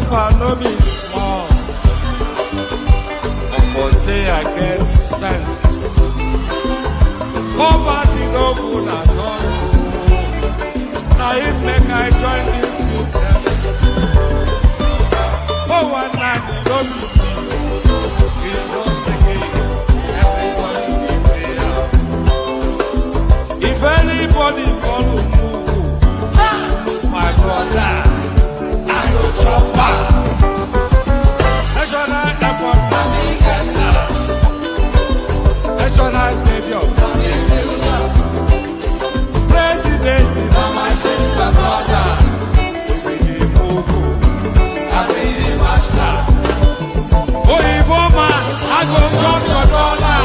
suffer no be small. But say I get sense. Poverty no good at all. Now it make I join this business. For one night you don't be cheap. It's once again. Everybody be prayer. If anybody follow Mugu, my brother, I go chop back. National airport, National stadium, President, my sister, brother, we the Mugu, I be the master. Oh, man, I go chop your dollar.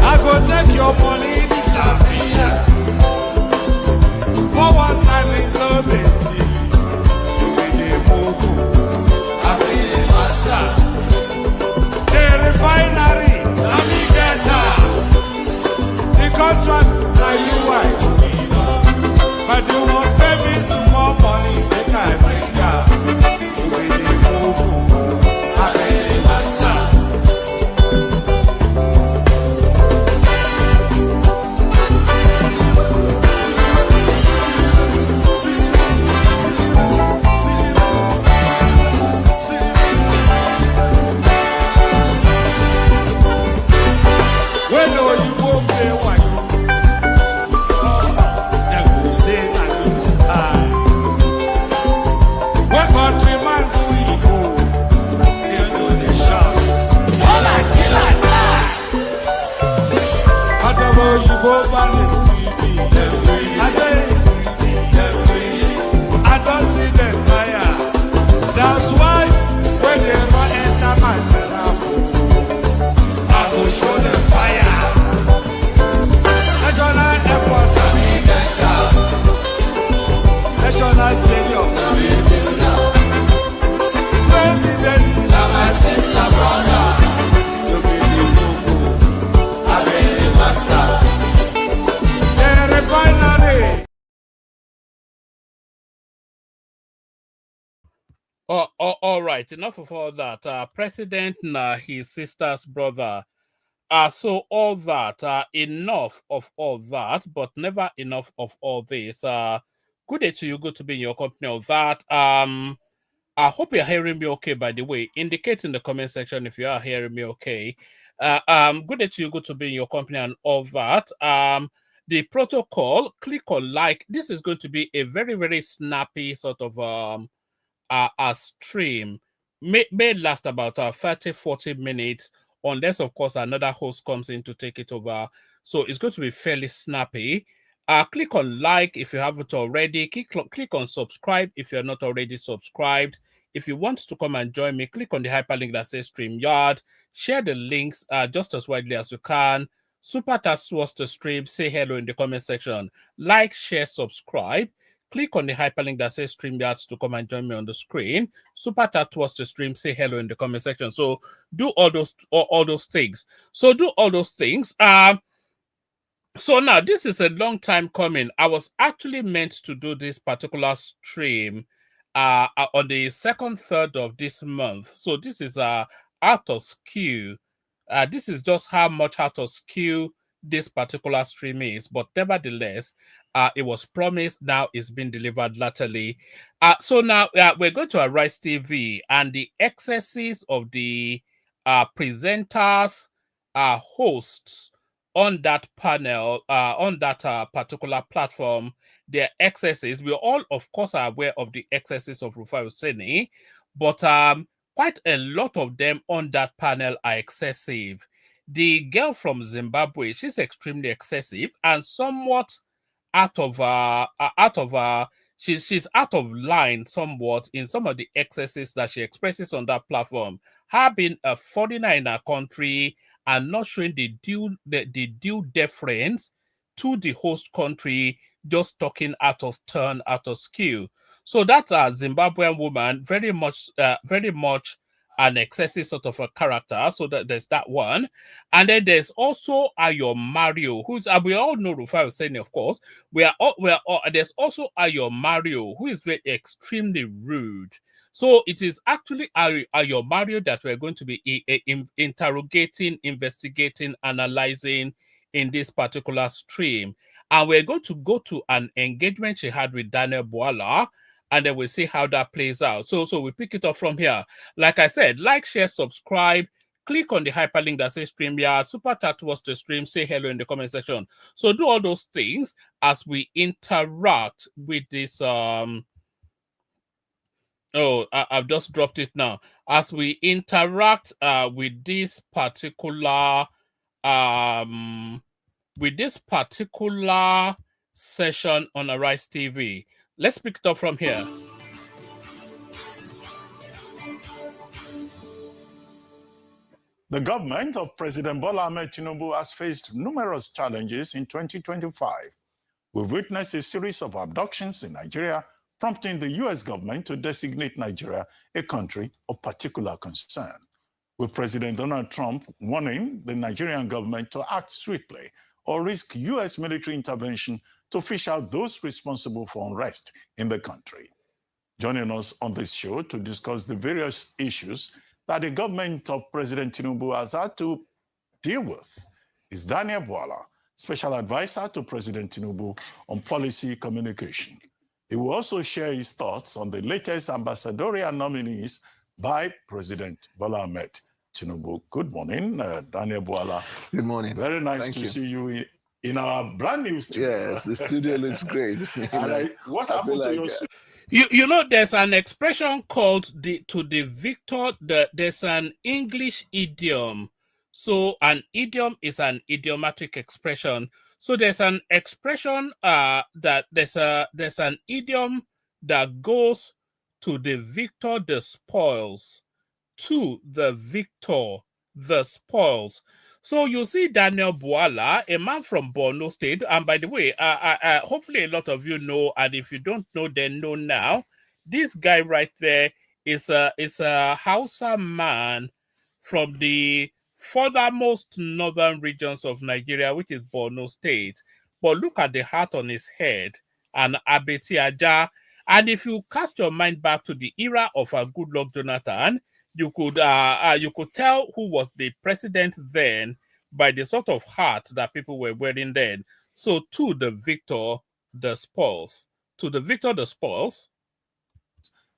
I go take your money, disappear. For one time in love, we the Mugu, I be the master. The refinery, navigator. The contract, now you wife. But you won't pay me some more money, make I bring her. We the Mugu, I be the master. When you won't pay what you then go say that you style. When countryman do you go, you know the shot. Kill like that. Whatever you go back I say, I don't see them fire. That's why when they run enter my therapy, I go show them fire. National airport, National stadium, President, my sister, brother, you be the Mugu, I be the master. The refinery. All right, enough of all that. President, his sister's brother. So all that, enough of all that, but never enough of all this. Good day to you. Good to be in your company. Of that. I hope you're hearing me okay. By the way, indicate in the comment section if you are hearing me okay. Good day to you. Good to be in your company and all that. The protocol. Click on like. This is going to be a very very snappy sort of a stream. May last about 30-40 minutes. Unless, of course, another host comes in to take it over. So it's going to be fairly snappy. Click on like if you haven't already. Click on subscribe if you're not already subscribed. If you want to come and join me, click on the hyperlink that says StreamYard. Share the links just as widely as you can. Super thanks towards the stream. Say hello in the comment section. Like, share, subscribe. Click on the hyperlink that says StreamYard to come and join me on the screen. Super tap towards the stream. Say hello in the comment section. So do all those things. So do all those things. So now this is a long time coming. I was actually meant to do this particular stream on the 2nd, 3rd of this month. So this is out of skew. This is just how much out of skew this particular stream is. But nevertheless, it was promised. Now it's been delivered latterly. So now we're going to Arise TV, and the excesses of the presenters, hosts on that panel, on that particular platform, their excesses. We all, of course, are aware of the excesses of Rufai Oseni, but quite a lot of them on that panel are excessive. The girl from Zimbabwe, she's extremely excessive and somewhat she's out of line somewhat in some of the excesses that she expresses on that platform. Her being a foreigner in her country and not showing the due deference to the host country, just talking out of turn, out of skew. So that's a Zimbabwean woman, very much an excessive sort of a character. So there's that one. And then there's also Ayo Mario, who's we all know Rufai Oseni, of course. There's also Ayo Mario, who is very extremely rude. So it is actually Ayo Mario that we're going to be interrogating, investigating, analyzing in this particular stream. And we're going to go to an engagement she had with Daniel Bwala, and then we'll see how that plays out. So we pick it up from here. Like I said, like, share, subscribe, click on the hyperlink that says StreamYard, super chat towards the stream, say hello in the comment section. So do all those things as we interact with this I've just dropped it now. As we interact with this particular session on Arise TV. Let's pick it up from here. The government of President Bwala Tinubu has faced numerous challenges in 2025. We've witnessed a series of abductions in Nigeria, prompting the U.S. government to designate Nigeria a country of particular concern, with President Donald Trump warning the Nigerian government to act swiftly or risk U.S. military intervention to fish out those responsible for unrest in the country. Joining us on this show to discuss the various issues that the government of President Tinubu has had to deal with is Daniel Bwala, Special Advisor to President Tinubu on Policy Communication. He will also share his thoughts on the latest ambassadorial nominees by President Bola Ahmed Tinubu. Good morning, Daniel Bwala. Good morning. Very nice Thank to you. see you in our brand new studio. Yes, the studio looks great. What happened to your suit? You know, there's an expression called to the victor. There's an English idiom. So an idiom is an idiomatic expression. So there's an expression that there's an idiom that goes to the victor the spoils, to the victor the spoils. So you see Daniel Bwala, a man from Borno State, and by the way, hopefully a lot of you know, and if you don't know, then know now. This guy right there is a Hausa man from the furthermost northern regions of Nigeria, which is Borno State. But look at the hat on his head, and Abeti Aja. And if you cast your mind back to the era of Goodluck Jonathan, you could tell who was the president then by the sort of hat that people were wearing then. So to the victor, the spoils. To the victor, the spoils.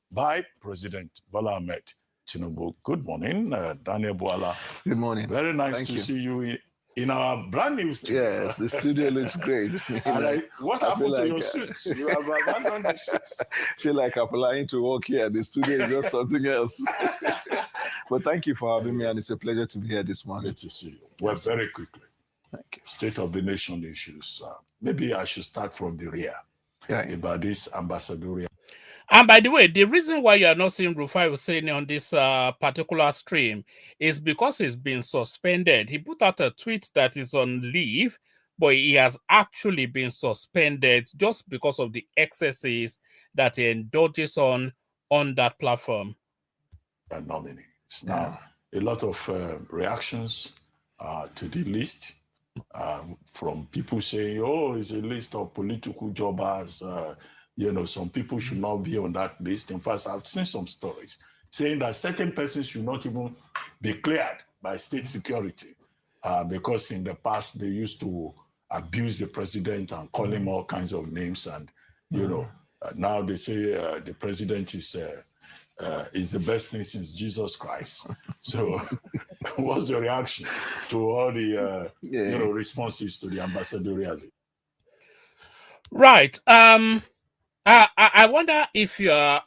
By President Bola Ahmed Tinubu. Good morning, Daniel Bwala. Good morning. Very nice Thank to you. see you in our brand new studio. Yes, the studio looks great. What happened to your suits? You have abandoned the suits. I feel like applying to work here. The studio is just something else. But thank you for having me, and it's a pleasure to be here this morning. Good to see you. Well, very quickly, Thank you. State of the Nation issues. Maybe I should start from the rear about this ambassadorial. And by the way, the reason why you are not seeing Rufai Hussein on this particular stream is because he's been suspended. He put out a tweet that is on leave, but he has actually been suspended just because of the excesses that he indulges on that platform. Nominees. Now, a lot of reactions to the list from people saying, oh, it's a list of political jobbers. Some people should not be on that list. In fact, I've seen some stories saying that certain persons should not even be cleared by state security because in the past they used to abuse the president and call him all kinds of names. And, now they say the president is the best thing since Jesus Christ. So what's your reaction to all the, responses to the ambassadorial list? Right. I wonder if you're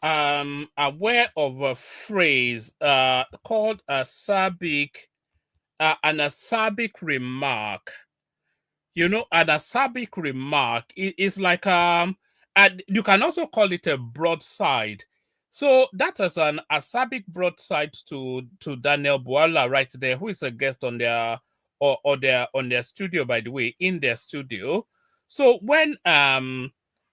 aware of a phrase called an acerbic remark. An acerbic remark is like you can also call it a broadside. So that is an acerbic broadside to Daniel Bwala right there, who is a guest on their studio, by the way, in their studio. So when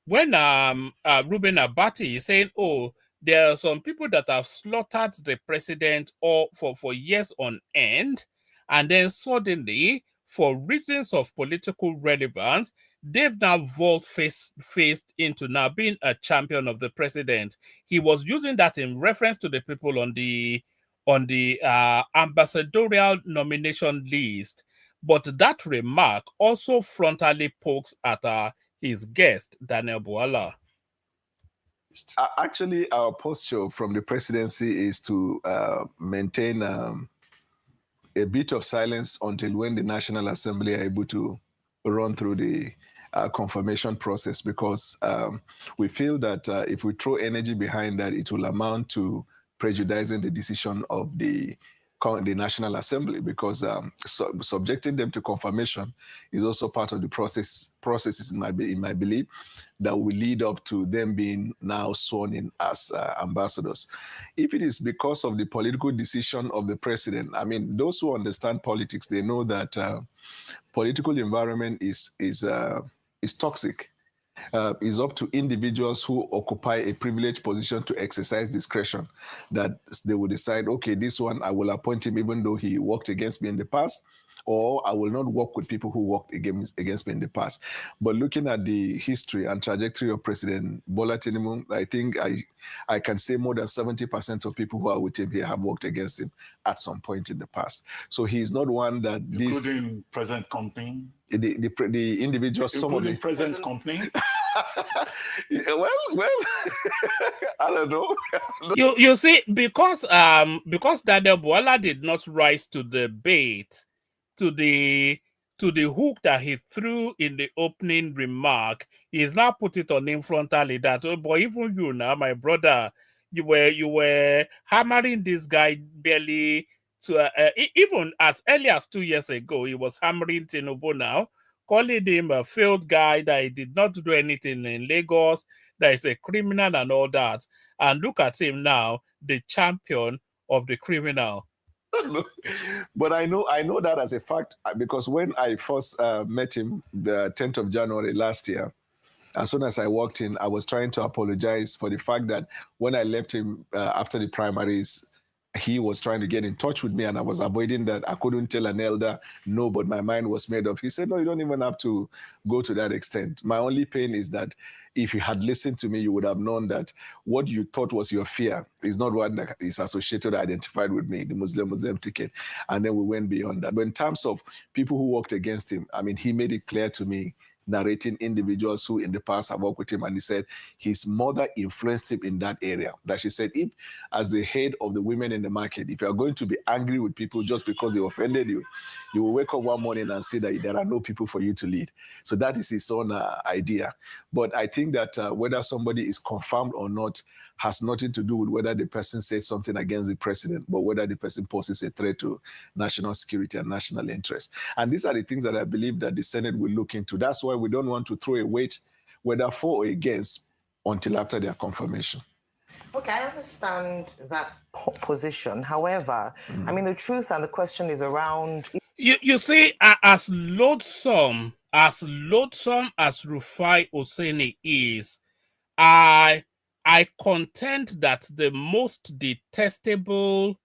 Ruben Abati is saying, oh, there are some people that have slaughtered the president for years on end, and then suddenly, for reasons of political relevance, they've now faced into now being a champion of the president. He was using that in reference to the people on the ambassadorial nomination list. But that remark also frontally pokes at his guest, Daniel Bwala. Actually, our posture from the presidency is to maintain a bit of silence until when the National Assembly are able to run through the confirmation process, because we feel that if we throw energy behind that, it will amount to prejudicing the decision of the National Assembly, because subjecting them to confirmation is also part of the processes in my belief that will lead up to them being now sworn in as ambassadors. If it is because of the political decision of the president, I mean, those who understand politics, they know that political environment is toxic. Is up to individuals who occupy a privileged position to exercise discretion, that they will decide, okay, this one, I will appoint him even though he worked against me in the past, or I will not work with people who worked against me in the past. But looking at the history and trajectory of President Bola Tinubu, I think I can say more than 70% of people who are with him here have worked against him at some point in the past. So he's not one that including present company. The individuals, some of the present company. well, I don't know. You see, because Daniel Bwala did not rise to the bait, to the hook that he threw in the opening remark, he's now put it on him frontally that, oh boy, even you now, my brother, you were hammering this guy barely to even as early as 2 years ago, he was hammering Tinubu now, calling him a failed guy, that he did not do anything in Lagos, that he's a criminal and all that. And look at him now, the champion of the criminal. But I know that as a fact, because when I first met him the 10th of January last year, as soon as I walked in, I was trying to apologize for the fact that when I left him after the primaries, he was trying to get in touch with me, and I was avoiding that. I couldn't tell an elder no, but my mind was made up. He said, no, you don't even have to go to that extent. My only pain is that if you had listened to me, you would have known that what you thought was your fear is not what is associated or identified with me, the Muslim ticket. And then we went beyond that. But in terms of people who worked against him, I mean, he made it clear to me, narrating individuals who in the past have worked with him, and he said his mother influenced him in that area. That she said, if as the head of the women in the market, if you are going to be angry with people just because they offended you, you will wake up one morning and see that there are no people for you to lead. So that is his own idea. But I think that whether somebody is confirmed or not has nothing to do with whether the person says something against the president, but whether the person poses a threat to national security and national interest. And these are the things that I believe that the Senate will look into. That's why we don't want to throw a weight, whether for or against, until after their confirmation. Okay, I understand that position. However, I mean, the truth and the question is around... You see, as loathsome as Rufai Oseni is, I contend that the most detestable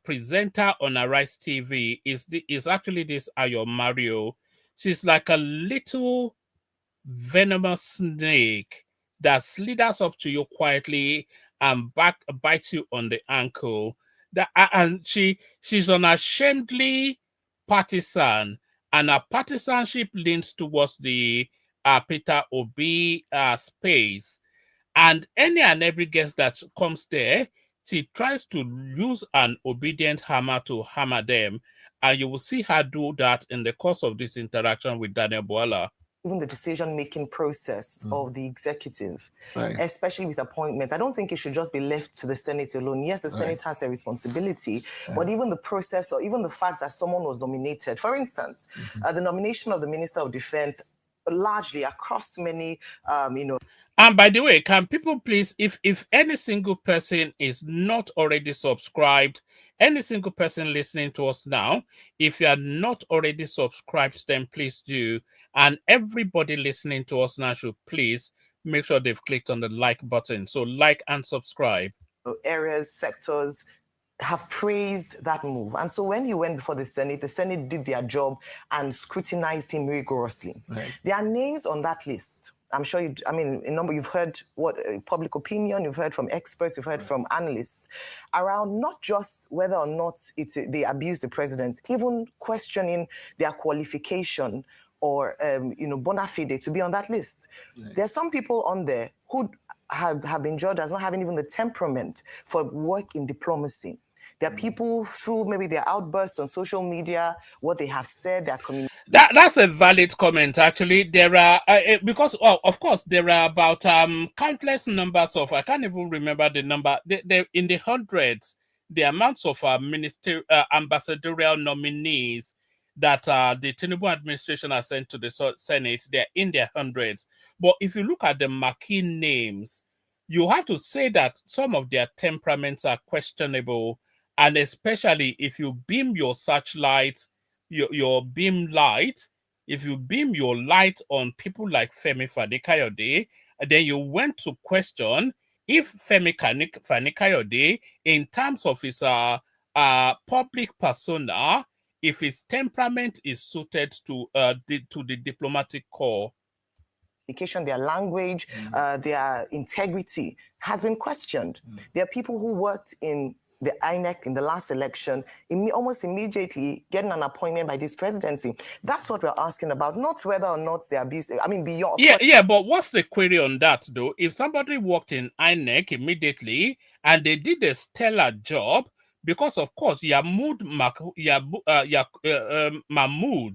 presenter on Arise TV is actually this Ayo Mario. She's like a little venomous snake that slithers up to you quietly and bites you on the ankle. And she's unashamedly partisan, and her partisanship leans towards the Peter Obi space. And any and every guest that comes there, she tries to use an obedient hammer to hammer them. And you will see her do that in the course of this interaction with Daniel Bwala. Even the decision-making process of the executive, Right. especially with appointments. I don't think it should just be left to the Senate alone. Yes, the Senate has a responsibility, but even the process or even the fact that someone was nominated, for instance, the nomination of the Minister of Defense, largely across many, And by the way, can people please, if any single person is not already subscribed, any single person listening to us now, if you are not already subscribed, then please do. And everybody listening to us now should please make sure they've clicked on the like button. So like and subscribe. areas, sectors, have praised that move. And so when he went before the Senate did their job and scrutinized him rigorously. Right. There are names on that list. I'm sure you've heard what public opinion, you've heard from experts, you've heard from analysts around not just whether or not they abuse the president, even questioning their qualification or bona fide to be on that list. Right. There's some people on there who have been judged as not having even the temperament for work in diplomacy. There are people through maybe their outbursts on social media, what they have said, their community. That's a valid comment. Actually, there are because of course there are about countless numbers of, I can't even remember the number. They in the hundreds, the amounts of ambassadorial nominees that the Tinubu administration has sent to the Senate. They're in their hundreds. But if you look at the marquee names, you have to say that some of their temperaments are questionable. And especially if you beam your searchlight, your beam light, if you beam your light on people like Femi Fani-Kayode, then you went to question if Femi Fani-Kayode, in terms of his public persona, if his temperament is suited to the diplomatic corps. Their language, their integrity has been questioned. There are people who worked in the INEC in the last election, almost immediately getting an appointment by this presidency. That's what we're asking about, not whether or not they abuse. I mean, beyond. Yeah, but what's the query on that, though? If somebody worked in INEC immediately and they did a stellar job, because of course, Mahmoud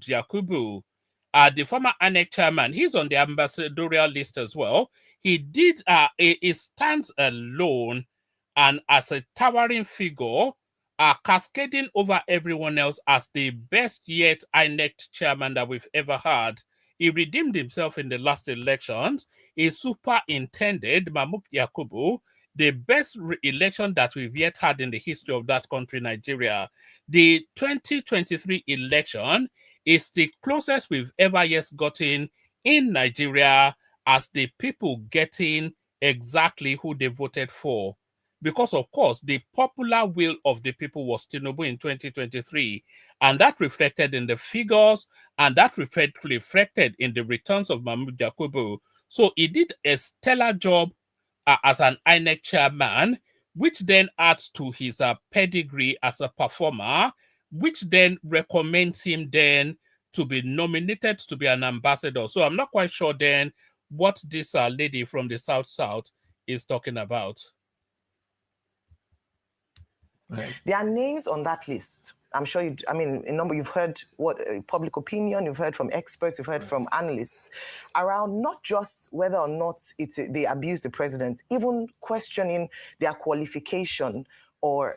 Yakubu, the former INEC chairman, he's on the ambassadorial list as well. He did, he stands alone and as a towering figure, cascading over everyone else as the best yet INEC chairman that we've ever had. He redeemed himself in the last elections. He superintended Mahmoud Yakubu, the best election that we've yet had in the history of that country, Nigeria. The 2023 election is the closest we've ever yet gotten in Nigeria as the people getting exactly who they voted for. Because, of course, the popular will of the people was Tinubu in 2023. And that reflected in the figures, and that reflected in the returns of Mahmoud Yakubu. So he did a stellar job as an INEC chairman, which then adds to his pedigree as a performer, which then recommends him then to be nominated to be an ambassador. So I'm not quite sure then what this lady from the South is talking about. Right. There are names on that list. I'm sure you've heard what public opinion, you've heard from experts, you've heard from analysts around not just whether or not they abuse the president, even questioning their qualification or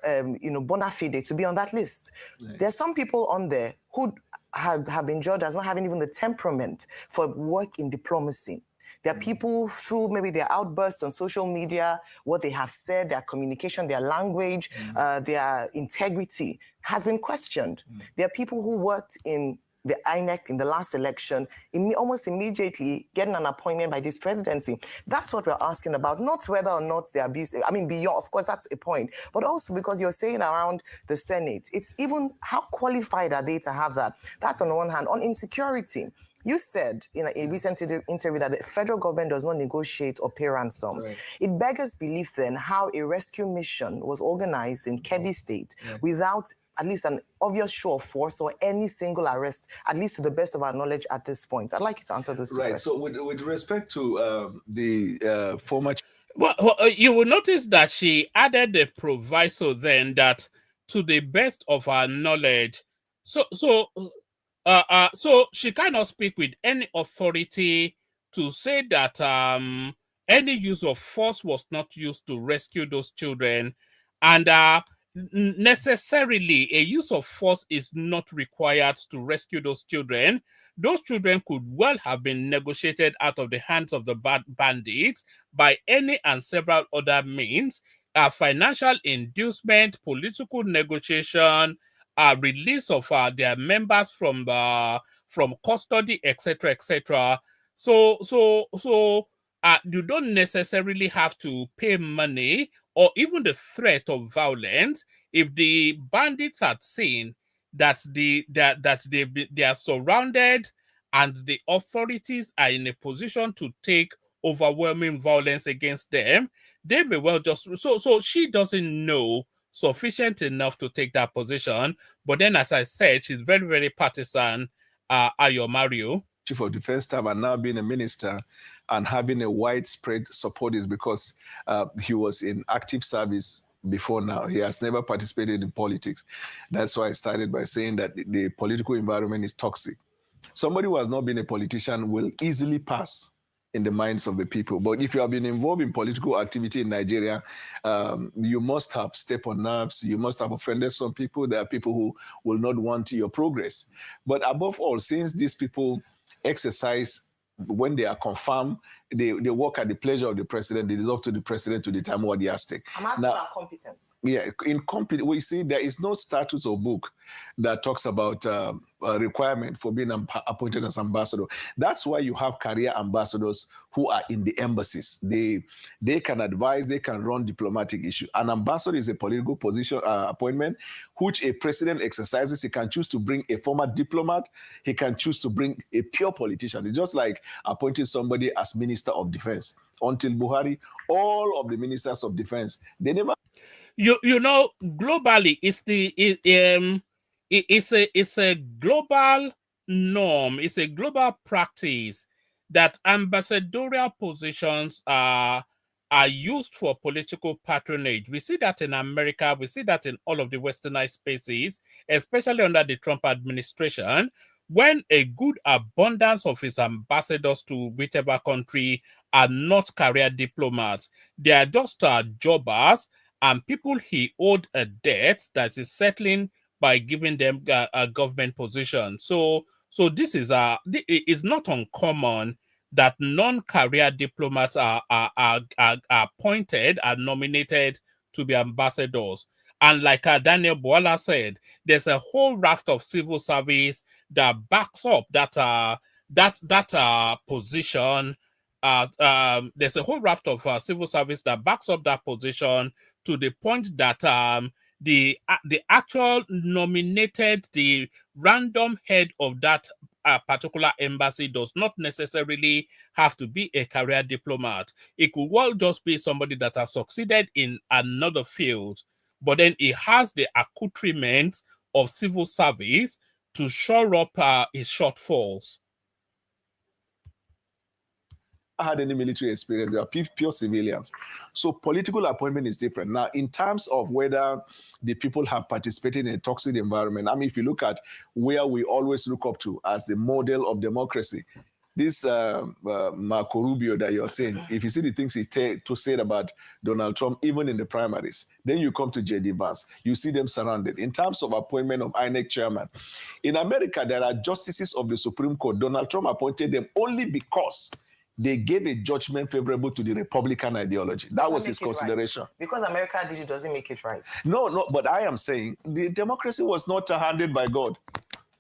bona fide to be on that list. Right. There's some people on there who have been judged as not having even the temperament for work in diplomacy. There are people through maybe their outbursts on social media, what they have said, their communication, their language, their integrity has been questioned. There are people who worked in the INEC in the last election, almost immediately getting an appointment by this presidency. That's what we're asking about, not whether or not they abuse. I mean, beyond, of course, that's a point, but also because you're saying around the Senate, it's even how qualified are they to have that? That's on one hand. On insecurity, you said in a recent interview that the federal government does not negotiate or pay ransom. Right. It beggars belief then how a rescue mission was organized in Kebbi State without at least an obvious show of force or any single arrest, at least to the best of our knowledge at this point. I'd like you to answer those two questions. So with respect to the former... Well, you will notice that she added the proviso then that to the best of our knowledge. So she cannot speak with any authority to say that any use of force was not used to rescue those children, and necessarily a use of force is not required to rescue those children. Those children could well have been negotiated out of the hands of the bandits by any and several other means, financial inducement, political negotiation, release of their members from custody, etc., etc. So you don't necessarily have to pay money or even the threat of violence, if the bandits had seen that they are surrounded and the authorities are in a position to take overwhelming violence against them, they may well just so she doesn't know sufficient enough to take that position. But then, as I said, she's very, very partisan. Ayo Mario, Chief of Defense Staff, and now being a minister and having a widespread support is because he was in active service before now. He has never participated in politics. That's why I started by saying that the political environment is toxic. Somebody who has not been a politician will easily pass in the minds of the people. But if you have been involved in political activity in Nigeria, you must have stepped on nerves. You must have offended some people. There are people who will not want your progress. But above all, since these people exercise, when they are confirmed, they work at the pleasure of the president. It is up to the president to determine what he has to take. I'm asking about competence. Yeah, we see there is no statute or book that talks about a requirement for being appointed as ambassador. That's why you have career ambassadors who are in the embassies. They can advise, they can run diplomatic issues. An ambassador is a political position appointment which a president exercises. He can choose to bring a former diplomat. He can choose to bring a pure politician. It's just like appointing somebody as Minister of Defense. Until Buhari, all of the ministers of defense, they never. You know, globally, it's a global norm. It's a global practice that ambassadorial positions are used for political patronage. We see that in America. We see that in all of the westernized spaces, especially under the Trump administration, when a good abundance of his ambassadors to whichever country are not career diplomats. They are just jobbers and people he owed a debt that is settling by giving them a government position. So this is it's not uncommon that non-career diplomats are appointed and nominated to be ambassadors. And like Daniel Bwala said, there's a whole raft of civil service that backs up that position. There's a whole raft of civil service that backs up that position to the point that the actual nominated, the random head of that particular embassy does not necessarily have to be a career diplomat. It could well just be somebody that has succeeded in another field, but then he has the accoutrement of civil service to shore up his shortfalls. Had any military experience. They are pure civilians. So political appointment is different. Now, in terms of whether the people have participated in a toxic environment, I mean, if you look at where we always look up to as the model of democracy, this Marco Rubio that you're saying, if you see the things he said about Donald Trump, even in the primaries, then you come to J.D. Vance, you see them surrounded. In terms of appointment of INEC chairman, in America, there are justices of the Supreme Court. Donald Trump appointed them only because they gave a judgment favorable to the Republican ideology. That was his consideration. Right. Because America did it doesn't make it right. No, but I am saying the democracy was not handed by God.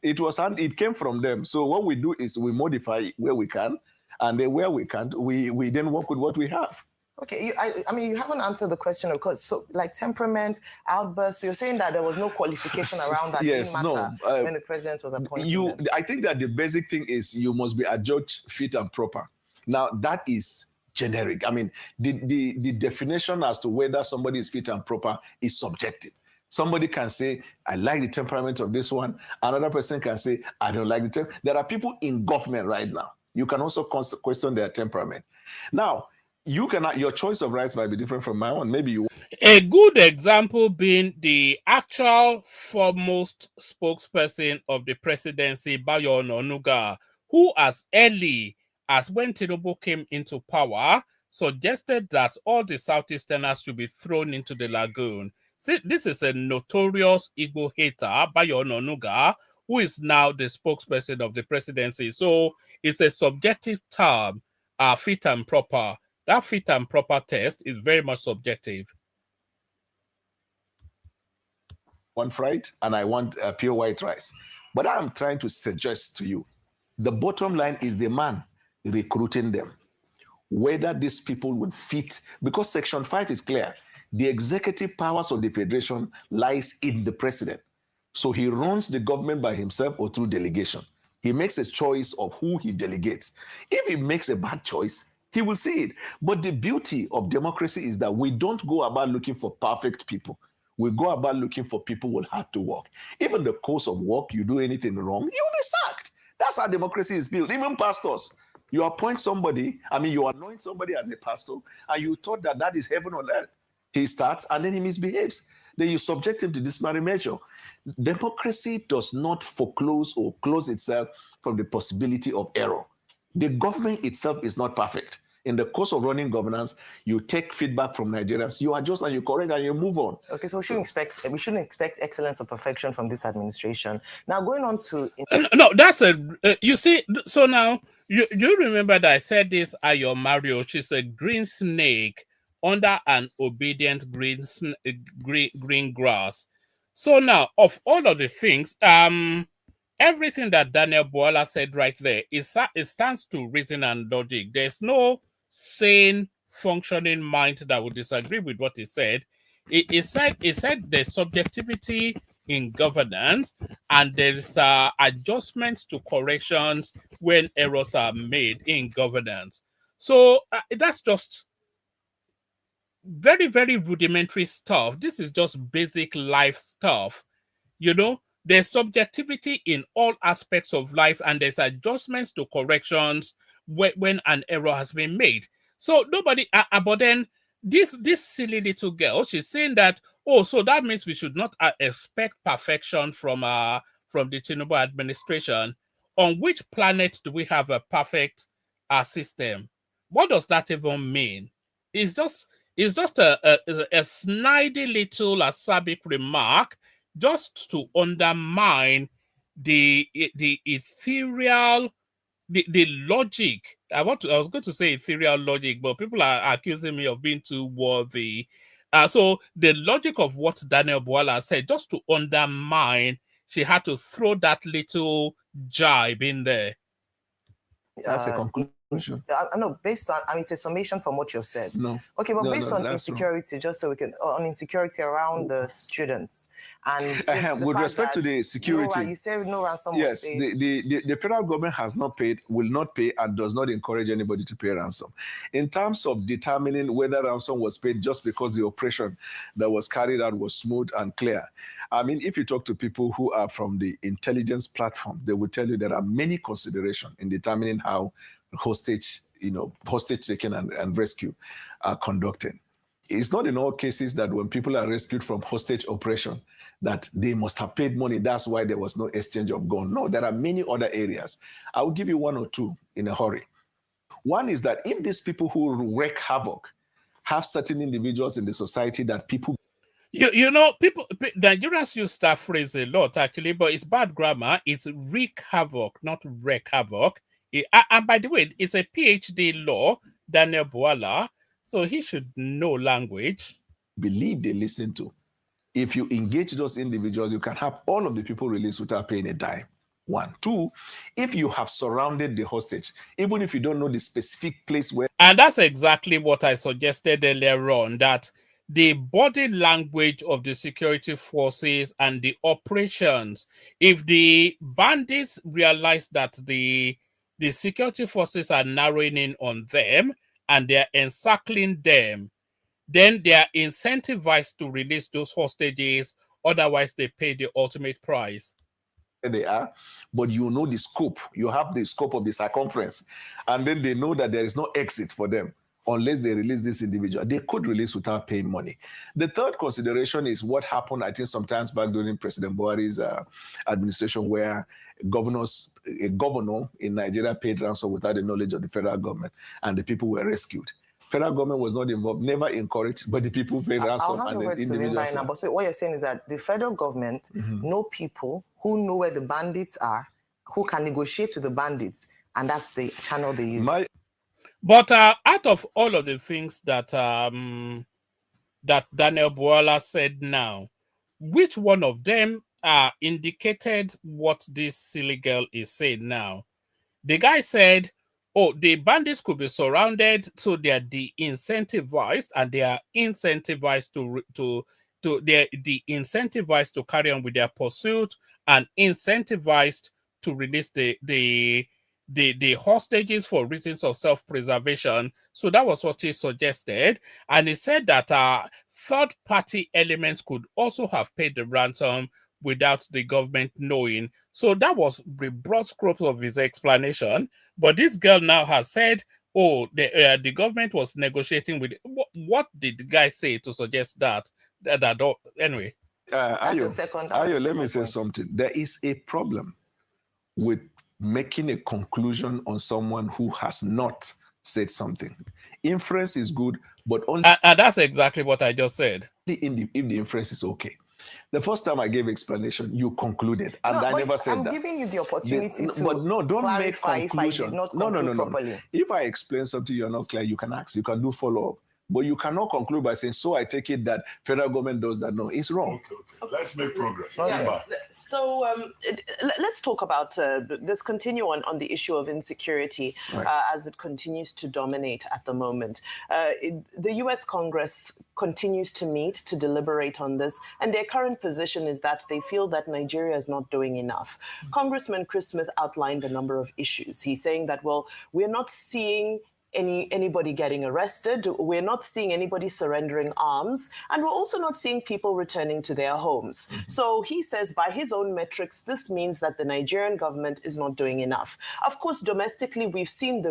It came from them. So what we do is we modify where we can, and then where we can't, we then work with what we have. Okay, I mean, you haven't answered the question, of course. So, like temperament, outbursts, you're saying that there was no qualification around that. Yes, didn't matter when the president was appointed. I think that the basic thing is you must be adjudged fit and proper. Now, that is generic. I mean, the definition as to whether somebody is fit and proper is subjective. Somebody can say, I like the temperament of this one. Another person can say, I don't like the temperament. There are people in government right now. You can also question their temperament. Now, your choice of rights might be different from my own. Maybe you. A good example being the actual foremost spokesperson of the presidency, Bayo Onanuga, who as early as when Tinubu came into power, suggested that all the Southeasterners should be thrown into the lagoon. See, this is a notorious Igbo hater, Bayo Onanuga, who is now the spokesperson of the presidency. So it's a subjective term, fit and proper. That fit and proper test is very much subjective. Want fried and I want pure white rice. But I'm trying to suggest to you, the bottom line is the man recruiting them. Whether these people would fit, because Section 5 is clear. The executive powers of the federation lies in the president. So he runs the government by himself or through delegation. He makes a choice of who he delegates. If he makes a bad choice, he will see it. But the beauty of democracy is that we don't go about looking for perfect people. We go about looking for people who will have to work. Even the course of work, you do anything wrong, you'll be sacked. That's how democracy is built. Even pastors, you appoint somebody, you anoint somebody as a pastor, and you thought that that is heaven on earth. He starts and then he misbehaves. Then you subject him to disciplinary measure. Democracy does not foreclose or close itself from the possibility of error. The government itself is not perfect. In the course of running governance, you take feedback from Nigerians, you adjust and you correct and you move on. Okay, so we shouldn't expect excellence or perfection from this administration. Now, going on to no, that's you see. So now you remember that I said this Ayo Mario. She's a green snake under an obedient green grass. So now, of all of the things, everything that Daniel Bwala said right there, it stands to reason and logic. There's no sane, functioning mind that would disagree with what he said. He said there's subjectivity in governance, and there's adjustments to corrections when errors are made in governance. So that's just very, very rudimentary stuff. This is just basic life stuff. You know, there's subjectivity in all aspects of life, and there's adjustments to corrections when an error has been made. So nobody, but then this silly little girl, she's saying that, oh, so that means we should not expect perfection from the Tinubu administration. On which planet do we have a perfect system? What does that even mean? It's just a snidey little acerbic remark, just to undermine the ethereal, the logic. I was going to say ethereal logic, but people are accusing me of being too worthy. So the logic of what Daniel Bwala said, just to undermine, she had to throw that little jibe in there. That's a conclusion. No, based on, it's a summation from what you've said. No. Okay, but based on insecurity, just so we can, on insecurity around the students. And with respect to the security. You said no ransom. Yes, the federal government has not paid, will not pay, and does not encourage anybody to pay ransom. In terms of determining whether ransom was paid just because the operation that was carried out was smooth and clear, if you talk to people who are from the intelligence platform, they will tell you there are many considerations in determining how hostage taking and rescue are conducted. It's not in all cases that when people are rescued from hostage operation that they must have paid money. That's why there was no exchange of gun. No, there are many other areas. I will give you one or two in a hurry. One is that if these people who wreak havoc have certain individuals in the society that people... Nigerians use that phrase a lot, actually, but it's bad grammar. It's wreak havoc, not wreak havoc. And by the way, it's a PhD law, Daniel Bwala, so he should know language. Believe they listen to. If you engage those individuals, you can have all of the people released without paying a dime. One. Two, if you have surrounded the hostage, even if you don't know the specific place where... And that's exactly what I suggested earlier on, that the body language of the security forces and the operations, if the bandits realize that the security forces are narrowing in on them and they're encircling them, then they are incentivized to release those hostages. Otherwise, they pay the ultimate price. They are, but you know the scope. You have the scope of the circumference. And then they know that there is no exit for them unless they release this individual. They could release without paying money. The third consideration is what happened, I think, sometimes back during President Buhari's administration, where a governor in Nigeria paid ransom without the knowledge of the federal government, and the people were rescued. Federal government was not involved, never encouraged, but the people paid ransom. I'll have the word to him by now. But so what you're saying is that the federal government know people who know where the bandits are, who can negotiate with the bandits, and that's the channel they use. But out of all of the things that that Daniel Bwala said now, which one of them indicated what this silly girl is saying now? The guy said, oh, the bandits could be surrounded, so they are de-incentivized, and they are incentivized they're de-incentivized to carry on with their pursuit, and incentivized to release the hostages for reasons of self-preservation. So that was what he suggested. And he said that third-party elements could also have paid the ransom without the government knowing. So that was the broad scope of his explanation. But this girl now has said, oh, the government was negotiating with... What did the guy say to suggest that? Anyway. Ayo, let me say something. There is a problem with making a conclusion on someone who has not said something. Inference is good, but only... that's exactly what I just said. If the inference is okay. The first time I gave explanation, you concluded, and I never said that. I'm giving you the opportunity to but no, don't make conclusion. No. If I explain something you're not clear, you can ask, you can do follow-up. But you cannot conclude by saying, so I take it that federal government does that. No, it's wrong. Okay. Let's make progress. Yeah. So let's talk about, let's continue on the issue of insecurity as it continues to dominate at the moment. The US Congress continues to meet to deliberate on this, and their current position is that they feel that Nigeria is not doing enough. Congressman Chris Smith outlined a number of issues. He's saying that, well, we're not seeing anybody getting arrested. We're not seeing anybody surrendering arms, and we're also not seeing people returning to their homes. So he says, by his own metrics, this means that the Nigerian government is not doing enough. Of course, domestically, we've seen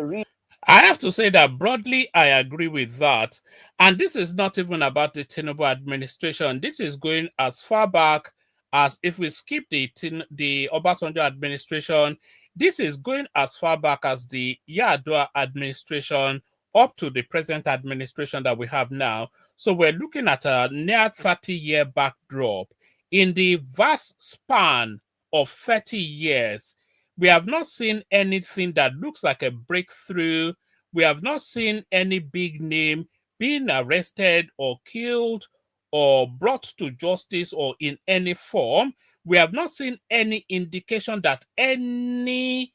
I have to say that broadly, I agree with that. And this is not even about the Tinubu administration. This is going as far back as, if we skip the Obasanjo administration, this is going as far back as the Yar'Adua administration up to the present administration that we have now. So we're looking at a near 30-year backdrop. In the vast span of 30 years, we have not seen anything that looks like a breakthrough. We have not seen any big name being arrested or killed or brought to justice or in any form. We have not seen any indication that any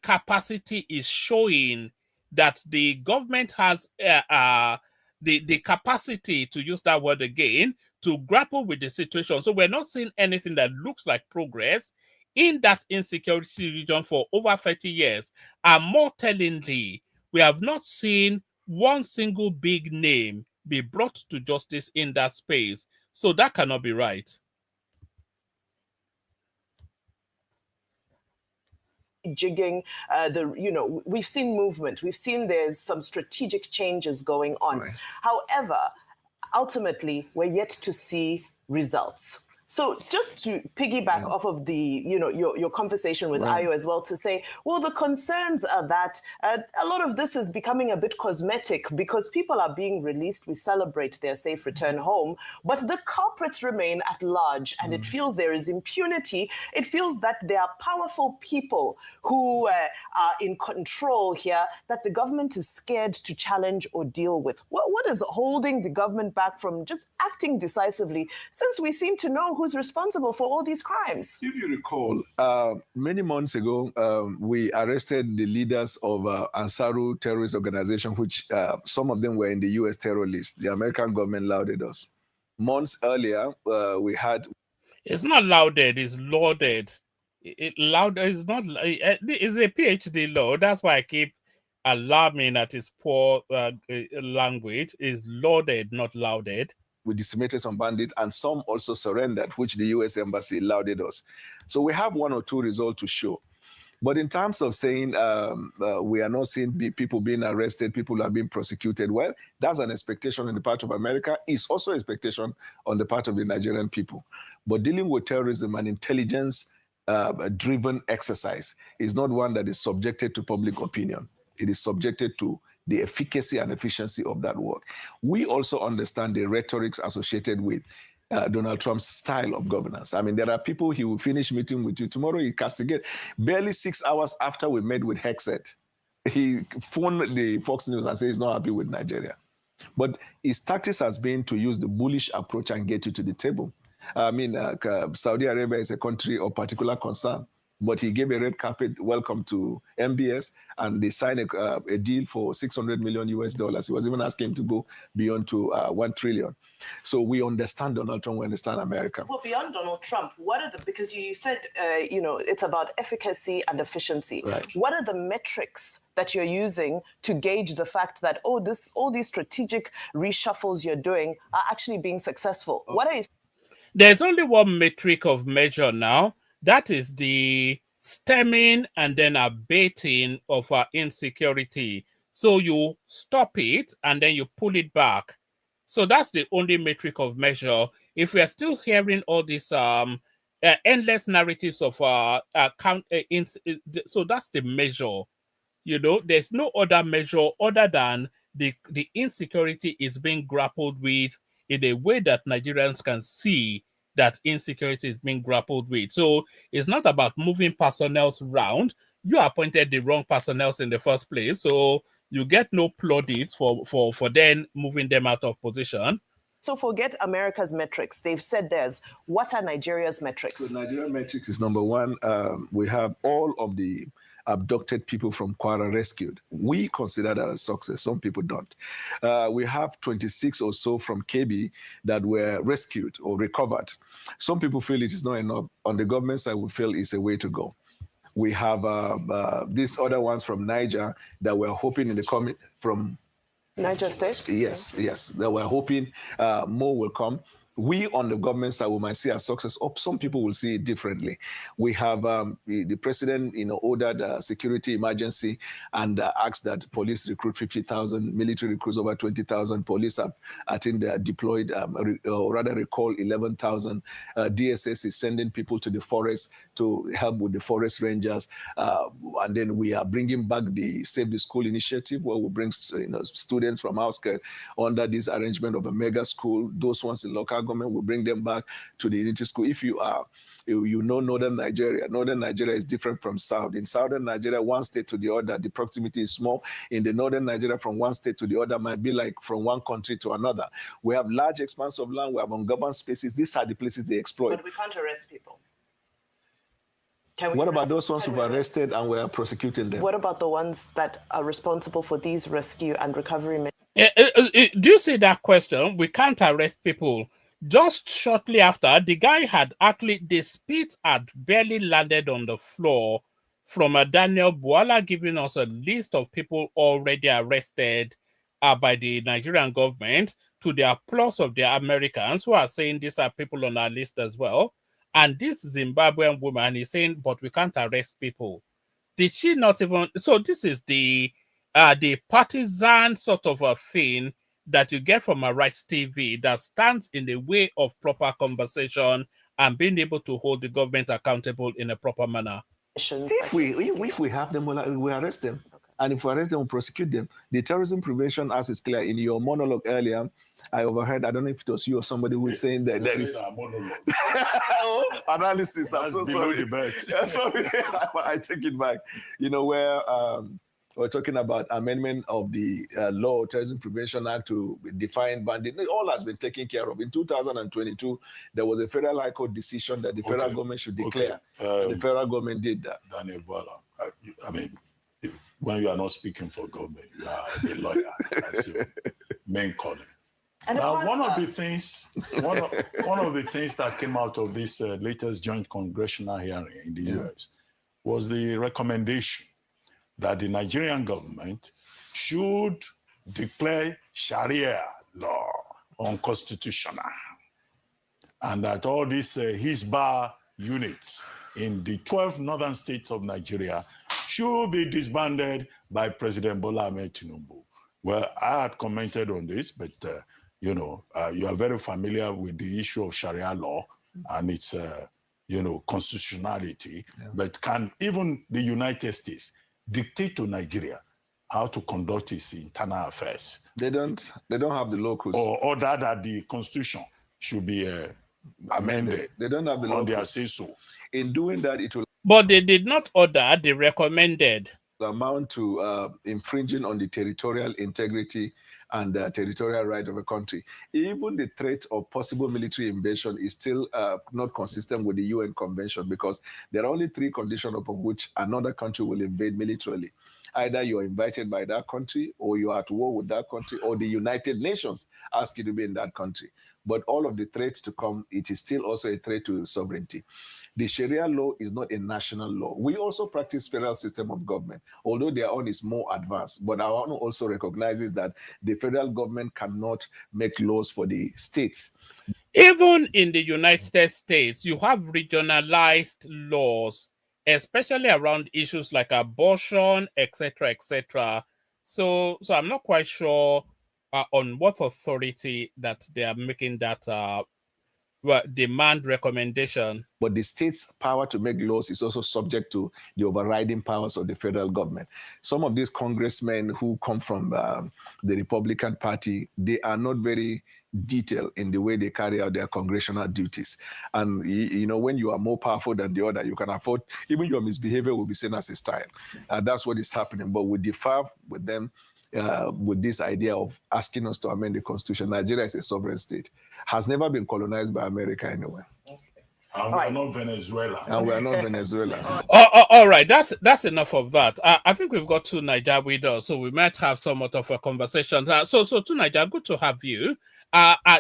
capacity is showing that the government has the capacity, to use that word again, to grapple with the situation. So we're not seeing anything that looks like progress in that insecurity region for over 30 years. And more tellingly, we have not seen one single big name be brought to justice in that space. So that cannot be right. Jigging, we've seen movement. We've seen there's some strategic changes going on. Right. However, ultimately, we're yet to see results. So just to piggyback off of the, your conversation with Ayo as well, to say, well, the concerns are that a lot of this is becoming a bit cosmetic because people are being released. We celebrate their safe return home, but the culprits remain at large, and it feels there is impunity. It feels that there are powerful people who are in control here that the government is scared to challenge or deal with. What is holding the government back from just acting decisively, since we seem to know who's responsible for all these crimes? If you recall, many months ago, we arrested the leaders of Ansaru terrorist organization, which some of them were in the U.S. terror list. The American government lauded us. Months earlier, we had... It's not lauded, it's lauded. It's not. It's a PhD law. That's why I keep alarming at his poor language. Is lauded, not lauded. We decimated some bandits, and some also surrendered, which the U.S. Embassy lauded us. So we have one or two results to show. But in terms of saying we are not seeing people being arrested, people are being prosecuted, well, that's an expectation on the part of America. It's also an expectation on the part of the Nigerian people. But dealing with terrorism and intelligence-driven exercise is not one that is subjected to public opinion. It is subjected to the efficacy and efficiency of that work. We also understand the rhetorics associated with Donald Trump's style of governance. I mean, there are people, he will finish meeting with you. Tomorrow he castigate. Barely 6 hours after we met with Hexet, he phoned the Fox News and said he's not happy with Nigeria. But his tactics has been to use the bullish approach and get you to the table. I mean, Saudi Arabia is a country of particular concern but he gave a red carpet welcome to MBS, and they signed a deal for $600 million US. He was even asking him to go beyond to 1 trillion. So we understand Donald Trump, we understand America. Well, beyond Donald Trump, what are the, because you said, it's about efficacy and efficiency. Right. What are the metrics that you're using to gauge the fact that, all these strategic reshuffles you're doing are actually being successful? Okay. What are you? There's only one metric of measure now. That is the stemming and then abating of our insecurity. So you stop it and then you pull it back. So that's the only metric of measure. If we are still hearing all these endless narratives of so that's the measure. There's no other measure other than the insecurity is being grappled with in a way that Nigerians can see that insecurity is being grappled with. So it's not about moving personnel around. You appointed the wrong personnel in the first place, so you get no plaudits for then moving them out of position. So forget America's metrics. They've said theirs. What are Nigeria's metrics? So Nigeria's metrics is number one. We have all of the abducted people from Kwara rescued. We consider that a success. Some people don't. We have 26 or so from KB that were rescued or recovered. Some people feel it is not enough. On the government side, we feel it's a way to go. We have these other ones from Niger that we're hoping in the coming from Niger State? Yes. That we're hoping more will come. We on the government side, we might see a success. Some people will see it differently. We have the president, ordered a security emergency and asked that police recruit 50,000, military recruits over 20,000. Police have, I think, they are deployed, or rather recall 11,000. DSS is sending people to the forest to help with the forest rangers. And then we are bringing back the Save the School initiative, where we bring students from outskirts under this arrangement of a mega school. Those ones in local government will bring them back to the unity school. If you know Northern Nigeria is different from South. In Southern Nigeria, one state to the other, the proximity is small. In the Northern Nigeria, from one state to the other might be like from one country to another. We have large expanse of land, we have ungoverned spaces. These are the places they exploit. But we can't arrest people. What about those ones who've arrested and we are prosecuting them? What about the ones that are responsible for these rescue and recovery measures? Do you see that question? We can't arrest people. Just shortly after, the guy had actually, the spit had barely landed on the floor from Daniel Bwala giving us a list of people already arrested by the Nigerian government, to the applause of the Americans who are saying these are people on our list as well. And this Zimbabwean woman is saying, but we can't arrest people. Did she not even? So this is the partisan sort of a thing that you get from a Rights TV that stands in the way of proper conversation and being able to hold the government accountable in a proper manner. If we have them, we arrest them. Okay. And if we arrest them, we prosecute them. The Terrorism Prevention Act is clear. In your monologue earlier, I overheard, I don't know if it was you or somebody who was saying that there is analysis. I'm so sorry. Sorry, I take it back. Where we're talking about amendment of the Terrorism Prevention Act to define bandit. It all has been taken care of. In 2022, there was a federal high court decision that the federal government should declare. The federal government did that. Daniel Bwala, I mean, when you are not speaking for government, you are a lawyer. That's your main calling. And now, one of the things that came out of this latest joint congressional hearing in the U.S. was the recommendation that the Nigerian government should declare Sharia law unconstitutional, and that all these Hisbah units in the 12 northern states of Nigeria should be disbanded by President Bola Ahmed Tinubu. Well, I had commented on this, but you are very familiar with the issue of Sharia law and its constitutionality. Yeah. But can even the United States dictate to Nigeria how to conduct its internal affairs? They don't have the locus. Or order that the constitution should be amended. They don't have the locus. On their say so. In doing that, it will. But they did not order, they recommended. amount to infringing on the territorial integrity and territorial right of a country. Even the threat of possible military invasion is still not consistent with the UN Convention, because there are only 3 conditions upon which another country will invade militarily. Either you're invited by that country, or you're at war with that country, or the United Nations ask you to be in that country. But all of the threats to come, it is still also a threat to sovereignty. The Sharia law is not a national law. We also practice federal system of government, although their own is more advanced. But our own also recognizes that the federal government cannot make laws for the states. Even in the United States, you have regionalized laws, especially around issues like abortion, etc., etc. So I'm not quite sure on what authority that they are making that demand recommendation. But the state's power to make laws is also subject to the overriding powers of the federal government. Some of these congressmen who come from the Republican Party, they are not very detailed in the way they carry out their congressional duties. And you know, when you are more powerful than the other, you can afford, even your misbehavior will be seen as a style. That's what is happening. But we differ with them with this idea of asking us to amend the Constitution. Nigeria is a sovereign state, has never been colonized by America anywhere. And we're not Venezuela. And we're not Venezuela. All right, that's enough of that. I think we've got to Niger with us, so we might have somewhat of a conversation. So to Niger, good to have you.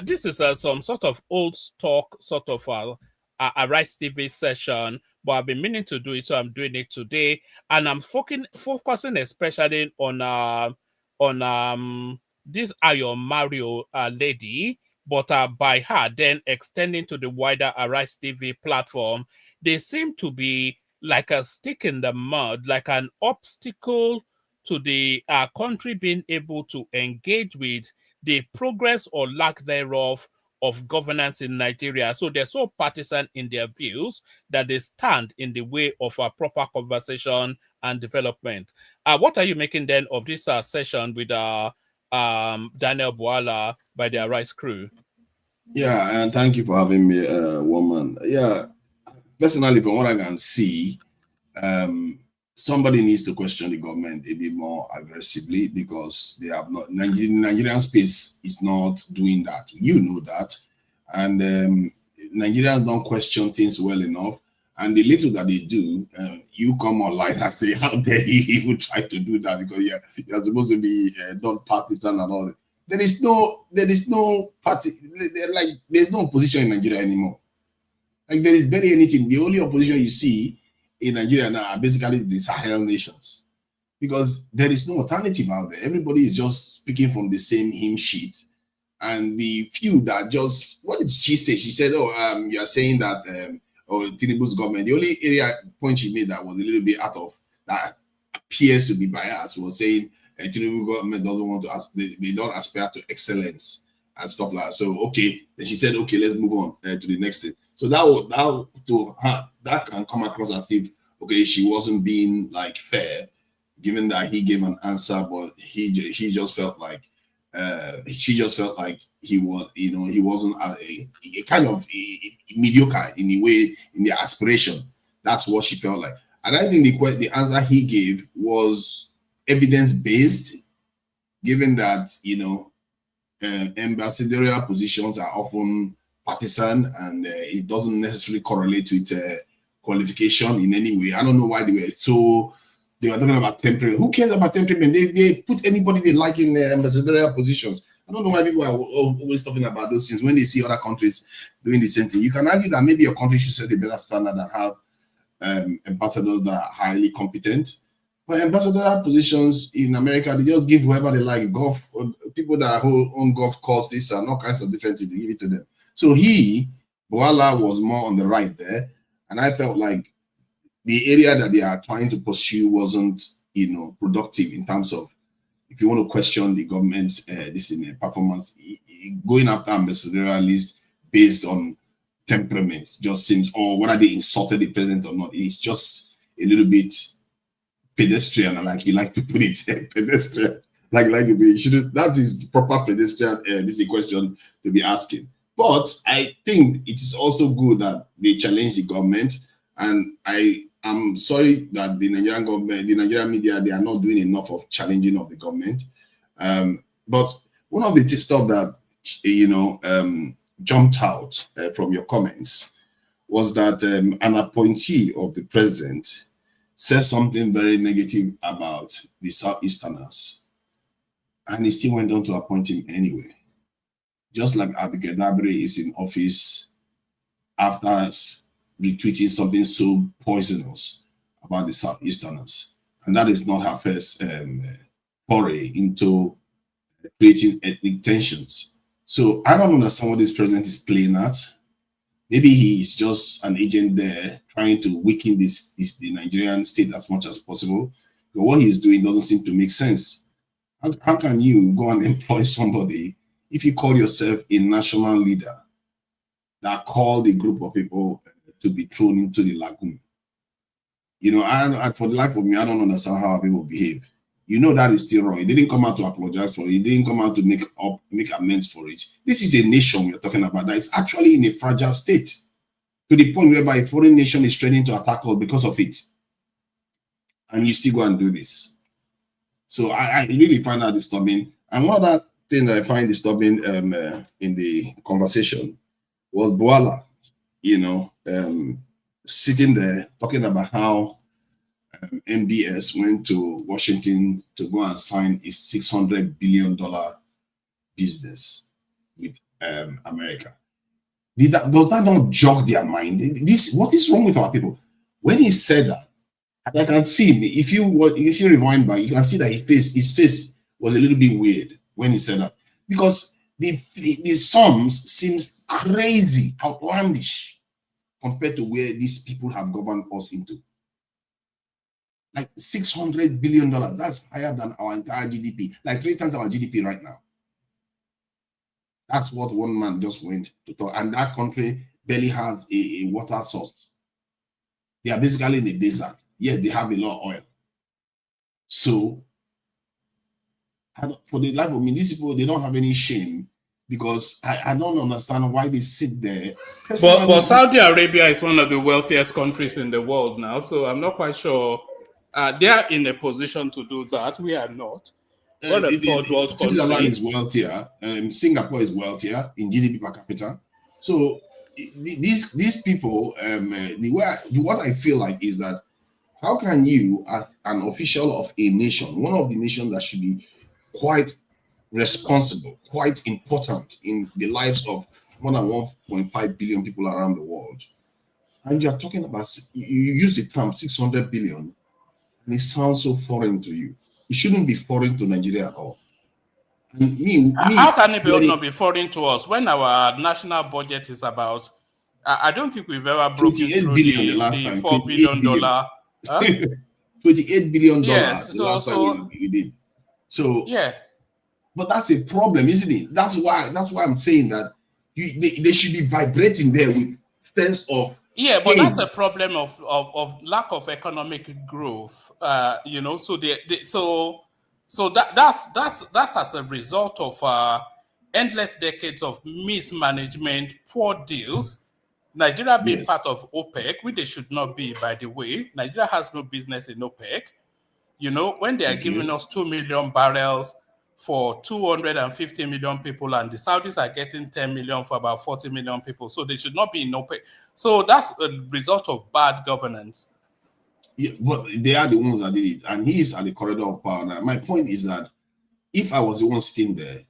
This is some sort of old stock sort of a Rice TV session, but I've been meaning to do it, so I'm doing it today, and I'm focusing especially on this Ayo Mario lady, but by her then extending to the wider Arise TV platform. They seem to be like a stick in the mud, like an obstacle to the country being able to engage with the progress or lack thereof of governance in Nigeria. So they're so partisan in their views that they stand in the way of a proper conversation and development. What are you making then of this session with Daniel Bwala by the Arise crew? Yeah, and thank you for having me, woman. Yeah, personally, from what I can see, somebody needs to question the government a bit more aggressively, because they have not, Nigerian space is not doing that. You know that. And Nigerians don't question things well enough. And the little that they do, you come online and say, how dare you even try to do that? Because you're supposed to be non-partisan and all that. There is no party, like there's no opposition in Nigeria anymore. Like there is barely anything. The only opposition you see in Nigeria now are basically the Sahel nations, because there is no alternative out there. Everybody is just speaking from the same hymn sheet. And the few that just, what did she say? She said, oh, you are saying that or Tinubu's government, the only point she made that was a little bit out of, that appears to be biased, was saying Tinubu government doesn't want to, they don't aspire to excellence and stuff like that. So, okay, then she said, okay, let's move on to the next thing. So that can come across as if, okay, she wasn't being like fair, given that he gave an answer, but he just felt like, she just felt like he was, he wasn't a kind of mediocre in the way, in the aspiration. That's what she felt like. And I think the answer he gave was evidence-based, given that, ambassadorial positions are often partisan, and it doesn't necessarily correlate with qualification in any way. I don't know why they were talking about temperament. Who cares about temperament? They put anybody they like in ambassadorial positions. I don't know why people are always talking about those things when they see other countries doing the same thing. You can argue that maybe your country should set a better standard and have ambassadors that are highly competent. But ambassadorial positions in America, they just give whoever they like. Golf, people that own golf courses and all kinds of different things, they give it to them. So Bwala was more on the right there. And I felt like the area that they are trying to pursue wasn't, productive in terms of, if you want to question the government's performance, going after ambassadorialists based on temperament just seems, or whether they insulted the president or not, it's just a little bit pedestrian, like you like to put it, pedestrian. That is the proper pedestrian. This is a question to be asking. But I think it is also good that they challenge the government, and I I'm sorry that the Nigerian government, the Nigerian media, they are not doing enough of challenging of the government. But one of the stuff that, jumped out from your comments was that an appointee of the president said something very negative about the Southeasterners, and he still went on to appoint him anyway. Just like Abigail Dabre is in office after retweeting something so poisonous about the Southeasterners. And that is not her first foray into creating ethnic tensions. So I don't understand what this president is playing at. Maybe he is just an agent there trying to weaken the Nigerian state as much as possible. But what he's doing doesn't seem to make sense. How can you go and employ somebody if you call yourself a national leader that called a group of people to be thrown into the lagoon? For the life of me, I don't understand how people behave. That is still wrong. He didn't come out to apologize for it. He didn't come out to make amends for it. This is a nation we're talking about that is actually in a fragile state, to the point whereby a foreign nation is threatening to attack us because of it. And you still go and do this. So I really find that disturbing. And one other thing that I find disturbing in the conversation was Bwala, sitting there talking about how MBS went to Washington to go and sign a $600 billion business with America. Does that not jog their mind? What is wrong with our people? When he said that, and I can see, if you rewind back, you can see that his face was a little bit weird when he said that, because the sums seems crazy, outlandish compared to where these people have governed us into. Like $600 billion, that's higher than our entire GDP, like 3 times our GDP right now. That's what one man just went to talk. And that country barely has a water source. They are basically in the desert. Yes, they have a lot of oil. So, for the life of me, these people, they don't have any shame, because I don't understand why they sit there. But Saudi Arabia is one of the wealthiest countries in the world now, so I'm not quite sure they are in a position to do that. We are not. Switzerland is wealthier. Singapore is wealthier in GDP per capita. So these people, what I feel like is that, how can you, as an official of a nation, one of the nations that should be quite responsible, quite important in the lives of more than 1.5 billion people around the world, and you're talking about, you use the term 600 billion, and it sounds so foreign to you. It shouldn't be foreign to Nigeria at all. And how can it not be foreign to us when our national budget is about, I don't think we've ever broken through the last time, $4 billion. Huh? $28 billion yes, the last time we did. So yeah. But that's a problem, isn't it? That's why I'm saying that they should be vibrating there with sense of but that's a problem of lack of economic growth. So that's as a result of endless decades of mismanagement, poor deals. Nigeria being part of OPEC, which they should not be, by the way. Nigeria has no business in OPEC. When they are giving us 2 million barrels for 250 million people, and the Saudis are getting 10 million for about 40 million people. So they should not be in OPEC. So that's a result of bad governance. Yeah, but they are the ones that did it, and he is at the corridor of power now. My point is that if I was the one sitting there,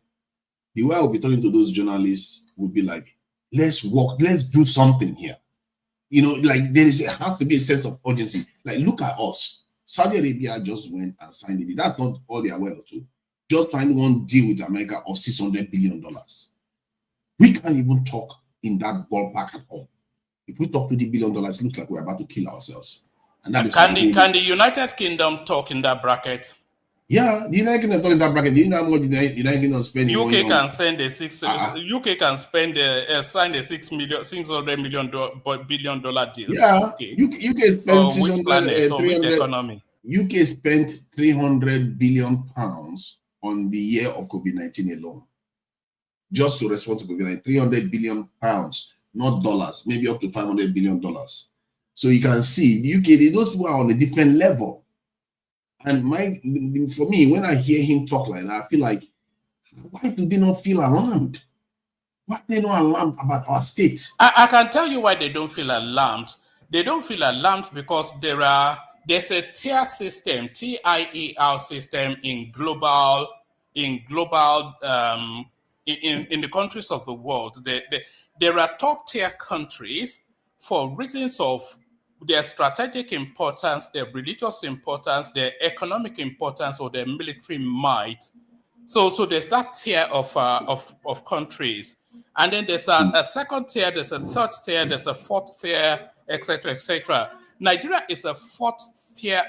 the way I would be talking to those journalists would be like, let's work, let's do something here. Like has to be a sense of urgency. Like, look at us. Saudi Arabia just went and signed it. That's not all they are well to. Just signed one deal with America of $600 billion. We can't even talk in that ballpark at all. If we talk $20 billion, it looks like we're about to kill ourselves. And that is can the United Kingdom talk in that bracket? Yeah, the United Kingdom talk in that bracket. Do you know how much the United Kingdom spend? UK can send a UK can spend sign a $600 billion deal. Yeah, UK spent UK spent 300 billion pounds on the year of COVID-19 alone, just to respond to COVID-19. 300 billion pounds, not dollars, maybe up to $500 billion. So you can see the UK, those people are on a different level. And for me, when I hear him talk like that, I feel like, why do they not feel alarmed? Why are they not alarmed about our state? I can tell you why they don't feel alarmed. They don't feel alarmed because there's a tier system, TIER system in the countries of the world. There are top tier countries for reasons of their strategic importance, their religious importance, their economic importance, or their military might. So there's that tier of countries, and then there's a second tier, there's a third tier, there's a fourth tier, etc., etc. Nigeria is a fourth tier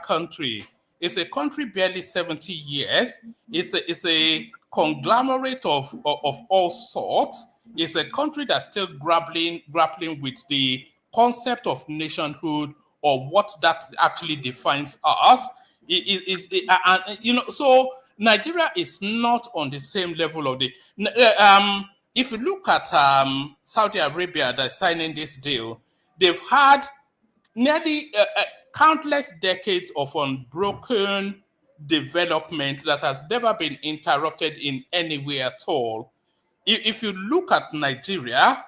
country. It's a country barely 70 years. It's a conglomerate of all sorts. It's a country that's still grappling with the concept of nationhood, or what that actually defines us. So Nigeria is not on the same level of the. If you look at Saudi Arabia that's signing this deal, they've had nearly countless decades of unbroken development that has never been interrupted in any way at all. If you look at Nigeria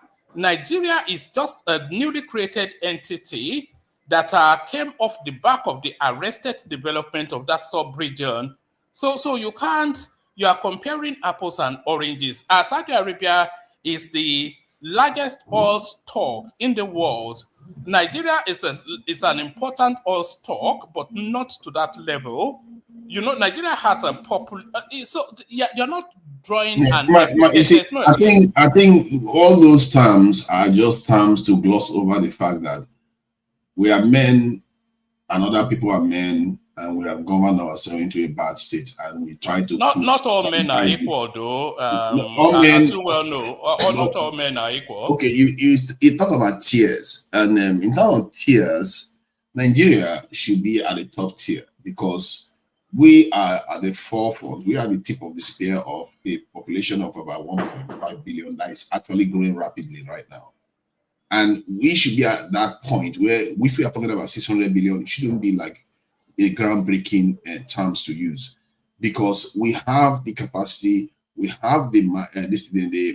is just a newly created entity that came off the back of the arrested development of that sub-region. So you are comparing apples and oranges. Saudi Arabia is the largest oil stock in the world. Nigeria is an important oil stock, but not to that level. Nigeria has a so you're not drawing you see, I think all those terms are just terms to gloss over the fact that we are men and other people are men, and we have governed ourselves into a bad state, and we try to not all men are equal, though. All men, as you well know, not all men are equal. Okay, you talk about tiers, and in terms of tiers, Nigeria should be at the top tier because we are at the forefront. We are the tip of the spear of a population of about 1.5 billion that is actually growing rapidly right now. And we should be at that point where, if we are talking about 600 billion, it shouldn't be like a groundbreaking terms to use, because we have the capacity, we have the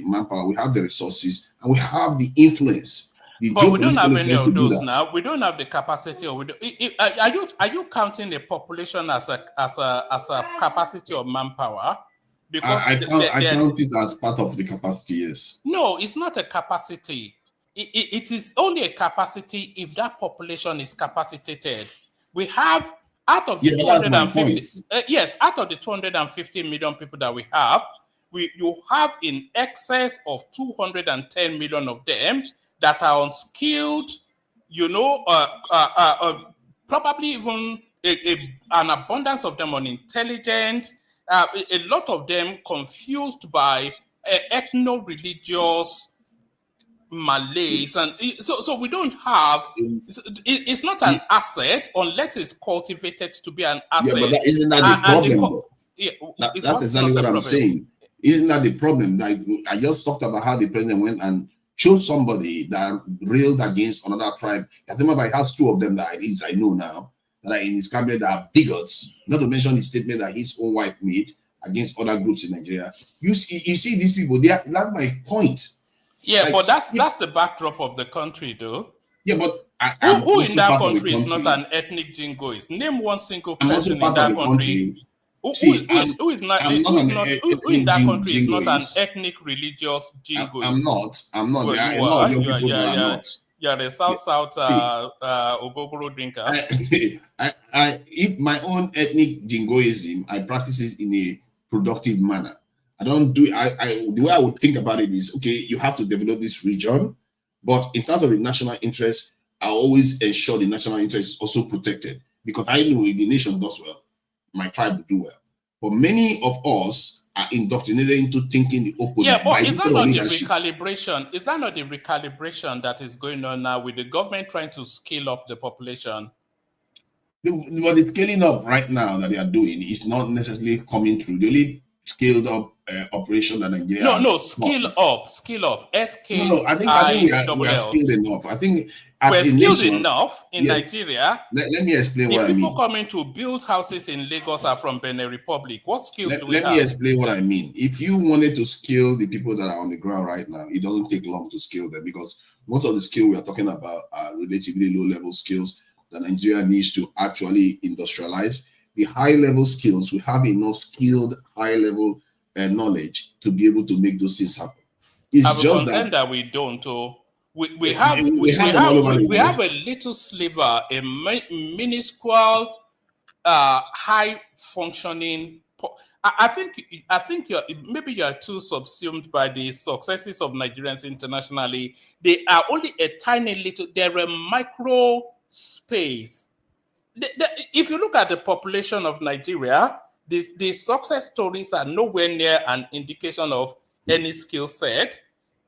manpower, we have the resources, and we have the influence. But we don't have any of those now. We don't have the capacity. Are you counting the population as a capacity of manpower? Because I count it as part of the capacity. Yes. No, it's not a capacity. It is only a capacity if that population is capacitated. We have out of the 250. Out of the 250 million people that we have, you have in excess of 210 million of them that are unskilled, probably even an abundance of them unintelligent, a lot of them confused by ethno-religious malaise. And so we don't have, it's not an asset unless it's cultivated to be an asset. Yeah, but isn't that the problem, though? That's exactly what I'm saying. Isn't that the problem? Like, I just talked about how the president went and chose somebody that railed against another tribe. I remember I have two of them that I know now that are in his cabinet that are bigots, not to mention the statement that his own wife made against other groups in Nigeria. You see these people, that's my point. Yeah, like, but that's the backdrop of the country, though. Yeah, but who in that country is not an ethnic jingoist? Name one single person in that country. Who in that country is not an ethnic religious jingoist? I'm not. Well, I know young people that are not. Yeah, the South Ogogoro drinker. If my own ethnic jingoism, I practice it in a productive manner. I don't do it. The way I would think about it is, okay, you have to develop this region, but in terms of the national interest, I always ensure the national interest is also protected, because I know if the nation does well, my tribe will do well. But many of us are indoctrinated into thinking the opposite. Yeah, but is that not the recalibration? Is that not the recalibration that is going on now with the government trying to scale up the population? What the scaling up right now that they are doing is not necessarily coming through. The only scaled up operation that Nigeria scale up. SK. No, I think we are skilled enough. I think as we're a skilled nation, enough in yeah, Nigeria. let me explain The what I people mean. coming to build houses in Lagos are from Benin Republic. What skills do we Let have? me explain what I mean. If you wanted to scale the people that are on the ground right now, it doesn't take long to scale them, because most of the skill we are talking about are relatively low-level skills that Nigeria needs to actually industrialize. The high-level skills, we have enough skilled high-level knowledge to be able to make those things happen. It's I will just contend that that we don't. We have them all over the we world. have a little sliver, a minuscule, high functioning. I think maybe you are too subsumed by the successes of Nigerians internationally. They are only a tiny little. They're a micro space. If you look at the population of Nigeria, the success stories are nowhere near an indication of any skill set.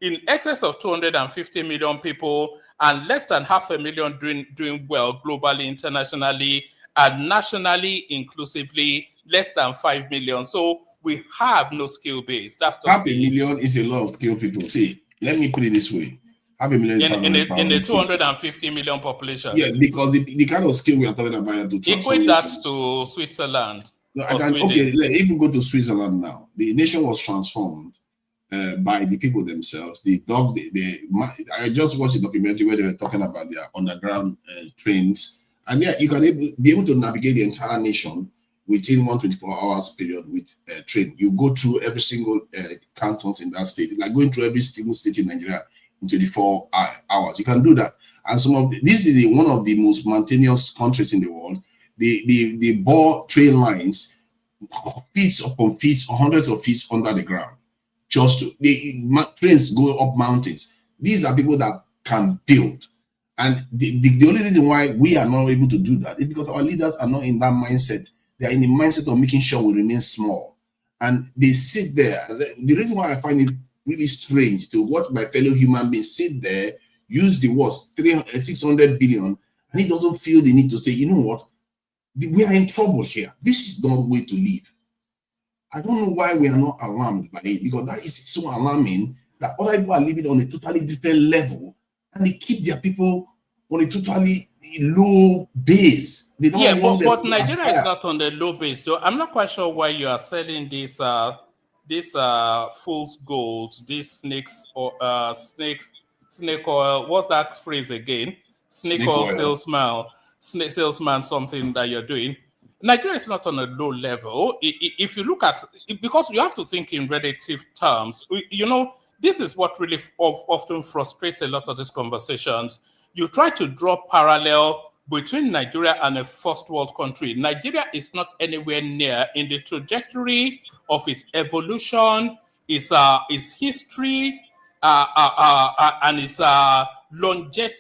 In excess of 250 million people and less than 500,000 doing well globally, internationally, and nationally, inclusively, less than 5 million. So we have no skill base. That's just 500,000 is a lot of skilled people. See, let me put it this way: 500,000 is in a 500,000 skilled people. 250 million population. Yeah, because the kind of skill we are talking about to transform Equate that nations. to Switzerland. No, or Sweden. okay, if you go to Switzerland now, the nation was transformed by the people themselves. I just watched a documentary where they were talking about their underground trains, and yeah, you can be able to navigate the entire nation within 124 hours period with a train. You go through every single cantons in that state, like going through every single state in Nigeria in 24 hours. You can do that. And this is one of the most mountainous countries in the world. The bore train lines feet upon feet, hundreds of feet under the ground. The trains go up mountains. These are people that can build. And the only reason why we are not able to do that is because our leaders are not in that mindset. They are in the mindset of making sure we remain small. And they sit there. The reason why I find it really strange to watch my fellow human beings sit there, use the words 600 billion, and he doesn't feel the need to say, you know what, we are in trouble here. This is not the way to live. I don't know why we are not alarmed by it, because that is so alarming that other people are living on a totally different level, and they keep their people on a totally low base. They don't but Nigeria is not on the low base, though. I'm not quite sure why you are selling this fool's gold, these snakes or snake oil. What's that phrase again? Snake oil salesman, something that you're doing. Nigeria is not on a low level. If you look at it, because you have to think in relative terms. You know, this is what really often frustrates a lot of these conversations. You try to draw parallel between Nigeria and a first world country. Nigeria is not anywhere near in the trajectory of its evolution, its history, and its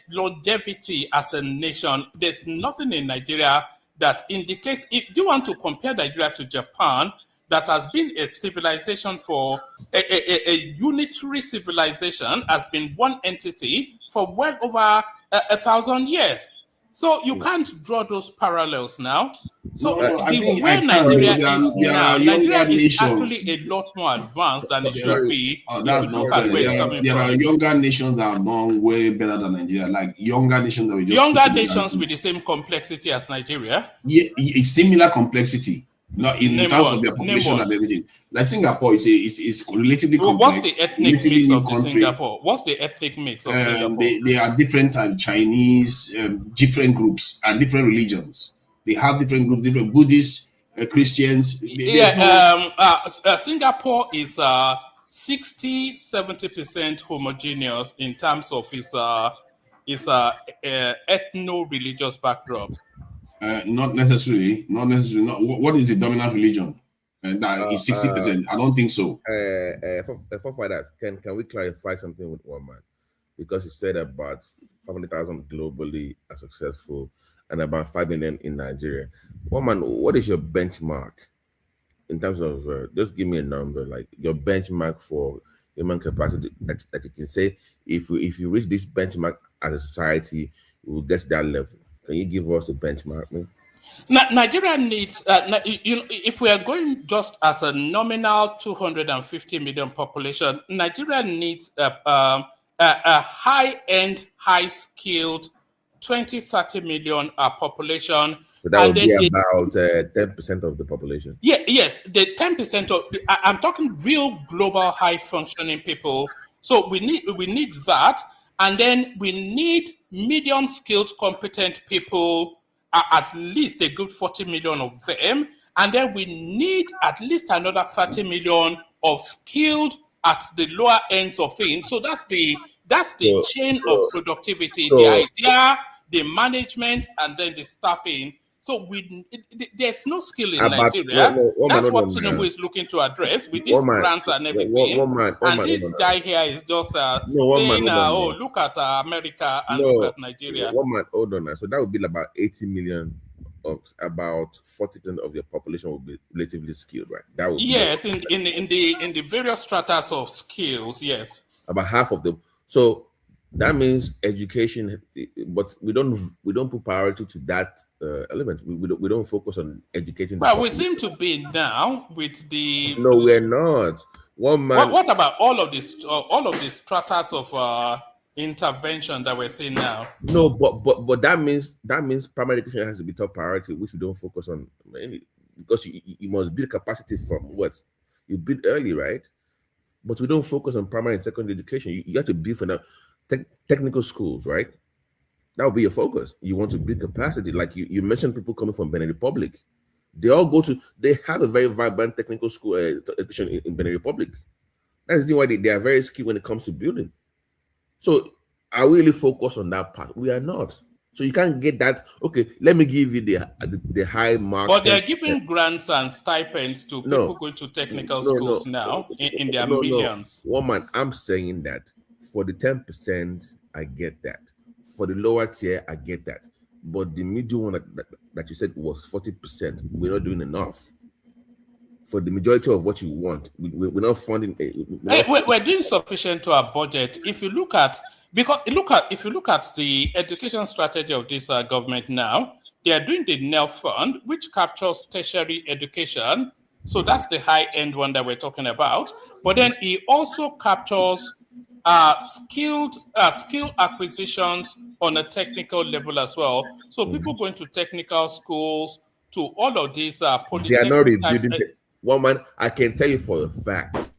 longevity as a nation. There's nothing in Nigeria that indicates, if you want to compare Nigeria to Japan, that has been a civilization for a unitary civilization, has been one entity for well over 1,000 years. So you can't draw those parallels now. So where Nigeria is now, Nigeria is actually a lot more advanced than it should be. There are younger nations that are done way better than Nigeria, like younger nations that we just younger nations with the same complexity as Nigeria. Yeah, it's similar complexity. Not in terms of their population and everything. Like Singapore is relatively complex. What's the ethnic mix of Singapore? What's the ethnic mix of Singapore? They are different Chinese, different groups and different religions. They have different groups, different Buddhists, Christians. Singapore is 60-70% homogeneous in terms of its ethno-religious backdrop. Not necessarily. What is the dominant religion? That is 60%. I don't think so. For fighters, can we clarify something with one man? Because he said about 500,000 globally are successful and about 5 million in Nigeria. One man, what is your benchmark in terms of just give me a number, like your benchmark for human capacity that you can say if you reach this benchmark as a society, we will get to that level. Can you give us a benchmark, man? Nigeria needs, if we are going just as a nominal 250 million population, Nigeria needs a high-end, high-skilled 20-30 million population. So that and would be then about 10% of the population. Yeah, yes, the 10% of I'm talking real global high functioning people. So we need that, and then we need medium skilled competent people, at least a good 40 million of them, and then we need at least another 30 million of skilled at the lower ends of things. So that's the chain of productivity, the idea, the management, and then the staffing. So there's no skill in Nigeria. That's what Tinubu is looking to address with these grants and everything. This guy here is just saying, "Oh, look at America and look at Nigeria." Hold on now. So that would be about 80 million. Of about 40% of your population will be relatively skilled, right? That would yes, in the various stratas of skills, yes. About half of them. So that means education, but we don't put priority to that element. We don't focus on educating. Well, we seem to be now with the. No, we're not. One man. What about all of these stratas of intervention that we're seeing now? No, but that means primary education has to be top priority, which we don't focus on mainly, because you must build capacity from what you build early, right? But we don't focus on primary and secondary education. You have to build for now technical schools, right? That would be your focus. You want to build capacity, like you mentioned people coming from Benin Republic. They have a very vibrant technical school education in Benin Republic. That's the reason why they are very skilled when it comes to building. So are we really focused on that part? We are not. So you can't get that. Okay, let me give you the high mark. But they're giving grants and stipends to people going to technical schools now in their millions. Woman, I'm saying that for the 10%, I get that. For the lower tier, I get that. But the middle one that you said was 40%. We're not doing enough. For the majority of what you want, we're not funding. We're doing sufficient to our budget. If you look at the education strategy of this government now, they are doing the NEL fund, which captures tertiary education. So that's the high end one that we're talking about. But then it also captures skill acquisitions on a technical level as well. So people going to technical schools, to all of these polytechnic. They are not rebuilding. Woman, I can tell you for a fact,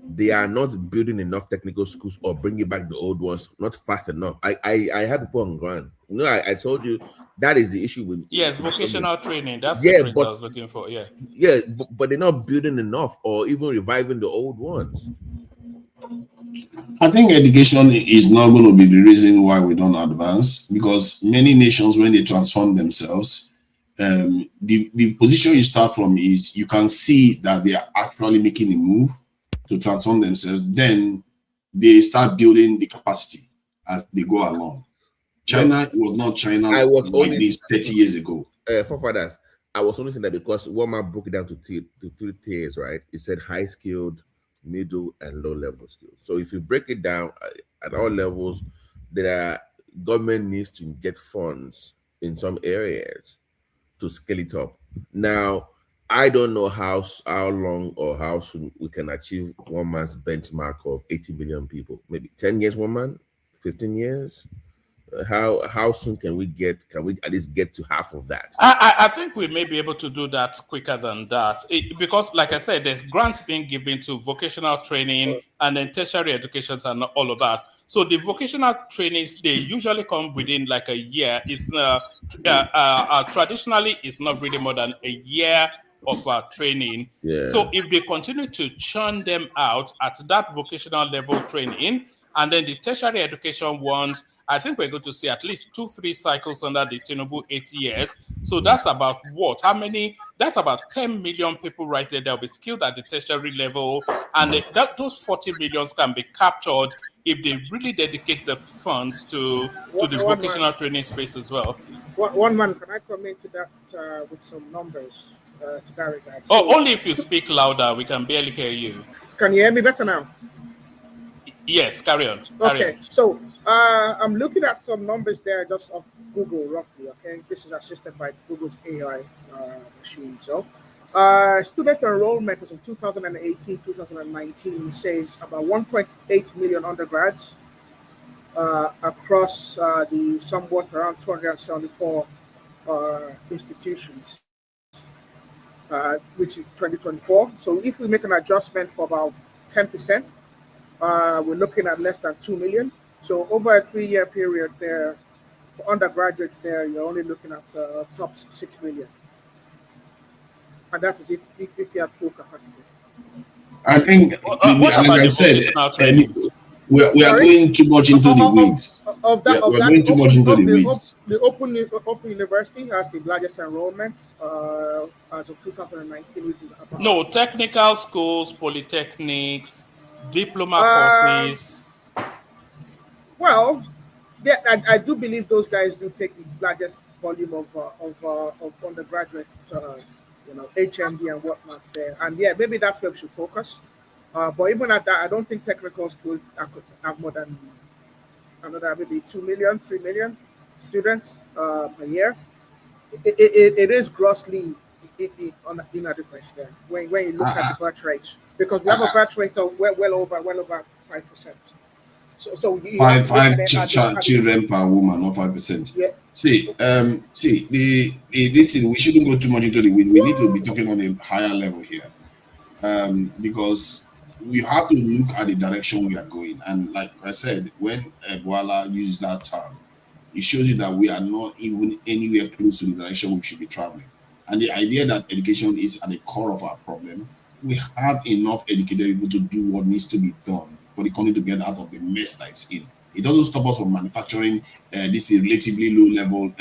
they are not building enough technical schools or bringing back the old ones, not fast enough. I have people on ground. You know, I told you that is the issue with. Yes, vocational training. That's the phrase I was looking for. Yeah. Yeah, but they're not building enough or even reviving the old ones. I think education is not going to be the reason why we don't advance, because many nations, when they transform themselves, the position you start from is you can see that they are actually making a move to transform themselves. Then they start building the capacity as they go along. China was not China like this 30 years ago. Forefathers, I was only saying that because Walmart broke it down to three tiers, right? It said high skilled, middle, and low level skills. So if you break it down at all levels, government needs to get funds in some areas to scale it up. Now, I don't know how long or how soon we can achieve one man's benchmark of 80 million people. Maybe 10 years, 1 man, 15 years. How soon can we at least get to half of that? I think we may be able to do that quicker than that, because like I said, there's grants being given to vocational training and then tertiary education and all of that. So the vocational trainings, they usually come within like a year. It's traditionally it's not really more than a year of training. Yeah. So if they continue to churn them out at that vocational level training, and then the tertiary education ones, I think we're going to see at least 2-3 cycles under the Tinubu 8 years. So that's about what? How many? That's about 10 million people right there that will be skilled at the tertiary level. And those 40 millions can be captured if they really dedicate the funds to the vocational training space as well. One man, can I come into that with some numbers to that regard? Only if you speak louder. We can barely hear you. Can you hear me better now? Yes, carry on. Okay, so I'm looking at some numbers there just of Google roughly. Okay, this is assisted by Google's AI machine. So, student enrollment as in 2018-2019 says about 1.8 million undergrads, across the somewhat around 274 institutions, which is 2024. So if we make an adjustment for about 10%, we're looking at less than 2 million. So over a 3-year period there, for undergraduates there, you're only looking at top 6 million. And that's if you have full capacity. I think, What like about I the said, vocational training? we are Sorry? going too much into the weeds. We're going too much into the weeds. The Open University has the largest enrollment as of 2019, which is about No, technical schools, polytechnics, diploma Um, courses. well, yeah, I do believe those guys do take the largest volume of undergraduate, HMD and whatnot there. And yeah, maybe that's where we should focus. But even at that, I don't think technical schools could have more than another maybe 2 million, 3 million students per year. It is grossly inadequate there when you look at the birth rate, because we have a birth rate of well over 5%. So you have to look at it at children per woman, not 5%. Yeah. See, this thing, we shouldn't go too much into the weeds. We need to be talking on a higher level here, because we have to look at the direction we are going. And like I said, when Bwala uses that term, it shows you that we are not even anywhere close to the direction we should be traveling. And the idea that education is at the core of our problem, we have enough educated people to do what needs to be done for the country to get out of the mess that it's in. It doesn't stop us from manufacturing this relatively low-level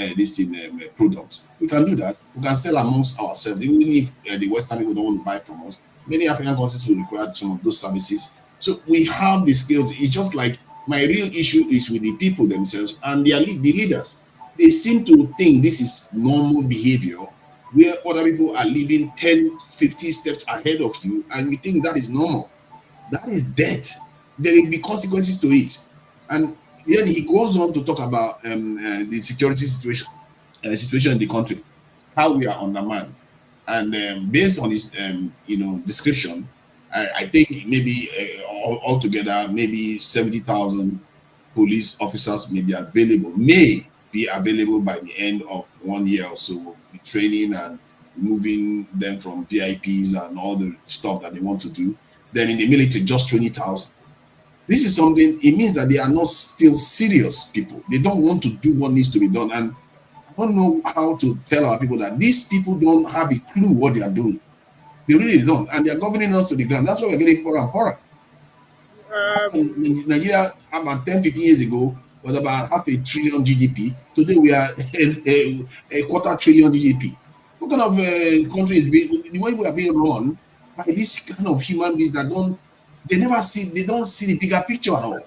products. We can do that. We can sell amongst ourselves, even if the Western people don't want to buy from us. Many African countries will require some of those services. So we have the skills. It's just like my real issue is with the people themselves and the leaders. They seem to think this is normal behavior, where other people are living 10, 50 steps ahead of you, and you think that is normal. That is death. There will be consequences to it. And then he goes on to talk about the security situation in the country, how we are undermined. And based on his description, I think maybe altogether maybe 70,000 police officers may be available by the end of 1 year or so, with training and moving them from VIPs and all the stuff that they want to do. Then in the military, just 20,000. This is something, it means that they are not still serious people. They don't want to do what needs to be done. And I don't know how to tell our people that these people don't have a clue what they are doing. They really don't. And they are governing us to the ground. That's why we're getting poorer and poorer. Nigeria, about 10, 15 years ago, was about $500 billion GDP. Today, we are a $250 billion GDP. What kind of country is the way we are being run by this kind of human beings that don't see the bigger picture at all.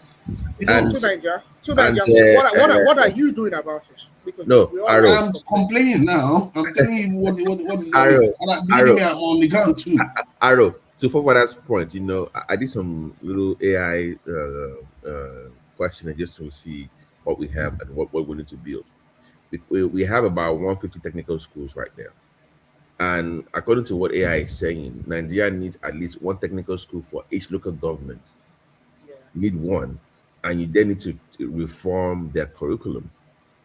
What are you doing about it? Because I'm complaining now. I'm telling you what is going on. Believe me, I'm on the ground too. Arrow. So for that point, I did some little AI questioning just to see what we have and what we need to build. We have about 150 technical schools right now. And according to what AI is saying, Nigeria needs at least one technical school for each local government. Yeah. Need one. And you then need to reform their curriculum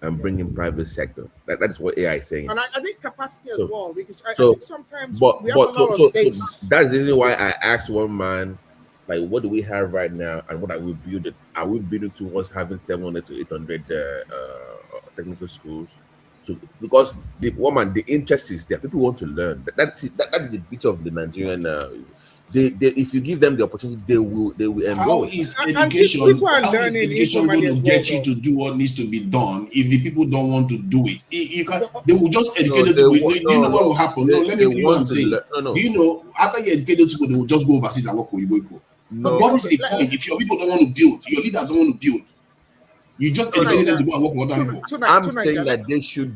and bring in private sector. That is what AI is saying. And I think capacity as well, because I think sometimes we have a lot of space. So that's the reason why I asked one man, like, what do we have right now and what are we building? Are we building towards having 700 to 800 technical schools? So because the interest is there, people want to learn. That is the bit of the Nigerian. If you give them the opportunity, they will enroll. How is education going to get you to do what needs to be done if the people don't want to do it? They will just educate you. Do you know what will happen? No, let me tell you what I'm saying. Do you know, after you educate people, they will just go overseas and work with you. No, what is the point? If your people don't want to build, your leaders don't want to build, you just educate them to go and work for other people. I'm saying that they should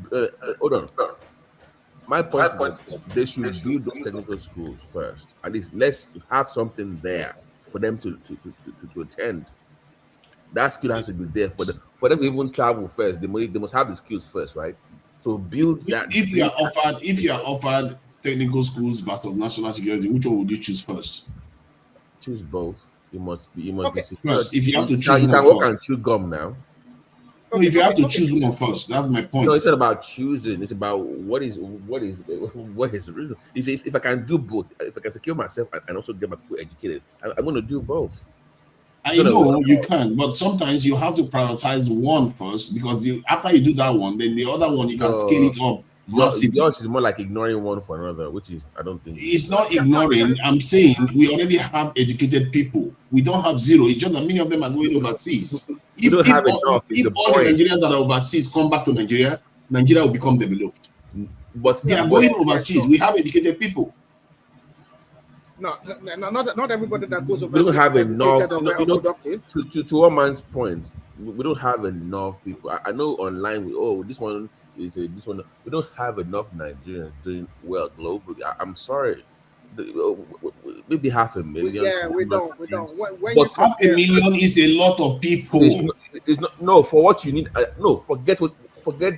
hold on. My point is that they should build those technical schools first. At least let's have something there for them to attend. That skill has to be there for them to even travel first. They must have the skills first, right? So build that. If you are offered technical schools versus national security, which one would you choose first? Choose both. You must be Okay. secured. First, if you have to You choose can one walk first. and chew gum now. No, if you have to choose one first, that's my point. No, it's not about choosing. It's about what is the reason. If I can do both, if I can secure myself and also get my people educated, I'm going to do both. I know you can, but sometimes you have to prioritize one first because after you do that one, then the other one you can scale it up massively. Yours is more like ignoring one for another, which is I don't think it's not ignoring. I'm saying we already have educated people. We don't have zero. It's just that many of them are going overseas. We don't have enough. If all the Nigerians that are overseas come back to Nigeria, Nigeria will become developed. But they are going overseas. We have educated people. No, not everybody that goes overseas. We don't have enough. Productive. To one man's point, we don't have enough people. I know online. This one is this one. We don't have enough Nigerians doing well globally. I'm sorry. Maybe 500,000. Yeah, we don't. But 500,000 is a lot of people. It's not. No, for what you need. No, forget.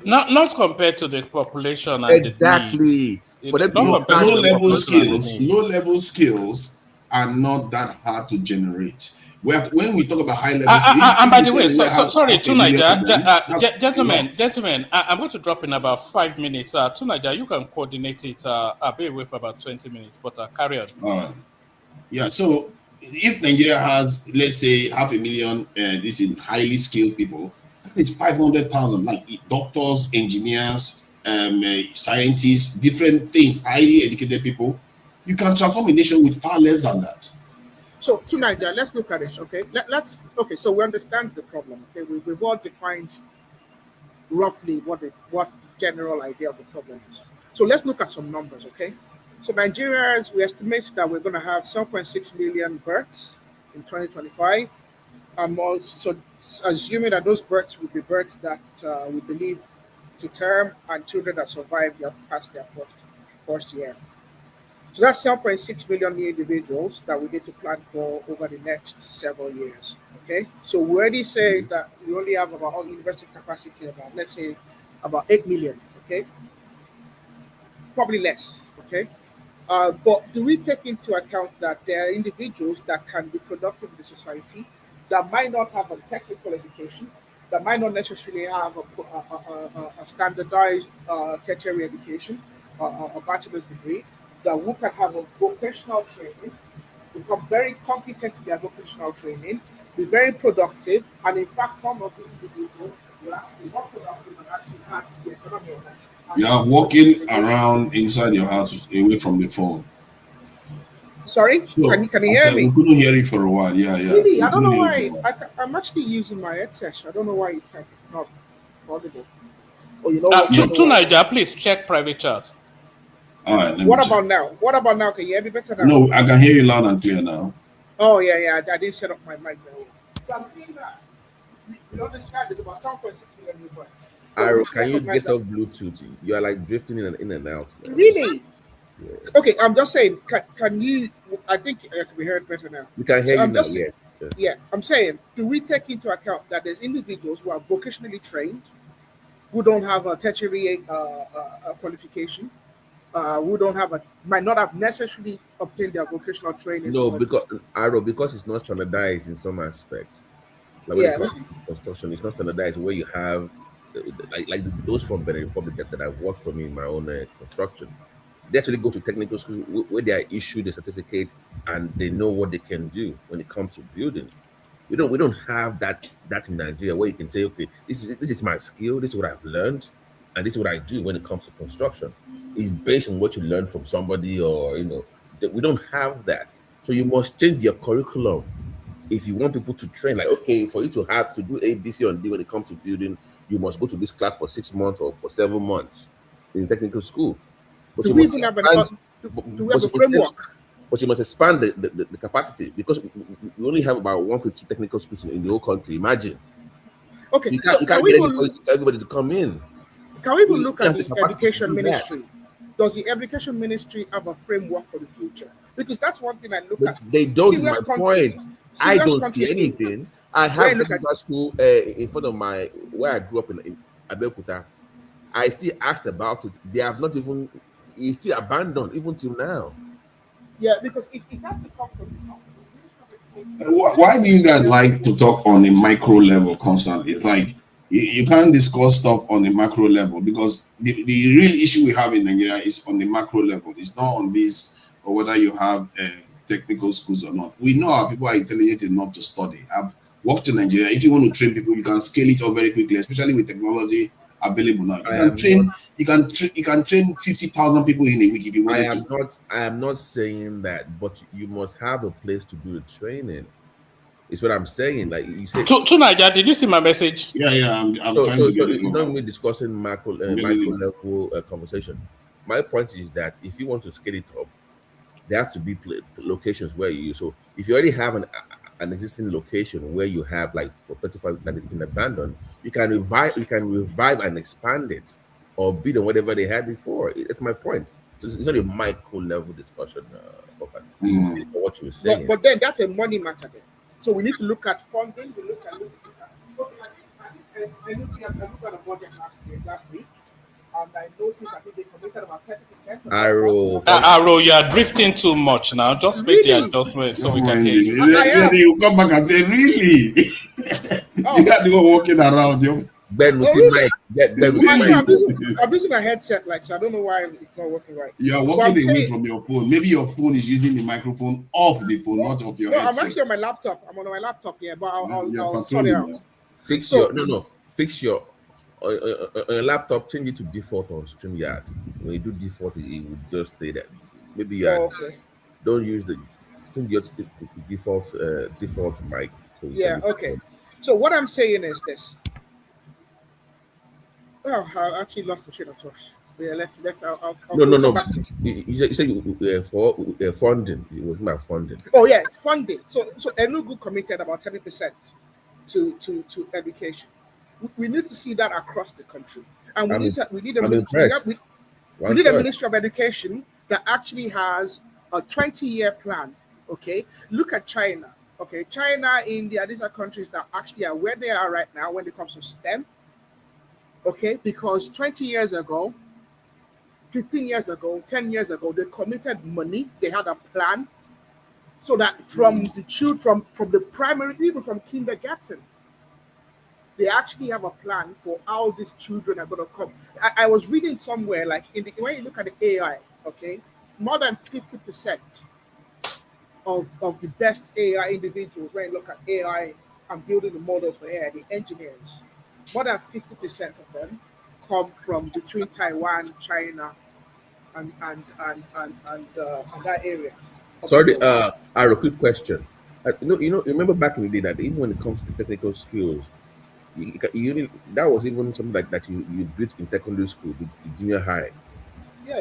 Not compared to the population. And exactly. For them, low level skills are not that hard to generate. When we talk about high level skills, and by the way, sorry, Tunaja, gentlemen, I'm going to drop in about 5 minutes. Tunaja, you can coordinate it. I'll be away for about 20 minutes, but carry on. All right. Yeah. So if Nigeria has, let's say, 500,000, this is highly skilled people, it's 500,000, like doctors, engineers, scientists, different things, highly educated people. You can transform a nation with far less than that. So tonight, let's look at it. Okay, so we understand the problem. Okay, we've all defined roughly what the general idea of the problem is. So let's look at some numbers. Okay, so Nigerians, we estimate that we're going to have 7.6 million births in 2025. Also assuming that those births will be births that we believe to term and children that survive past their first year. So that's 7.6 million new individuals that we need to plan for over the next several years. Okay, so we already say that we only have about university capacity about, let's say, about 8 million. Okay, probably less. Okay, but do we take into account that there are individuals that can be productive in the society that might not have a technical education, that might not necessarily have a standardized tertiary education, a bachelor's degree, that who can have a vocational training, become very competent in their vocational training, be very productive, and in fact, some of these individuals will actually be more productive and actually enhance the economy of that. You are walking around inside your house away from the phone. Sorry? So, can you hear me? We couldn't hear you for a while. Yeah. Really? I don't know why. I'm actually using my headset. I don't know why it's not audible. Oh, you know what? Tunaja, please check private chat. All right. What about now? What about now? Can you hear me better now? No, I can hear you loud and clear now. Oh, yeah. I didn't set up my mic now. So I'm saying that we understand there's about 7.6 million new births. Iro, can you get off Bluetooth? You are like drifting in and out. Man. Really? Yeah. Okay, I'm just saying, can you, I think I can be heard better now. We can hear you now, yeah. I'm saying, do we take into account that there's individuals who are vocationally trained, who don't have a tertiary qualification, who might not have necessarily obtained their vocational training? No, because it's not standardized in some aspects. Like when it comes to construction, it's not standardized where you have like those from Benin Republic that I worked for me in my own construction. They actually go to technical schools where they are issued a certificate and they know what they can do when it comes to building. We don't have that in Nigeria where you can say, okay, this is my skill, this is what I've learned, and this is what I do when it comes to construction. It's based on what you learn from somebody, or we don't have that. So you must change your curriculum if you want people to train. Like, okay, for you to have to do A, B, C, and D when it comes to building, you must go to this class for 6 months or for 7 months in technical school. But do we even have a framework? But you must expand the capacity, because we only have about 150 technical schools in the whole country. Imagine. Okay, you can't get everybody to come in. Can we even look at the education ministry? Does the education ministry have a framework for the future? Because that's one thing I look at. They don't. Is my point. I don't see anything. I have a school in front of where I grew up in Abeokuta. I still asked about it. They have not even. It's still abandoned even till now. Yeah, because it has to come from the top. Why do you guys like to talk on a micro level constantly? It's like you can't discuss stuff on a macro level, because the real issue we have in Nigeria is on the macro level. It's not on this or whether you have technical schools or not. We know our people are intelligent enough to study. I've worked in Nigeria. If you want to train people, you can scale it up very quickly, especially with technology available now. You can train 50,000 people in a week if you wanted to. I am not saying that, but you must have a place to do the training. It's what I'm saying. Like you said, to Niger, did you see my message? Yeah. I'm so trying to get it. it's not me discussing macro level conversation. My point is that if you want to scale it up, there have to be locations where you. So if you already have an existing location where you have like for 35 that has been abandoned, you can revive and expand it, or build on whatever they had before. That's my point. So it's not a micro level discussion. For what you were saying. But then that's a money matter. Then. So we need to look at funding. We look at. I looked at a budget last week. And I noticed I think they committed about 30%. Arrow, you are drifting too much now. Just make the adjustment so we can hear you. You come back and say, really? You got to go walking around, yo. Ben, we see Mike. I'm using a headset, like, so I don't know why it's not working right. You are walking away from your phone. Maybe your phone is using the microphone off the phone, not off your headset. I'm actually on my laptop. I'm on my laptop, yeah, but I'll sort it out. Fix your laptop, change it to default on StreamYard. When you do default, it will just stay there. Maybe don't use change your to default mic. So okay. So what I'm saying is this. Oh, I actually lost the train of thought. Yeah, let's. I'll no. You said for funding. It was about funding. Oh yeah, funding. So Enugu committed about 30% to education. We need to see that across the country, and we need a Ministry of Education that actually has a 20-year plan. Okay, look at China. Okay, China, India, these are countries that actually are where they are right now when it comes to STEM. Okay, because 20 years ago, 15 years ago, 10 years ago, they committed money. They had a plan, so that from the children, from the primary, even from kindergarten, they actually have a plan for how these children are going to come. I was reading somewhere, like when you look at the AI, okay, more than 50% of the best AI individuals, when you look at AI and building the models for AI, the engineers, more than 50% of them come from between Taiwan, China, and that area. Sorry, I have a quick question. Remember back in the day that even when it comes to technical skills, that was even something like that you built in secondary school, the junior high. Yeah.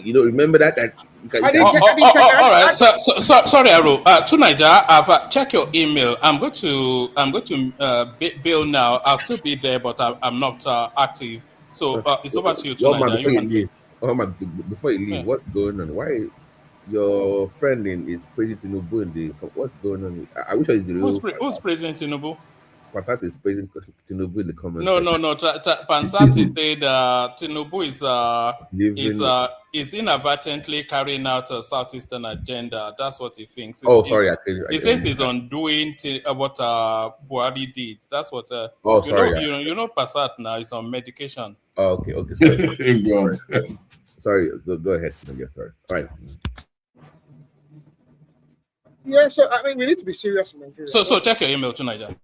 Remember that? All right. So sorry, Aro. To Niger, I've checked your email. I'm going to Bill now. I'll still be there, but I'm not active. So it's over to you, to Niger. Before you leave, what's going on? Why your friend is praising Tinubu in the? What's going on? I wish I was the real. Who's praising Tinubu? Pansat is praising Tinubu in the comments. No. Pansat said Tinubu is inadvertently carrying out a Southeastern agenda. That's what he thinks. Sorry. He says he's undoing what Buhari did. That's what. Sorry. You know, Pansat now is on medication. Oh, okay. Sorry. Go ahead. Sorry. All right. Yeah. So we need to be serious in Nigeria. So check your email to Niger.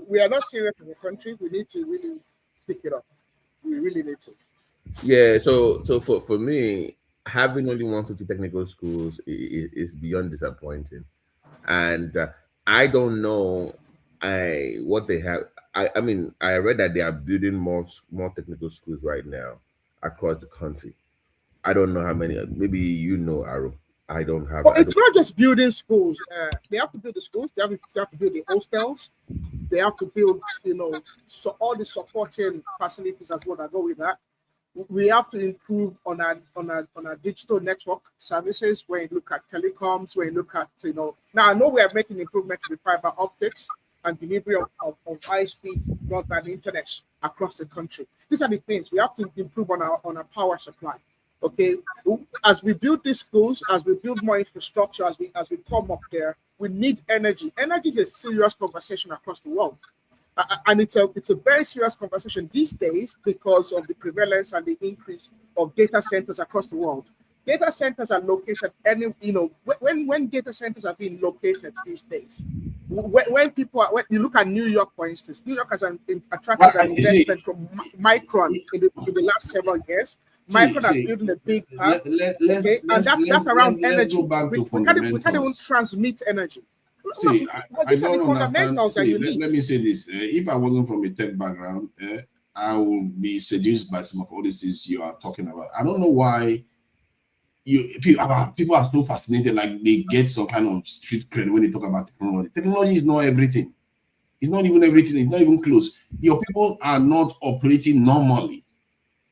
We are not serious in the country. We need to really pick it up. We really need to. Yeah. So for me, having only 150 technical schools is beyond disappointing, and I don't know what they have. I mean, I read that they are building more technical schools right now across the country. I don't know how many. Maybe Arrow. I don't have. But it's not just building schools. They have to build the schools. They have to build the hostels. They have to build, so all the supporting facilities as well that go with that. We have to improve on our digital network services. When you look at telecoms, when you look at now I know we are making improvements in the fiber optics and delivery of high-speed broadband internet across the country. These are the things we have to improve on our power supply. Okay, as we build these schools, as we build more infrastructure, as we come up there, We need energy. Energy is a serious conversation across the world. And it's a very serious conversation these days because of the prevalence and the increase of data centers across the world. Data centers are located when data centers are being located these days. When you look at New York, for instance, New York has attracted an investment from Micron in the last several years. Micron has built a big park, and that's around energy. We can't even transmit energy. See, I don't understand. See, let me say this. If I wasn't from a tech background, I would be seduced by some of all these things you are talking about. I don't know why people are so fascinated, like they get some kind of street cred when they talk about technology. Technology is not everything. It's not even everything. It's not even close. Your people are not operating normally.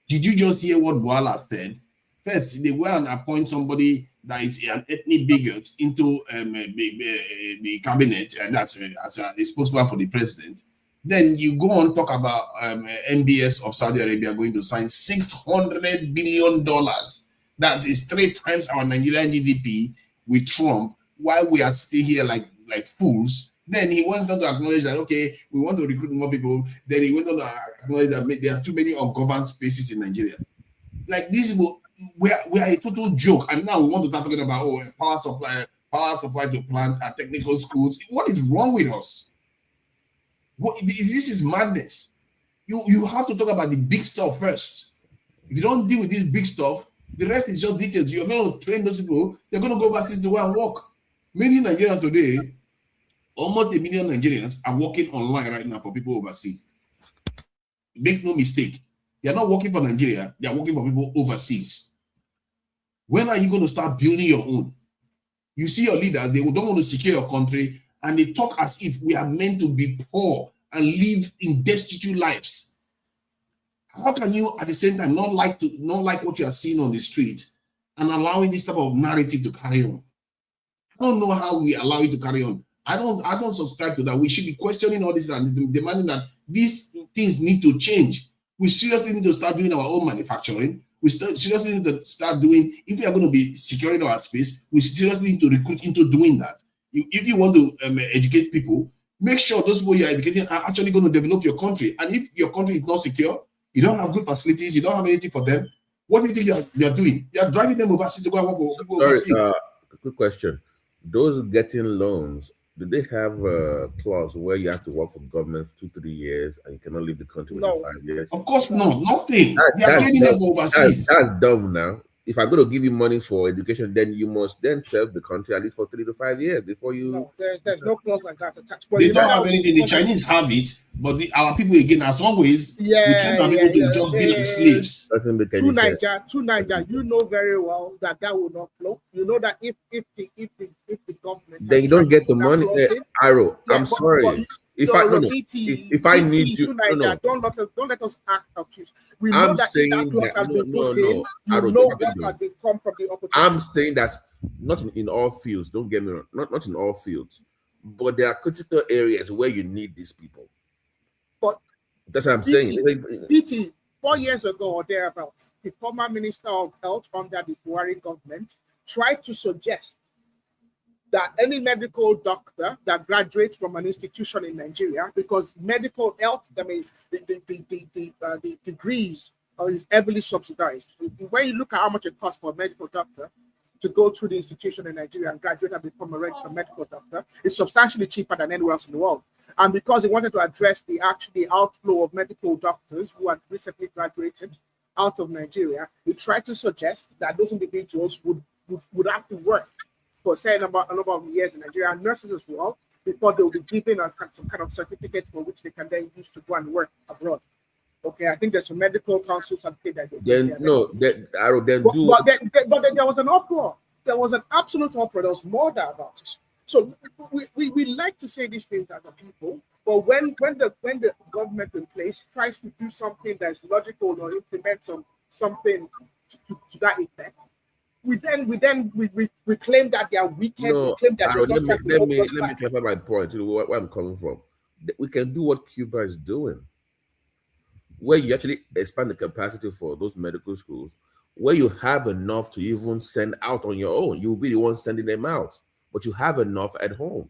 Did you just hear what Bwala said? First, they go and appoint somebody that is an ethnic bigot into the cabinet, and that's as a spokesman for the president. Then you go on talk about MBS of Saudi Arabia going to sign $600 billion. That is 3 times our Nigerian GDP with Trump, while we are still here like fools. Then he went on to acknowledge that, okay, we want to recruit more people. Then he went on to acknowledge that there are too many ungoverned spaces in Nigeria. Like this, we are a total joke. And now we want to start talking about power supply to plant and technical schools. What is wrong with us? This is madness. You have to talk about the big stuff first. If you don't deal with this big stuff, the rest is just details. You're going to train those people. They're going to go overseas to go and work. Many Nigerians today, almost 1 million Nigerians are working online right now for people overseas. Make no mistake. They're not working for Nigeria. They're working for people overseas. When are you going to start building your own? You see your leaders, they don't want to secure your country, and they talk as if we are meant to be poor and live in destitute lives. How can you at the same time not like what you are seeing on the street and allowing this type of narrative to carry on? I don't know how we allow it to carry on. I don't subscribe to that. We should be questioning all this and demanding that these things need to change. We seriously need to start doing our own manufacturing. We seriously need to start doing, if we are going to be securing our space, we seriously need to recruit into doing that. If you want to educate people, make sure those people you are educating are actually going to develop your country. And if your country is not secure, you don't have good facilities, you don't have anything for them, what do you think you are doing? You are driving them overseas to go and work overseas. Sorry, quick question. Those getting loans, do they have a clause where you have to work for government 2-3 years and you cannot leave the country within 5 years? Of course not. Nothing. They are trading them overseas. That's dumb now. If I'm going to give you money for education, then you must then serve the country at least for 3 to 5 years before you. No, there's no clause like that. They don't have anything. The Chinese have it, but our people again, as always, we treat our people to just be like slaves. To Niger, you know very well that will not flow. You know that if the government, then you don't get the money. Arrow, I'm sorry. If I need to, don't let us act obtuse. We know I'm that saying that has been put in. You Arrow, know what has been come from the opportunity. I'm saying that not in all fields. Don't get me wrong. Not in all fields, but there are critical areas where you need these people. But that's what I'm saying. BT, 4 years ago or thereabouts, the former Minister of Health under the Buhari government tried to suggest that any medical doctor that graduates from an institution in Nigeria, because medical health, I mean, the degrees is heavily subsidized. When you look at how much it costs for a medical doctor to go through the institution in Nigeria and graduate and become a regular medical doctor, it's substantially cheaper than anywhere else in the world. And because he wanted to address the outflow of medical doctors who had recently graduated out of Nigeria, he tried to suggest that those individuals would have to work for say a number of years in Nigeria, and nurses as well, before they will be given some kind of certificate for which they can then use to go and work abroad. Okay, I think there's a medical council certificate that they But then there was an uproar. There was an absolute uproar. There was murder about it. So we like to say these things as a people, but when the government in place tries to do something that's logical or implement something to that effect, we claim that they are wicked. No, we claim that let me clarify my point. Where I'm coming from. We can do what Cuba is doing, where you actually expand the capacity for those medical schools, where you have enough to even send out on your own. You'll be the one sending them out. but you have enough at home.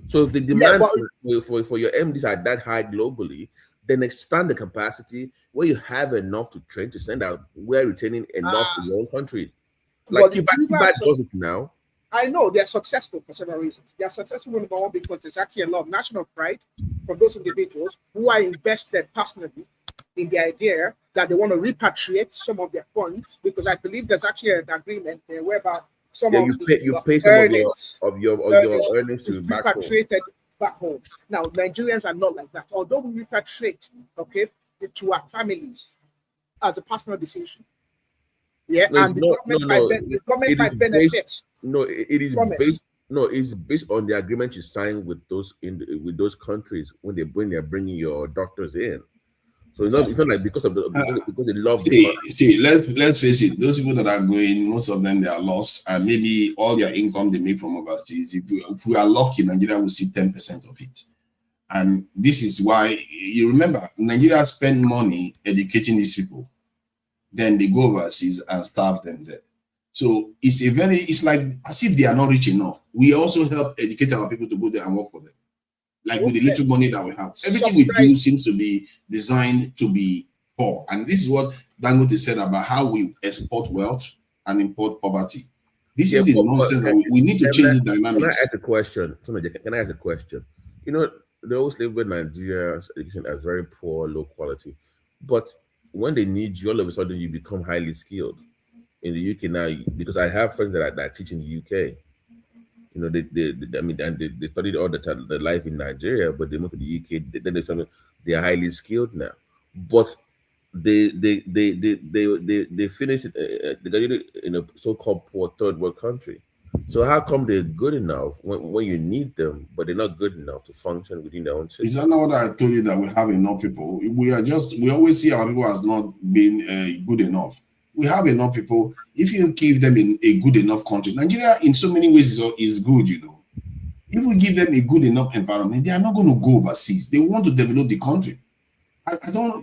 So if the demand for your MDs are that high globally, then expand the capacity where you have enough to train to send out, where retaining enough for your own country. Like Cuba does it now. I know they're successful for several reasons. They are successful, number one, because there's actually a lot of national pride from those individuals who are invested personally in the idea that they want to repatriate some of their funds, because I believe there's actually an agreement there whereby some of you pay some of your earnings to repatriated back home. Now, Nigerians are not like that. Although we repatriate, okay, to our families as a personal decision. Yeah, no, and the government might benefit. It's based on the agreement you sign with those countries when they're bringing your doctors in. So it's not like because they love let's face it, those people that are going, most of them, they are lost, and maybe all their income they make from overseas, if we are lucky, Nigeria will see 10% of it. And this is why, you remember, Nigeria spend money educating these people, then they go overseas and starve them there. So it's like as if they are not rich enough. We also help educate our people to go there and work for them. Like with the little money that we have. Everything we do seems to be designed to be poor. And this is what Dangote said about how we export wealth and import poverty. This is the nonsense that we need to change the dynamics. Can I ask a question? Can I ask a question? You know, they always label Nigeria's education as very poor, low quality. But when they need you, all of a sudden you become highly skilled. In the UK now, because I have friends that teach in the UK. You know, they studied all the life in Nigeria, but they moved to the UK. Then they are highly skilled now, but they finished they graduated in a so-called poor third world country. So how come they're good enough when you need them, but they're not good enough to function within their own system? Is that not what I told you, that we have enough people? We always see our people as not being good enough. We have enough people. If you give them a good enough country, Nigeria in so many ways is good, you know. If we give them a good enough environment, they are not going to go overseas. They want to develop the country.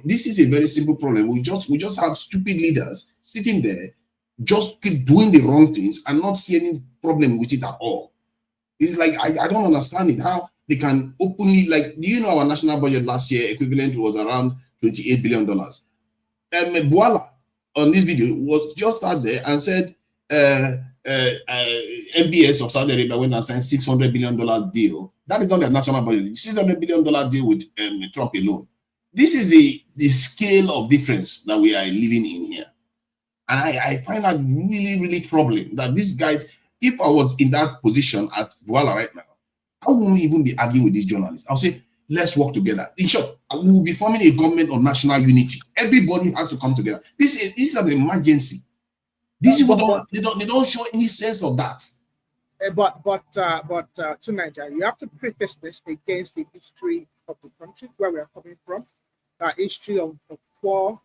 This is a very simple problem. We just have stupid leaders sitting there, just keep doing the wrong things and not see any problem with it at all. It's like, I don't understand it, how they can openly, like, do you know our national budget last year equivalent was around $28 billion? Bwala on this video was just out there and said MBS of Saudi Arabia went and signed $600 billion deal. That is not their national budget. $600 billion deal with Trump alone. This is the scale of difference that we are living in here. And I find that really, really troubling that these guys, if I was in that position at Bwala right now, I wouldn't even be arguing with these journalists. I'll say, let's work together. In short, we will be forming a government of national unity. Everybody has to come together. This is an emergency. These people don't show any sense of that. But to Nigeria, you have to preface this against the history of the country, where we are coming from, history of poor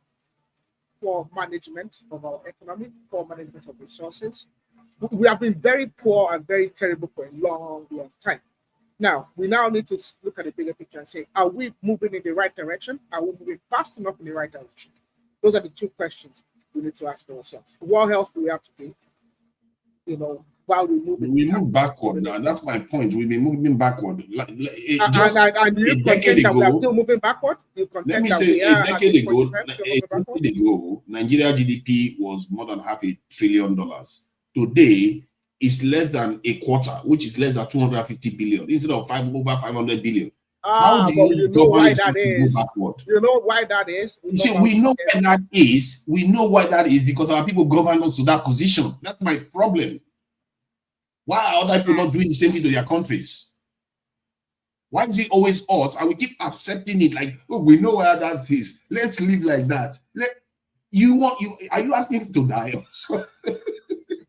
management of our economy, poor management of resources. We have been very poor and very terrible for a long, long time. Now, we now need to look at the bigger picture and say, are we moving in the right direction? Are we moving fast enough in the right direction? Those are the two questions we need to ask ourselves. What else do we have to do? You know, while we move. We move backward now. That's my point. We've been moving backward. And you contend that we are still moving backward? Let me say, a decade ago, Nigeria GDP was more than $500 billion. Today, it's less than a quarter, which is less than 250 billion instead of over 500 billion. How do you know why that is? Go backward? You know why that is? You see, we know why that is. We know why that is because our people govern us to that position. That's my problem. Why are other people not doing the same thing to their countries? Why is it always us? And we keep accepting it like, oh, we know where that is. Let's live like that. Are you asking me to die?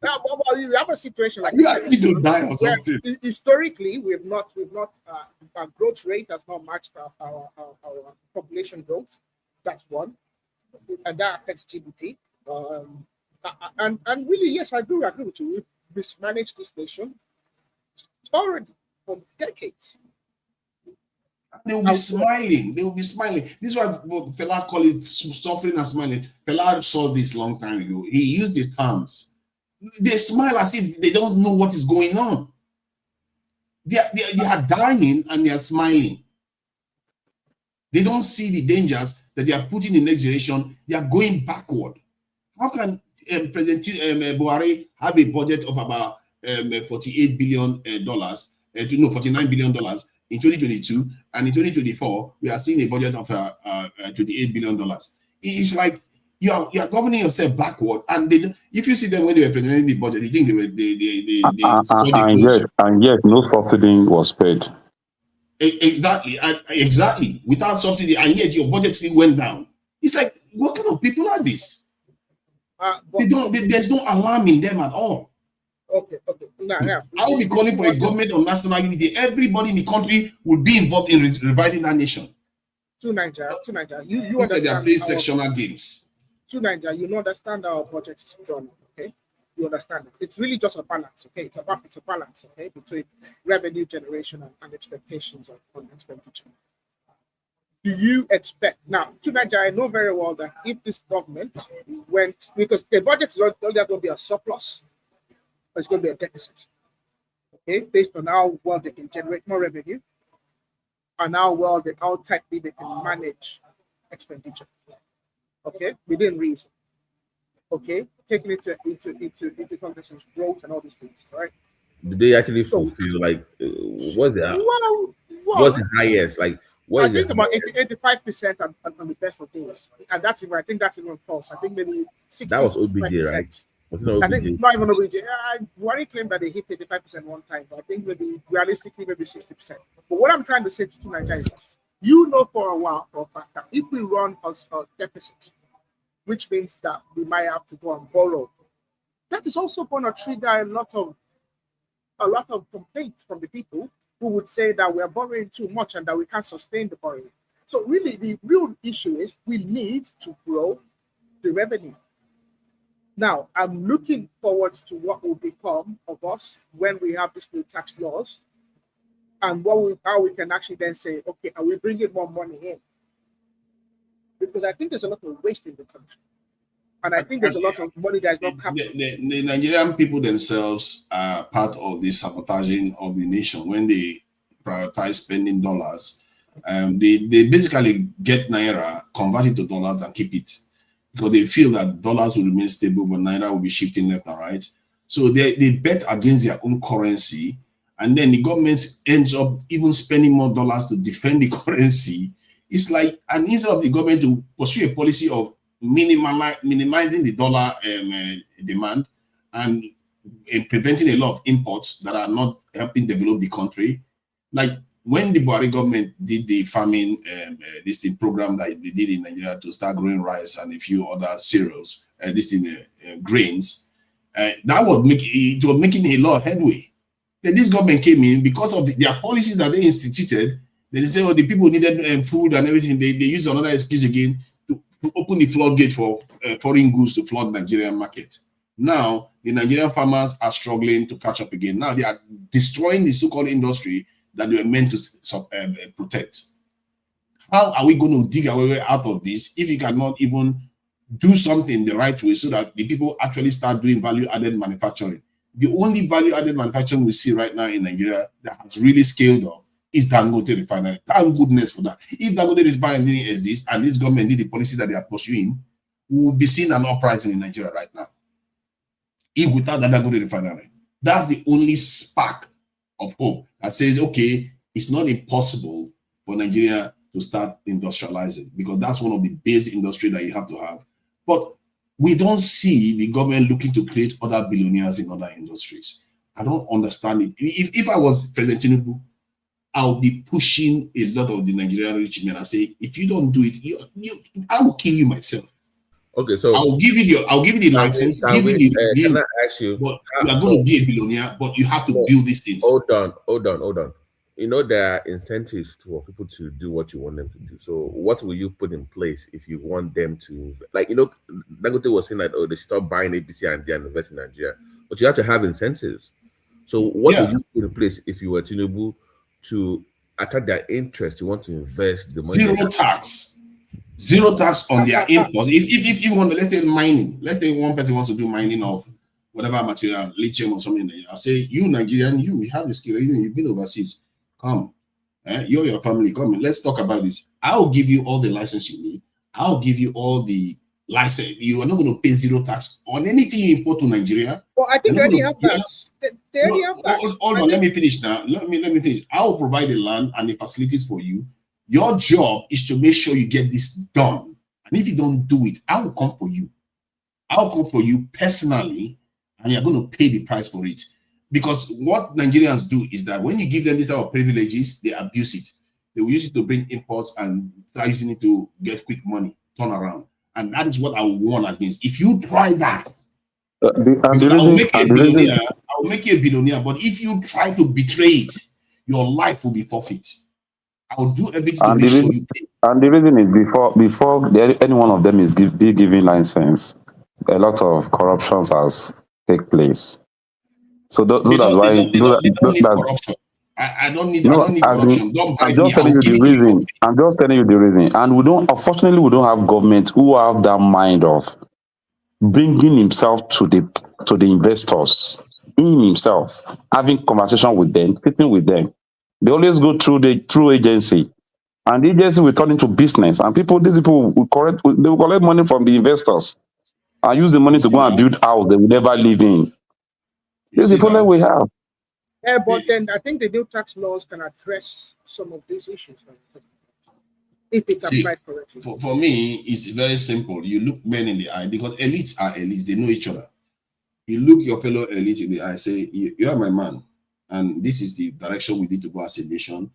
Well, you have a situation like you asked me to die or something. Historically, our growth rate has not matched our population growth. That's one, and that affects GDP. And really, yes, I do agree with you. We've mismanaged this nation already for decades. They will be smiling. They will be smiling. This is why Fela call it suffering and smiling. Fela saw this long time ago. He used the terms. They smile as if they don't know what is going on. They are dying and they are smiling. They don't see the dangers that they are putting in the next generation. They are going backward. How can President Buhari have a budget of about $48 billion, no, $49 billion in 2022, and in 2024 we are seeing a budget of $28 billion. It's like you are governing yourself backward, and if you see them when they were presenting the budget, you think and yet no subsidy was paid. Exactly, without subsidy, and yet your budget still went down. It's like, what kind of people are these? There's no alarm in them at all. Okay. Now, I will be calling for a government of national unity. Everybody in the country will be involved in reviving that nation. To Nigeria, you Instead they are understand playing sectional games. To Nigeria, you understand our budget is drawn. Okay, you understand it. It's really just a balance. Okay, it's a balance. Okay, between revenue generation and expectations on expenditure. Do you expect now? To Nigeria, I know very well that if this government went, because the budget is only going to be a surplus, but it's going to be a deficit. Okay, based on how well they can generate more revenue and how tightly they can manage expenditure. Okay, within reason. Okay, taking it into cognizance growth and all these things, right? Do they actually fulfill what's the highest? Like, what I is think it? about 85% on the best of days, and I think that's even false. I think maybe 60%. That was OBJ, right? Was it not I think OBJ? it's not even OBJ. Buhari claimed that they hit 85% one time, but I think maybe realistically maybe 60%. But what I'm trying to say to Nigeria is this: you know, for a while, for a fact that if we run a deficit, which means that we might have to go and borrow, that is also going to trigger a lot of complaints from the people who would say that we are borrowing too much and that we can't sustain the borrowing. So really, the real issue is we need to grow the revenue. Now, I'm looking forward to what will become of us when we have these new tax laws, and how we can actually then say, okay, are we bringing more money in? Because I think there's a lot of waste in the country. And I think there's a lot of money that's not coming. The Nigerian people themselves are part of the sabotaging of the nation when they prioritize spending dollars. They basically get Naira, convert it to dollars, and keep it, because they feel that dollars will remain stable, but Naira will be shifting left and right. So they bet against their own currency, and then the government ends up even spending more dollars to defend the currency. It's like, and instead of the government to pursue a policy of minimizing the dollar demand and preventing a lot of imports that are not helping develop the country. Like when the Buhari government did the farming program that they did in Nigeria to start growing rice and a few other cereals, grains, that was making a lot of headway. Then this government came in because of their policies that they instituted. They say, oh, the people needed food and everything. They use another excuse again to open the floodgate for foreign goods to flood Nigerian market. Now, the Nigerian farmers are struggling to catch up again. Now, they are destroying the so-called industry that they were meant to protect. How are we going to dig our way out of this if we cannot even do something the right way so that the people actually start doing value-added manufacturing? The only value-added manufacturing we see right now in Nigeria that has really scaled up is Dangote refinery. Thank goodness for that. If Dangote refinery didn't exist and this government did the policy that they are pursuing, we will be seeing an uprising in Nigeria right now. If without that Dangote refinery, that's the only spark of hope that says, okay, it's not impossible for Nigeria to start industrializing, because that's one of the base industry that you have to have. But we don't see the government looking to create other billionaires in other industries. I don't understand it. If I was President Tinubu, I'll be pushing a lot of the Nigerian rich men and say, if you don't do it, I will kill you myself. Okay, so I'll give you the license, give you the deal. Can I ask you? But you are going to be a billionaire, but you have to build these things. Hold on. You know, there are incentives for people to do what you want them to do. So what will you put in place if you want them to, like, you know, Dangote was saying that, oh, they stop buying ABC and they invest in Nigeria. But you have to have incentives. So what will you put in place if you were Tinubu to attract their interest? You want to invest the money? Zero tax on their imports. If you want, let's say mining, let's say one person wants to do mining of whatever material, lithium or something. I'll say, you Nigerian, you have the skill, you've been overseas. Come, you're your family. Come, let's talk about this. I'll give you all the license you need. I'll give you all the license. You are not going to pay zero tax on anything you import to Nigeria. Well, I think they already have that. They already have that. Hold on, let me finish now. Let me finish. I'll provide the land and the facilities for you. Your job is to make sure you get this done. And if you don't do it, I will come for you. I'll come for you personally, and you're going to pay the price for it. Because what Nigerians do is that when you give them this type of privileges, they abuse it. They will use it to bring imports and start using it to get quick money, turn around. And that is what I will warn against. If you try that, I will make you a billionaire. But if you try to betray it, your life will be forfeit. I will do everything to make sure you pay. And the reason is before any one of them is giving license, a lot of corruptions has take place. So that's why they don't need corruption. I don't need corruption. Don't bribe me. I'm just telling you the reason. And unfortunately, we don't have government who have that mind of bringing himself to the investors, in himself, having conversation with them, sitting with them. They always go through agency. And the agency will turn into business. And these people will collect money from the investors and use the money to go and build house they will never live in. This is the problem we have. Yeah, but then I think the new tax laws can address some of these issues if it's applied correctly. For me, it's very simple. You look men in the eye, because elites are elites. They know each other. You look your fellow elite in the eye, say, you are my man, and this is the direction we need to go as a nation.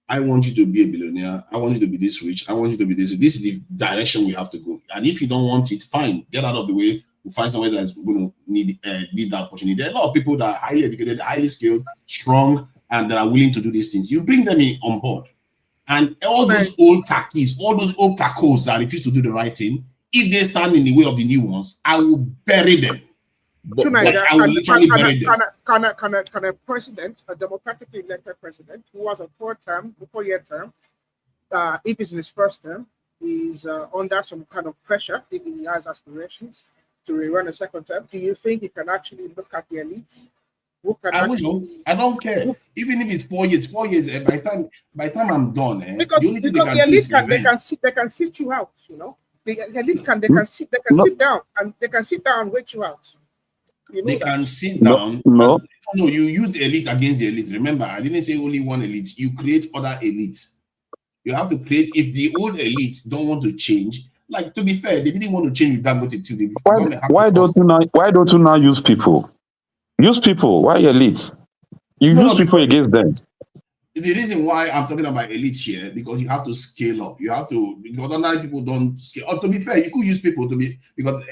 I want you to be a billionaire. I want you to be this rich. I want you to be this. This is the direction we have to go. And if you don't want it, fine. Get out of the way. We'll find somewhere that's going to need that opportunity. There are a lot of people that are highly educated, highly skilled, strong, and that are willing to do these things. You bring them in on board. And all those old tackies, all those old tacos that refuse to do the right thing, if they stand in the way of the new ones, I will bury them. I will literally bury them. Can a president, a democratically elected president, who has a 4-year term, if he's in his first term, is under some kind of pressure, if he has aspirations to rerun a second term, do you think he can actually look at the elites? I don't care. Even if it's 4 years, by the time I'm done, because the elites they can sit you out, you know. The elites can sit down and they can sit down and wait you out. You know they can sit down. No, you use the elite against the elite. Remember, I didn't say only one elite. You create other elites. You have to create. If the old elites don't want to change, like, to be fair, they didn't want to change with Dangote too. Why don't you now use people? Use people. Why elites? You use people against them. The reason why I'm talking about elites here, because you have to scale up. You have to, because ordinary people don't scale. Or to be fair, you could use people to be, because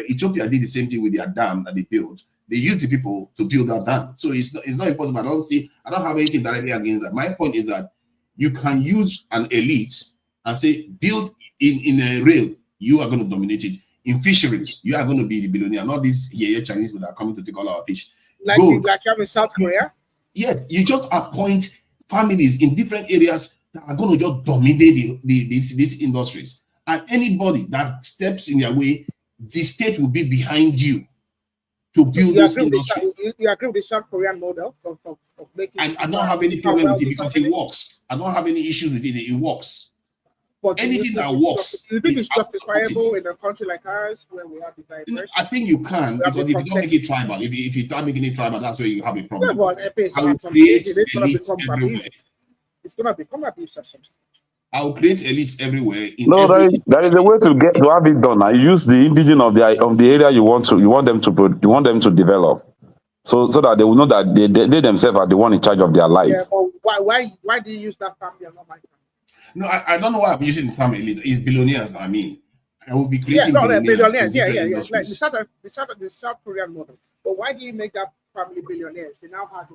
Ethiopia did the same thing with their dam that they built. They used the people to build that dam. So it's not impossible. I don't have anything directly against that. My point is that you can use an elite and say, build in a rail, you are going to dominate it. In fisheries, you are going to be the billionaire, not these Chinese people that are coming to take all our fish. Like you have in South Korea? Yes, you just appoint families in different areas that are going to just dominate these industries. And anybody that steps in their way, the state will be behind you to build those industries. You agree with the South Korean model of making? I don't have any problem with it because it works. I don't have any issues with it. It works. But anything that works. Do you think it's justifiable in a country like ours where we have the diversity? I think you can, because if you don't make it tribal, if you start making it tribal, that's where you have a problem. Yeah, but it's going to become abuse. I will create elites everywhere. There is a way to have it done. I use the indigenous of the area you want them to develop, so that they will know that they themselves are the one in charge of their life. Yeah, but why do you use that family and not my family? No, I don't know why I'm using the term elite. It's billionaires. I mean, I will be creating billionaires. Yeah. Like the South Korean model. But why do you make that family billionaires? They now have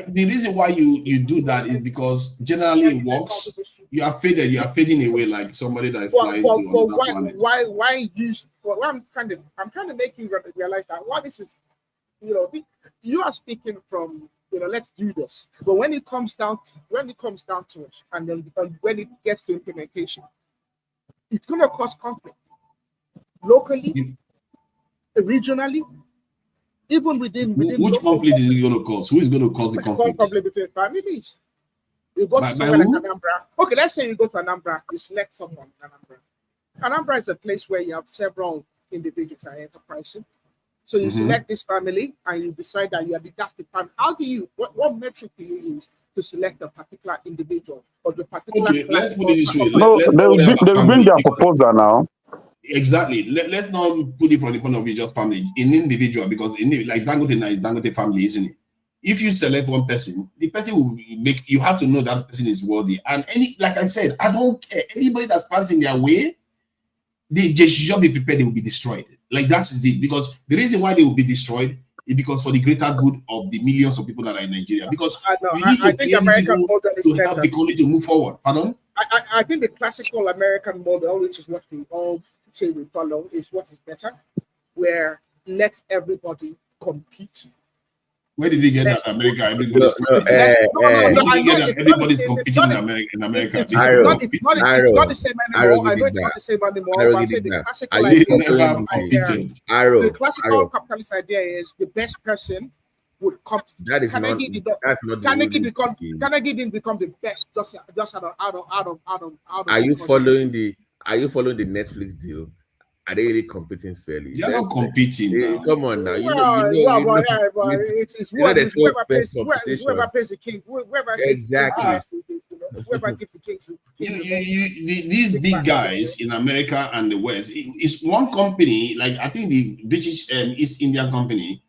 the reason why you do that is because generally it works. You are paid in a way like somebody that is flying to another planet. Why use? Well, I'm trying to make you realize that this is, you are speaking from, let's do this. But when it comes down to it, and then when it gets to implementation, it's going to cause conflict. locally, regionally, even within Which local conflict is it going to cause? Who is going to cause the conflict? conflict between families. You go By to somewhere like who? Anambra. Okay, let's say you go to Anambra, you select someone in Anambra. Anambra is a place where you have several individuals and enterprises. So you select this family and you decide that that's the family. How do you, what metric do you use to select a particular individual or the particular Okay, let's put it this way. No, Let's they not will, worry about they will bring family their because proposal now. exactly. Let's not put it from the point of view just family, in individual, because like Dangote now is Dangote family, isn't it? If you select one person, the person will make you have to know that person is worthy. And like I said, I don't care. Anybody that stands in their way, they should just be prepared, they will be destroyed. Like that is it. Because the reason why they will be destroyed is because for the greater good of the millions of people that are in Nigeria. Because you need to think create these American people model is to help better. the country to move forward. Pardon? I think the classical American model, which is what we all say we follow, is what is better, where let everybody compete. Where did they get that America? Everybody's competing. Where Where did they get that it's not the everybody's same. competing in America? It's Because not the same anymore. I know it's not the same anymore, but I'm saying the classical they idea. never competed. The classical capitalist idea is the best person would come. That is not. That's not. Carnegie didn't become the best just out of. Are you following the Netflix deal? Are they really competing fairly? They're not competing now. Come on now. It's whoever pays the king. Whoever exactly. Whoever gives the king. These big guys in America and the West, it's one company. Like I think the British East India Company,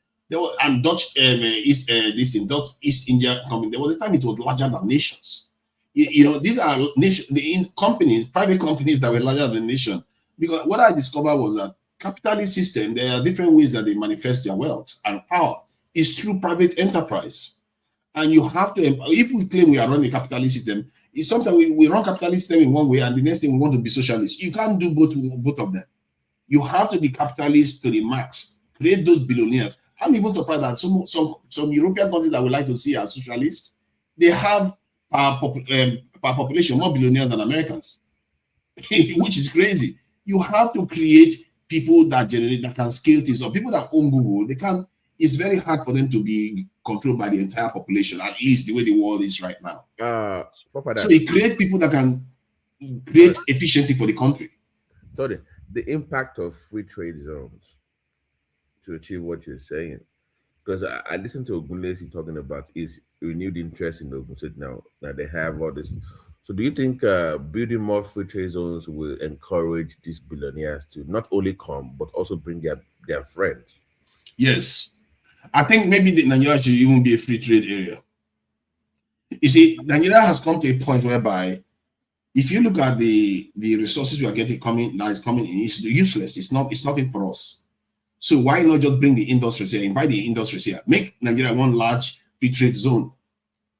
and Dutch East India Company. There was a time it was larger than nations. These are companies, private companies that were larger than nation. Because what I discovered was that capitalist system, there are different ways that they manifest their wealth and power. It's through private enterprise. And you have to, if we claim we are running a capitalist system, it's sometimes we run capitalist system in one way and the next thing we want to be socialist. You can't do both of them. You have to be capitalist to the max. Create those billionaires. I'm even surprised that some European countries that would like to see as socialists, they have per population more billionaires than Americans, which is crazy. You have to create people that can scale things, or people that own Google. It's very hard for them to be controlled by the entire population, at least the way the world is right now. So it creates people that can create efficiency for the country. So the impact of free trade zones to achieve what you're saying, because I listened to Ogunlesi talking about is renewed interest in Ogun State now that they have all this. So do you think building more free trade zones will encourage these billionaires to not only come, but also bring their friends? Yes. I think maybe Nigeria should even be a free trade area. You see, Nigeria has come to a point whereby if you look at the resources we are getting coming in, it's useless. It's nothing for us. So why not just bring the industries here, invite the industries here, make Nigeria one large free trade zone?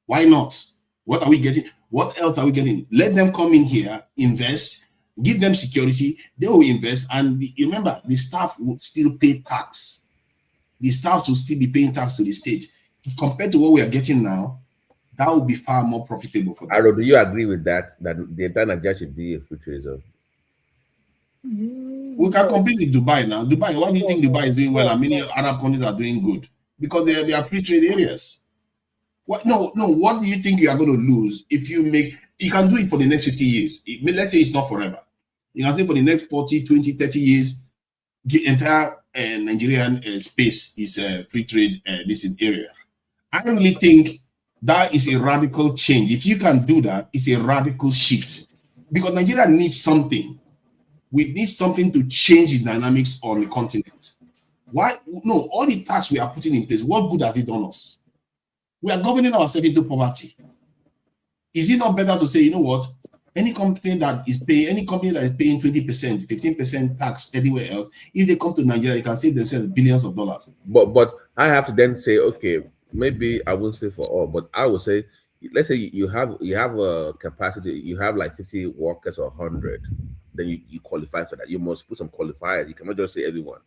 Why not? What are we getting? What else are we getting? Let them come in here, invest, give them security, they will invest, and remember, the staff will still pay tax. The staff will still be paying tax to the state. Compared to what we are getting now, that would be far more profitable for them. Aro, do you agree with that the entire Nigeria should be a free trade zone? We can compete with Dubai now. Dubai, why do you think Dubai is doing well and many Arab countries are doing good? Because they are free trade areas. What do you think you are going to lose if you can do it for the next 50 years? Let's say it's not forever. You can say for the next 40, 20, 30 years, the entire Nigerian space is free trade this area. I really think that is a radical change. If you can do that, it's a radical shift. Because Nigeria needs something. We need something to change the dynamics on the continent. Why? No, all the tax we are putting in place, what good has it done us? We are governing ourselves into poverty. Is it not better to say, you know what? Any company that is paying 20%, 15% tax anywhere else, if they come to Nigeria, they can save themselves billions of dollars. But I have to then say, okay, maybe I won't say for all, but I would say, let's say you have a capacity, you have like 50 workers or 100, then you qualify for that. You must put some qualifiers. You cannot just say everyone.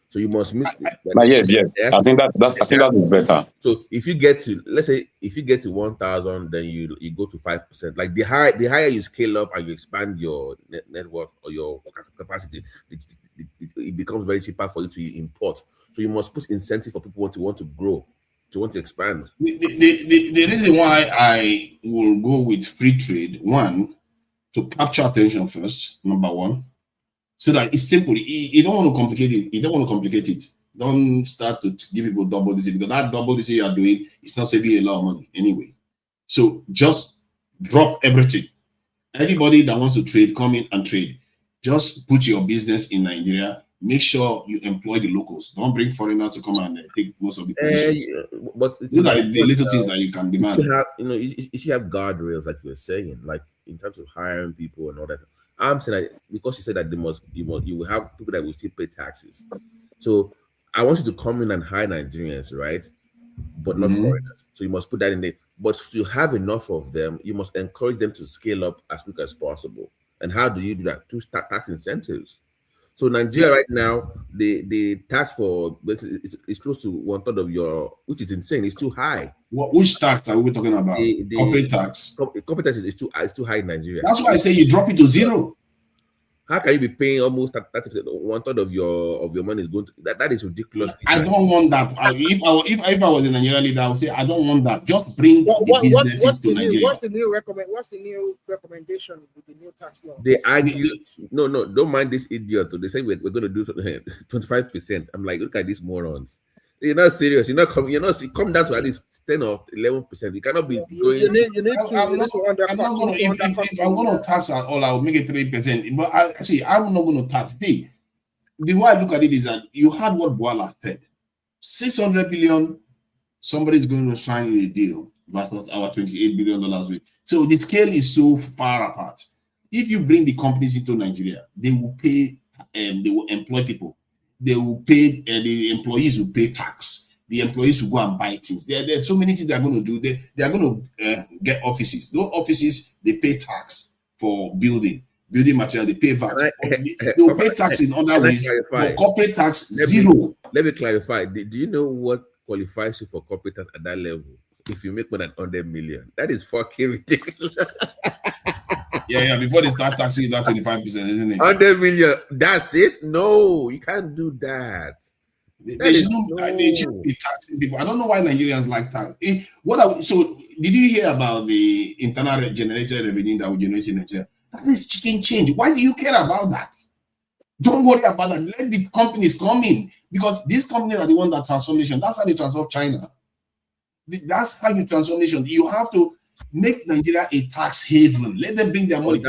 So you must meet. Yes. I think that is better. So if you get to, let's say, if you get to 1,000, then you go to 5%. Like the higher you scale up and you expand your network or your capacity, it becomes very cheaper for you to import. So you must put incentive for people to want to grow, to want to expand. The reason why I will go with free trade, one, to capture attention first, number one, so that it's simple. You don't want to complicate it. You don't want to complicate it. Don't start to give people double this, because that double this you are doing is not saving a lot of money anyway. So just drop everything. Anybody that wants to trade, come in and trade. Just put your business in Nigeria. Make sure you employ the locals. Don't bring foreigners to come and take most of the positions. But those are the little things that you can demand. You should have guardrails, like you were saying, like in terms of hiring people and all that. I'm saying that because you said that you will have people that will still pay taxes. So I want you to come in and hire Nigerians, right? But not foreigners. So you must put that in there. But to have enough of them, you must encourage them to scale up as quick as possible. And how do you do that? To start tax incentives. So Nigeria right now, the tax for is close to 1/3 of your, which is insane. It's too high. Which tax are we talking about? The corporate tax. Corporate tax is too high in Nigeria. That's why I say you drop it to zero. How can you be paying almost 30%? 1/3 of your money is going to that is ridiculous. I don't want that. If I was a Nigerian leader, I would say I don't want that. Just bring businesses to Nigeria. What's the new recommendation with the new tax law? They argue, no, don't mind this idiot. They say we're going to do 25%. I'm like, look at these morons. You're not serious. You're not come down to at least 10 or 11%. You cannot be going. You need to. I'm not going to. If I'm going to tax at all, I will make it 3%. But I'm not going to tax. The way I look at it is that you heard what Bwala said. 600 billion. Somebody's going to sign a deal versus our $28 billion. So the scale is so far apart. If you bring the companies into Nigeria, they will pay. They will employ people. They will pay, the employees will pay tax. The employees will go and buy things. There are so many things they're going to do. They are going to get offices. Those offices, they pay tax for building material. They pay VAT. They will pay tax in other ways. For corporate tax, zero. Let me clarify. Do you know what qualifies you for corporate tax at that level? If you make more than 100 million, that is fucking ridiculous. Yeah. Before they start taxing that 25%, isn't it? 100 million. That's it? No, you can't do that. They should be taxing people. I don't know why Nigerians like tax. So, did you hear about the internal generated revenue that we generate in Nigeria? That is chicken change. Why do you care about that? Don't worry about that. Let the companies come in, because these companies are the ones that transformation. That's how they transform China. That's how you transformation. You have to make Nigeria a tax haven. Let them bring their money.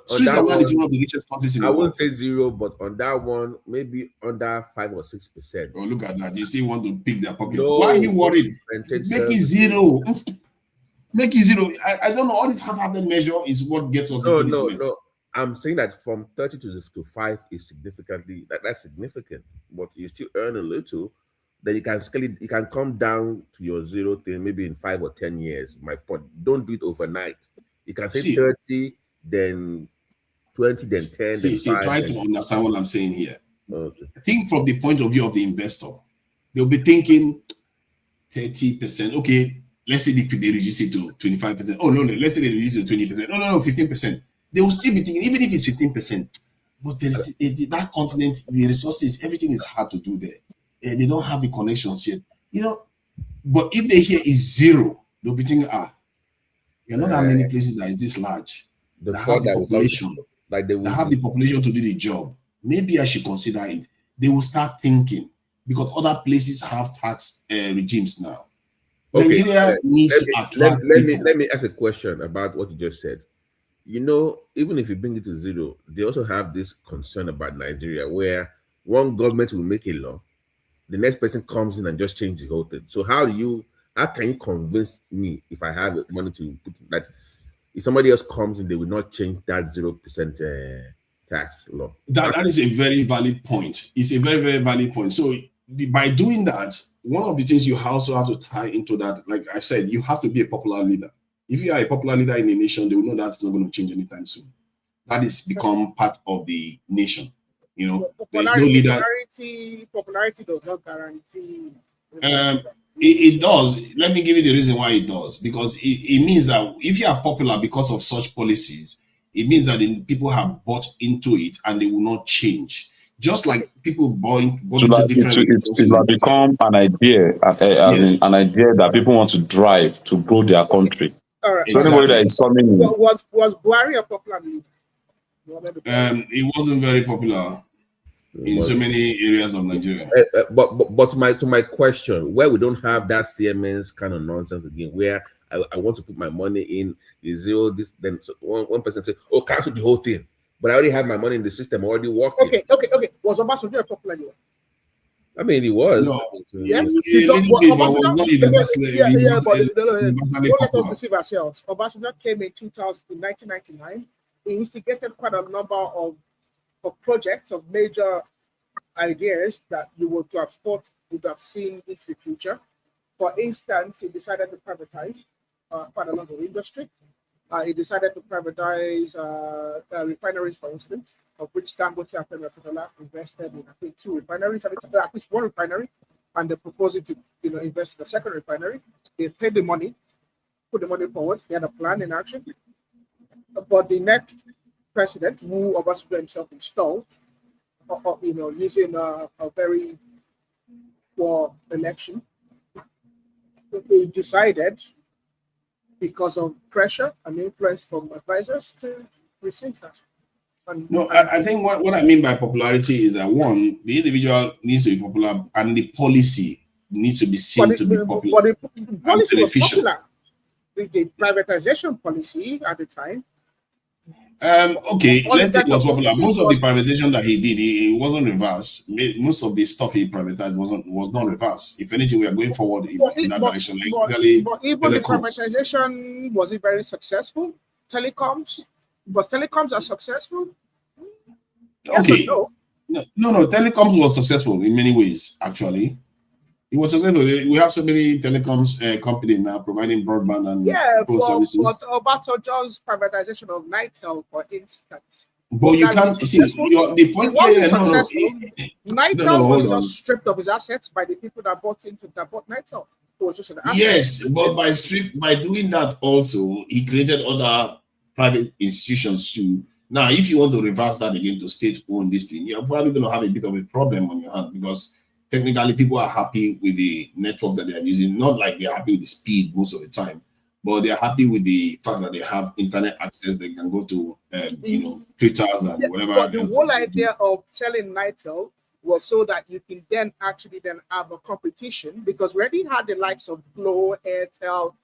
Switzerland is one of the richest countries in the world. I won't say zero, but on that one, maybe under 5 or 6%. Oh, look at that. You still want to pick their pocket. No, why are you worried? Make it zero. Make it zero. I don't know. All this half-hearted measure is what gets us into this mess. I'm saying that from 30 to 5 is significantly, that's significant, but you still earn a little. Then you can scale it, you can come down to your zero thing maybe in 5 or 10 years. My point, don't do it overnight. You can say 30, then 20, then 10, then 5. Try to understand what I'm saying here. Okay. Think from the point of view of the investor. They'll be thinking 30%. Okay, let's say they reduce it to 25%. Oh, no, let's say they reduce it to 20%. No, 15%. They will still be thinking, even if it's 15%. But there is that continent, the resources, everything is hard to do there. They don't have the connections yet, but if they hear is zero, they'll be thinking, there are not that many places that is this large. They have the population, they have the population to do the job. Maybe I should consider it. They will start thinking, because other places have tax regimes now. Okay. Nigeria needs to attract let me ask a question about what you just said. Even if you bring it to zero, they also have this concern about Nigeria, where one government will make a law, the next person comes in and just change the whole thing. So how can you convince me, if I have money to put that, if somebody else comes in, they will not change that 0% tax law? That is a very valid point. It's a very, very valid point. So by doing that, one of the things you also have to tie into that, like I said, you have to be a popular leader. If you are a popular leader in a nation, they will know that it's not going to change anytime soon. That is become part of the nation. Popularity does not guarantee. It does. Let me give you the reason why it does. Because it means that if you are popular because of such policies, it means that the people have bought into it and they will not change. Just like people born So into like different it like become an idea, as in an idea that people want to drive to grow their country. All right. So anybody that is coming in, Was Buhari a popular leader? It wasn't very popular in so many areas of Nigeria. But to my question, where we don't have that Siemens kind of nonsense again, where I want to put my money in the zero, this then so one person say, "Oh, cancel the whole thing," but I already have my money in the system already working. Okay. Was Obasanjo a popular leader? I mean, he was. No, Yes, was not universally. But don't let us deceive ourselves. Obasanjo came in 1999. He instigated quite a number of projects, of major ideas that you would have thought would have seen into the future. For instance, he decided to privatize quite a lot of industry. He decided to privatize refineries, for instance, of which Dangote and Petrola invested in, I think, 2 refineries, at least 1 refinery, and they're proposing to, invest in the second refinery. They paid the money, put the money forward. They had a plan in action. But the next president, who Obasanjo himself installed, using a very poor election, they decided, because of pressure and influence from advisors, to rescind that. No, I think what I mean by popularity is that, one, the individual needs to be popular, and the policy needs to be seen to be popular. But the policy was popular. The privatization policy at the time. Okay, let's say it was popular. Most of the privatization that he did, it wasn't reverse. Most of the stuff he privatized was not reverse. If anything, we are going forward in that direction. But even the privatization, was it very successful? Telecoms? Was telecoms are successful? Okay. Yes, no. Telecoms was successful in many ways, actually. It was successful. We have so many telecoms companies now providing broadband and phone services. But Obasanjo's privatization of Nitel, for instance. But you can't see the point here. Nitel was just stripped of his assets by the people that bought Nitel. It was just an asset. Yes, but by doing that also, he created other private institutions too. Now, if you want to reverse that again to state-owned this thing, you're probably going to have a bit of a problem on your hand, because technically people are happy with the network that they are using. Not like they're happy with the speed most of the time, but they're happy with the fact that they have internet access. They can go to Twitter and whatever. But the whole idea of selling Nitel was so that you can then have a competition, because we already had the likes of Glo, Airtel,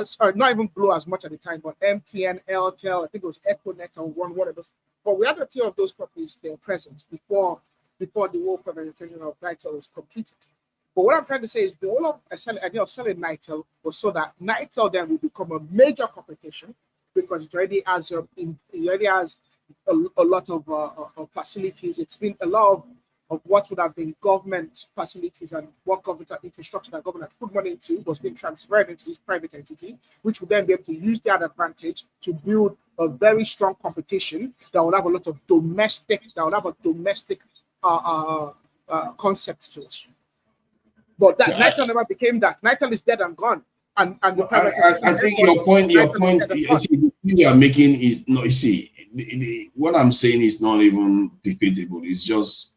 sorry, not even Glo as much at the time, but MTN, Airtel, I think it was Econet and whatever. But we had a few of those companies there present before the whole privatization of Nitel was completed. But what I'm trying to say is the whole idea of selling Nitel was so that Nitel then will become a major competition, because it already has a lot of facilities. It's been a lot of what would have been government facilities and what government infrastructure that government put money into was being transferred into this private entity, which would then be able to use that advantage to build a very strong competition that would have a lot of domestic concept to it. But that Nitel never became that. Nitel is dead and gone. And the I think your point you are making is no. You see, what I'm saying is not even debatable. It's just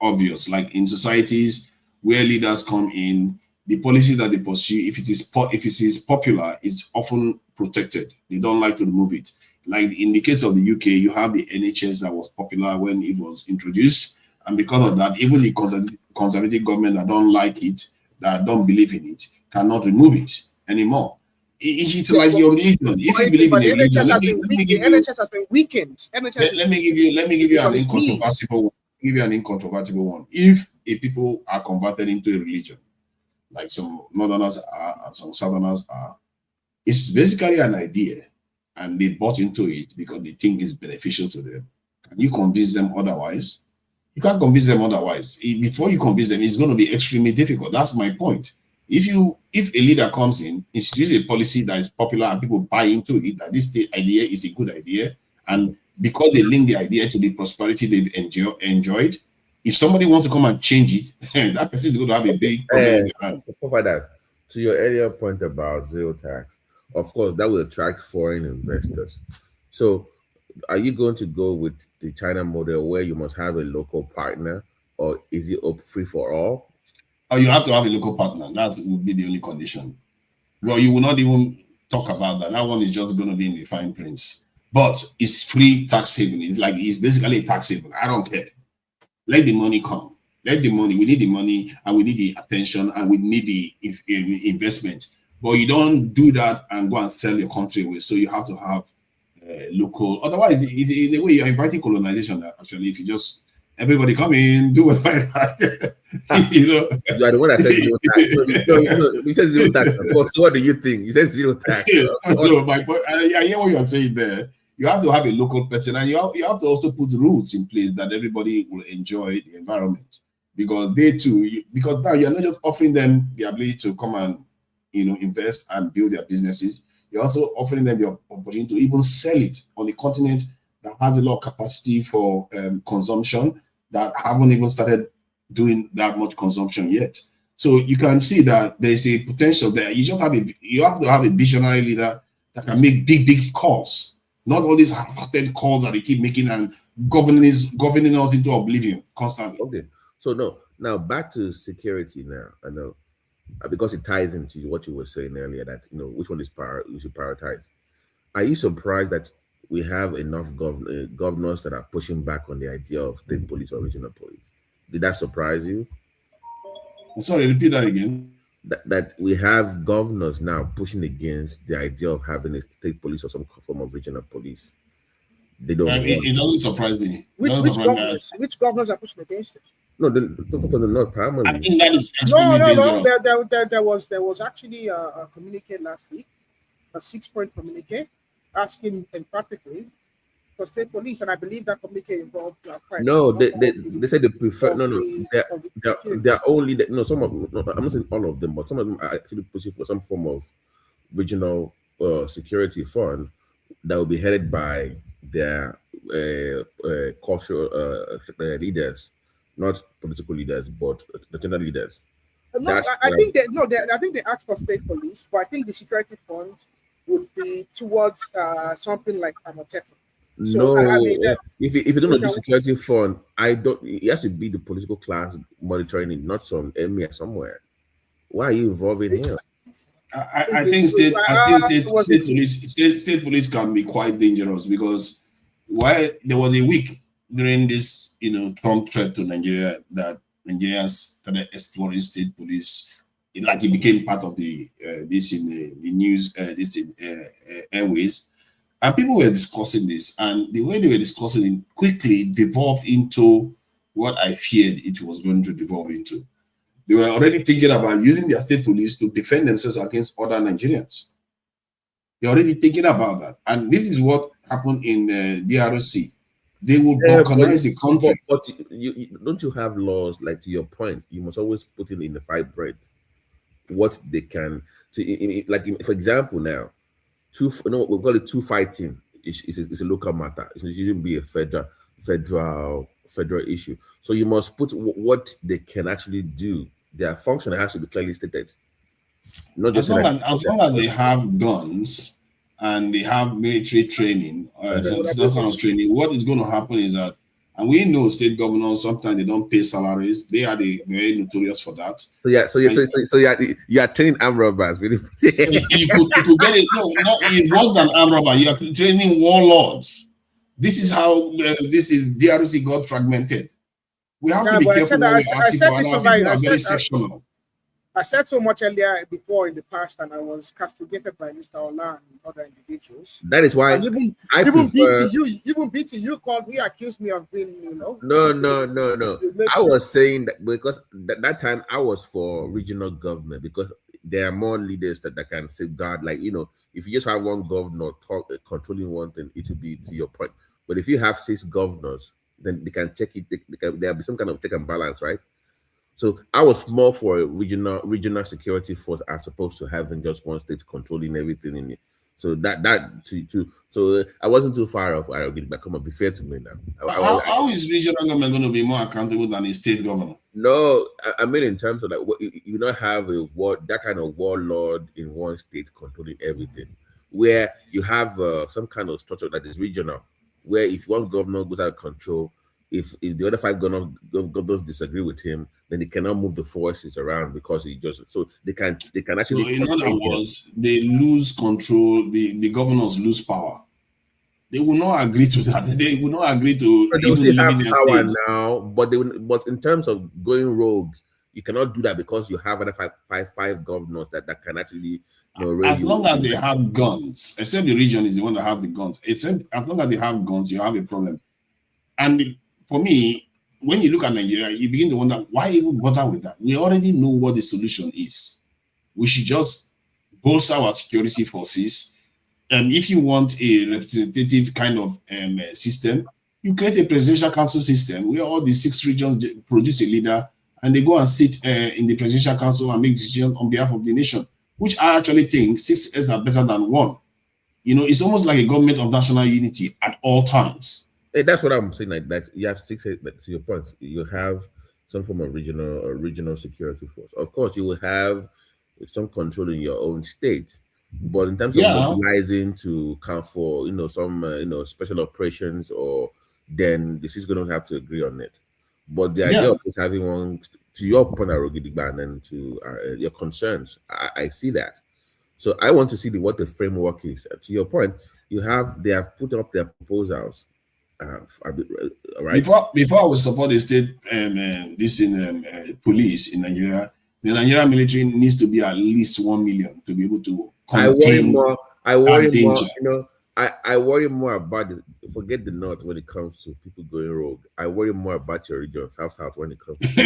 obvious. Like in societies where leaders come in, the policy that they pursue, if it is popular, it's often protected. They don't like to remove it. Like in the case of the UK, you have the NHS that was popular when it was introduced, and because of that, even the conservative government that don't like it, that don't believe in it, cannot remove it anymore. It's like your religion. If you believe in a religion, let me NHS has been weakened. Let me give you an incontrovertible one. Give you an incontrovertible one. If a people are converted into a religion, like some Northerners are and some Southerners are, it's basically an idea, and they bought into it because they think it's beneficial to them. Can you convince them otherwise? You can't convince them otherwise. Before you convince them, it's going to be extremely difficult. That's my point. If a leader comes in, introduces a policy that is popular and people buy into it, that this idea is a good idea, and because they link the idea to the prosperity they've enjoyed, if somebody wants to come and change it, that person is going to have a big problem. To your earlier point about zero tax, of course, that will attract foreign investors. So are you going to go with the China model where you must have a local partner, or is it free for all? Or you have to have a local partner. That would be the only condition. Well, you will not even talk about that. That one is just going to be in the fine print. But it's free tax haven. It's basically a tax haven. I don't care. Let the money come. Let the money. We need the money, and we need the attention, and we need the investment. But you don't do that and go and sell your country away. So you have to have local. Otherwise, it's in a way you're inviting colonization. Actually, if you just everybody come in, do whatever. You know, you are the one that says zero tax. He says zero tax. So what do you think? He says zero tax. No, I hear what you're saying there. You have to have a local person, and you have to also put rules in place that everybody will enjoy the environment, because because now you're not just offering them the ability to come and invest and build their businesses. You're also offering them the opportunity to even sell it on a continent that has a lot of capacity for consumption, that haven't even started doing that much consumption yet. So you can see that there's a potential there. You have to have a visionary leader that can make big calls. Not all these half-hearted calls that they keep making and governing us into oblivion constantly. Okay, so now back to security. Now I know because it ties into what you were saying earlier, that which one we should prioritize. Are you surprised that we have enough governors that are pushing back on the idea of state police or regional police? Did that surprise you? Sorry, repeat that again. That we have governors now pushing against the idea of having a state police or some form of regional police. They don't. It doesn't surprise me. Which governors are pushing against it? No, not primarily. I think that is extremely dangerous. There was actually a communique last week, a 6-point communique, asking emphatically for state police, and I believe that communique involved. They said they prefer. They're only some of. I'm not saying all of them, but some of them are actually pushing for some form of regional security fund that will be headed by their cultural leaders, not political leaders, but national leaders. I think they asked for state police, but I think the security fund would be towards something like Amoteco. So, if you don't do security fund, it has to be the political class monitoring it, not some emir somewhere. Why are you involved in here? I think state police can be quite dangerous, because while there was a week during this Trump threat to Nigeria that Nigerians started exploring state police, it became part of the this in the news airways. And people were discussing this, and the way they were discussing it quickly devolved into what I feared it was going to devolve into. They were already thinking about using their state police to defend themselves against other Nigerians. They're already thinking about that. And this is what happened in DRC. They would balkanize the country. But don't you have laws, like, to your point, you must always put in the fight bread what they can. For example, now, we call it two fighting. It's a local matter. It shouldn't be a federal issue. So you must put what they can actually do. Their function has to be clearly stated. Not just as long as they have guns and they have military training, some kind of training, what is going to happen is that, and we know state governors sometimes they don't pay salaries. They are very notorious for that. So you are training armed robbers. Really? you could get it. No, it was than armed robber. You are training warlords. This is how DRC got fragmented. We have to be careful when we ask people. People are very sectional. I said so much earlier before in the past, and I was castigated by Mr. Ola and other individuals. That is why even BTU called me, accused me of being, No. I was saying that because that time I was for regional government, because there are more leaders that can safeguard. Like, if you just have one governor controlling one thing, it will be to your point. But if you have 6 governors, then they can check it. There'll be some kind of check and balance, right? So I was more for a regional security force as opposed to having just one state controlling everything in it. So so I wasn't too far off. I'll get back. Come on, be fair to me now. How is regional government going to be more accountable than a state government? No, I mean in terms of you don't have that kind of warlord in one state controlling everything, where you have some kind of structure that is regional. where if one governor goes out of control, if the other five governors disagree with him, then they cannot move the forces around because he just so they can So actually in other contain them. words, they lose control. The governors lose power. They will not agree to that. They will not agree to But they will even still have leaving their power states. now, but but in terms of going rogue, you cannot do that because you have other five governors that can actually rein As you long as in. they have guns, except the region is the one that have the guns. Except as long as they have guns, you have a problem. And for me, when you look at Nigeria, you begin to wonder why even bother with that. We already know what the solution is. We should just bolster our security forces. And if you want a representative kind of system, you create a presidential council system where all the 6 regions produce a leader and they go and sit in the presidential council and make decisions on behalf of the nation, which I actually think 6 heads are better than 1. It's almost like a government of national unity at all times. Hey, that's what I'm saying. Like that, you have 6 heads. Like, to your point, you have some form of regional security force. Of course, you will have some control in your own state. But in terms of mobilizing to count for, some, special operations, or then this is going to have to agree on it. But the idea of just having one, to your point, Arogidigba, and then to your concerns, I see that. So I want to see what the framework is. To your point, they have put up their proposals. Right. Before I would support the state police in Nigeria, the Nigerian military needs to be at least 1 million to be able to contain I worry danger. more. I worry more about forget the north when it comes to people going rogue. I worry more about your region, south when it comes to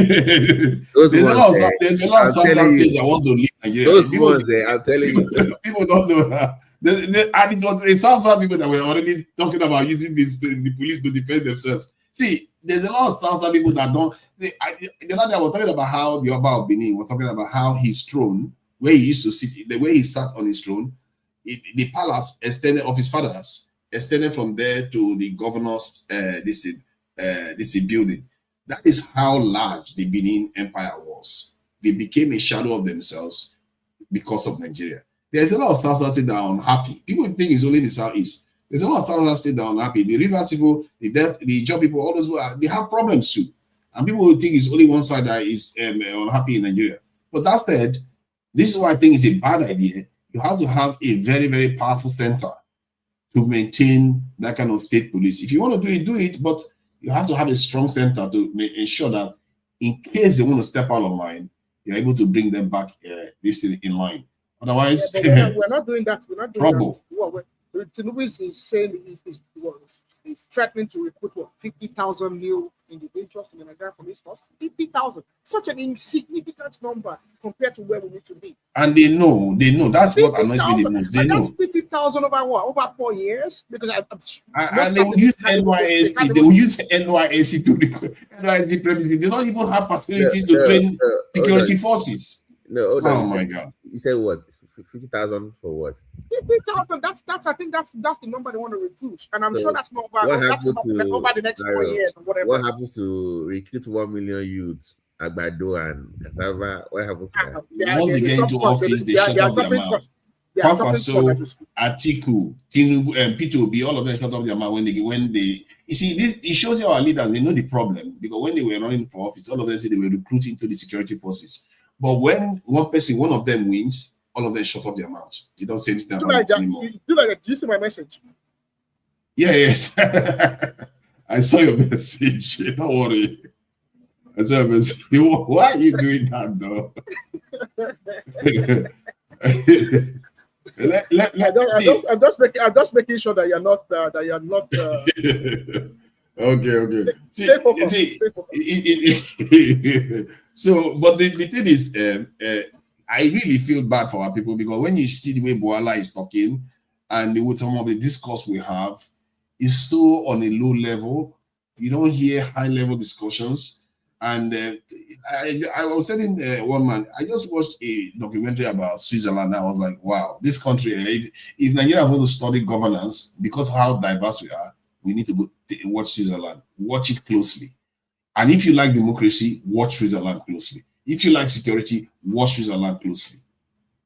those there's ones. There's a lot of southern places that want to leave Nigeria. Those ones there, I'm telling you. People don't know that. And it sounds like people that were already talking about using the police to defend themselves. See, there's a lot of southern people that don't. The other day I was talking about how the Oba of Benin was talking about how his throne, where he used to sit, the way he sat on his throne, the palace extended of his father's, extended from there to the governor's this building. That is how large the Benin Empire was. They became a shadow of themselves because of Nigeria. There's a lot of Southern states that are unhappy. People think it's only in the Southeast. There's a lot of Southern states that are unhappy. The Rivers people, the Job people, all those people, they have problems too. And people will think it's only one side that is unhappy in Nigeria. But that said, this is why I think it's a bad idea. You have to have a very, very powerful center to maintain that kind of state police. If you want to do it, but you have to have a strong center to ensure that in case they want to step out of line, you're able to bring them back in line. Otherwise, we're not doing that. We're not doing trouble. That. Tinubu is saying he's threatening to recruit 50,000 new individuals in the Nigerian police force. 50,000, such an insignificant number compared to where we need to be. And they know. That's what annoys me the most. They know. 50,000 over what? Over 4 years? Because and they will use NYSC. They will use NYSC to recruit NYSC premises. They don't even have facilities to train security forces. No, my God! You said what? 50,000 for what? 50,000. I think that's the number they want to recruit, and I'm sure that's not over the next 4 years or whatever. What happens to recruit 1 million youths? Agbado and cassava. What happens to that? Once they get into office, they shut up their mouth. Kwankwaso, Atiku, Tinubu, and P2B, all of them shut up their mouth when they. You see, it shows you our leaders. They know the problem because when they were running for office, all of them said they were recruiting to the security forces. But when one of them wins, all of them shut up their mouths. You don't say anything about it anymore. Do you see my message? Yeah, yes. I saw your message. Don't worry. I saw your message. Why are you doing that, though? I'm just making sure that you're not. Okay. Stay focused. So, but the thing is, I really feel bad for our people because when you see the way Bwala is talking and some of the discourse we have is so on a low level, you don't hear high level discussions. And I was telling one man, I just watched a documentary about Switzerland. And I was like, wow, this country, if Nigeria wants to study governance, because of how diverse we are, we need to go watch Switzerland, watch it closely. And if you like democracy, watch Switzerland closely. If you like security, watch Switzerland closely.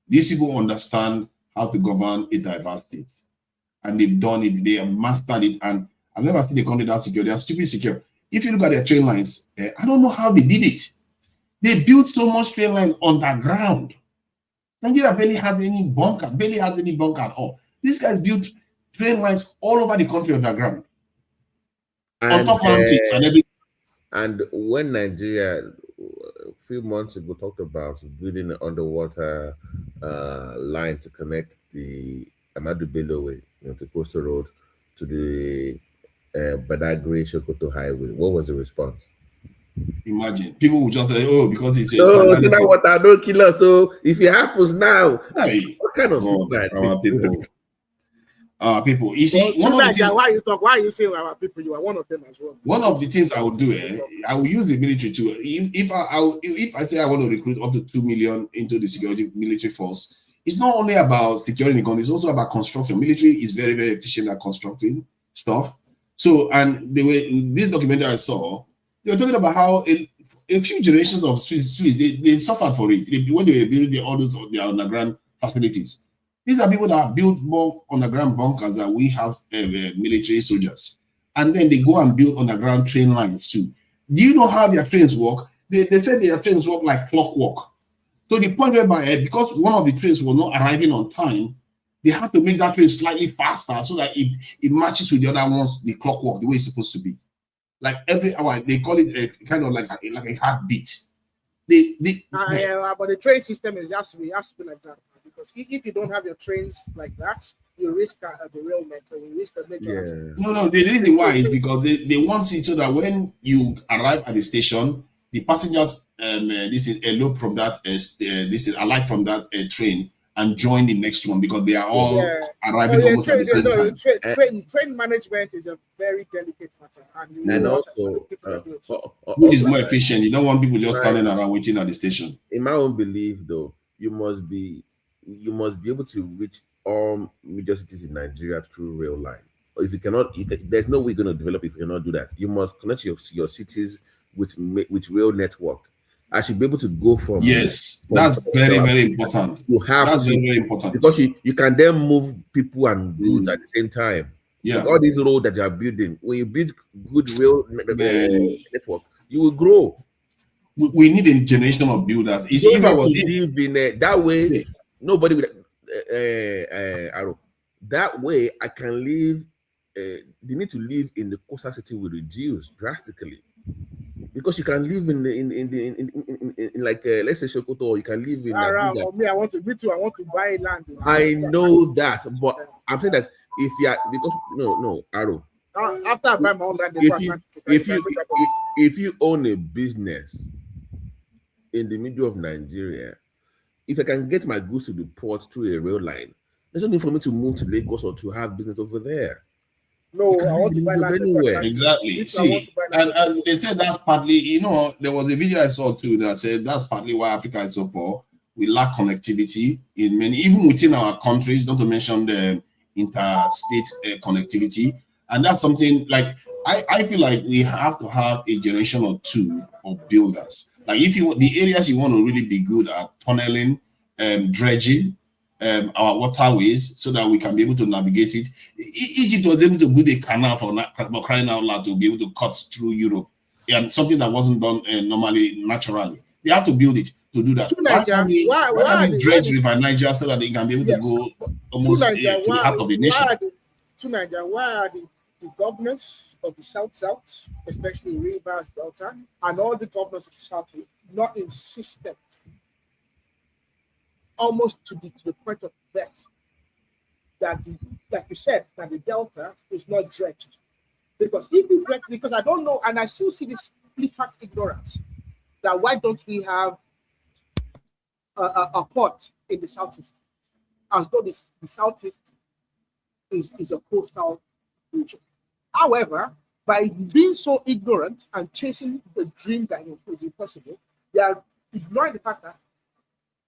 These people understand how to govern a diverse state. And they've done it. They have mastered it. And I've never seen a country that secure. They are stupid secure. If you look at their train lines, I don't know how they did it. They built so much train line underground. Nigeria barely has any bunker at all. These guys built train lines all over the country underground, on top mountains and everything. And when Nigeria, a few months ago, talked about building an underwater line to connect the Amadu Bello way, to Coastal Road, to the Badagry Sokoto Highway, what was the response? Imagine people will just say, "Oh, because it's no, so that water don't kill us." So if it happens now, what kind of our people? You see, one of the things, why are you saying our people? You are one of them as well. One of the things I will do, I will use the military too. If I say I want to recruit up to 2 million into the security military force, it's not only about securing the country; it's also about construction. Military is very, very efficient at constructing stuff. So, and this documentary I saw, they were talking about how a few generations of Swiss they suffered for it when they were building all those their underground facilities. These are people that build more underground bunkers than we have military soldiers. And then they go and build underground train lines too. Do you know how their trains work? They said their trains work like clockwork. So the point whereby, because one of the trains was not arriving on time, they had to make that train slightly faster so that it matches with the other ones, the clockwork, the way it's supposed to be. Like every hour, they call it a kind of like a heartbeat. But the train system has to be like that. Because if you don't have your trains like that, you risk a derailment or you risk a major accident. No, the reason why is because they want it so that when you arrive at the station, the passengers this is elope from that alight from that train and join the next one because they are all arriving almost at the same time. Train management is a very delicate matter, and also which is more efficient. You don't want people just standing around waiting at the station. In my own belief, though, you must be able to reach all major cities in Nigeria through rail line. Or if you cannot, there's no way you're going to develop if you cannot do that. You must connect your cities with rail network. I should be able to go from. Yes, that's very, very important. You have that's very important because you can then move people and goods at the same time. Yeah, like all these roads that you are building, when you build good rail network, you will grow. We need a generation of builders. If I was live in that way, nobody would. That way, I can live. The need to live in the coastal city will reduce drastically. Because you can live in like let's say Sokoto, or you can live in. I want to buy land. I know that, but I'm saying that if you are because Aro. After I buy my own land, if you own a business in the middle of Nigeria, if I can get my goods to the port through a rail line, there's no need for me to move to Lagos or to have business over there. No, I want to buy land anywhere. Exactly. See, and they said that's partly, there was a video I saw too that said that's partly why Africa is so poor. We lack connectivity in many, even within our countries, not to mention the interstate connectivity. And that's something like, I feel like we have to have a generation or two of builders. Like if the areas you want to really be good at tunneling, dredging, our waterways so that we can be able to navigate it. Egypt was able to build a canal for crying out loud to be able to cut through Europe, and something that wasn't done normally, naturally. They have to build it to do that. Why can't we dredge River Niger so that they can be able to go almost to the heart of the nation? Why are the governors of the South, especially Rivers Delta, and all the governors of the Southeast not insistent? Almost to the point of vex that like you said, that the Delta is not dredged. Because if you dredge, because I don't know, and I still see this flippant ignorance, that why don't we have a port in the Southeast? As though the Southeast is a coastal region. However, by being so ignorant and chasing the dream that is impossible, they are ignoring the fact that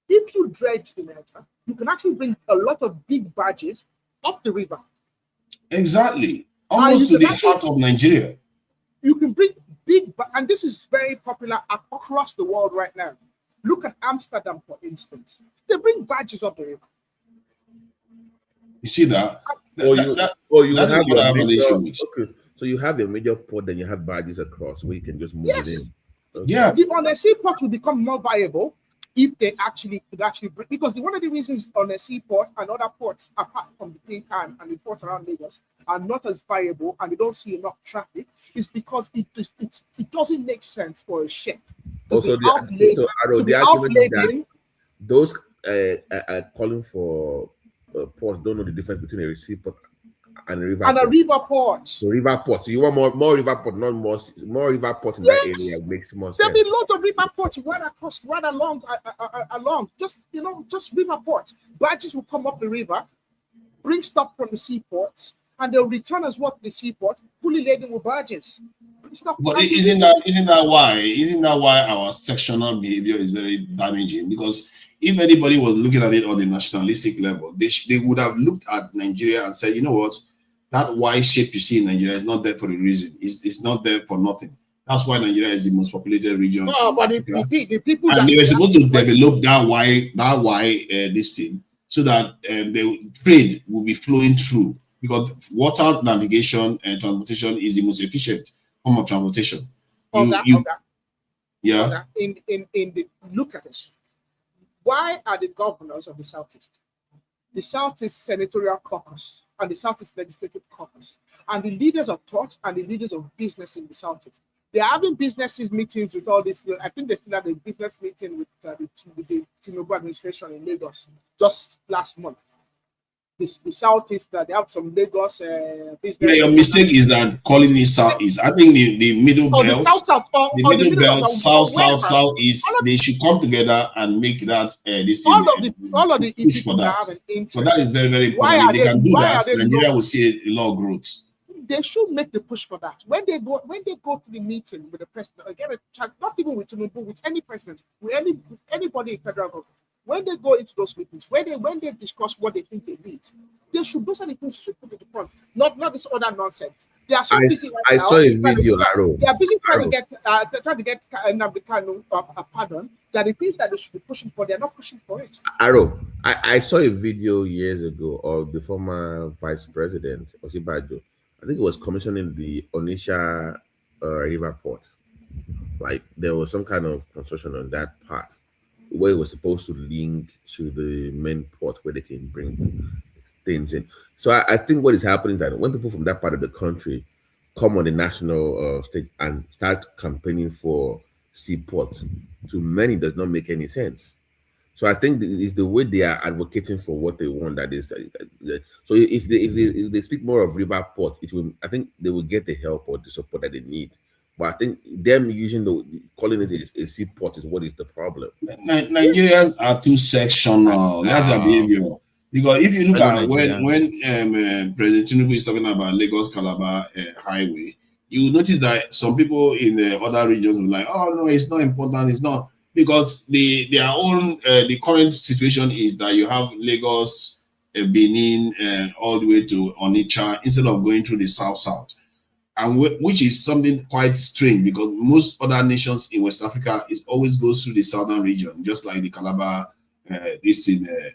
if you dredge the Niger, you can actually bring a lot of big barges up the river. Exactly. Almost to the heart of Nigeria. You can bring big, and this is very popular across the world right now. Look at Amsterdam, for instance. They bring barges up the river. You see that? You have your major, So you have a major port, then you have barges across where you can just move it in. Okay. Yeah. The undersea port will become more viable if they actually could bring, because one of the reasons on a seaport and other ports apart from the Tin Can and the ports around Lagos are not as viable and they don't see enough traffic is because it doesn't make sense for a ship to Also, be outladen. the argument is that those are calling for ports don't know the difference between a seaport and a river port. So river port. So you want more river port, not more river port in that area makes more sense. There'll be lots of river ports right along, just river ports. Barges will come up the river, bring stuff from the seaports, and they'll return as well to the seaport, fully laden with barges. But isn't that why our sectional behavior is very damaging? Because if anybody was looking at it on a nationalistic level, they would have looked at Nigeria and said, you know what, that Y shape you see in Nigeria is not there for a reason. It's not there for nothing. That's why Nigeria is the most populated region. No, but the people and they were supposed to develop that Y this thing so that the trade will be flowing through, because water navigation and transportation is the most efficient form of transportation. Yeah. In the look at this. Why are the governors of the Southeast, the Southeast Senatorial Caucus, and the Southeast Legislative Caucus, and the leaders of thought and the leaders of business in the Southeast, they're having businesses meetings with all this? I think they still had a business meeting with the Tinubu administration in Lagos just last month. The Southeast, they have some Lagos business. Yeah, your mistake is that calling it Southeast. I think the middle belt, the middle belt, Southeast, they should come together and make that this all of the push for that. But that is very, very important. If they can do that, Nigeria will see a lot of growth. They should make the push for that. When they go to the meeting with the president, again, not even with Tinubu, with any president, with anybody in federal government. When they go into those meetings, when they discuss what they think they need, those are the things you should put to the front, not this other nonsense. They are so busy right now. I saw a video, Aro. They are busy trying to get Nnamdi Kanu a pardon. That the things that they should be pushing for, they are not pushing for it. Aro, I saw a video years ago of the former vice president, Osibajo. I think it was commissioning the Onitsha river port. Like there was some kind of construction on that part, where it was supposed to link to the main port where they can bring things in. So I think what is happening is that when people from that part of the country come on the national stage and start campaigning for seaports, to many does not make any sense. So I think it's the way they are advocating for what they want that is. So if they speak more of river port, I think they will get the help or the support that they need. But I think them calling it a seaport is what is the problem. Nigerians are too sectional. That's a behavior. Because if you look at when President Tinubu is talking about Lagos Calabar highway, you notice that some people in the other regions will be like, oh no, it's not important. It's not, because the current situation is that you have Lagos, Benin, all the way to Onitsha instead of going through the south. And which is something quite strange, because most other nations in West Africa always goes through the southern region, just like the Calabar, the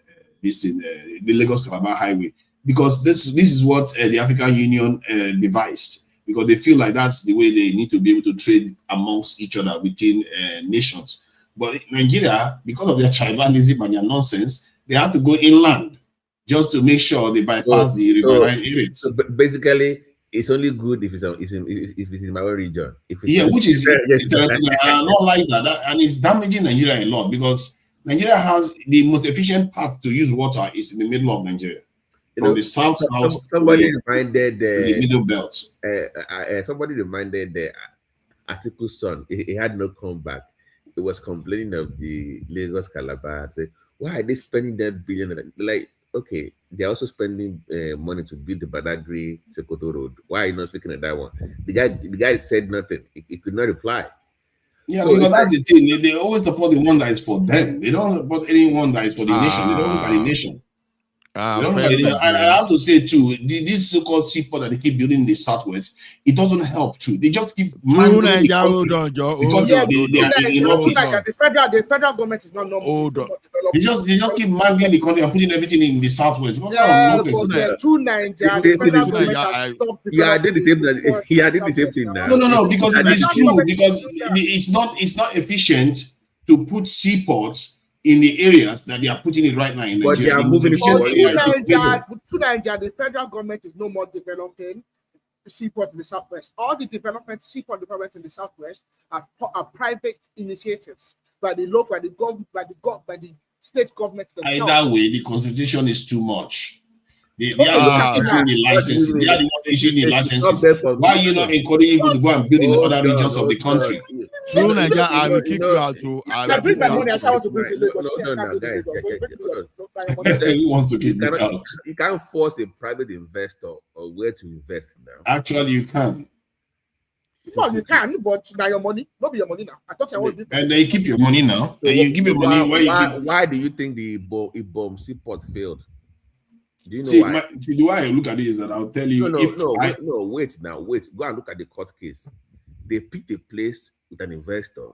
Lagos Calabar highway, because this is what the African Union devised, because they feel like that's the way they need to be able to trade amongst each other within nations. But Nigeria, because of their tribalism and their nonsense, they have to go inland just to make sure they bypass the riverine areas. So basically, it's only good if it's in my own region. Which is not like that, and it's damaging Nigeria a lot, because Nigeria has the most efficient path to use water is in the middle of Nigeria, from the south. Somebody reminded the middle belt. Somebody reminded the Atiku's son. He had no comeback. He was complaining of the Lagos Calabar. Say, why are they spending that billion? Like, okay, they're also spending money to build the Badagry Sokoto Road. Why are you not speaking of that one? The guy said nothing. He could not reply. Yeah, so because that's the thing. They always support the one that is for them. They don't support anyone that is for the nation. They don't look at the nation. You don't know what it is. I have to say too, this so-called seaport that they keep building in the southwest, it doesn't help too. They just keep mangling the country because they are in office. The federal government is not normal. They just keep mangling the country and putting everything in the southwest. What Yeah, kind of nonsense? two Nigeria, the federal government has stopped. Yeah, I did the same thing. Yeah, I did the same thing now. No, because it is true. Because it's not efficient to put seaports in the areas that they are putting it right now in But Nigeria. they are moving it forward. To Nigeria, the federal government is no more developing the seaport in the southwest. All the seaport developments in the southwest are private initiatives by the local, by the state governments themselves. Either way, the constitution is too much. They are the ones issuing the licenses. They are the ones issuing the licenses. Why are you not encouraging people to go and build in other regions of the country? True, Nigeria, I will kick you out too. I bring my money. I want to bring to Lagos. Who wants to kick me out? You can't force a private investor or where to invest now. Actually, you can. Well, you can, but now your money, not be your money now. I thought I was. And they keep your money now. So you give your money where you keep. Why do you think the bomb seaport failed? Do you know why? The way I look at it is that I'll tell you. Wait. Go and look at the court case. They picked a place with an investor.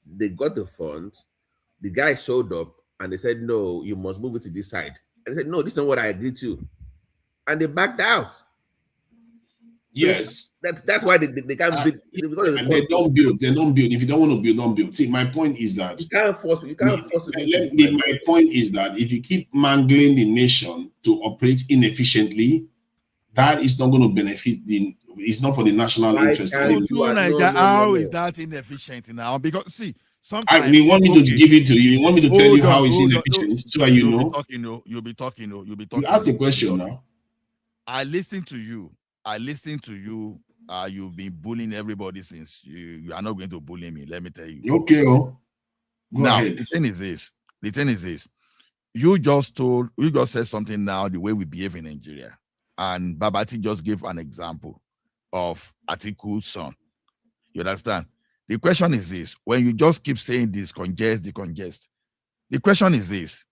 They got the funds. The guy showed up and they said, no, you must move it to this side. And they said, no, this is what I agreed to. And they backed out. Yes. That's why they can't build. They don't build. If you don't want to build, don't build. See, my point is that you can't force. My point is that if you keep mangling the nation to operate inefficiently, that is not going to benefit it's not for the national interest. How is that inefficient now? Because see, sometimes you want me to give it to you. You want me to tell you how it's inefficient, so you know. You'll be talking. You ask the question now. I listen to you. You've been bullying everybody since you are not going to bully me. Let me tell you. Okay. Go ahead. The thing is this. You just said something now, the way we behave in Nigeria. And Babati just gave an example of Atiku's son. You understand? The question is this: when you just keep saying decongest, the question is this: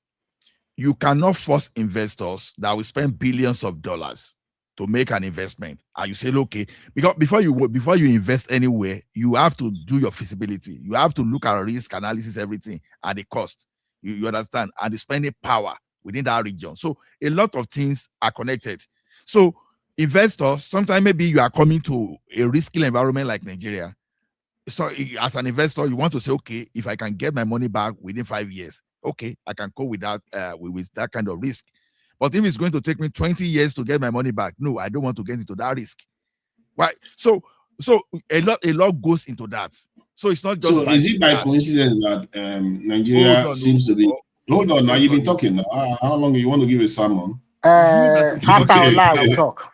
you cannot force investors that will spend billions of dollars to make an investment, and you say, okay, because before you invest anywhere, you have to do your feasibility. You have to look at risk analysis, everything, and the cost. You understand, and the spending power within that region. So a lot of things are connected. So investors, sometimes maybe you are coming to a risky environment like Nigeria. So as an investor, you want to say, okay, if I can get my money back within 5 years, okay, I can go with that with that kind of risk. But if it's going to take me 20 years to get my money back, no, I don't want to get into that risk. Right? So a lot goes into that. So it's not just. So is it by coincidence that Nigeria seems to be? Hold on, now you've been talking. How long do you want to give a sermon? After Allah, we'll talk.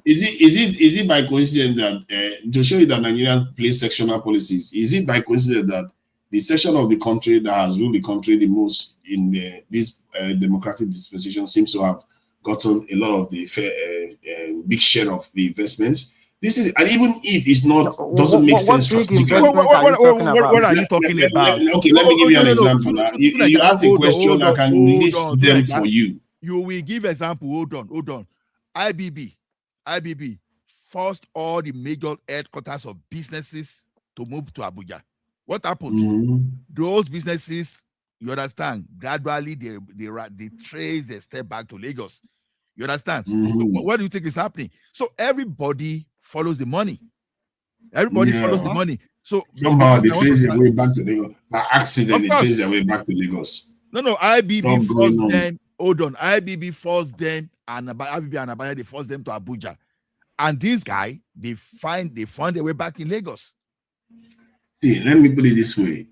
Is it by coincidence that to show you that Nigeria plays sectional policies? Is it by coincidence that the section of the country that has ruled the country the most in this democratic dispensation seems to have gotten a lot of the big share of the investments? This is, and even if it's not, doesn't make sense. What are you talking about? Okay, let me give you an example. You asked a question, I can list them for you. You will give example. Hold on. IBB forced all the major headquarters of businesses to move to Abuja. What happened? Those businesses, you understand, gradually they trace a step back to Lagos. You understand? So what do you think is happening? So everybody follows the money. Everybody follows the money. So somehow they trace their way back to Lagos. By accident, they trace their way back to Lagos. No, IBB forced them. Hold on, IBB forced them, and IBB and Abaya, they forced them to Abuja. And this guy, they found their way back in Lagos. See, let me put it this way.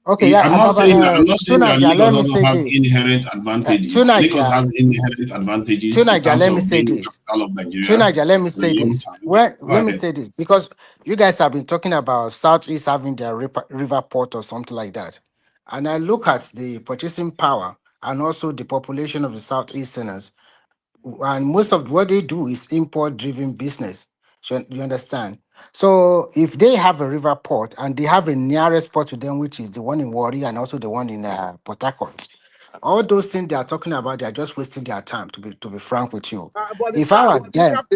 Okay, I'm not saying that Lagos doesn't have inherent advantages. Lagos has inherent advantages. Let me say this. Let me say this. Let me say this, because you guys have been talking about Southeast having their river port or something like that. And I look at the purchasing power and also the population of the Southeasterners. And most of what they do is import-driven business. So you understand? So if they have a river port and they have a nearest port to them, which is the one in Warri and also the one in Port Harcourt, all those things they are talking about, they are just wasting their time. To be frank with you, But the if I south, was them,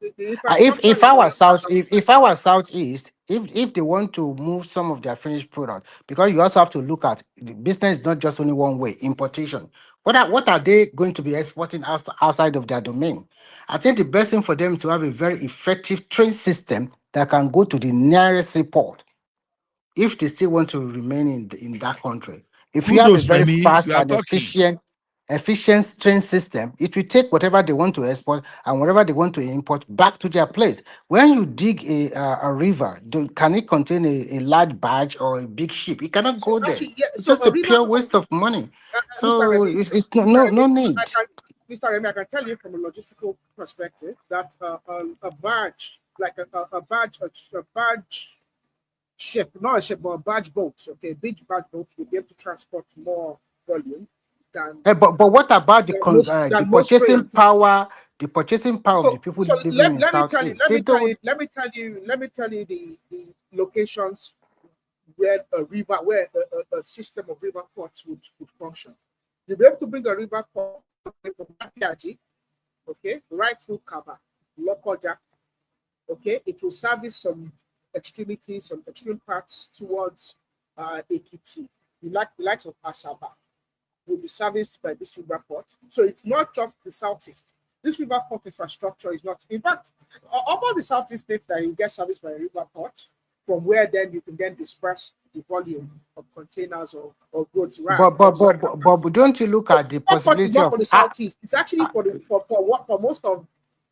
the if infrastructure I is was south, if I was southeast, if they want to move some of their finished product, because you also have to look at the business is not just only one way importation. What are they going to be exporting outside of their domain? I think the best thing for them is to have a very effective train system that can go to the nearest seaport if they still want to remain in that country. If you have a Kudos, very Remy. fast You are and talking. efficient train system, it will take whatever they want to export and whatever they want to import back to their place. When you dig a river, can it contain a large barge or a big ship? It cannot so go there. actually, yeah. It's So just a a river, pure waste of money. Mr. So Remy, it's Mr. no Remy, need. Mr. Remy, I can tell you from a logistical perspective that a barge, like a barge ship, not a ship, but a barge boat, okay, big barge boat will be able to transport more volume than But what about the than most purchasing trains. power? The purchasing power of the people So living in let me tell you, Southeast, they don't. let me tell you the locations where a system of river ports would function. You'll be able to bring a river port from Akiaji, okay, right through Kaba, Lokoja, okay. It will service some extremities, some extreme parts towards Ekiti. The likes of Asaba will be serviced by this river port. So it's not just the southeast. This river port infrastructure is not, in fact, all the southeast states that you get serviced by a river port, from where then you can then disperse the volume of containers or goods around. But don't you look at the That port is possibility not of for the southeast. It's actually for most of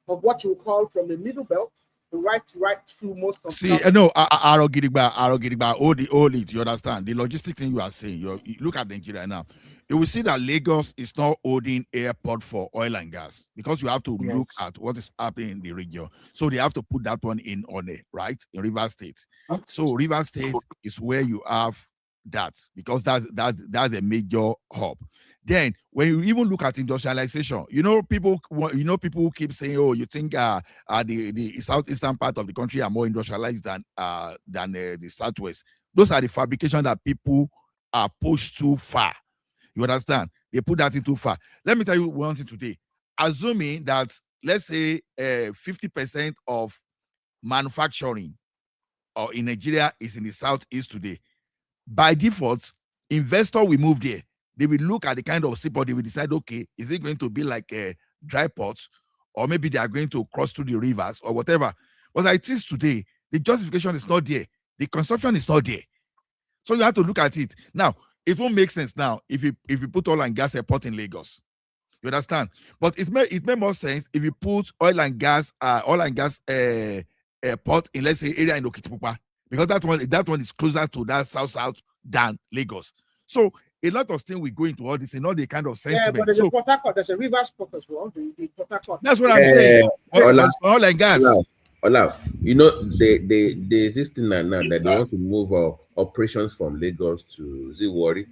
what you call from the middle belt, right through most of. See, no, Arogidigba, all it, you understand? The logistic thing you are saying, you look at Nigeria now. You will see that Lagos is not holding airport for oil and gas because you have to look at what is happening in the region. So they have to put that one in on it, right? In River State. So River State is where you have that because that's a major hub. Then when you even look at industrialization, people who keep saying, oh, you think the southeastern part of the country are more industrialized than the southwest. Those are the fabrication that people are pushed too far. You understand? They put that in too far. Let me tell you one thing today. Assuming that, let's say, 50% of manufacturing in Nigeria is in the southeast today, by default, investor will move there. They will look at the kind of seaport. They will decide, okay, is it going to be like a dry port, or maybe they are going to cross through the rivers or whatever. But it is today, the justification is not there. The consumption is not there. So you have to look at it. Now, it won't make sense now if you put oil and gas airport in Lagos. You understand? But it made more sense if you put oil and gas airport in, let's say, area in Okitipupa, because that one is closer to that south than Lagos. So a lot of things we go into all this and all the kind of sentiment. Yeah, but there's a Port Harcourt, there's a Rivers Port as well. The Port Harcourt. That's what I'm saying. Oil and gas. There's this thing now that they want to move operations from Lagos to Warri,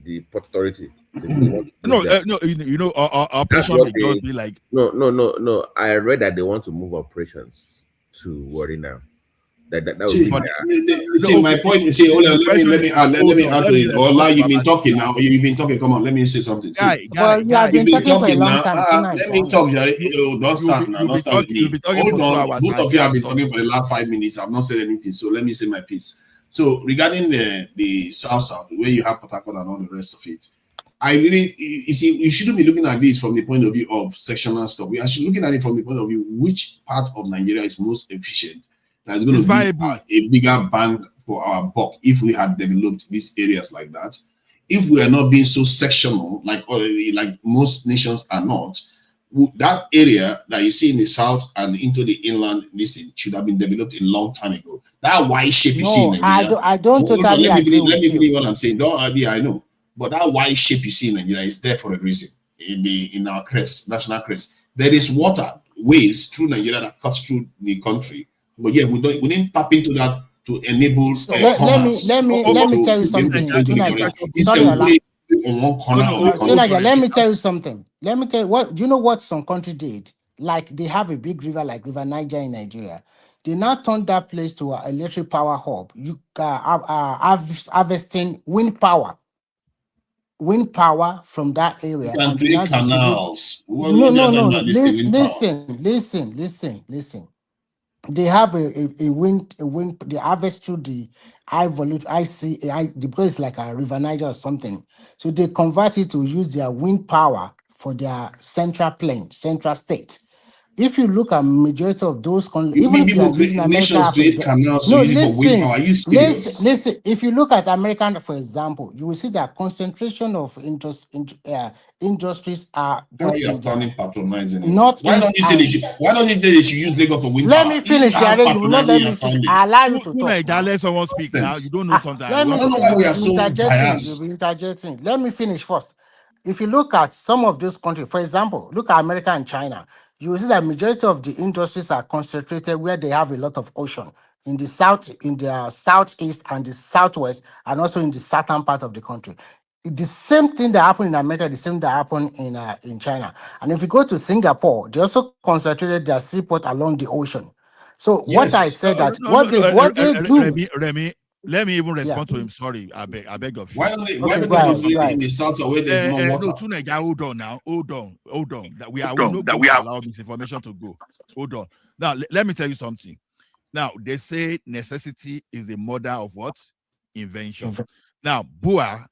the Port Authority. Operation may just be like. No. I read that they want to move operations to Warri now. That would be see, my point is, let me add to it. Ola, you've been talking now. You've been talking. Come on, let me say something. You've been talking now. Time, let me talk, Jerry. Don't start now. Don't start with me. Hold on. Both of you have been talking for the last 5 minutes. I've not said anything. So let me say my piece. So regarding the south, where you have Port Harcourt and all the rest of it, I really, you see, you shouldn't be looking at this from the point of view of sectional stuff. We are looking at it from the point of view which part of Nigeria is most efficient. That's going to be a bigger bang for our buck if we had developed these areas like that. If we are not being so sectional, like most nations are not, that area that you see in the south and into the inland, listen, should have been developed a long time ago. That Y shape you see in Nigeria. I don't totally agree with you. Let me finish what I'm saying. Don't idea, I know. But that Y shape you see in Nigeria is there for a reason. In our crest, national crest, there is ways through Nigeria that cuts through the country. But yeah, we didn't tap into that to enable commerce. Let me tell you something. Let me tell you something. Let me tell you what. Do you know what some country did? Like they have a big river like River Niger in Nigeria. They now turned that place to an electric power hub. You harvesting wind power. wind power from that area. You can And create canals. What no. Listen. They have a wind. They harvest through the the place is like a River Niger or something. So they convert it to use their wind power for their central state. If you look at majority of those countries, You even mean if you are people using create nations America, create canals to no, use it for wind power? Are you serious? listen. If you look at American, for example, you will see that concentration of industries are How both you are in standing the patronizing it? Why don't northeast you say and. they should? Why don't you say they should use Lagos for wind Let power? me This is finish, how Jare. You will not patronizing let you me are finish. sounding. I allow you to talk Naija, now. let someone speak now. You Nonsense. don't know something. Let me. I don't know why we are You so interjecting. You'll biased. be interjecting. Let me finish first. If you look at some of those countries, for example, look at America and China, you will see that majority of the industries are concentrated where they have a lot of ocean in the southeast and the southwest, and also in the southern part of the country. The same thing that happened in America, the same that happened in China. And if you go to Singapore, they also concentrated their seaport along the ocean. So what I Yes. said that No, no, no, what they do, Remy, let me even yeah. respond to him. Sorry, I beg of Why you. don't they? Why Okay, don't go they ahead. concentrate Go in ahead. the south or where there's more No, water? Tunaja, hold on. That we are not going to allow this information to go. Hold on. Now, let me tell you something. Now, they say necessity is the mother of what? Invention. Now, Bwala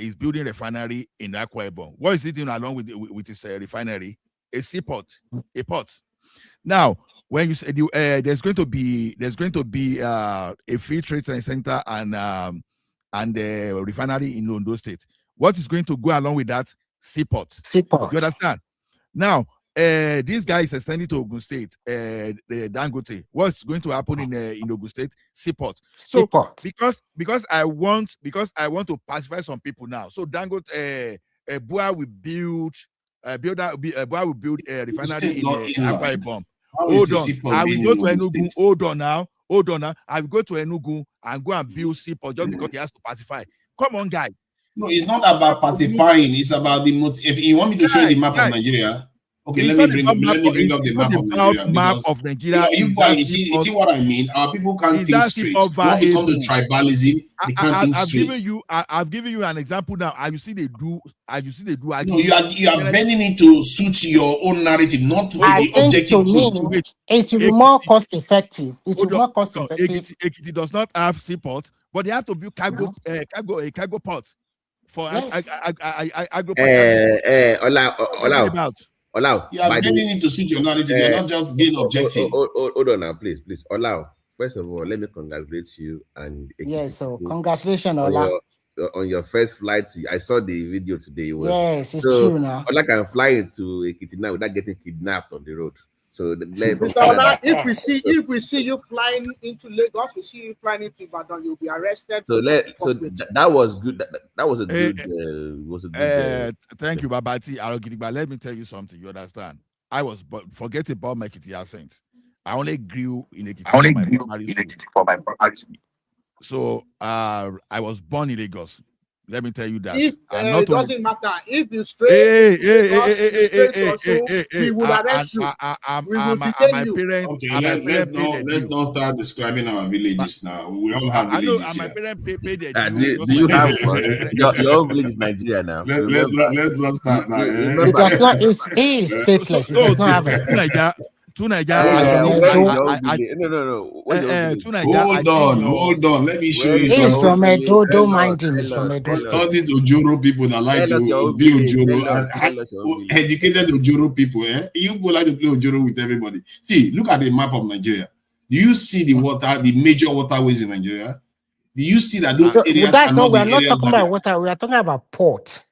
is building refinery in Akwa Ibom. What is it doing along with this refinery? A seaport, a port. Now, when you say there's going to be a free trade center and a refinery in Ondo State, what is going to go along with that? Seaport. You understand? Now, this guy is extending to Ogun State, Dangote. What's going to happen in Ogun State? Seaport. So because I want to pacify some people now. So Dangote, Bwala will build a refinery in Akwa Ibom. Hold on. I will go to Enugu. Hold on now. I will go to Enugu and go and build seaport just because he has to pacify. Come on, guy. No, it's not about pacifying. It's about the if you want me to show you the map of Nigeria. Okay, let me bring up the map of Nigeria. Of Nigeria. You guys, you see what I mean? Our people can't think straight. Once it comes to tribalism, they can't think straight. I've given you an example now. I see they do. No, you are bending it to suit your own narrative, not with the objective truth. It will be more cost effective. It will be more cost effective. Ekiti does not have seaport, but they have to build cargo port for agro. Allow. You are bending it to suit your narrative. You're not just being objective. Hold on now, please. Allow. First of all, let me congratulate you and yes. So congratulations, Ola. On your first flight. I saw the video today. Yes, it's true now. Ola can fly into Ekiti now without getting kidnapped on the road. So Mr. Ola, if we see you flying into Lagos, we see you flying into Ibadan, you'll be arrested. So that was good. That was a good. Thank you, Babati. But let me tell you something. You understand? Forget about my Ekiti accent. I only grew in Ekiti for my primary school. So I was born in Lagos. Let me tell you that. It doesn't matter. If you we will arrest you. We will detain you. Okay, let's not start describing our villages now. We all have villages here. My parents pay their do you have one? Your own village is Nigeria now. Let's not start now. It does not. It's stateless. It does not have a Hold on. Let me show you something. He's from Edo. Don't mind him. He's from Edo. All these Ojoro people that like to be Ojoro, educated Ojoro people. You go like to play Ojoro with everybody. See, look at the map of Nigeria. Do you see the major waterways in Nigeria? Do you see that those areas are not the areas? We're not talking about water. We are talking about port.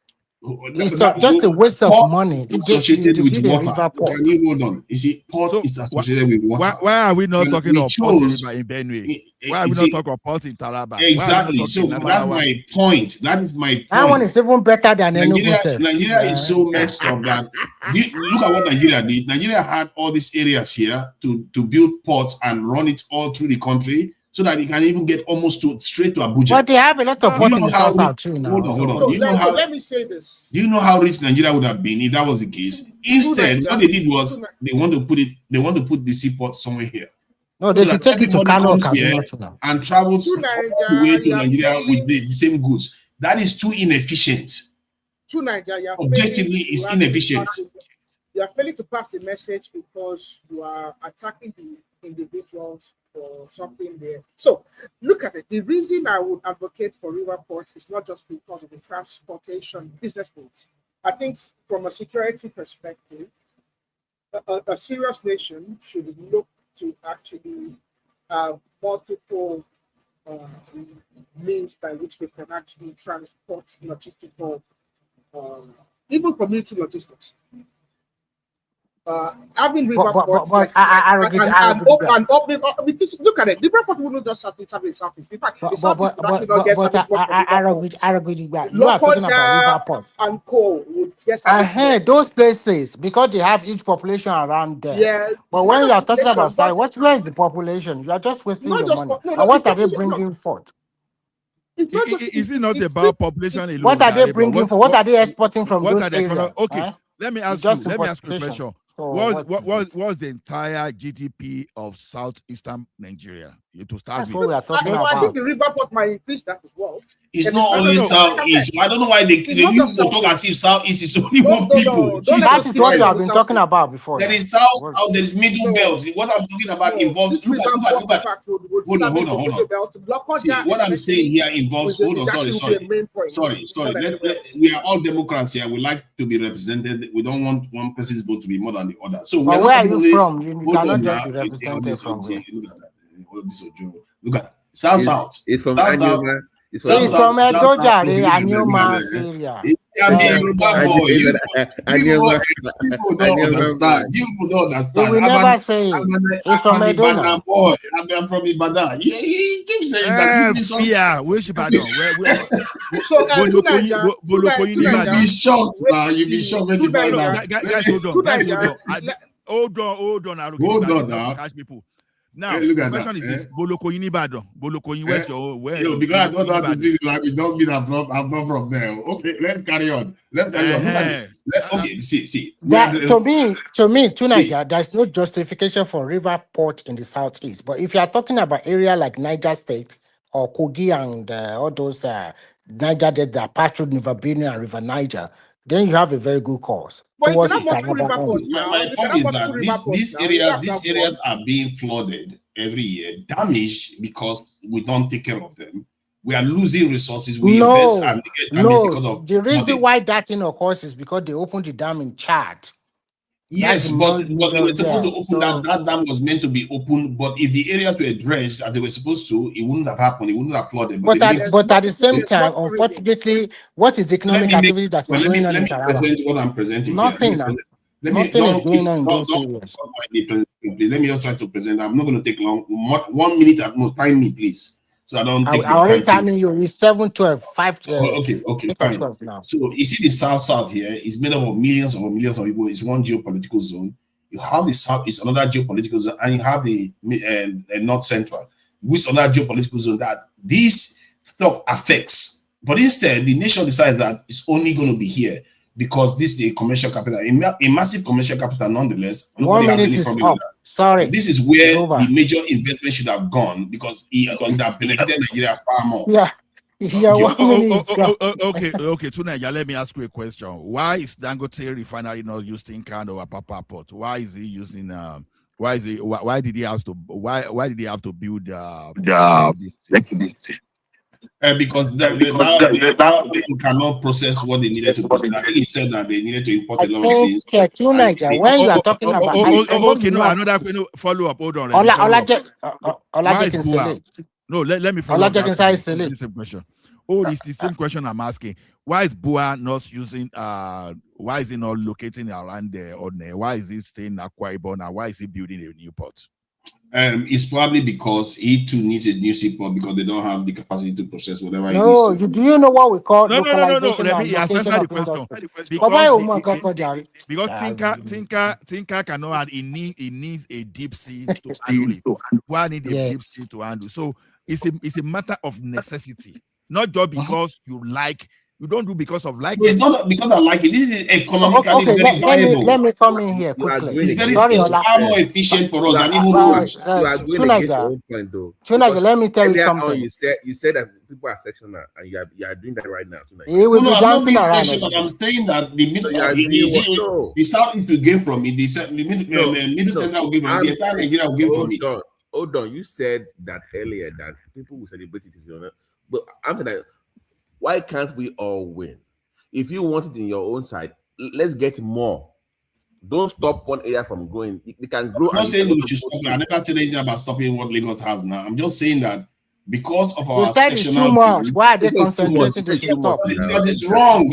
It's just a waste of money. It's associated with water. Can you hold on? You see, port is associated with water. Why are we not talking about port in Benue? Why are we not talking about port in Taraba? Exactly. So that's my point. That is my point. That one is even better than Nigeria is so messed up that look at what Nigeria did. Nigeria had all these areas here to build ports and run it all through the country, so that you can even get almost straight to Abuja. But they have a lot of ports in the south too now. Hold on. So let me say this. Do you know how rich Nigeria would have been if that was the case? Instead, what they did was they want to put the seaport somewhere here. No, they should take it to Kano and travels all the way to Nigeria with the same goods. That is too inefficient. To Nigeria, Objectively, it's inefficient. You are failing to pass the message because you are attacking the individuals for something there. So look at it. The reason I would advocate for river ports is not just because of the transportation business needs. I think from a security perspective, a serious nation should look to actually have multiple means by which they can actually transport logistical, even community logistics. Having river ports look at it. River port wouldn't just have it in Southeast. In fact, the Southeast would actually not get service from river you are talking about river ports and coal would get service. those places because they have each population around there. Yeah, but when you are talking about side, where is the population? You are just wasting your money. And what are they bringing forth? Is it not about population alone? What are they bringing for? What are they exporting from those areas? Okay, let me ask you a question. What's the entire GDP of southeastern Nigeria? To start with, we are talking about. I think the river port might increase that as well. It's not only southeast. I don't know why they use to talk as if southeast is only one people. That is what you have been talking about before. There is south, there is middle belt. What I'm talking about involves. Look at. Hold on. See, what I'm saying here involves. Hold on. Sorry. We are all Democrats here. We like to be represented. We don't want one person's vote to be more than the other. So where are you from? You cannot just be represented from where? Look at that. South. It's from South. He's from Edo Jare, Ayo Mario-Ese. People don't understand. They will never say it. He's from Edo. I'm from Ibadan. He keeps saying that. Yeah, which Ibadan? You'll be shocked now. You'll be shocked when you find out. Guys, hold on. Now. Catch people. Now, the question is this: Boloko Ibadan, Boloko where's your where? Yo, because I don't know how to speak like it don't mean I'm not from there. Okay, let's carry on. Okay, see. To me, tonight, there's no justification for river port in the southeast. But if you are talking about area like Niger State or Kogi and all those Niger that pass through River Benue and River Niger, then you have a very good cause. My point is that these areas are being flooded every year, damaged because we don't take care of them. We are losing resources. We invest and they get damaged because of the reason why that thing occurs is because they opened the dam in Chad. Yes, but they were supposed to open that dam was meant to be open, but if the areas were addressed as they were supposed to, it wouldn't have happened. It wouldn't have flooded. But at the same time, unfortunately, what is the economic activity that's going on in Taraba? Let me present what I'm presenting. Nothing. Nothing is going on in those areas. Let me just try to present. I'm not going to take long. 1 minute at most. Time me, please. So I don't take. I already telling you it's 7-12, 5. Okay, fine. 12 now. So you see the south here is made up of millions of people. It's one geopolitical zone. You have the south is another geopolitical zone, and you have the north central, which is another geopolitical zone that this stuff affects. But instead, the nation decides that it's only going to be here because this is a commercial capital, a massive commercial capital nonetheless. Nobody has any problem with that. Sorry. This is where the major investment should have gone because it would have benefited Nigeria far more. Yeah. Okay. Tonight, let me ask you a question. Why is Dangote refinery not using kind of a Papa port? Why is he using why did he have to build because they cannot process what they needed to process. I think he said that they needed to import a lot of things. When you are talking about another follow up. Hold on. No, let me follow up. This same question. It's the same question I'm asking. Why is Bwala not using why is he not locating around there or there? Why is he staying in Akwa Ibom and why is he building a new port? It's probably because he too needs his new seaport because they don't have the capacity to process whatever. No, do you know what we call localization? Let me answer the question. Because Tinker cannot add. He needs a deep sea to handle it. One needs a deep sea to handle. So it's a matter of necessity, not just because you like. You don't do because of liking. It's not because I like it. This is economically very viable. Let me come in here quickly. It's far more efficient for us than even worse. Tunaga, let me tell you something. You said that people are sectional, and you are doing that right now too. He will No, be I'm not dancing being around sectional. every I'm day. saying that the So middle, you are doing what? No, the South will gain from it. no, Middle no. Central will gain from it. The I'm entire saying, Nigeria will gain from it. hold on. You said that earlier that people will celebrate it if you know. But I'm saying that why can't we all win? If you want it in your own side, let's get more. Don't stop one area from growing. They can grow I'm not and you saying can we also should grow stop. I too. never said anything about stopping what Lagos has now. I'm just saying that because of You our said it's too much. sectionality, Why are You they say it's too much. You concentrating? say They it's should too much stop. now. because Exactly. it's wrong.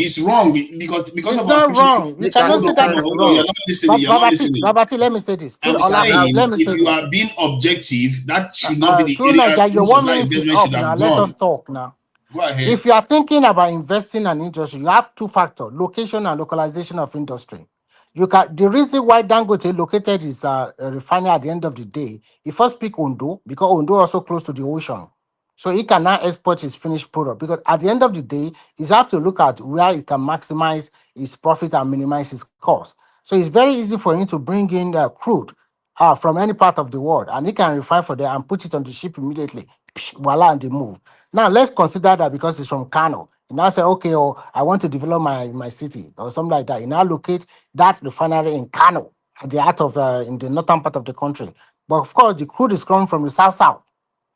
Because It's of our not sectionality. wrong. You They cannot can say they that can is Hold on, you're wrong. not listening. You're not listening. Babati, let me say this. they I'm can have saying Let me if say you this. are being objective, that should not be the True area Niger, your most of 1 that minute is investment should up now. have Let us gone. talk now. Go ahead. If you are thinking about investing in an industry, you have two factors: location and localization of industry. You can the reason why Dangote located his refinery at the end of the day, he first pick Ondo because Ondo also close to the ocean. So he can now export his finished product because at the end of the day, he's have to look at where he can maximize his profit and minimize his cost. So it's very easy for him to bring in crude from any part of the world and he can refine for them and put it on the ship immediately. Voila, and they move. Now let's consider that because it's from Kano. You now say, okay, oh, I want to develop my city or something like that. You now locate that refinery in Kano, at the heart of in the northern part of the country. But of course, the crude is coming from the south.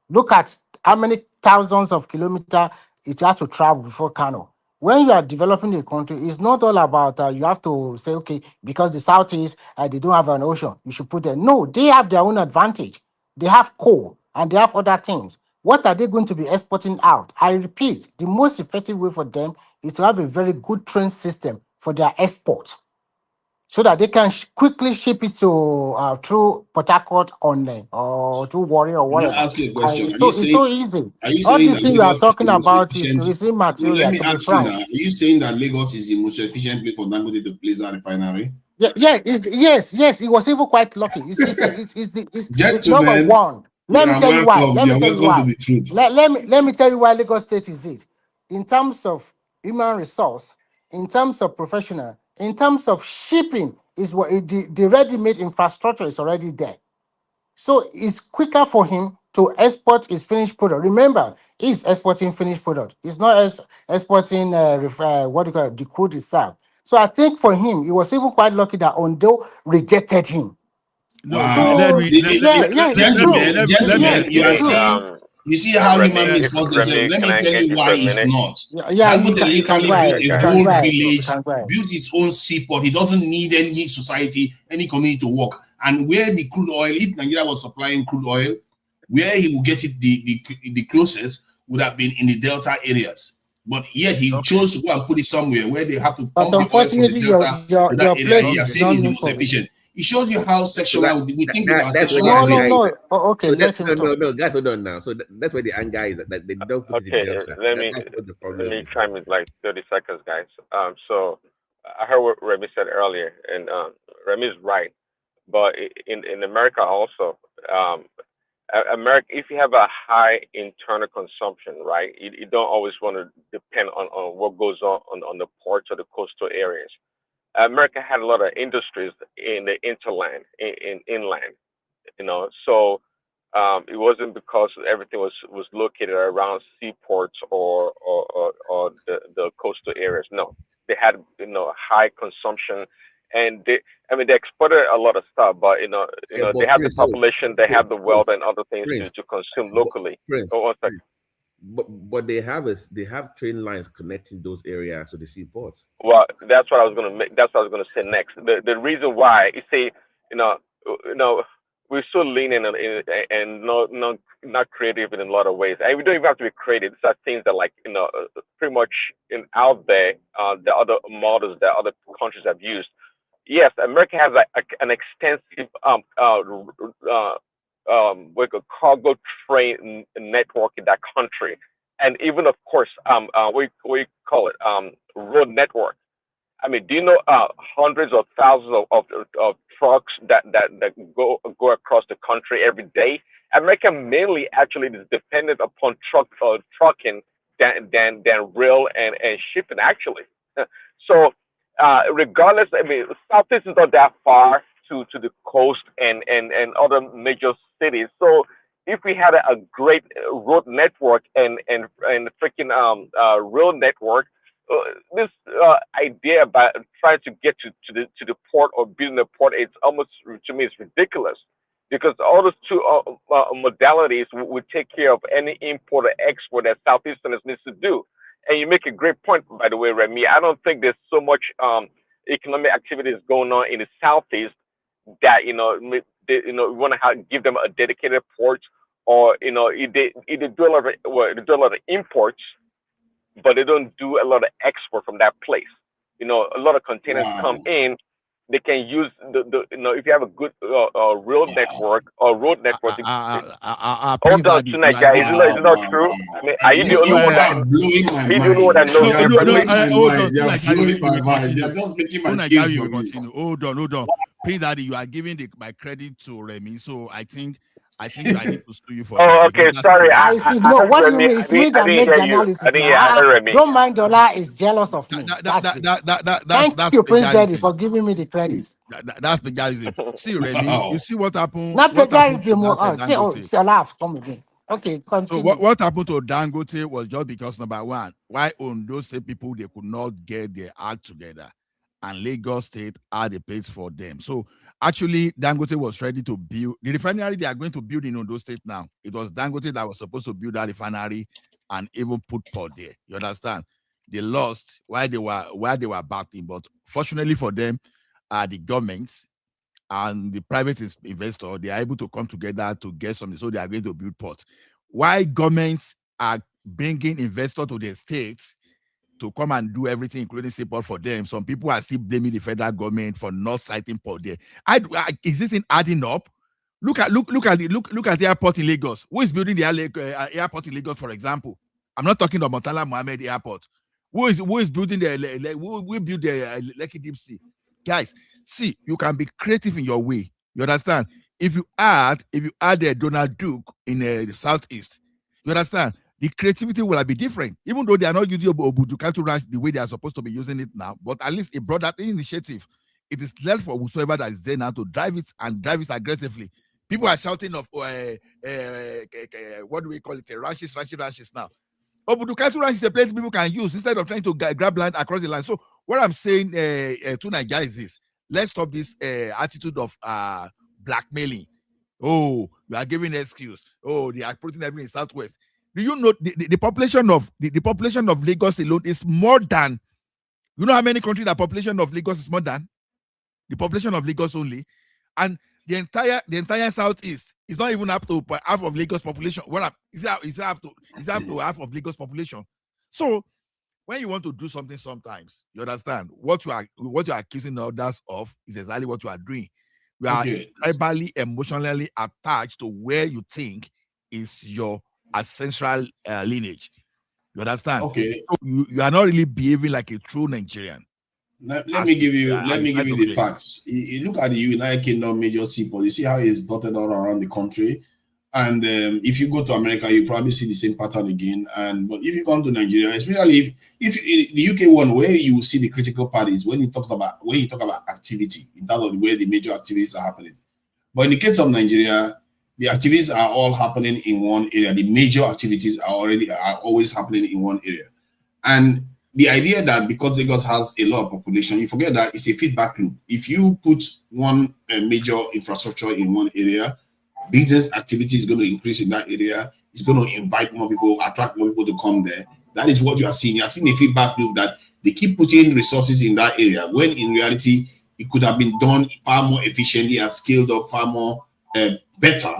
Look at how many thousands of kilometers it has to travel before Kano. When you are developing a country, it's not all about you have to say, okay, because the southeast they don't have an ocean, you should put them. No, they have their own advantage. They have coal and they have other things. What are they going to be exporting out? I repeat, the most effective way for them is to have a very good train system for their export so that they can quickly ship it to through Port Harcourt online or through Warrior or Can I whatever. ask you a question? It's so easy. Are you All saying these that things you are Lagos is the talking most about is efficient? tourism No, let material, me to be ask you frank. now. Are you saying that Lagos is the most efficient place for Dangote to place that refinery? Yes. He was even quite lucky. It's number Gentlemen, one. you Let me are tell you why. welcome. Let You me are tell you welcome to why. the truth. Let me tell you why Lagos State is it. In terms of human resource, in terms of professional, in terms of shipping, is what the ready-made infrastructure is already there. So it's quicker for him to export his finished product. Remember, he's exporting finished product. He's not exporting what do you call it, the crude itself. So I think for him, he was even quite lucky that Ondo rejected him. No, Wow. So it's true. Gentlemen, Yes, you it's are true. seeing, you see how human beings force themselves. Let me tell you why it's not. Dangote You can literally go built ahead. a You can whole go ahead. You village, can go ahead. built its own seaport. He doesn't need any society, any community to work. And where the crude oil, if Nigeria was supplying crude oil, where he would get it the closest would have been in the delta areas. But yet he Okay. chose to go and put it somewhere where they have to But pump the oil from the unfortunately, delta to that your area. place He is has Okay. said not is the known most for it. efficient. It shows you how So sectional we think with our that's where the sectional anger approach. is. Okay, So that let him talk. no, guys, hold on now. So that's where the anger is that they don't put it in Okay, Delta. That's what the let problem me is. chime in like 30 seconds, guys. So I heard what Remy said earlier, and Remy is right. But in America also, um, America, if you have a high internal consumption, right, you don't always want to depend on what goes on the ports or the coastal areas. America had a lot of industries in the interland, in inland, so it wasn't because everything was located around seaports or the coastal areas. No, they had high consumption, and they exported a lot of stuff, but Yeah, they but have the Prince, population, they have the wealth and other things Prince, to consume but locally. Prince, Oh, one second. but they have train lines connecting those areas to the seaports. Well, that's what I was gonna make. That's what I was gonna say next. The reason why you see, you know, you know, we're so lean and not creative in a lot of ways, and we don't even have to be creative. These are things that pretty much out there, the other models that other countries have used. Yes, America has an extensive like a cargo train network in that country, and even of course we call it road network. I mean, do you know hundreds of thousands of trucks that go across the country every day? America mainly actually is dependent upon trucking than rail and shipping actually. So regardless, I mean, Southeast is not that far to the coast and other major cities. So if we had a great road network and freaking rail network, this idea about trying to get to the port or building a port, it's almost, to me, it's ridiculous, because all those two modalities would take care of any import or export that Southeasterners needs to do. And you make a great point, by the way, Remy. I don't think there's so much economic activities going on in the Southeast that we want to give them a dedicated port, or they do a lot of imports, but they don't do a lot of export from that place. A lot of containers come in. They can use if you have a good rail network or road network. Hold on, tonight, guys. Is it not true? I mean, are you the only one that? Blowing my Are you the only one that knows differently? You're blowing my mind. You're just making my case for me. Hold on. Prince Daddy, you are giving my credit to Remy, so I think I need to sue you for that. Oh, okay. Sorry. What do you mean? It's me that make the analysis now. Don't mind Dollar is jealous of me. Thank you, Prince Daddy, for giving me the credit. That's plagiarism. See, Remy, you see what happened? Not plagiarism. See, laugh. Come again. Okay, continue. So what happened to Dangote was just because, number one, why on those same people, they could not get their act together, and Lagos State had a place for them. So actually, Dangote was ready to build the refinery they are going to build in Ondo State now. It was Dangote that was supposed to build that refinery and even put port there. You understand? They lost while they were backing, but fortunately for them, the government and the private investor, they are able to come together to get something. So they are going to build port. Why governments are bringing investors to their states to come and do everything, including support for them? Some people are still blaming the federal government for not citing port there. Is this thing adding up? Look at the airport in Lagos. Who is building the airport in Lagos, for example? I'm not talking about Murtala Mohammed Airport. Who is building who build the Lekki Deep Sea? Guys, see, you can be creative in your way. You understand? If you add the Donald Duke in the Southeast, you understand? The creativity will be different, even though they are not using Obudu Ranch the way they are supposed to be using it now. But at least it brought that initiative. It is left for whosoever that is there now to drive it aggressively. People are shouting of what do we call it? Ranches now. Obudu Ranch is a place people can use instead of trying to grab land across the line. So what I'm saying to Nigeria is this: let's stop this attitude of blackmailing. Oh, you are giving an excuse. Oh, they are putting everything in Southwest. Do you know the population of the population of Lagos alone is more than, you know how many countries the population of Lagos is more than the population of Lagos only, and the entire Southeast is not even up to half of Lagos population. Well, is up to half of Lagos population. So when you want to do something, sometimes you understand what you are accusing others of is exactly what you are doing. You are tribally, emotionally attached to where you think is your ancestral lineage. You understand? Okay. So you are not really behaving like a true Nigerian. Let me give you the facts. You look at the United Kingdom major seaport. You see how it's dotted all around the country. And if you go to America, you probably see the same pattern again. But if you come to Nigeria, especially if the UK one, where you will see the critical parties when you talk about activity in terms of where the major activities are happening. But in the case of Nigeria, the activities are all happening in one area. The major activities are always happening in one area. And the idea that because Lagos has a lot of population, you forget that it's a feedback loop. If you put one major infrastructure in one area, business activity is going to increase in that area. It's going to invite more people, attract more people to come there. That is what you are seeing. You are seeing a feedback loop that they keep putting resources in that area, when in reality, it could have been done far more efficiently and scaled up far more better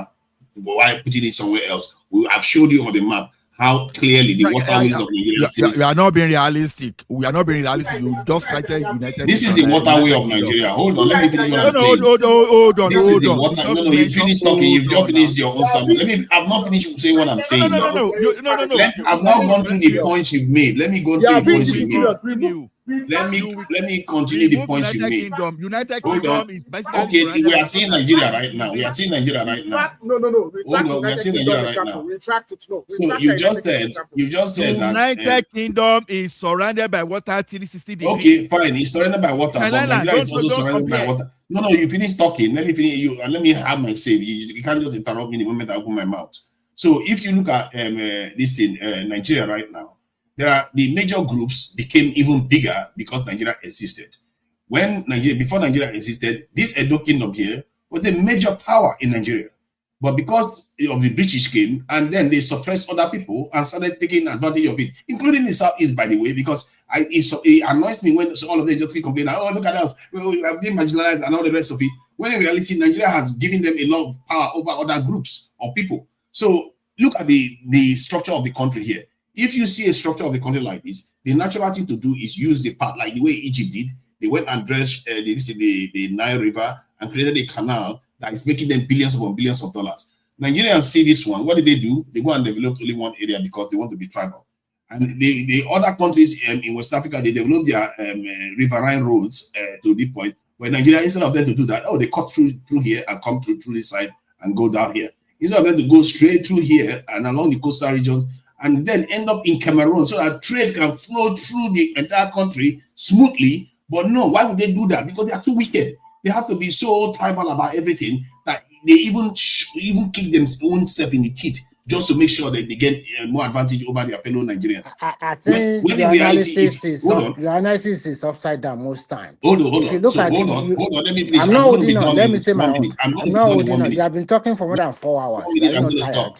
by putting it somewhere else. I've showed you on the map how clearly the waterways of Nigeria cities. We are not being realistic. We are not being realistic. You just cited United. This is the waterway of Nigeria. Hold on, let me finish what I'm saying. Hold on. This is the water. No, you finished talking. You've just finished your own sermon. I've not finished saying what I'm saying. No. I've now gone through the points you've made. Let me go through the points you've made. Let me continue the points you made. United Kingdom is basically. Okay, we are seeing Nigeria right now. No. We are seeing Nigeria right now. Retract it. No. So you just said that United Kingdom is surrounded by water 360 degrees. Okay, fine. It's surrounded by water. But Nigeria is also surrounded by water. No, you finish talking. Let me finish. Let me have my say. You can't just interrupt me the moment I open my mouth. So if you look at this thing, Nigeria right now, the major groups became even bigger because Nigeria existed. Before Nigeria existed, this Edo Kingdom here was the major power in Nigeria. But because of the British came, and then they suppressed other people and started taking advantage of it, including the Southeast, by the way, because it annoys me when all of them just keep complaining, oh, look at us, we are being marginalized and all the rest of it. When in reality, Nigeria has given them a lot of power over other groups or people. So look at the structure of the country here. If you see a structure of the country like this, the natural thing to do is use the part, like the way Egypt did. They went and dredged the Nile River and created a canal that is making them billions upon billions of dollars. Nigerians see this one. What do? They go and develop only one area because they want to be tribal. And the other countries in West Africa, they develop their riverine roads to the point where Nigeria, instead of them to do that, they cut through here and come through this side and go down here. Instead of them to go straight through here and along the coastal regions and then end up in Cameroon so that trade can flow through the entire country smoothly. But no, why would they do that? Because they are too wicked. They have to be so tribal about everything that they even kick their own self in the teeth just to make sure that they get more advantage over their fellow Nigerians. I think your analysis is upside down most times. Hold on. Let me finish. I'm not holding on. Let me say my own. I'm not holding on. You have been talking for more than 4 hours. I'm going to stop.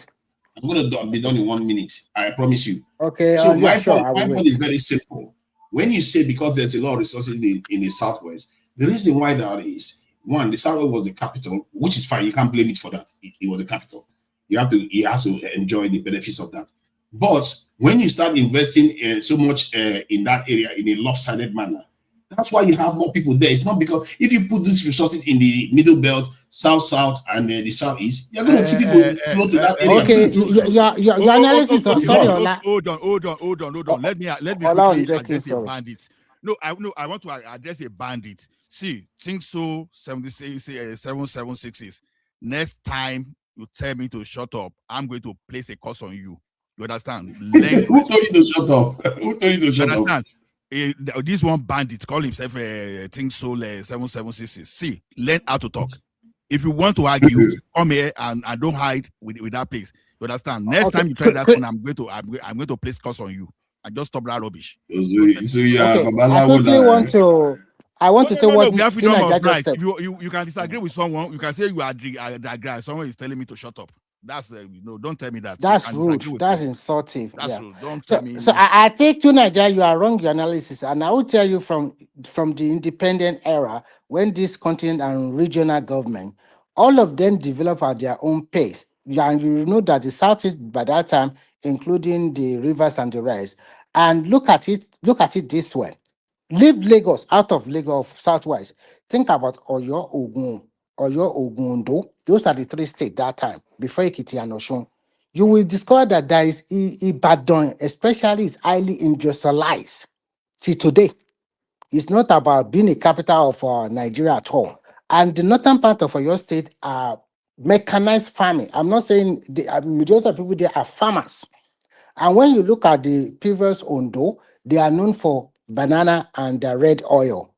I'm going to be done in 1 minute. I promise you. Okay. So my point is very simple. When you say because there's a lot of resources in the Southwest, the reason why that is, one, the Southwest was the capital, which is fine. You can't blame it for that. It was the capital. You have to enjoy the benefits of that. But when you start investing so much in that area in a lopsided manner, that's why you have more people there. It's not because if you put these resources in the middle belt, south, and the southeast, you're going to see people flow to that area. Okay, your analysis. Sorry, hold on. Let me quickly address a bandit. No, I want to address a bandit. See, think so 776 next time you tell me to shut up, I'm going to place a curse on you. You understand? Who told you to shut up? Who told you to shut up? This one bandit call himself think so 776. See, learn how to talk. If you want to argue, come here and don't hide with that place. You understand? Next time you try that one, I'm going to place curse on you. And just stop that rubbish. I want to say what we have freedom of right. You can disagree with someone. You can say you agree. Someone is telling me to shut up. That's don't tell me that. That's rude. That's insulting. That's rude. Don't tell me. So I take to Nigeria, you are wrong your analysis, and I will tell you from the independent era when this continent and regional government, all of them develop at their own pace. And you know that the Southeast by that time, including the rivers and the rest, and look at it this way. Leave Lagos out of Lagos Southwest. Think about Oyo, Ogundo. Those are the 3 states that time before Ekiti and Osun. You will discover that there is Ibadan, especially is highly industrialized. See today, it's not about being a capital of Nigeria at all. And the northern part of your state are mechanized farming. I'm not saying the majority of people there are farmers. And when you look at the previous Ondo, they are known for banana and red oil.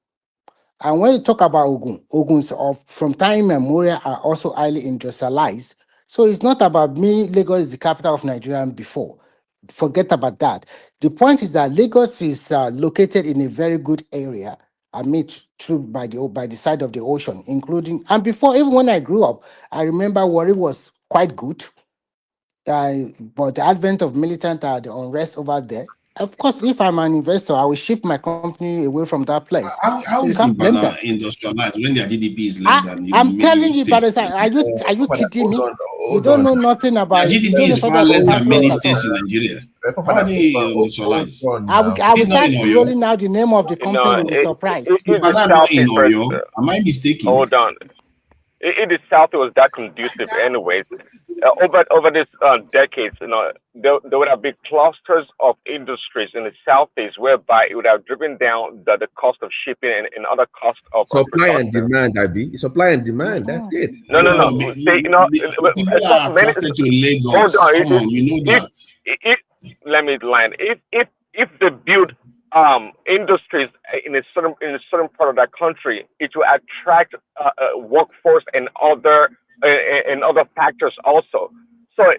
And when you talk about Oguns from time immemorial are also highly industrialized. So it's not about me, Lagos is the capital of Nigeria before. Forget about that. The point is that Lagos is located in a very good area. I mean, by the side of the ocean, including, and before, even when I grew up, I remember Warri was quite good. But the advent of militant the unrest over there, of course, if I'm an investor, I will shift my company away from that place. How is Ibadan industrialized when their GDP is less than you? I'm telling you, but are you kidding me? You don't know nothing about it. GDP is far less than many states in Nigeria. How are they industrialized? I will start rolling out the name of the company. You'll be surprised. Am I mistaken? Hold on. In the South, it was that conducive, anyways. Over these decades, there would have been clusters of industries in the Southeast whereby it would have driven down the cost of shipping and other costs of supply and demand. Supply and demand. That's it. No. Hold on, let me line. If they build industries in a certain part of that country, it will attract workforce and other factors also. So,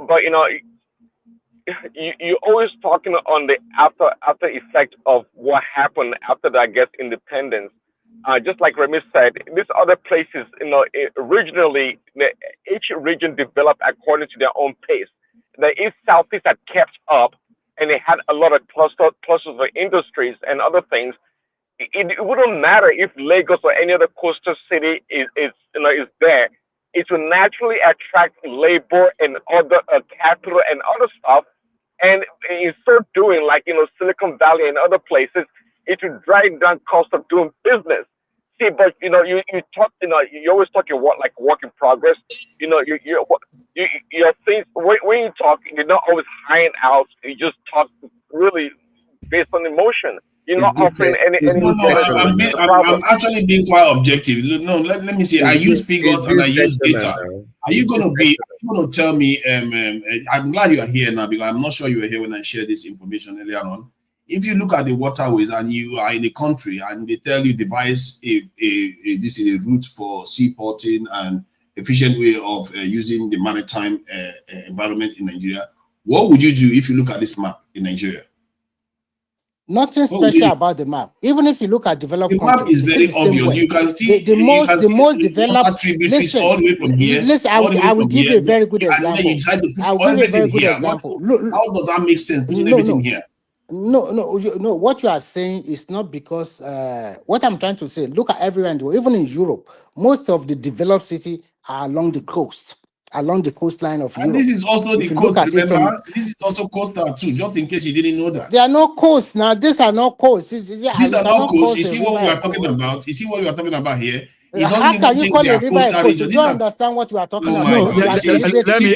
but you're always talking on the after effect of what happened after that, I guess, independence. Just like Remy said, these other places, regionally, each region developed according to their own pace. The East Southeast had kept up, and they had a lot of clusters of industries and other things. It wouldn't matter if Lagos or any other coastal city is there. It will naturally attract labor and other capital and other stuff. And in so doing, like Silicon Valley and other places, it will drive down cost of doing business. See, but you talk, you're always talking like work in progress. Your things when you talk, you're not always hiring out. You just talk really based on emotion. You're not offering any I'm actually being quite objective. No, let me see. I use figures and I use data. Are you going to tell me? I'm glad you are here now because I'm not sure you were here when I shared this information earlier on. If you look at the waterways and you are in a country and they tell you devise this is a route for seaporting and efficient way of using the maritime environment in Nigeria, what would you do if you look at this map in Nigeria? Nothing special about the map. Even if you look at developed countries, the map is very obvious. You can see the most developed. Listen, all the way from here. Listen, I will give you a very good example. I will give you a very good example. How does that make sense? Putting everything here. No. What you are saying is not because what I'm trying to say. Look at everywhere in the world, even in Europe, most of the developed cities are along the coast. Along the coastline of Europe. This is also the coast, remember? This is also coastal too, just in case you didn't know that. They are not coasts now. These are not coasts. These are not coasts. You see what we are talking about? You see what we are talking about here? How can you call a river a coast? You don't understand what we are talking about. No, let me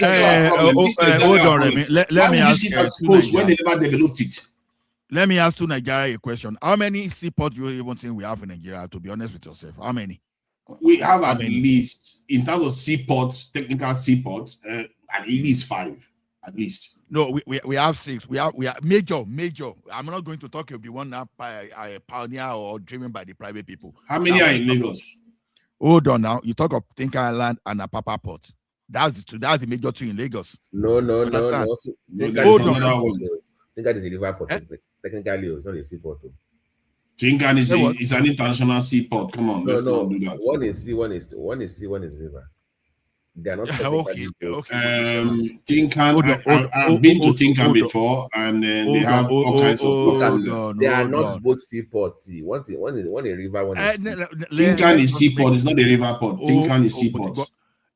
hold on, Remy. Let me ask you when they never developed it. Let me ask to Nigeria a question. How many seaports do you even think we have in Nigeria, to be honest with yourself? How many? We have at least, in terms of seaports, technical seaports, at least 5, at least. No, we have 6. We have major. I'm not going to talk of the one now by a pioneer or driven by the private people. How many are in Lagos? Hold on now. You talk of Tinker Island and Apapa Port. That's the major 2 in Lagos. No. Hold on. Tinker is a river port. Technically, it's not a seaport. Tinker is an international seaport. Come on, let's not do that. One is sea, one is river. They are not okay. Tinker, I've been to Tinker before, and they have all kinds of. They are not both seaports. One a river, one is sea. Tinker is seaport. It's not a river port. Tinker is seaport.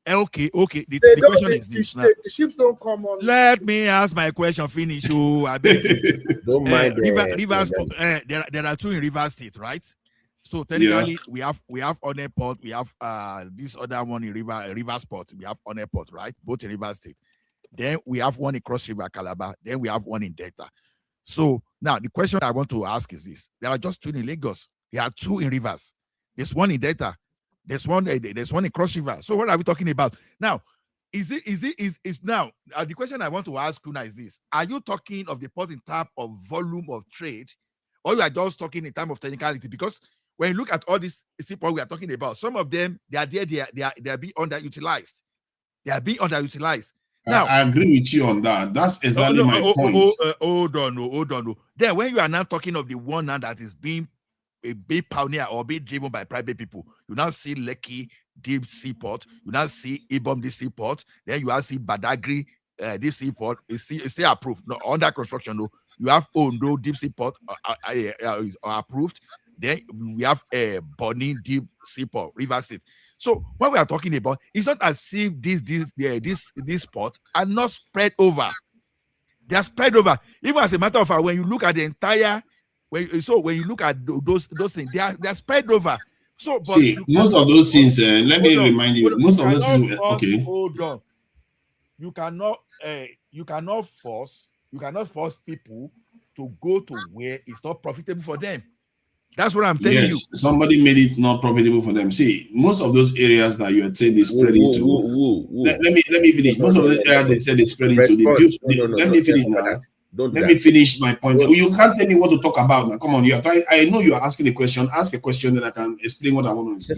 Okay. The question is this now. The ships don't come on. Let me ask my question. Finish. I beg you. Don't mind. Rivers. There are 2 in River State, right? So technically, we have Honor Port. We have this other one in Rivers Port. We have Honor Port, right? Both in River State. Then we have one in Cross River, Calabar. Then we have one in Delta. So now the question I want to ask is this: there are just 2 in Lagos. There are 2 in Rivers. There's one in Delta. There's one in Cross River. So what are we talking about now? Now the question I want to ask you now is this: are you talking of the port in terms of volume of trade, or you are just talking in terms of technicality? Because when you look at all these seaports we are talking about, some of them they are being underutilized. They are being underutilized. Now I agree with you on that. That's exactly my point. Hold on. Then when you are now talking of the one now that is being a big pioneer or being driven by private people, you now see Lekki Deep Seaport, you now see Ibom Deep Seaport, then you now see Badagry Deep Seaport is still approved, not under construction though. You have Ondo Deep Seaport is approved. Then we have Bonny Deep Seaport, River State. So what we are talking about, it's not as if these ports are not spread over. They are spread over. Even as a matter of fact, when you look at the entire when you look at those things, they are spread over. So, but see, most of those things. Let me remind you. Most of those things. Okay. Hold on. You cannot force people to go to where it's not profitable for them. That's what I'm telling you. Yes, somebody made it not profitable for them. See, most of those areas that you had said they spread into. Let me finish. Most of those areas they said they spread into. Let me finish now. Don't do Let that. me finish my point. Don't. You can't tell me what to talk about now. Come on, you are trying. I know you are asking a question. Ask a question, then I can explain what I want to explain.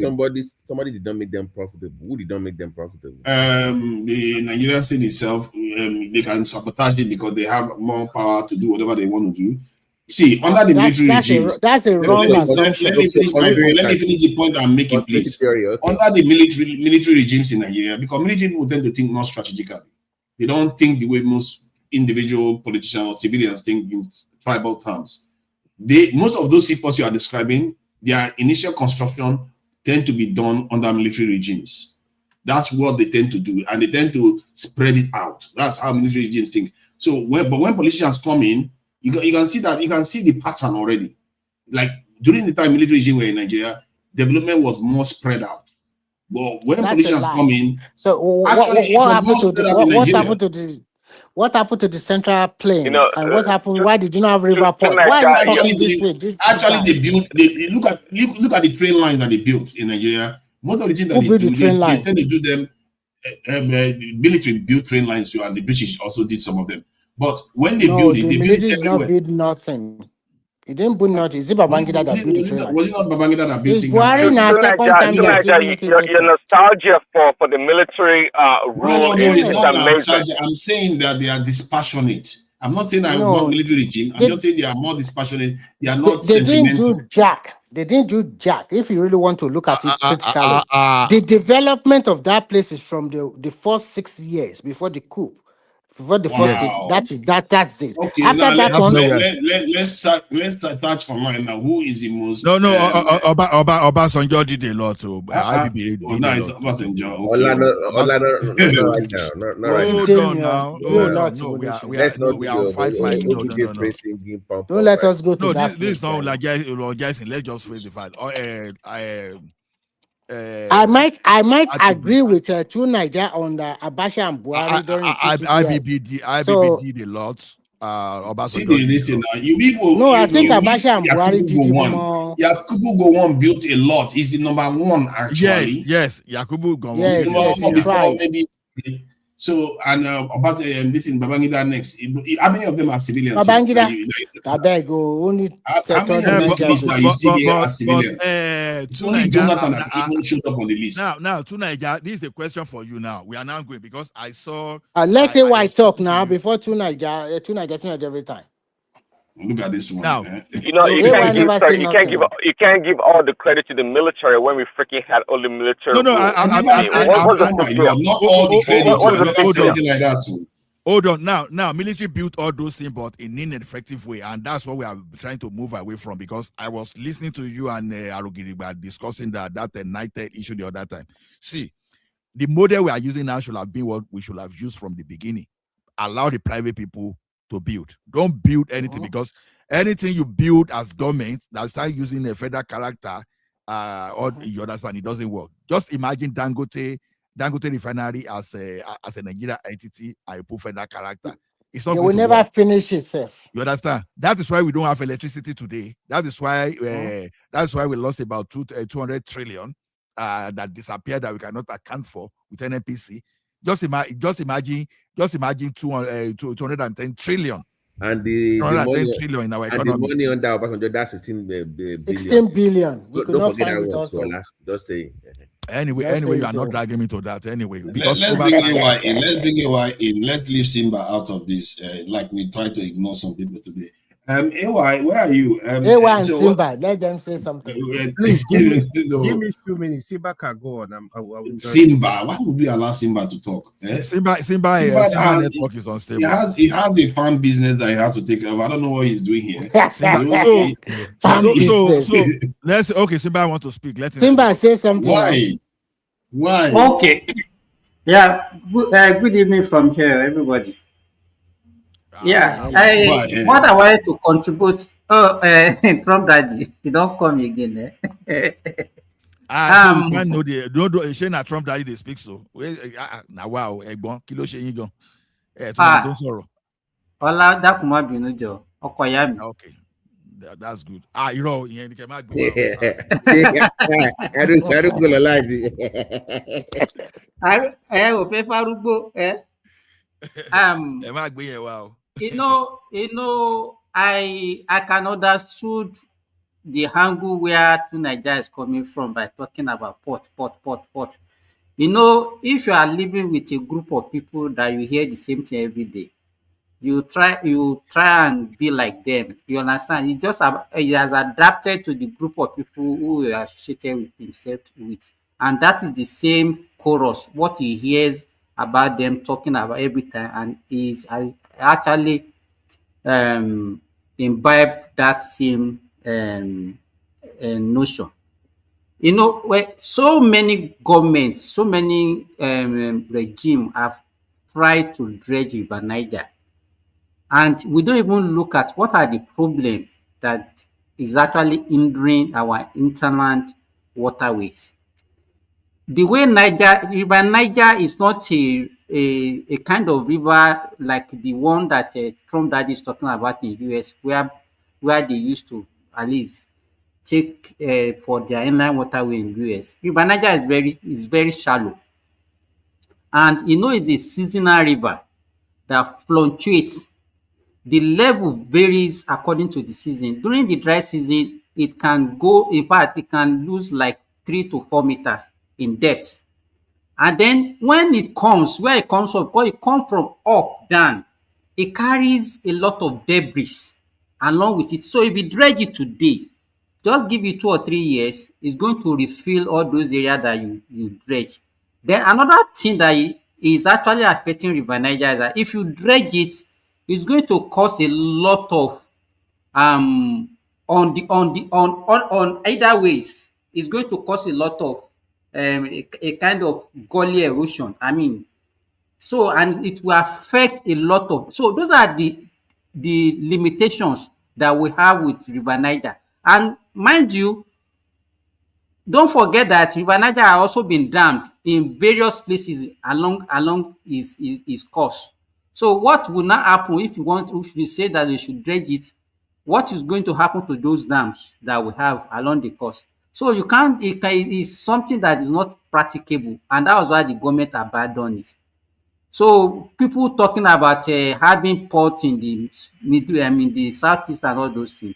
Somebody did not make them profitable. Who did not make them profitable? The Nigerian state itself, they can sabotage it because they have more power to do whatever they want to do. See, under the military regimes, that's a wrong assumption. Let me finish the point I'm making, please. Under the military regimes in Nigeria, because military people tend to think more strategically. They don't think the way most individual politicians or civilians think in tribal terms. Most of those seaports you are describing, their initial construction tend to be done under military regimes. That's what they tend to do, and they tend to spread it out. That's how military regimes think. So when politicians come in, you can see the pattern already. Like during the time military regime were in Nigeria, development was more spread out. But when politicians come in, so what happened to the central plain? And what happened? Why did you not have river port? Why are you talking this way? They built. Look at the train lines that they built in Nigeria. Most of the things that they tend to do them. The military built train lines too, and the British also did some of them. But when they build it, they build it everywhere. Not build nothing. It didn't build nothing. Is it Babangida that built the train line? Was it not Babangida that built it? Your nostalgia for the military rule is amazing. I'm saying that they are dispassionate. I'm not saying I want military regime. I'm just saying they are more dispassionate. They are not sentimental. They didn't do jack. If you really want to look at it critically, the development of that place is from the first 6 years before the coup. Before the first, that's it. Okay, after now that one, let's touch online now. Who is the most? Obasanjo did a lot. So IBB did it's Obasanjo. We are fighting. Don't let us go to no, that. This is not like Jason. Let's just face the fact. I might agree with two Niger on the Abacha and Buhari during IBB did a lot. See, listen now. I think Abacha and Buhari did more. Yakubu Gowon built a lot. He's the number one actually. Yes. Yakubu Gowon. Yes, maybe. So this in Babangida next. How many of them are civilians? Babangida. I beg only. How many of these lists that you see here are civilians? Only Jonathan that even showed up on the list. Now, to Niger, this is a question for you. Now we are now going because I saw. Let AY talk now before to Niger every time. Look at this one. Now, you can't give all the credit to the military when we freaking had all the military. No, not all the credit. Something like that too. Hold on. Now, military built all those things, but in an ineffective way, and that's what we are trying to move away from. Because I was listening to you and Arugiriba discussing that United issue the other time. See, the model we are using now should have been what we should have used from the beginning. Allow the private people to build. Don't build anything because anything you build as government that start using a federal character, or you understand, it doesn't work. Just imagine Dangote refinery as a Nigeria entity. I put federal character. It's not. It will never finish itself. You understand? That is why we don't have electricity today. That is why we lost about 200 trillion that disappeared that we cannot account for with NNPC. Just imagine 210 trillion. And the money trillion in our economy. And the money on that, that's 16 billion. 16 billion. We could not find it also. Just saying. Anyway, you are not dragging me to that anyway. Because let's bring AY in. Let's leave Simba out of this. Like we try to ignore some people today. AY, where are you? AY and Simba, let them say something. Please give me 2 minutes. Simba can go on. Simba, why would we allow Simba to talk? Simba network is unstable. He has a farm business that he has to take care of. I don't know what he's doing here. Simba, I want to speak. Let him Simba say something. Why? Okay. Yeah. Good evening from here, everybody. Yeah, what I wanted to contribute. Trump daddy, he don't come again. Trump daddy they speak so. Now wow, kilo sheyin Ola dakuma binujo okoya mi. Okay. That's good. You know, you can go. I don't go alive. I will pay for Rubo. Wow. I can understood the angle where to Nigeria is coming from by talking about port. If you are living with a group of people that you hear the same thing every day, you try and be like them. You understand? He has adapted to the group of people who he associated with himself with, and that is the same chorus what he hears about them talking about every time, and is actually imbibe that same notion. Where so many governments, so many regime have tried to dredge River Niger, and we don't even look at what are the problem that is actually hindering our internal waterways. The way River Niger is not a kind of river like the one that Trump daddy is talking about in US, where they used to at least take for their inland waterway in US. River Niger is very shallow, and it's a seasonal river that fluctuates. The level varies according to the season. During the dry season, it can go, in fact, it can lose like 3 to 4 meters in depth. And then when it comes, where it comes from, because it comes from up, down, it carries a lot of debris along with it. So if you dredge it today, just give it 2 or 3 years, it's going to refill all those areas that you dredge. Then another thing that is actually affecting River Niger is that if you dredge it, it's going to cause a lot of on either ways. It's going to cause a lot of a kind of gully erosion. I mean, so, and it will affect a lot of, so those are the limitations that we have with River Niger. And mind you, don't forget that River Niger has also been dammed in various places along his course. So what will now happen if you say that you should dredge it? What is going to happen to those dams that we have along the coast? So you can't. It is something that is not practicable, and that was why the government abandoned it. So people talking about having port in the middle, I mean the southeast and all those things,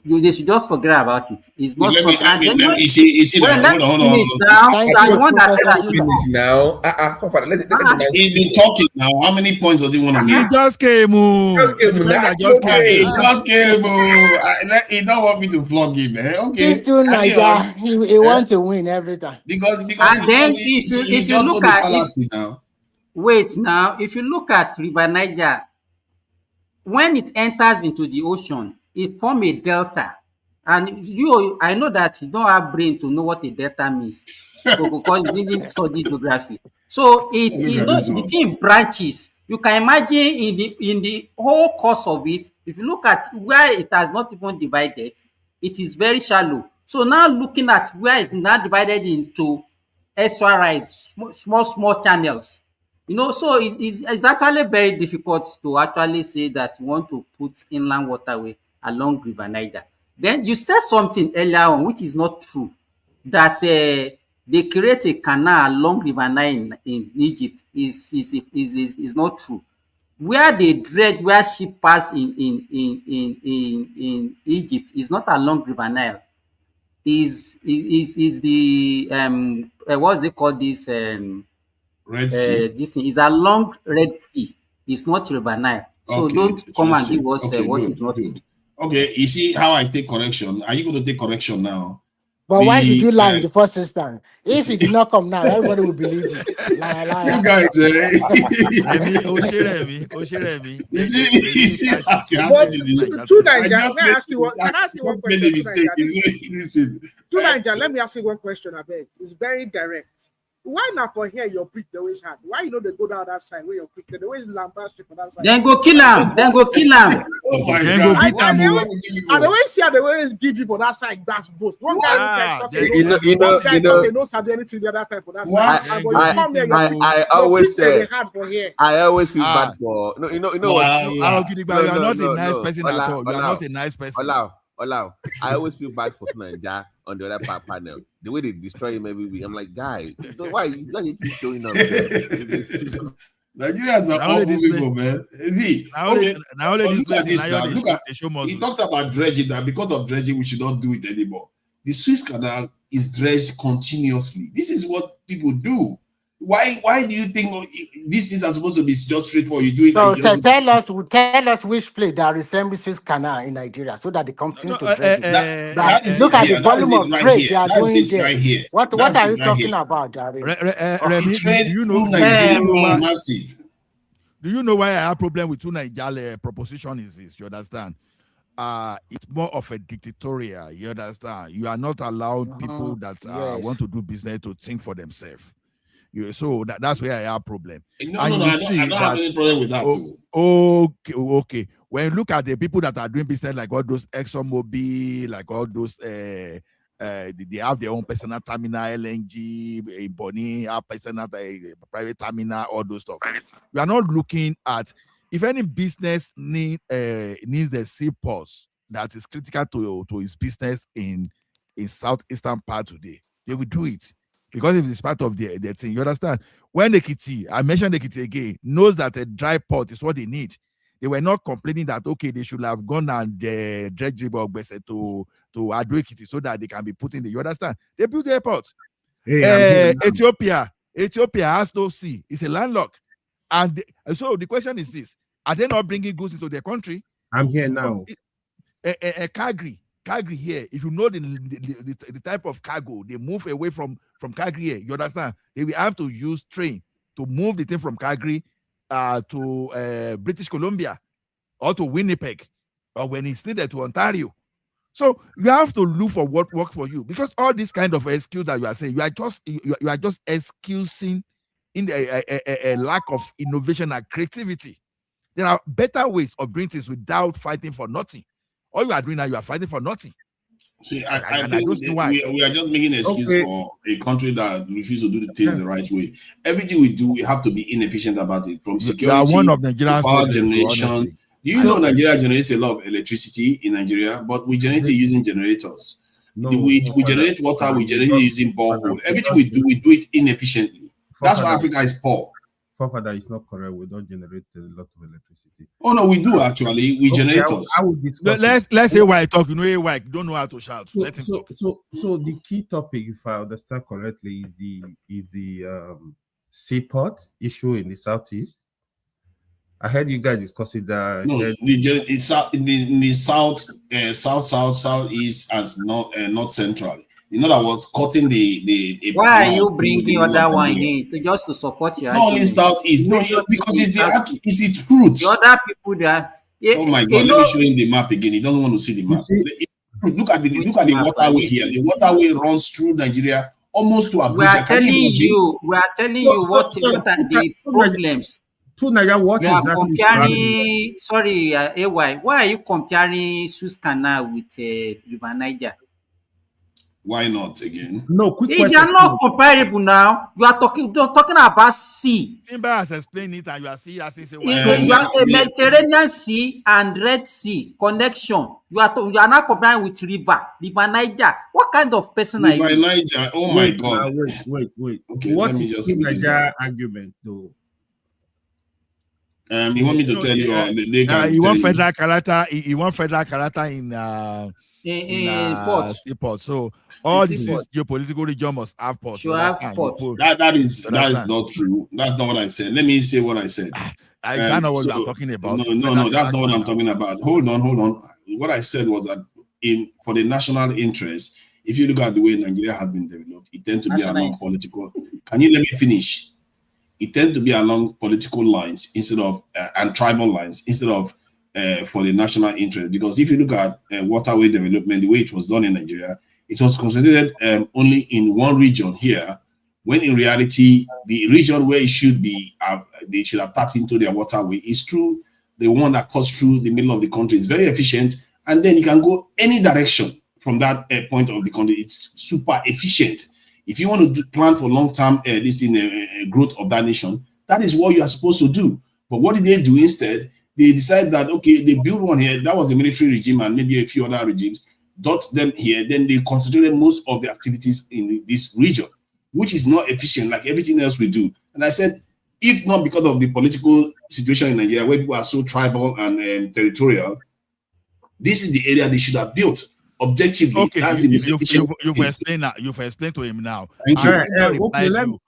they should just forget about it. It's not something. And then you see well, that. let me Hold finish on. now. Thank I'm you, the one that said Professor I should Silva. finish. Now, let the man He's been talking now. How many points does he want to He make? just came. just The came now. defender just came. Okay, he just came. He don't want me to plug him. He's Okay, still carry on. Niger. He Eh? wants to win every time. Because And then he if you just look told the at it, fallacy now. wait now, if you look at River Niger, when it enters into the ocean, it form a delta. And I know that you don't have brain to know what a delta means, because you didn't study geography. So Look at this the one. thing branches. You can imagine in the whole course of it, if you look at where it has not even divided, it is very shallow. So now looking at where it now divided into estuaries, small channels, so it's actually very difficult to actually say that you want to put inland waterway along River Niger. Then you said something earlier on which is not true, that they create a canal along River Nile in Egypt is not true. Where they dredge, where ship pass in Egypt is not along River Nile. Is the what's it called, Red Sea. this thing is along Red Sea. It's not River Nile. So Okay, don't it's come Red and Sea. give us Okay, what is good, not good. true. Okay, you see how I take correction. Are you going to take correction now? But why did you lie in the first instance? If he did not come now, everybody will believe you. You Liar. guys, Remy, Oshiremi. you see how they But happen to this. to I Niger, just may I made ask you what? I Can I ask you one just made question? a To mistake. Niger, Listen. to Niger, let me ask you one question. I beg. It's very direct. Why not for here your prick they always had? Why they go down that side where your prick they always lambast for that side? Then go kill him. Then go kill him. Oh my Then go God. beat am. And they always see how they always give you for that side. That's boast. One guy talk then one guy talk say no sabi anything the other time for that What? side. Then But go you come beat here, him. I your always prick they say, had for here. I always feel Ah. bad for what? Wow. Gidigba, you are not a nice person at all. You are not a nice person. Allow. I always feel bad for Nigeria on the other panel. The way they destroy him every week, I'm like, guy, why you keep showing up there? Nigeria is not all people, man. Now only look at this now. Look at show he talked about dredging, that because of dredging we should not do it anymore. The Suez Canal is dredged continuously. This is what people do. Why do you think these things are supposed to be just straightforward? You do it. So tell us which place that resembles Suez Canal in Nigeria, so that they continue to dredge it. Look at the volume of trade they are doing there. Right here. What are you talking about, Jerry? Do you know why I have problem with two Nigeria proposition is this? You understand? It's more of a dictatorial. You understand? You are not allowed people that want to do business to think for themselves. So that's where I have problem. No, I don't have any problem with that. Okay. When you look at the people that are doing business, like all those ExxonMobil, like all those, they have their own personal terminal, LNG, in Bonny, have personal private terminal, all those stuff. We are not looking at if any business needs the seaports that is critical to his business in southeastern part today, they will do it. Because if it's part of their thing, you understand? When I mentioned Ekiti again, knows that a dry port is what they need. They were not complaining that, okay, they should have gone and dredged river Ogbese to Ado Ekiti so that they can be put in the, you understand? They built the airport. Ethiopia has no sea. It's a landlocked. And so the question is this: are they not bringing goods into their country? I'm here now. Calgary here, if you know the type of cargo, they move away from Calgary here, you understand? They will have to use train to move the thing from Calgary to British Columbia or to Winnipeg, or when it's needed to Ontario. So you have to look for what works for you, because all this kind of excuse that you are saying, you are just excusing in a lack of innovation and creativity. There are better ways of doing things without fighting for nothing. All you are doing now, you are fighting for nothing. See, I think we are just making an excuse for a country that refuses to do the things the right way. Everything we do, we have to be inefficient about it. From security to power generation. Do you know Nigeria generates a lot of electricity in Nigeria, but we generate it using generators. We generate water, we generate it using borehole. Everything we do it inefficiently. That's why Africa is poor. Father, is not correct. We don't generate a lot of electricity. Oh no, we do actually. We generate us. Let's say why I talk. You know why? You don't know how to shout. So the key topic, if I understand correctly, is the seaport issue in the southeast. I heard you guys discussing that. No, in the southeast as not central. In other words, cutting the why are you bringing other one in just to support your argument? In southeast, because it's the truth. The other people that oh my God, let me show him the map again. He doesn't want to see the map. Look at the waterway here. The waterway runs through Nigeria almost to Abuja. We are telling you what are the problems. What you are comparing? Sorry, AY. Why are you comparing Suez Canal with River Niger? Why not again? No, quick question. They are not comparable now. You are talking about sea. Simba has explained it, and you are seeing you are a Mediterranean Sea and Red Sea connection. You are not comparing with River Niger. What kind of person are you? River Niger. Oh my God. Wait. Okay, what is the Niger argument, though? You want me to tell you? You want federal character? You want federal character in port. So all this geopolitical region must have port. That is not true. That's not what I said. Let me say what I said. I know what I'm talking about. No, that's not what I'm talking about. Hold on. What I said was that for the national interest, if you look at the way Nigeria has been developed, it tends to be along political. Can you let me finish? It tends to be along political lines instead of and tribal lines instead of for the national interest. Because if you look at waterway development, the way it was done in Nigeria, it was concentrated only in one region here, when in reality, the region where it should be, they should have tapped into their waterway is through the one that cuts through the middle of the country. It's very efficient, and then you can go any direction from that point of the country. It's super efficient. If you want to plan for long-term growth of that nation, that is what you are supposed to do. But what did they do instead? They decided that, okay, they built one here. That was a military regime and maybe a few other regimes. Dot them here. Then they concentrated most of the activities in this region, which is not efficient like everything else we do. And I said, if not because of the political situation in Nigeria, where people are so tribal and territorial, this is the area they should have built objectively. Okay, That's you've explained that. You've explained to him now. Thank you. Simba replied okay, you.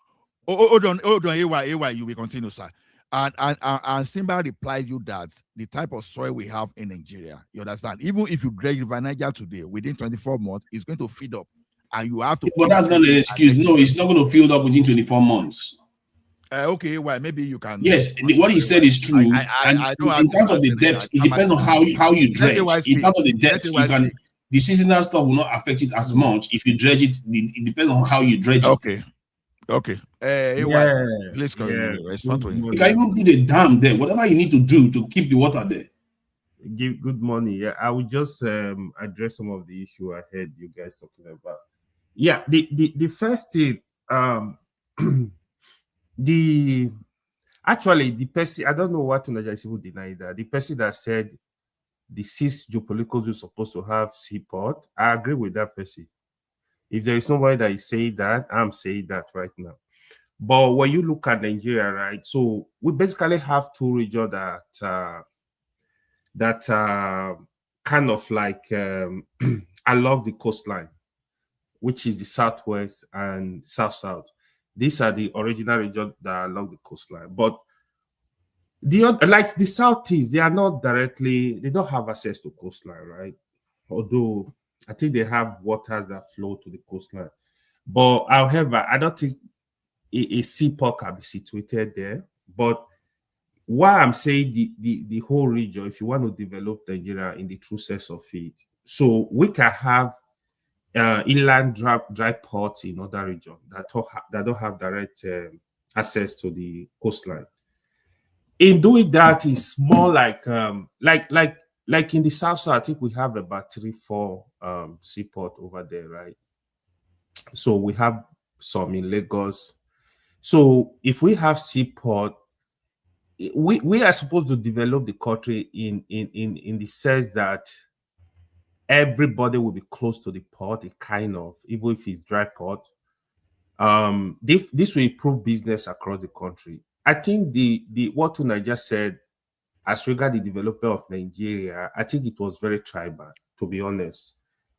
Hold on, AY, you will continue, sir. And Simba replied you that the type of soil we have in Nigeria, you understand, even if you dredge River Niger today, within 24 months, it's going to feed up. And you have to. But that's not an excuse. No, it's not going to fill up within 24 months. Okay, well, maybe you can. Yes, what he said is true. I don't in terms of the depth, it depends on how you dredge. In terms of the depth, you can. The seasonal stuff will not affect it as much if you dredge it. It depends on how you dredge it. Okay. Please respond to him. You can even put a dam there. Whatever you need to do to keep the water there. Give good money. Yeah, I will just address some of the issue I heard you guys talking about. Yeah, the first thing, the person, I don't know what to Nigeria people deny that. The person that said the 6 geopoliticals are supposed to have seaport, I agree with that person. If there is nobody that is saying that, I'm saying that right now. But when you look at Nigeria, right, so we basically have 2 regions that kind of like along the coastline, which is the southwest and south-south. These are the original regions that are along the coastline. But like the southeast, they are not directly, they don't have access to coastline, right? Although I think they have waters that flow to the coastline. But however, I don't think a seaport can be situated there. But why I'm saying the whole region, if you want to develop Nigeria in the true sense of it, so we can have inland dry ports in other regions that don't have direct access to the coastline. In doing that, is more like in the south, I think we have about 3-4 seaport over there, right? So we have some in Lagos. So if we have seaport, we are supposed to develop the country in the sense that everybody will be close to the port, even if it's dry port. This will improve business across the country. I think what Nigeria said as regard the development of Nigeria, I think it was very tribal, to be honest.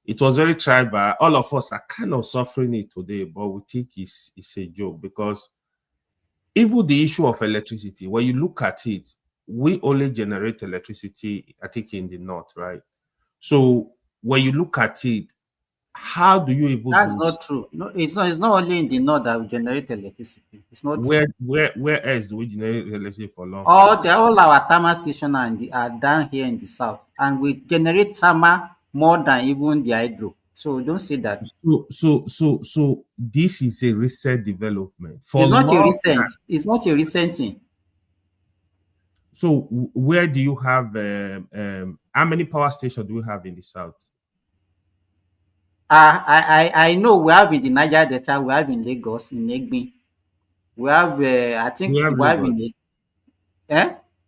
It was very tribal. All of us are kind of suffering it today, but we think it's a joke, because even the issue of electricity, when you look at it, we only generate electricity, I think, in the north, right? So when you look at it, how do you even? That's not true. No, it's not only in the north that we generate electricity. It's not where else do we generate electricity for long? All our thermal stations are down here in the south, and we generate thermal more than even the hydro. So don't say that. So this is a recent development. It's not a recent thing. So where do you have how many power stations do we have in the south? I know we have in the Niger Delta, we have in Lagos, in Egbin. We have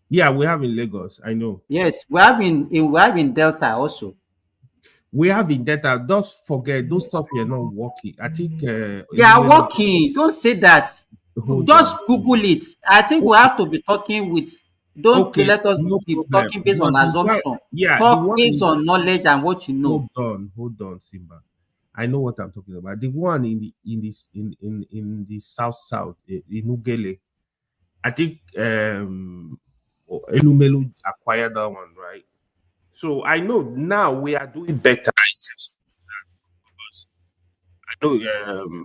Yeah, we have in Lagos. I know. Yes, we have in Delta also. We have in Delta. Don't forget, those stuff here not working. I think they are working. Don't say that. Just Google it. I think we have to be talking with. Don't let us be talking based on assumption. Talk based on knowledge and what you know. Hold on, Simba. I know what I'm talking about. The one in the south, in Ugele, I think Enumelu acquired that one, right? So I know now we are doing better because I know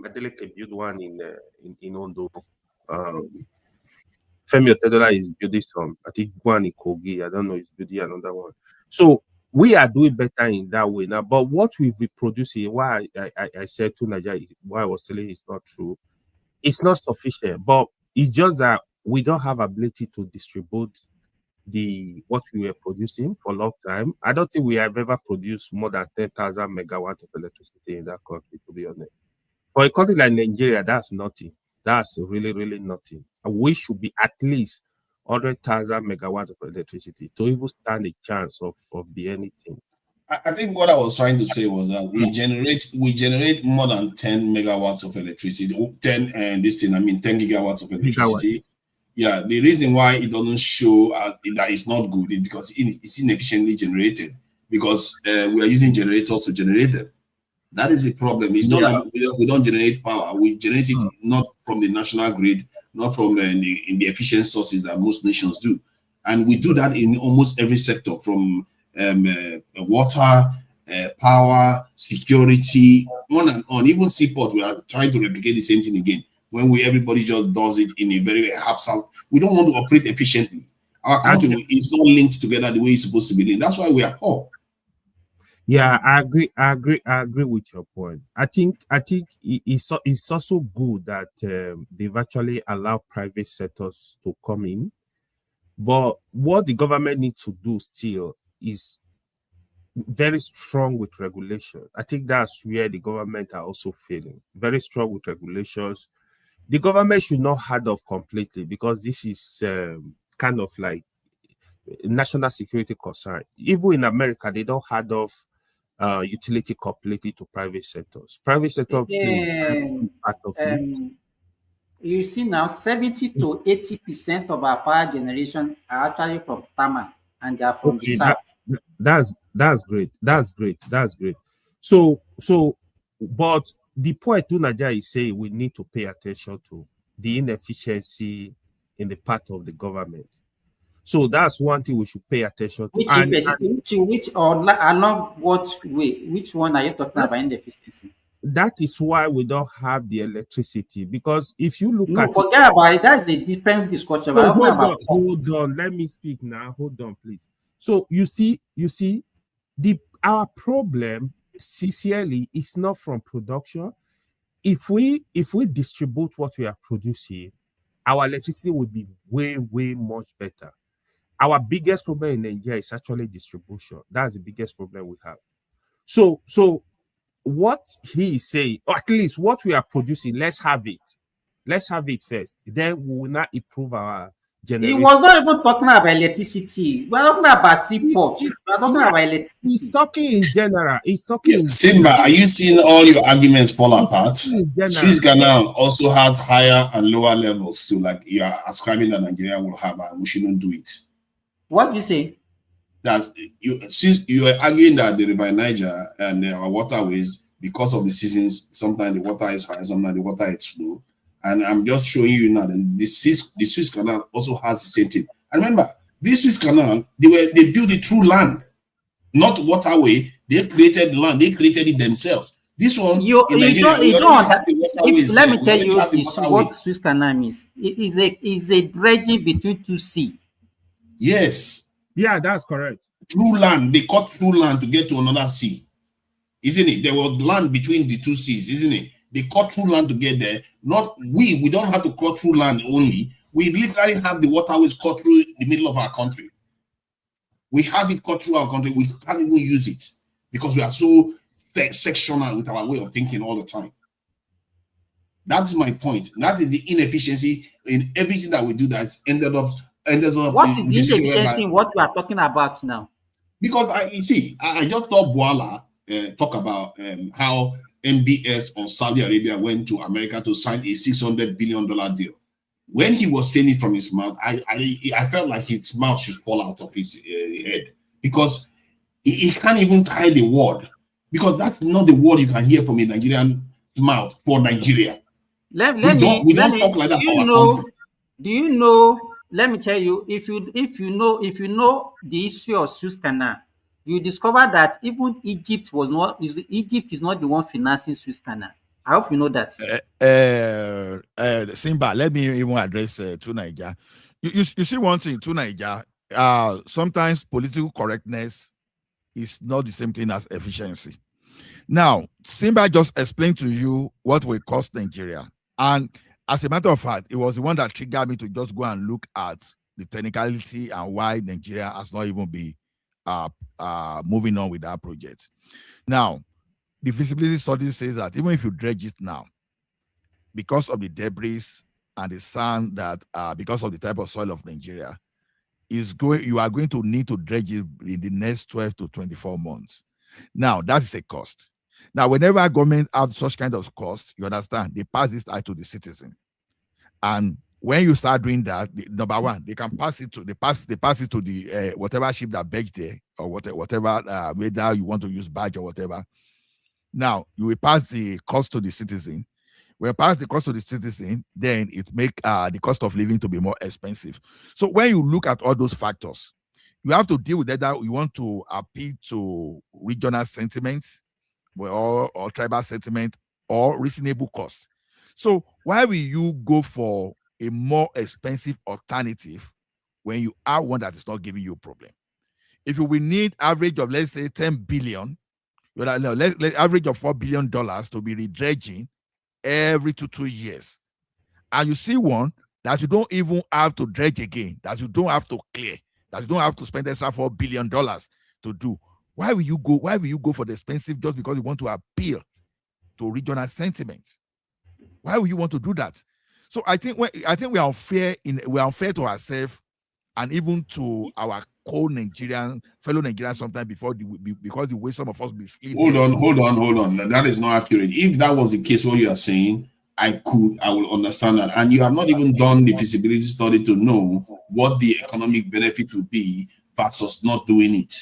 Adeleke built one in Ondo. Femi Otedola is building some. I think one in Kogi. I don't know. He's building another one. So we are doing better in that way now. But what we've produced here, why I said to Nigeria, why I was telling it's not true. It's not sufficient, but it's just that we don't have ability to distribute what we were producing for a long time. I don't think we have ever produced more than 10,000 megawatts of electricity in that country, to be honest. For a country like Nigeria, that's nothing. That's really, really nothing. We should be at least 100,000 megawatts of electricity to even stand a chance of being anything. I think what I was trying to say was that we generate more than 10 megawatts of electricity. 10 gigawatts of electricity. Yeah, the reason why it doesn't show that it's not good is because it's inefficiently generated, because we are using generators to generate them. That is the problem. It's not like we don't generate power. We generate it not from the national grid, not from the efficient sources that most nations do. And we do that in almost every sector, from water, power, security, on and on. Even seaport, we are trying to replicate the same thing again. When everybody just does it in a very haphazard. We don't want to operate efficiently. Our country is not linked together the way it's supposed to be linked. That's why we are poor. Yeah, I agree with your point. I think it's also good that they've actually allowed private sectors to come in. But what the government needs to do still is very strong with regulation. I think that's where the government are also failing. Very strong with regulations. The government should not hard off completely, because this is kind of like national security concern. Even in America, they don't hard off utility completely to private sectors. Private sector play part of it. You see now, 70 to 80% of our power generation are actually from Tama, and they are from the south. That's great. That's great. So, but the point Naja is saying we need to pay attention to the inefficiency in the part of the government. So that's one thing we should pay attention to. Which along what way? Which one are you talking about inefficiency? That is why we don't have the electricity, because if you look at forget about it, that's a different discussion. Hold on, let me speak now. Hold on, please. So you see, our problem sincerely is not from production. If we distribute what we are producing, our electricity will be way much better. Our biggest problem in Nigeria is actually distribution. That's the biggest problem we have. So what he is saying, or at least what we are producing, let's have it. Let's have it first. Then we will not improve our generation. He was not even talking about electricity. We're talking about seaport. We're talking about electricity. He's talking in general. He's talking. Simba, are you seeing all your arguments fall apart? Suez Canal also has higher and lower levels to, like, you are ascribing that Nigeria will have, and we shouldn't do it. What do you say? That you are arguing that the River Niger and our waterways, because of the seasons, sometimes the water is high, sometimes the water is low. And I'm just showing you now that the Suez Canal also has the same thing. And remember, this Suez Canal, they built it through land, not waterway. They created land, they created it themselves. This one, let me tell you what Suez Canal means. It is a dredging between two seas. Yes. Yeah, that's correct. Through land, they cut through land to get to another sea, isn't it? There was land between the two seas, isn't it? They cut through land to get there. Not we don't have to cut through land only. We literally have the waterways cut through the middle of our country. We have it cut through our country. We can't even use it because we are so sectional with our way of thinking all the time. That's my point. That is the inefficiency in everything that we do that's ended up. What is the inefficiency in what we are talking about now? Because I just saw Bwala talk about how MBS or Saudi Arabia went to America to sign a $600 billion deal. When he was saying it from his mouth, I felt like his mouth should fall out of his head, because he can't even tie the word, because that's not the word you can hear from a Nigerian mouth for Nigeria. We don't talk like that for our country. Do you know? Let me tell you, if you know the history of Suez Canal, you discover that even Egypt is not the one financing Suez Canal. I hope you know that. Simba, let me even address to Niger. You see one thing to Niger. Sometimes political correctness is not the same thing as efficiency. Now, Simba just explained to you what will cost Nigeria, and as a matter of fact, it was the one that triggered me to just go and look at the technicality and why Nigeria has not even been moving on with that project. Now, the feasibility study says that even if you dredge it now, because of the debris and the sand that, because of the type of soil of Nigeria, you are going to need to dredge it in the next 12 to 24 months. Now, that is a cost. Now, whenever a government have such kind of cost, you understand, they pass this out to the citizen. And when you start doing that, number one, they can pass it to they pass it to the whatever ship that begs there, or whatever whether you want to use badge or whatever. Now you will pass the cost to the citizen. When you pass the cost to the citizen, then it make the cost of living to be more expensive. So when you look at all those factors, you have to deal with that. You want to appeal to regional sentiments, or tribal sentiment, or reasonable cost. So why will you go for a more expensive alternative when you have one that is not giving you a problem? If you will need average of, let's say, 10 billion, let's average of $4 billion to be redredging every 2 years, and you see one that you don't even have to dredge again, that you don't have to clear, that you don't have to spend extra $4 billion to do, why will you go for the expensive just because you want to appeal to regional sentiments? Why would you want to do that? So I think we are unfair to ourselves, and even to our fellow Nigerians sometimes, because the way some of us mislead. Hold on. That is not accurate. If that was the case, what you are saying, I will understand that. And you have not even done the feasibility study to know what the economic benefit would be versus not doing it.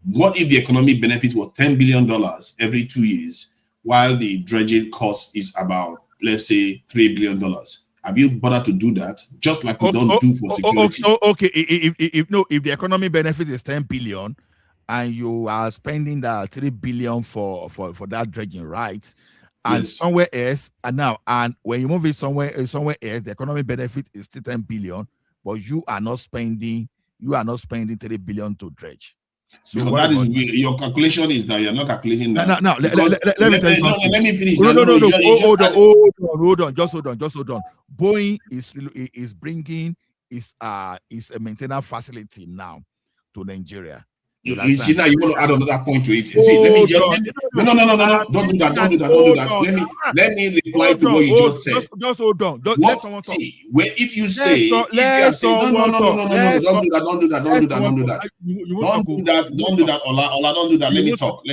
What if the economic benefit was $10 billion every 2 years, while the dredging cost is about, let's say, $3 billion? Have you bothered to do that? Just like we don't do for security. Okay. If the economic benefit is 10 billion and you are spending that 3 billion for that dredging, right? And yes. Somewhere else, and when you move it somewhere else, the economic benefit is still 10 billion, but you are not spending 3 billion to dredge. So because that is your calculation is that you're not calculating that. Now, let me tell you something. Let me finish. Hold on. Just hold on. Boeing is bringing a maintenance facility now to Nigeria. You see, now you want to add another point to it. See, no, don't do that. Let me reply to what you just said. Just hold on. Let someone talk. See, if you say, no, don't do that. Don't do that. Ola, don't do that. Let me talk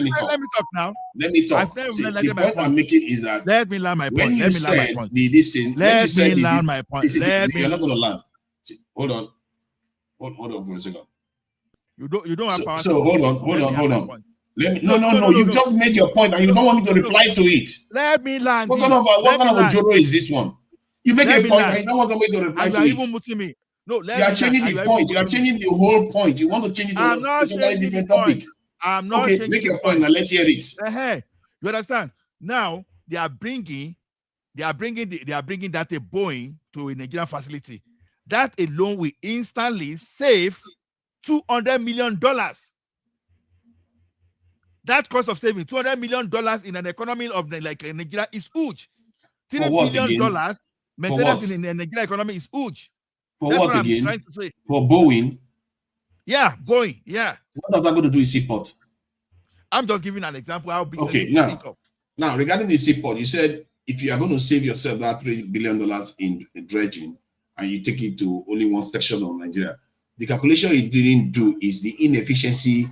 now. Let me talk. See, the point I'm making is that let me land my point. When you said this thing, let me land my point. You're not going to land. Hold on for a second. You don't have power. So hold on. Let me. No. You just made your point, and you don't want me to reply to it. Let me land. What kind of a Joro is this one? You make a point, and you don't want me to reply to it. Even muting me. No, you are changing the point. You are changing the whole point. You want to change it to a very different topic. I'm not. Okay, make your point, and let's hear it. You understand? Now they are bringing that a Boeing to a Nigerian facility. That alone will instantly save $200 million. That cost of saving $200 million in an economy of like Nigeria is huge. $3 billion maintenance in the Nigerian economy is huge. For That's what what again? I'm trying to say. For Boeing. Yeah, Boeing. Yeah. What does that got to do with seaport? I'm just giving an example how big. Okay, now regarding the seaport, you said if you are going to save yourself that $3 billion in dredging and you take it to only one section of Nigeria, the calculation you didn't do is the inefficiency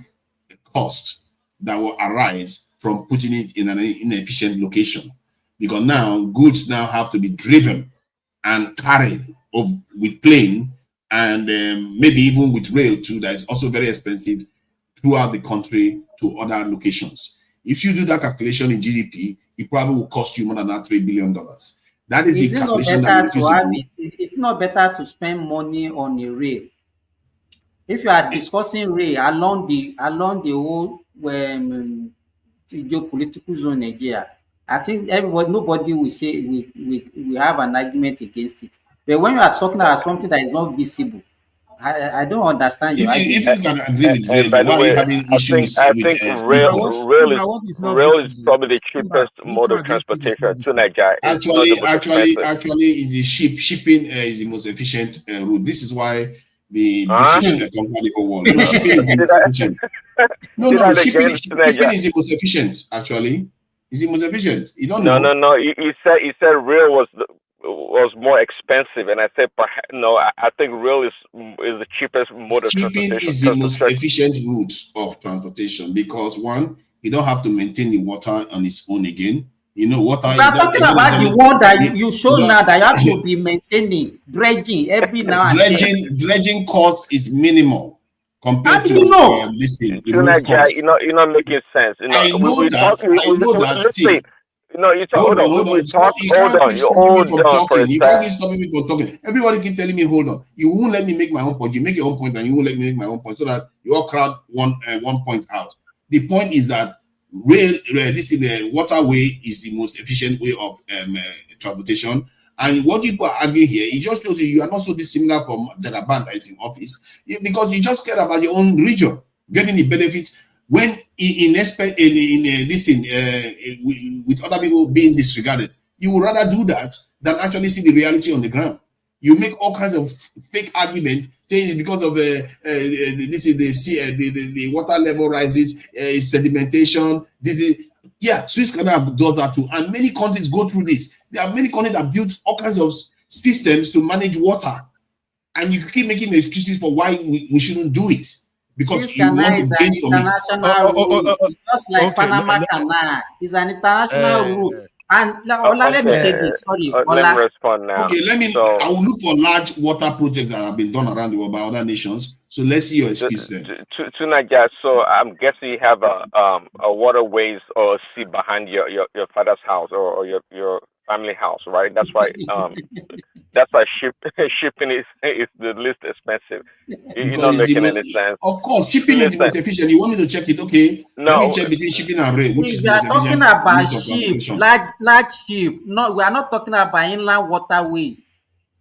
cost that will arise from putting it in an inefficient location. Because now goods now have to be driven and carried with plane and maybe even with rail too, that is also very expensive throughout the country to other locations. If you do that calculation in GDP, it probably will cost you more than that $3 billion. That is the calculation that it's not better to spend money on a rail. If you are discussing rail along the whole geopolitical zone Nigeria, I think nobody will say we have an argument against it. But when you are talking about something that is not visible, I don't understand your argument. If you can agree with rail, by the way, I think rail is probably the cheapest mode of transportation to Nigeria. Actually, the shipping is the most efficient route. This is why the British conquered the whole world. Shipping is the most efficient. Shipping is the most efficient. Actually, it's the most efficient. You don't know. No. He said rail was more expensive, and I said I think rail is the cheapest mode of transportation. Shipping is the most efficient route of transportation because one, you don't have to maintain the water on its own again. You know, water. We are talking about the one that you show now that you have to be maintaining, dredging every now and then. Dredging cost is minimal compared to this thing, the road Tunaja, cost. you're not making sense. You know, I know that. listen, See, you know, you talk. hold on. We talk. You Hold can't on. keep You stopping me hold from on for a talking. You can't sec. keep stopping me from talking. Everybody keep telling me, hold on. You won't let me make my own point. You make your own point, and you won't let me make my own point, so that you all crowd one point out. The point is that this is the waterway is the most efficient way of transportation. And what people are arguing here, it just shows you are not so dissimilar from Jagaban that is in office, because you just care about your own region, getting the benefits. When this thing with other people being disregarded, you would rather do that than actually see the reality on the ground. You make all kinds of fake arguments saying it's because of this is the water level rises, sedimentation. Swiss Canal does that too, and many countries go through this. There are many countries that built all kinds of systems to manage water, and you keep making excuses for why we shouldn't do it. Because you want to gain from it. Just like Panama Canal is an international route. And let me say this. Sorry, let me respond now. Okay, I will look for large water projects that have been done around the world by other nations. So let's see your excuse then. Tunaja, so I'm guessing you have a waterways or a sea behind your father's house or your family house, right? That's why shipping is the least expensive. You're not making any sense. Of course, shipping is the most efficient. You want me to check it? Okay. No. Let me check between shipping and rail, which is we the are most efficient. Talking about ship, large ship. No, we are not talking about inland waterways.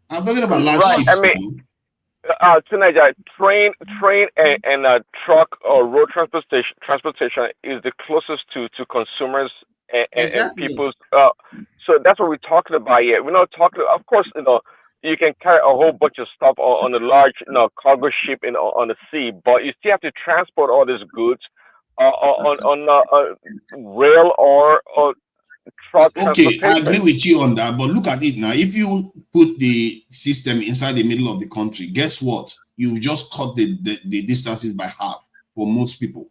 I'm talking about large ships. I mean, Tunaja, train and truck or road transportation is the closest to consumers and people's. So that's what we're talking about here. We're not talking. Of course, you can carry a whole bunch of stuff on a large, cargo ship on the sea, but you still have to transport all these goods on rail or truck transportation. I agree with you on that, but look at it now. If you put the system inside the middle of the country, guess what? You just cut the distances by half for most people.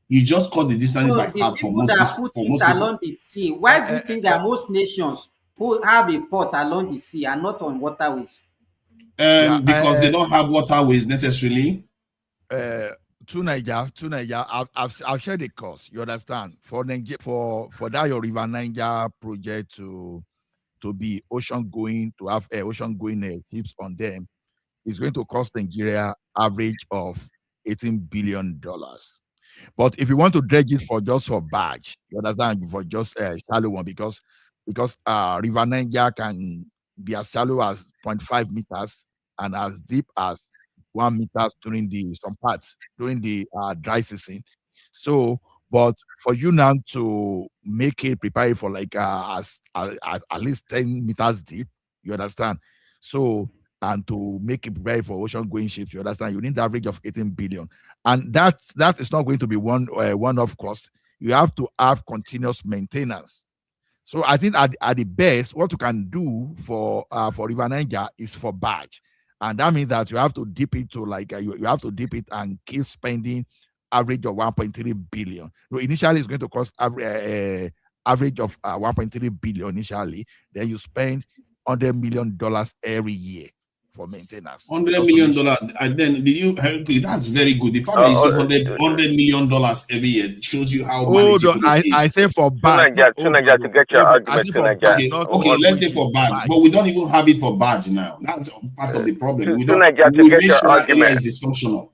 You just cut the distance by half for most people. Along the sea. Why do you think that most nations have a port along the sea and not on waterways? Because they don't have waterways necessarily. To Niger, I've shared the cost. You understand? For that your River Niger project to be ocean going, to have ocean going ships on them, is going to cost Nigeria average of $18 billion. But if you want to dredge it for barge, you understand, for just a shallow one, because River Niger can be as shallow as 0.5 meters and as deep as 1 meter during some parts during the dry season. So, but for you now to make it, prepare it for like at least 10 meters deep, you understand? So, and to make it prepare for ocean going ships, you understand, you need the average of 18 billion. And that is not going to be one-off cost. You have to have continuous maintenance. So I think at the best, what you can do for River Niger is for barge. And that means that you have to dip it to you have to dip it and keep spending average of 1.3 billion. So initially, it's going to cost average of 1.3 billion initially. Then you spend $100 million every year for maintenance. $100 million, and then that's very good. The fact that you say $100 million every year shows you how manageable it is. I say for badge. Tunaja, to get your argument, okay, let's say for badge, but we don't even have it for badge now. That's part of the problem. We make sure our area is dysfunctional.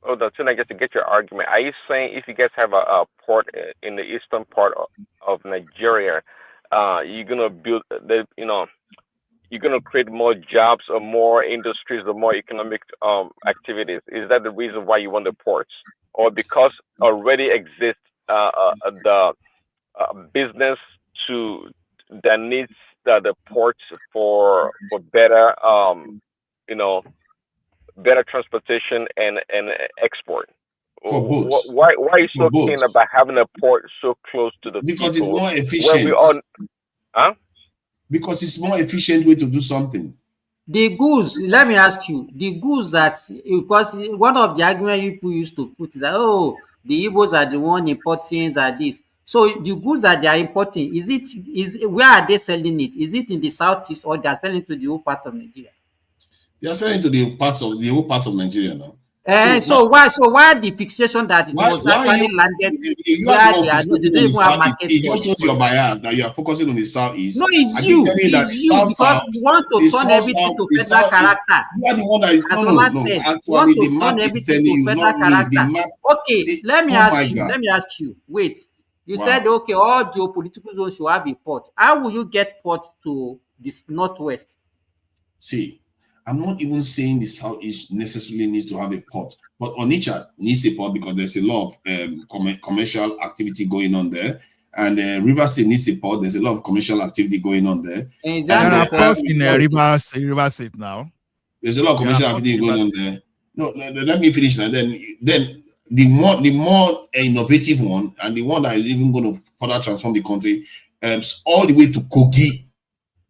Hold on, Tunaja, to get your argument, are you saying if you guys have a port in the eastern part of Nigeria, you're gonna build you're going to create more jobs or more industries or more economic activities? Is that the reason why you want the ports? Or because already exists the business that needs the ports for better, better transportation and export? For both. Why are you so keen about having a port so close to the because people? Because it's more efficient. Because it's more efficient way to do something. The goods, let me ask you, the goods because one of the arguments people used to put is that, the Igbos are the one importing this. So the goods that they are importing, where are they selling it? Is it in the southeast or they are selling to the whole part of Nigeria? They are selling to the whole part of Nigeria now. So why the fixation that it was actually landed where they are not? They don't even have market. It just shows your bias that you are focusing on the southeast. No, it's I you. keep telling you that It's you because you want to turn everything to federal character. You are the one that is no. Actually, the map is telling you, not me. The map. Okay, let me ask you. Wait, you said okay, all geopolitical zones should have a port. How will you get port to this northwest? See, I'm not even saying the southeast necessarily needs to have a port, but Onitsha needs a port because there's a lot of commercial activity going on there, and River State needs a port. There's a lot of commercial activity going on there. There are ports in River State now. There's a lot of commercial activity going on there. No, let me finish now. Then the more innovative one, and the one that is even going to further transform the country, all the way to Kogi.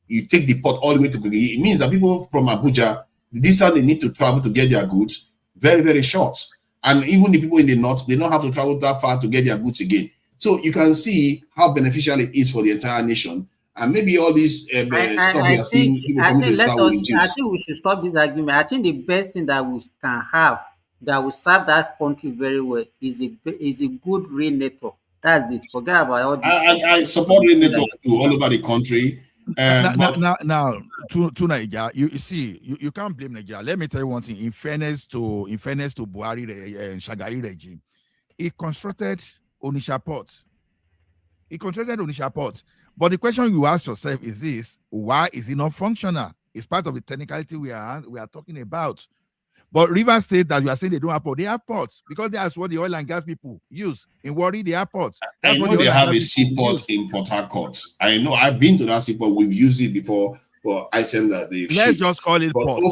You take the port all the way to Kogi. It means that people from Abuja, the distance they need to travel to get their goods, very, very short. And even the people in the north, they don't have to travel that far to get their goods again. So you can see how beneficial it is for the entire nation. And maybe all this stuff we are seeing, people coming to the south will reduce. I think we should stop this argument. I think the best thing that we can have that will serve that country very well is a good rail network. That's it. Forget about all this. I support rail network too, all over the country. Now, to Nigeria, you see, you can't blame Nigeria. Let me tell you one thing. In fairness to Buhari and Shagari regime, he constructed Onitsha Port. But the question you ask yourself is this: why is it not functional? It's part of the technicality we are talking about. But River State, that you are saying they don't have port, they have ports because that's what the oil and gas people use. In Warri, they have ports. I know they have a seaport in Port Harcourt. I know I've been to that seaport. We've used it before for items that they've shipped. Let's just call it port.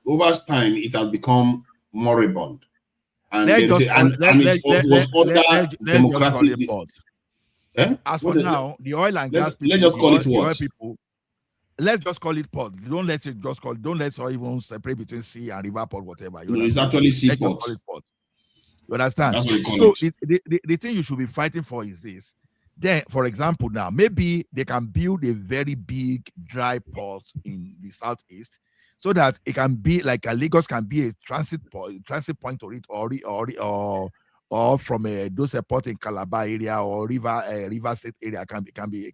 Over time, it has become moribund. And it was under democratic port. As for now, the oil and gas people, let's just call it what? Let's just call it port. Don't let us even separate between sea and river port, whatever. No, it's actually seaport. You understand? That's what we call it. The thing you should be fighting for is this. Then, for example, now maybe they can build a very big dry port in the southeast, so that it can be like Lagos can be a transit point to it, or from those port in Calabar area or River State area can be.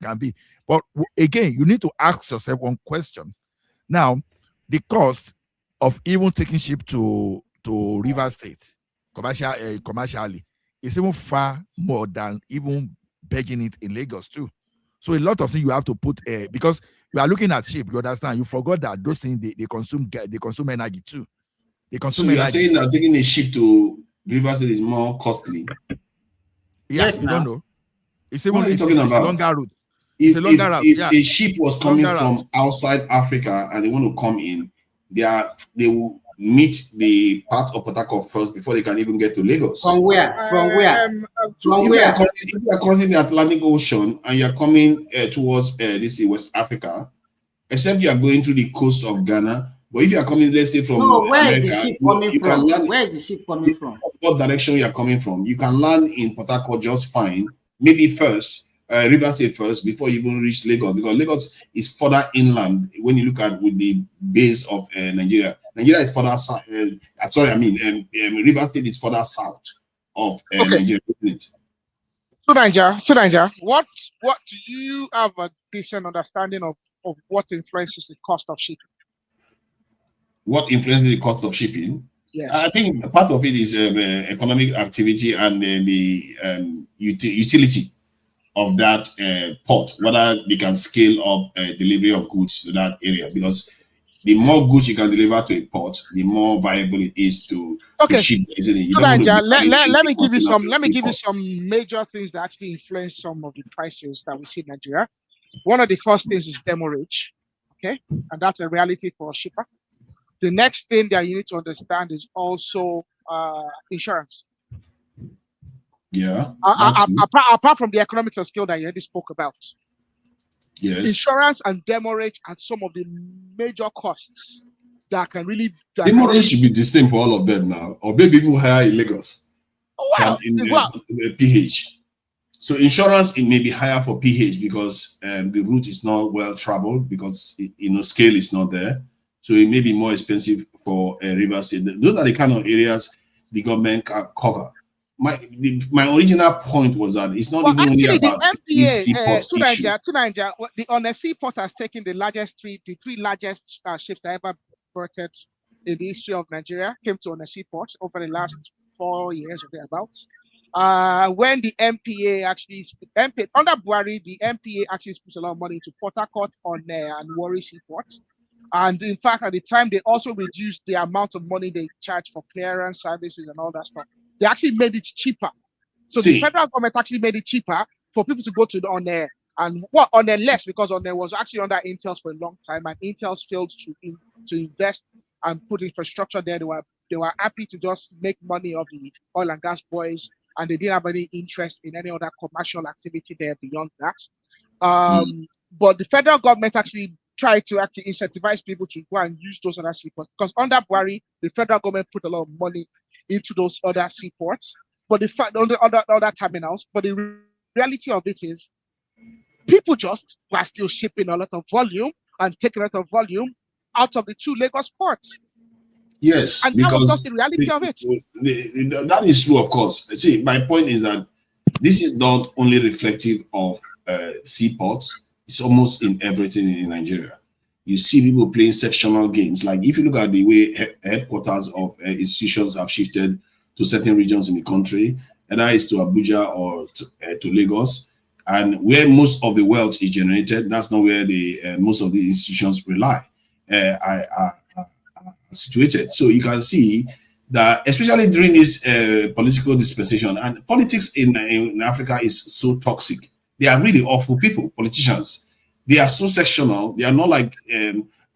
But again, you need to ask yourself one question. Now, the cost of even taking ship to River State commercially is even far more than even begging it in Lagos too. So a lot of things you have to put because you are looking at ship. You understand? You forgot that those things they consume energy too. So you are saying that taking a ship to River State is more costly? Yes, you don't know. What are you talking about? Longer route. If a ship was coming from outside Africa and they want to come in, they will meet the part of Port Harcourt first before they can even get to Lagos. From where? If you are crossing the Atlantic Ocean and you are coming towards West Africa, except you are going through the coast of Ghana. But if you are coming, let's say from where is the ship coming from? Where is the ship coming from? What direction you are coming from? You can land in Port Harcourt just fine. Maybe first, River State first before you even reach Lagos, because Lagos is further inland when you look at with the base of Nigeria. Nigeria is further south. River State is further south of Nigeria, isn't it? So Nigeria, what do you have a decent understanding of what influences the cost of shipping? What influences the cost of shipping? Yeah, I think part of it is economic activity and the utility of that port, whether they can scale up delivery of goods to that area, because the more goods you can deliver to a port, the more viable it is to ship, isn't it? So let me give you some major things that actually influence some of the prices that we see in Nigeria. One of the first things is demurrage, okay, and that's a reality for a shipper. The next thing that you need to understand is also insurance. Yeah. Apart from the economics of scale that you already spoke about. Yes. Insurance and demurrage are some of the major costs that can really. Demurrage should be the same for all of them now, or maybe even higher in Lagos. than in PH. So insurance, it may be higher for PH because the route is not well traveled, because scale is not there. So it may be more expensive for River State. Those are the kind of areas the government can cover. My original point was that it's not even only about the seaport issue. Nigeria, on the seaport has taken the three largest ships that ever ported in the history of Nigeria came to on the seaport over the last 4 years or thereabouts. When the MPA under Bwala, the MPA actually puts a lot of money into Port Harcourt and Warri Seaport. And in fact, at the time, they also reduced the amount of money they charge for clearance services and all that stuff. They actually made it cheaper. So the federal government actually made it cheaper for people to go to and on the less, because on there was actually under Intels for a long time, and Intels failed to invest and put infrastructure there. They were happy to just make money of the oil and gas boys, and they didn't have any interest in any other commercial activity there beyond that. But the federal government actually tried to actually incentivize people to go and use those other seaports, because under Bwala, the federal government put a lot of money into those other seaports, but other terminals. But the reality of it is, people just were still shipping a lot of volume and taking a lot of volume out of the two Lagos ports. Yes, and that was just the reality of it. That is true, of course. See, my point is that this is not only reflective of seaports. It's almost in everything in Nigeria. You see people playing sectional games. Like if you look at the way headquarters of institutions have shifted to certain regions in the country, and that is to Abuja or to Lagos, and where most of the wealth is generated, that's not where the most of the institutions rely. Are situated. So you can see that, especially during this political dispensation, and politics in Africa is so toxic. They are really awful people, politicians. They are so sectional. They are not like,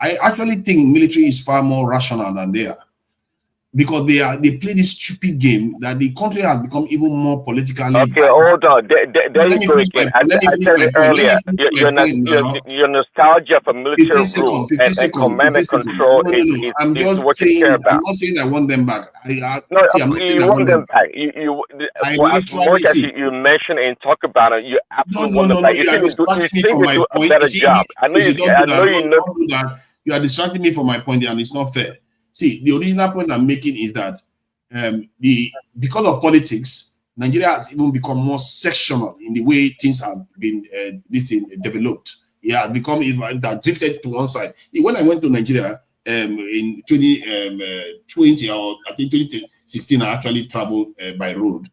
I actually think military is far more rational than they are, because they play this stupid game that the country has become even more politically. Okay, hold on. There you go again. I said it earlier. Your nostalgia for military rule and command and control is what you care about. I'm not saying I want them back. You want them back. As much as you mention and talk about it, you absolutely want them back. You think you do a better job. I know you know. You are distracting me from my point, and it's not fair. See, the original point I'm making is that because of politics, Nigeria has even become more sectional in the way things have been developed. It has become drifted to one side. When I went to Nigeria in 2020, or I think 2016, I actually traveled by road.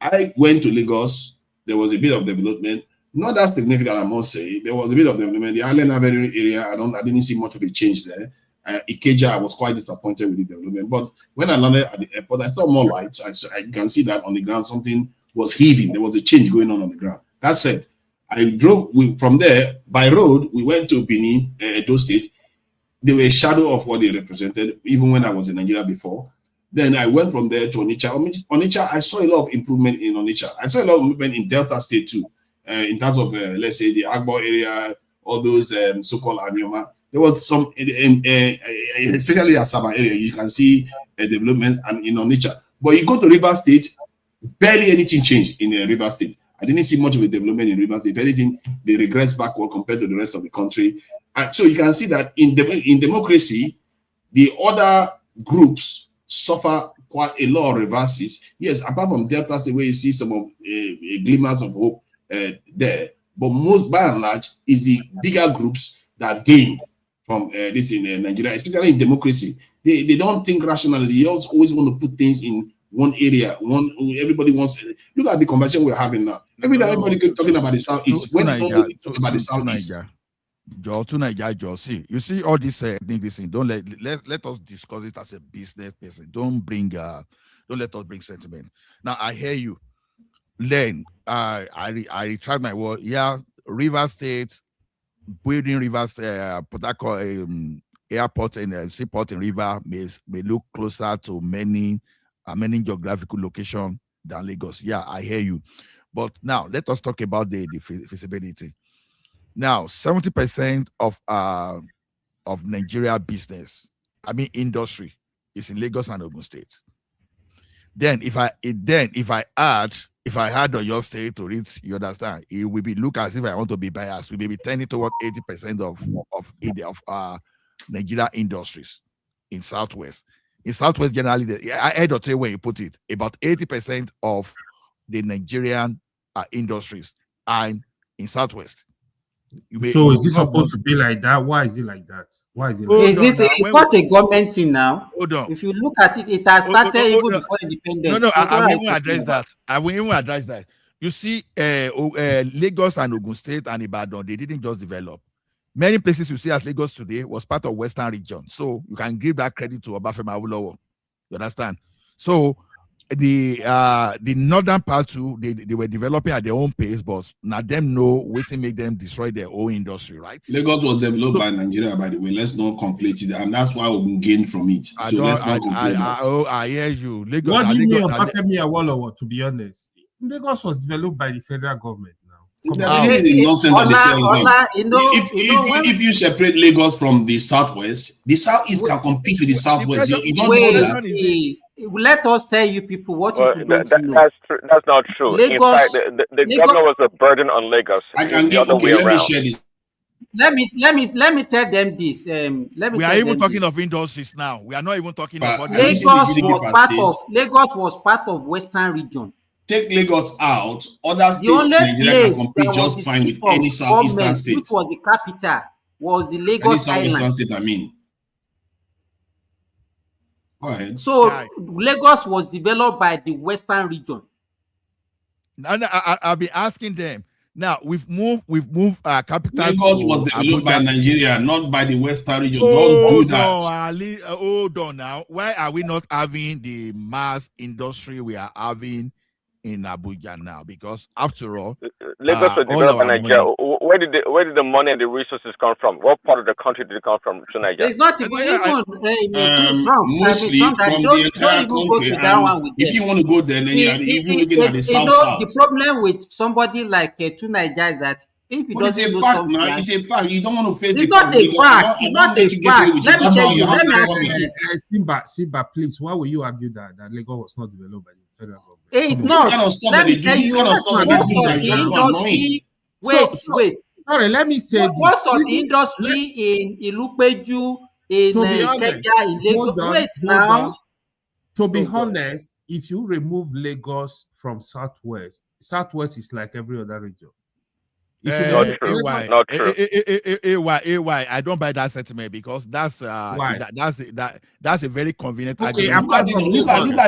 I went to Lagos. There was a bit of development. Not that significant, I must say. There was a bit of development. The Island Avenue area, I didn't see much of a change there. Ikeja, I was quite disappointed with the development. But when I landed at the airport, I saw more lights. I can see that on the ground, something was heaving. There was a change going on the ground. That said, I drove from there by road. We went to Benin, Edo State. They were a shadow of what they represented, even when I was in Nigeria before. Then I went from there to Onitsha. Onitsha, I saw a lot of improvement in Onitsha. I saw a lot of improvement in Delta State too, in terms of, let's say, the Agbo area, all those so-called Anioma. There was some, especially Asaba area, you can see development and in Onitsha. But you go to River State, barely anything changed in River State. I didn't see much of a development in River State. If anything, they regress backward compared to the rest of the country. And so you can see that in democracy, the other groups suffer quite a lot of reverses. Yes, apart from Delta State, where you see some of glimmers of hope there. But most, by and large, is the bigger groups that gain from this in Nigeria, especially in democracy. They don't think rationally. They always want to put things in one area. Everybody wants. Look at the conversation we're having now. Every time everybody keeps talking about the Southeast. When it's talk about the Southeast. See, you see all this thing. Don't let us discuss it as a business person. Don't let us bring sentiment. Now I hear you. Then I retract my word. Yeah, River State, building River State, Port Harcourt airport and seaport in River may look closer to many geographical location than Lagos. Yeah, I hear you. But now let us talk about the feasibility. Now, 70% of Nigeria business, industry, is in Lagos and Ogun State. Then if I had Oyo State to it, you understand, it will be look as if I want to be biased. We may be turning toward 80% of Nigeria industries in Southwest. In Southwest, generally, I heard or tell where you put it, about 80% of the Nigerian industries are in Southwest. So is this supposed to be like that? Why is it like that? Why is it? Like It's not a government thing now. Hold on. If you look at it, it has started even before independence. No, So I will don't even address that. I will even address that. You see, Lagos and Ogun State and Ibadan, they didn't just develop. Many places you see as Lagos today was part of Western region. So you can give that credit to Obafemi Awolowo. You understand? So the northern part too, they were developing at their own pace, but now them know what to make them destroy their own industry, right? Lagos was developed by Nigeria, by the way. Let's not complete it, and that's why we gain from it. So let's not complete that. I hear you. Lagos, what do you mean Obafemi Awolowo? To be honest, Lagos was developed by the federal government now. If you separate Lagos from the Southwest, the Southeast can compete with the Southwest. You don't know that. Let us tell you people what you don't know. That's true. That's not true. Lagos, in fact, the governor was a burden on Lagos. I can give. Okay, let me share this. Let me tell them this. We are even talking of industries now. We are not even talking about Lagos was part of Western region. Take Lagos out, other states in Nigeria can compete just fine with any southeastern state. Which was the capital, was the Lagos any southeastern Island. State, I mean. Go ahead. So Lagos was developed by the Western region. I'll be asking them. Now we've moved capital. Lagos was developed by Nigeria, not by the Western region. Don't do that. Hold on now. Why are we not having the mass industry we are having in Abuja now? Because after all, Lagos was developed by Nigeria. Where did the money and the resources come from? What part of the country did it come from to Nigeria? It's not even mostly from the entire country. If you want to go there, then you're even looking at the south. The problem with somebody like to Nigeria is that if you doesn't know something, it's a fact. You don't want to face it's not a fact. It's not a fact. Let me tell you. Let me ask you. Simba, please. Why will you argue that Lagos was not developed by the federal government? It's not. Let me tell you. Wait. Sorry, let me say most of the industry in Ilupeju, in Kenya, in Lagos. Wait now. To be honest, if you remove Lagos from Southwest is like every other region. Not true. AY, I don't buy that sentiment because that's that's a very convenient argument. Look at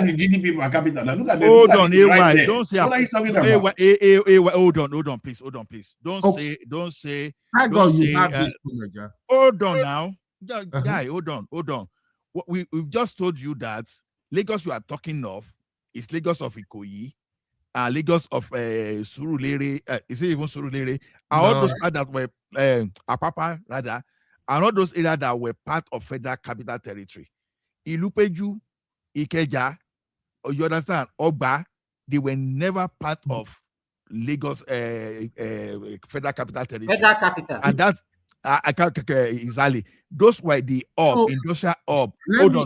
the GDP per capita. Look at hold on, AY. Don't say what are you talking about? AY, hold on, please. Don't say. Hold on now, guy. Hold on. We've just told you that Lagos you are talking of is Lagos of Ikoyi. Lagos of Surulere, is it even Surulere? And all those that were Apapa rather, and all those areas that were part of Federal Capital Territory. Ilupeju, Ikeja, you understand? Oba, they were never part of Lagos Federal Capital Territory. Federal Capital. And that I can't exactly. Those were the industrial hub. Hold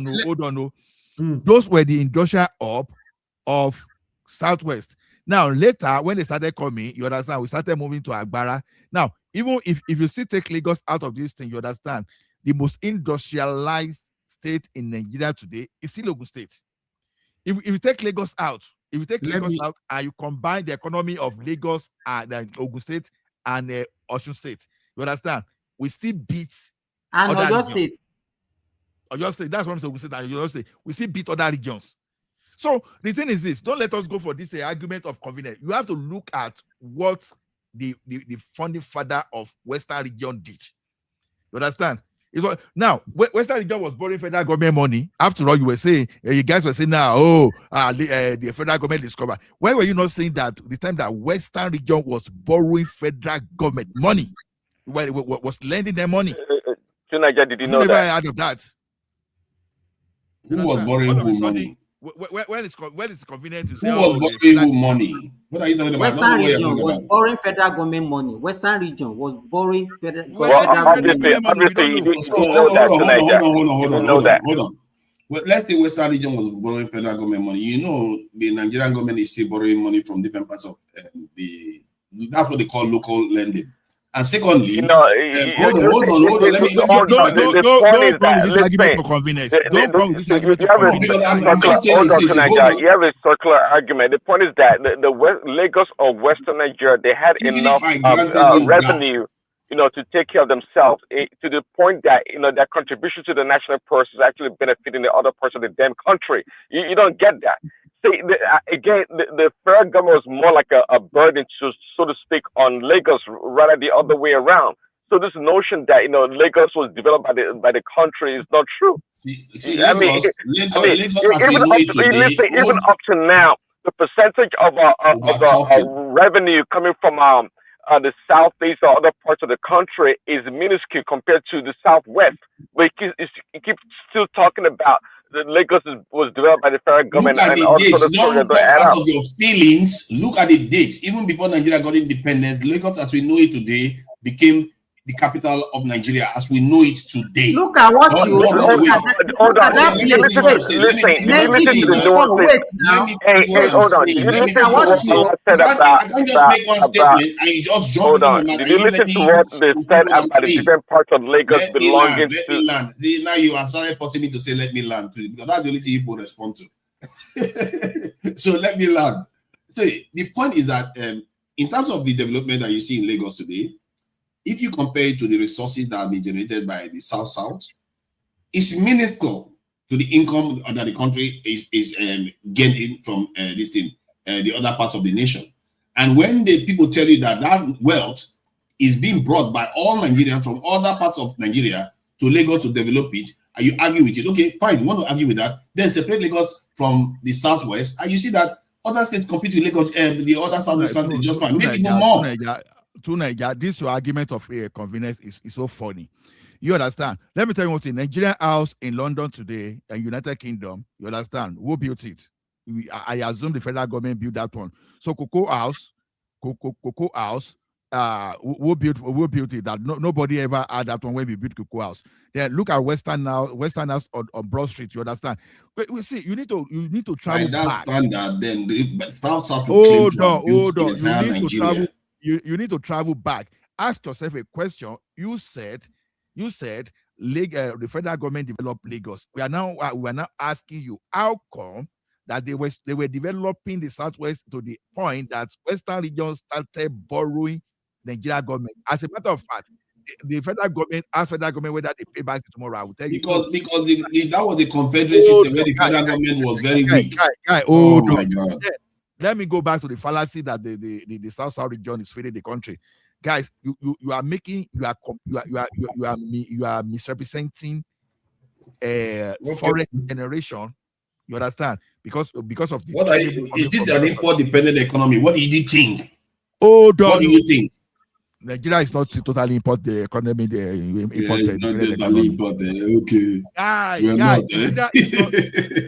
on. Those were the industrial hub of Southwest. Now, later, when they started coming, you understand, we started moving to Agbara. Now, even if you still take Lagos out of this thing, you understand, the most industrialized state in Nigeria today is still Ogun State. If you take Lagos out, and you combine the economy of Lagos and Ogun State and Osun State, you understand, we still beat Oyo State. Oyo State, that's what I'm saying, Ogun State and Oyo State. We still beat other regions. So the thing is this: don't let us go for this argument of convenience. You have to look at what the founding father of Western region did. You understand? Now Western region was borrowing federal government money. After all, you guys were saying now, the federal government discovered. Why were you not saying that the time that Western region was borrowing federal government money, was lending them money? Nigeria, did you know never that? Heard of that? Who was borrowing who money? When it's convenient to say, who was borrowing who money? What are you talking about? Western region was borrowing federal government money. Western region was borrowing federal government money. Obviously, you didn't know that. Hold on. well, let's say Western region was borrowing federal government money. You know, the Nigerian government is still borrowing money from different parts of that's what they call local lending. And secondly, You know, hold on. Let me don't come with this argument for convenience. Don't come with this argument for convenience. You have a circular argument. The point is that the Lagos or Western Nigeria, they had enough revenue, you know, to take care of themselves to the point that, you know, their contribution to the national purse is actually benefiting the other parts of the damn country. You don't get that. See, again, the federal government was more like a burden, so to speak, on Lagos rather the other way around. So this notion that, you know, Lagos was developed by the country is not true. Even up to now, the percentage of revenue coming from the southeast or other parts of the country is minuscule compared to the southwest. But it keeps still talking about the Lagos was developed by the federal government. Look at the dates. Don't talk out of your feelings. Look at the dates. Even before Nigeria got independence, Lagos, as we know it today, became the capital of Nigeria as we know it today. Look at what you hold on. Let me listen to the nuances. Hold on. Did you listen to what I said I can't just make one statement and you just jump hold on. Did you listen to what they said about the different parts of Lagos belonging to? Let me land. Now you are starting forcing me to say let me land too, because that's the only thing people respond to. So let me land. So the point is that in terms of the development that you see in Lagos today, if you compare it to the resources that have been generated by the South, it's minuscule to the income that the country is getting from the other parts of the nation. And when the people tell you that wealth is being brought by all Nigerians from other parts of Nigeria to Lagos to develop it, and you argue with it, okay, fine, you want to argue with that, then separate Lagos from the southwest, and you see that other states compete with Lagos, the other southwest states just fine. Make it more. To Nigeria, this your argument of convenience is so funny. You understand? Let me tell you one thing. Nigerian house in London today and United Kingdom, you understand? Who built it? I assume the federal government built that one. So Cocoa House, who built it? That nobody ever had that one when we built Cocoa House. Then look at Western House on Broad Street. You understand? We see you need to travel by that back. standard. Then the South hold on. You need to travel back. Ask yourself a question. You said the federal government developed Lagos. We are now asking you how come that they were developing the Southwest to the point that Western regions started borrowing Nigeria government. As a matter of fact, the federal government asked federal government whether they pay back tomorrow. I will tell you because that was the Confederate system where the federal government was very weak. Oh my God. Yeah. Let me go back to the fallacy that the South region is feeding the country, guys. You are misrepresenting forest generation. You understand? Because of the is this an import dependent economy? What do you think? What do you think? Nigeria is not totally import the economy. Okay.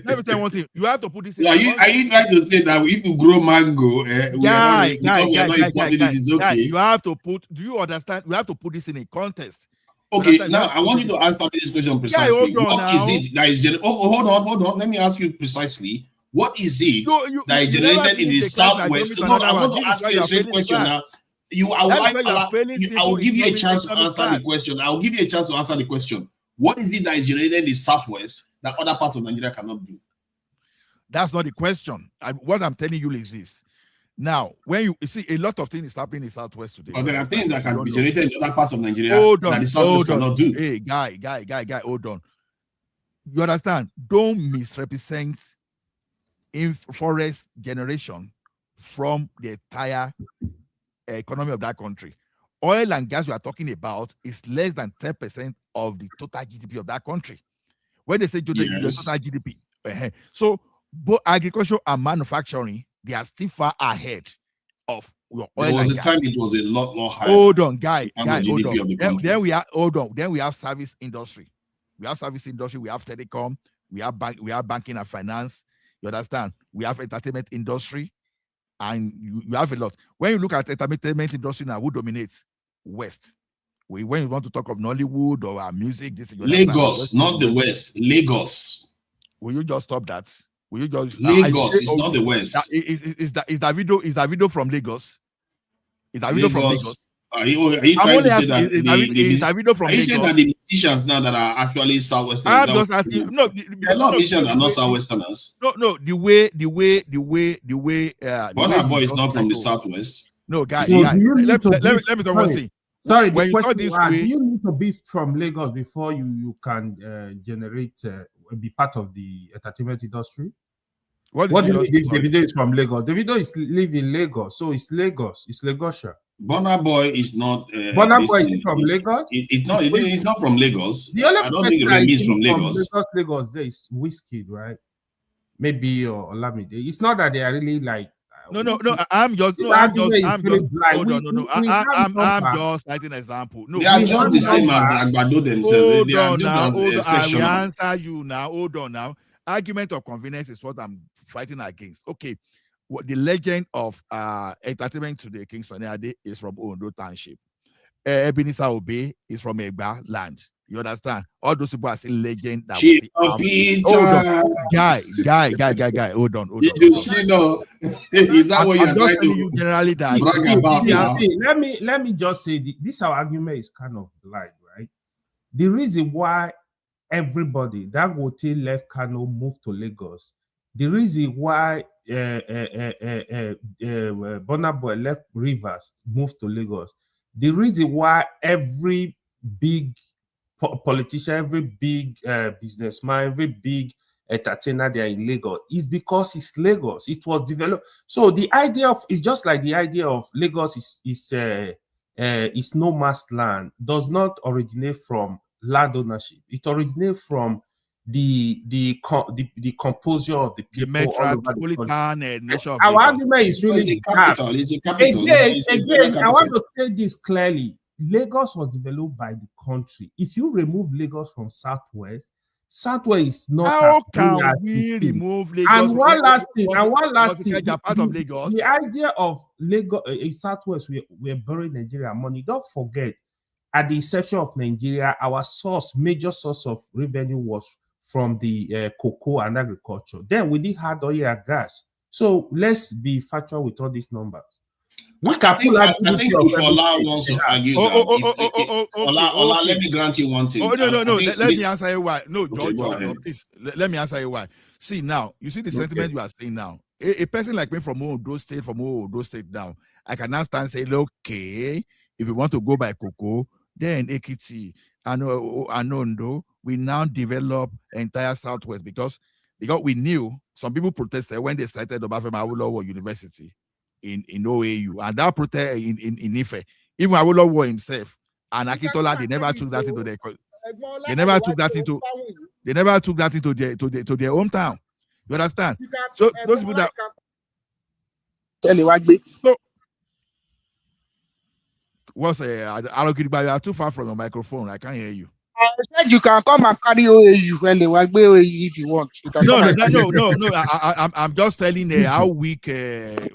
Let me tell you one thing. You have to put this in. Are you trying to say that if you grow mango, we are not importing it? Is okay. You have to put. Do you understand? We have to put this in a context. Okay. Now I want you to answer this question precisely. What is it that is? Hold on. Let me ask you precisely. What is it that is generated in the Southwest? No, I want to ask you a straight question now. I will give you a chance to answer the question. I will give you a chance to answer the question. What is it that is generated in the Southwest that other parts of Nigeria cannot do? That's not the question. What I'm telling you is this. Now, when you see a lot of things is happening in the Southwest today. But there are things that can be generated in other parts of Nigeria that the Southwest cannot do. Hey, guy, hold on. You understand? Don't misrepresent forest generation from the entire economy of that country. Oil and gas we are talking about is less than 10% of the total GDP of that country. When they say total GDP, so both agriculture and manufacturing, they are still far ahead of your oil and gas. There was a time it was a lot more higher. Hold on, guy, hold on. Then we have service industry. We have service industry. We have telecom. We have banking and finance. You understand? We have entertainment industry. And you have a lot. When you look at entertainment industry now, who dominates? West. When you want to talk of Nollywood or music, this is Lagos, not the West. Lagos. Will you just stop that? Will you just Lagos is not the West. Is that video from Lagos? Is that video from Lagos? Are you trying to say that is video from Lagos? Are you saying that the musicians now that are actually Southwesterners? I'm just asking. No, a lot of musicians are not Southwesterners. No, the way. Burna Boy is not from the Southwest. No, guys. So let me tell one thing. Sorry, when the you question this was, way, do you need to be from Lagos before you can generate, be part of the entertainment industry? What do you mean the video is from Lagos? The video is live in Lagos, so it's Lagos. It's Lagosian. Burna Boy is not. Burna Boy is from Lagos. It's not. It's not from Lagos. The only I don't think Remy is from Lagos. Lagos, there is Whiskey, right? Maybe or Olamide. It's not that they are really like. No. I'm just citing an example. No, they are just the same as the Agbado themselves. They are just I will answer you now. Hold on now. Argument of convenience is what I'm fighting against. Okay, the legend of entertainment today, King Sunny Ade, is from Ondo Township. Ebenezer Obey is from Egba land. You understand? All those people are still legend. That guy. Hold on. You know, is that what you're trying to generally that brag about now? Let me just say this. Our argument is kind of light, right? The reason why everybody that Dangote left Kano moved to Lagos. The reason why Burna Boy left Rivers moved to Lagos. The reason why every big politician, every big businessman, every big entertainer they are in Lagos is because it's Lagos. It was developed. So the idea of it's just like the idea of Lagos is no man's land does not originate from land ownership. It originates from the composure of the people. The metropolitan nation. Our argument is really it's a capital. Again, I want to say this clearly. Lagos was developed by the country. If you remove Lagos from Southwest is not. How can we remove Lagos? And one last thing. Part of Lagos. The idea of Lagos in Southwest, we're burying Nigeria money. Don't forget, at the inception of Nigeria, our major source of revenue was from the cocoa and agriculture. Then we did have oil and gas. So let's be factual with all these numbers. I think Ola wants to argue that. Ola, let me grant you one thing. No. Let me answer you why. No, George, please. Let me answer you why. See now, you see the sentiment you are saying now. A person like me from Ondo State, now, I can now stand and say, okay, if you want to go by cocoa, then Ekiti and Ondo, we now develop entire Southwest because we knew some people protested when they started Obafemi Awolowo University in OAU, and that protest in Ife, even Awolowo himself and Akintola, they never took that into their hometown. You understand? So those people that you are too far from your microphone. I can't hear you. I said you can come and carry OAU if you want. No. I'm just telling how weak accept.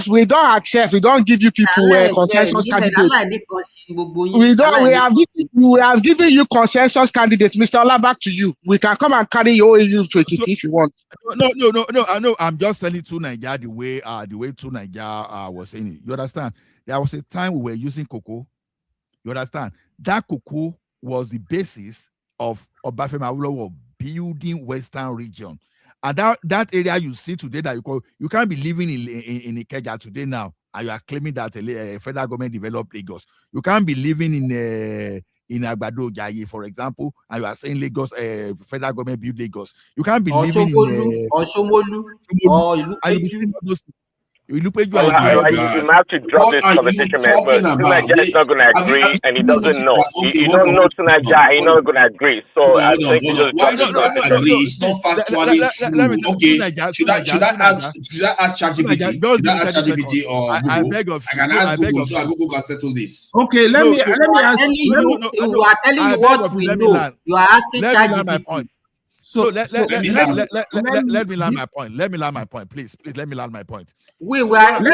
We don't accept. We don't give you people consensus candidates. We have given you consensus candidates. Mr. Ola, back to you. We can come and carry your OAU to Ekiti if you want. No. I know. I'm just telling to Nigeria the way to Nigeria was saying it. You understand? There was a time we were using cocoa. You understand? That cocoa was the basis of Obafemi Awolowo building Western region. And that area you see today that you can't be living in Ikeja today now, and you are claiming that federal government developed Lagos. You can't be living in Agbado Jaye, for example, and you are saying Lagos, federal government built Lagos. You can't be living in Shomolu or Ilupeju. You have to drop this conversation, man. But Tunaja is not going to agree, and he doesn't know. You don't know Tunaja, he's not going to agree. So I think you just drop this agree. It's not factually true. Okay, should I ask ChatGPT? Should I ask ChatGPT or Google? I can ask Google, so Google can settle this. Okay, let me ask you. You are telling you what we know. You are asking ChatGPT. So let me land my point. Let me land my point, please. Please let me land my point. We were let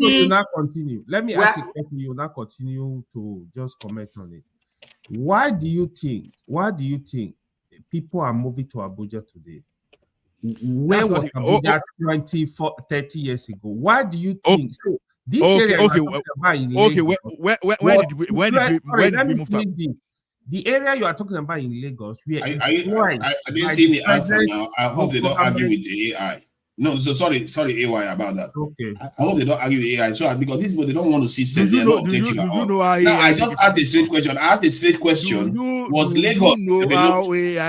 you now continue. Let me ask you a question. You now continue to just comment on it. Why do you think people are moving to Abuja today? Where was Abuja 20, 30 years ago? Why do you think so? This area when did we move to? The area you are talking about in Lagos, where I didn't see the answer now. I hope they don't argue with the AI. No, so sorry, AY about that. Okay. I hope they don't argue with AI. So because these people they don't want to see sense. They're not objective at all. Now I just asked a straight question. Was Lagos developed?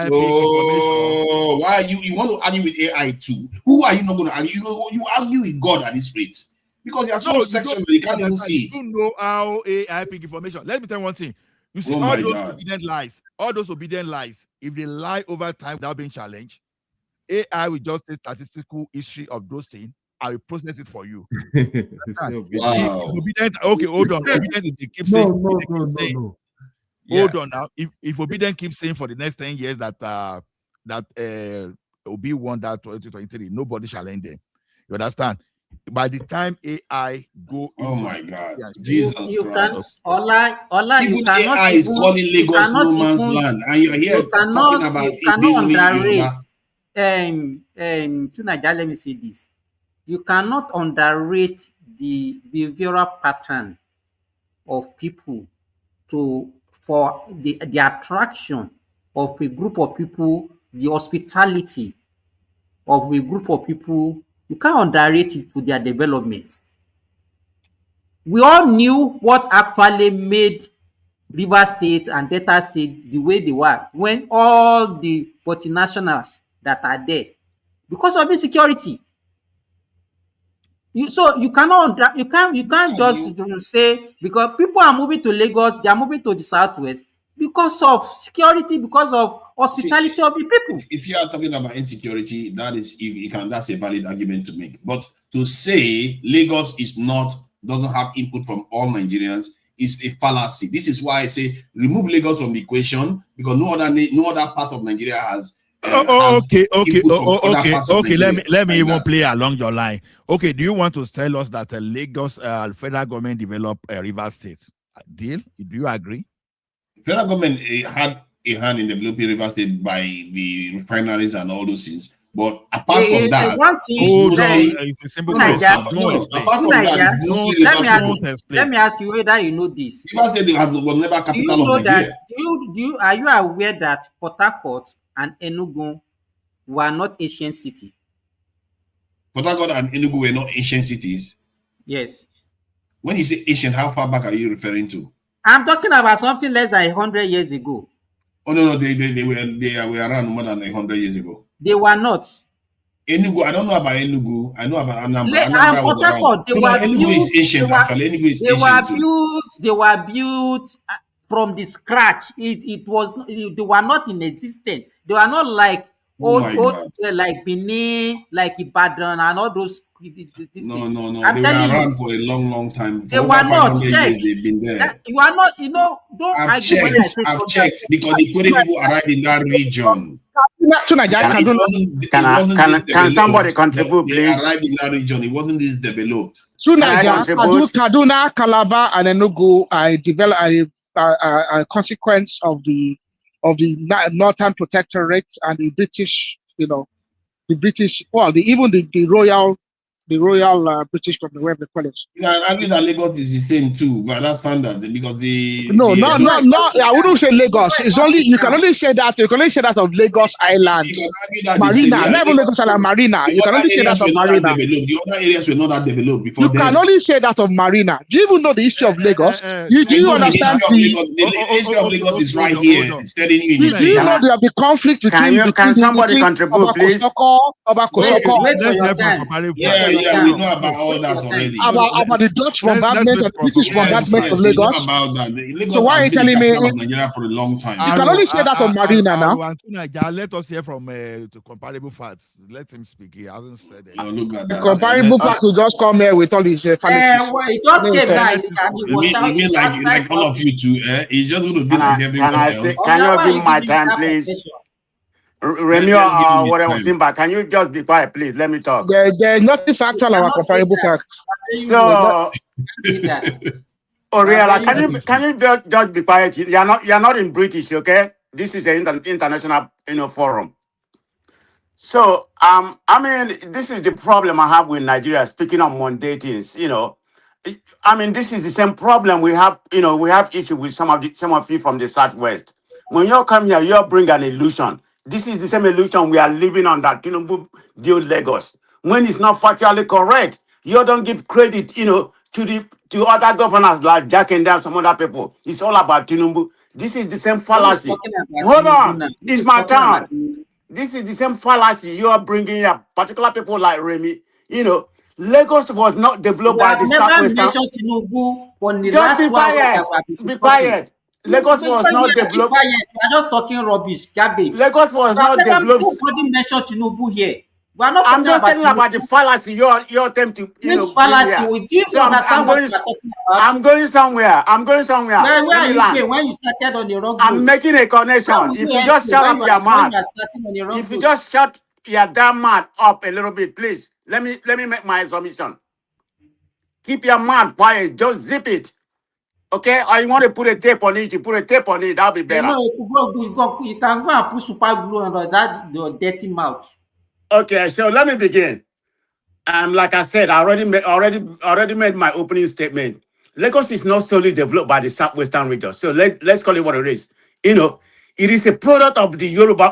So why you want to argue with AI too? Who are you not going to argue? You argue with God at this rate because there are some sections that you can't even see it. You know how AI pick information. Let me tell you one thing. You see, all those obedient lies, if they lie over time without being challenged, AI will just take statistical history of those things. I will process it for you. Wow. Obedient, okay, hold on. Obedient, if they keep saying, no. Hold on now. If Obedient keeps saying for the next 10 years that Obi won that 2023, nobody shall end them. You understand? By the time AI go, oh my God, Jesus you Christ! Even AI is calling Lagos no man's land, and you're here talking about Tunaja, let me say this: you cannot underrate the behavioral pattern of people for the attraction of a group of people, the hospitality of a group of people. You can't underrate it to their development. We all knew what actually made River State and Delta State the way they were when all the multinationals that are there, because of insecurity. You can't just say because people are moving to Lagos, they are moving to the southwest because of security, because of hospitality of the people. If you are talking about insecurity, that's a valid argument to make. But to say Lagos doesn't have input from all Nigerians is a fallacy. This is why I say remove Lagos from the equation because no other part of Nigeria has. Okay. Let me even play along your line. Okay, do you want to tell us that Lagos federal government developed River State? Deal? Do you agree? Federal government had a hand in developing River State by the refineries and all those things. But apart from that, let me ask you whether you know this. River State was never capital of Nigeria. Are you aware that Port Harcourt and Enugu were not ancient cities? Port Harcourt and Enugu were not ancient cities? Yes. When you say ancient, how far back are you referring to? I'm talking about something less than 100 years ago. Oh no, they were around more than 100 years ago. They were not. Enugu, I don't know about Enugu. I know about Anambra. Enugu is ancient. Actually, Enugu is ancient. They were built from the scratch. They were not in existence. They were not like like Benin, like Ibadan, and all those. No. They were around for a long time. They were not. Years they've been there. You are not. Don't argue. I've checked because the Kore people arrived in that region. Can somebody contribute, please? They arrived in that region. It wasn't this developed. Kaduna, Calabar, and Enugu are a consequence of the Northern Protectorate and the British, even the royal British government, whatever they call it. Yeah, I mean that Lagos is the same too, but that's standard because I wouldn't say Lagos. It's only you can only say that of Lagos Island, Marina, never Lagos Island, Marina. You can only say that of Marina. The other areas were not that developed before. You can only say that of Marina. Do you even know the history of Lagos? Do you understand the history of Lagos is right here. It's telling you. Do you know there the conflict between can somebody contribute, please? Yeah, we know about all that already. About the Dutch bombardment and British bombardment of Lagos. About that. So why are you telling me Nigeria for a long time? You can only say that of Marina now. Let us hear from comparable facts. Let him speak. He hasn't said it. The comparable facts will just come here with all his fallacies. You mean like all of you two? He's just going to be like everyone else. Can you give me my time, please? Remy or whatever, Simba, can you just be quiet, please? Let me talk. There's nothing factual or comparable facts. So, Oriela, can you just be quiet? You're not in British, okay? This is an international forum. So I mean, this is the problem I have with Nigeria. Speaking of mundane things, I mean, this is the same problem we have. We have issue with some of you from the Southwest. When you come here, you bring an illusion. This is the same illusion we are living on that Tinubu build Lagos. When it's not factually correct, you don't give credit, to other governors like Jack and some other people. It's all about Tinubu. This is the same fallacy. Hold on, it's my turn. This is the same fallacy you are bringing up, particular people like Remy. Lagos was not developed by the Southwestern. Just be quiet. Be quiet. Lagos was not developed. We are just talking rubbish, garbage. Lagos was not developed. Nobody mentioned Tinubu here. We are not I'm just telling you about the fallacy you attempt to. Which fallacy? We give so understand what you are talking about. I'm going somewhere. Where are you going? When you started on the wrong road? I'm making a connection. If you just shut up your mouth. If you just shut your damn mouth up a little bit, please. Let me make my submission. Keep your mouth quiet. Just zip it. Okay? Or you want to put a tape on it, you put a tape on it. That'll be better. You can go and put super glue on that your dirty mouth. Okay, so let me begin. Like I said, I already made my opening statement. Lagos is not solely developed by the Southwestern region. So let's call it what it is. It is a product of the Yoruba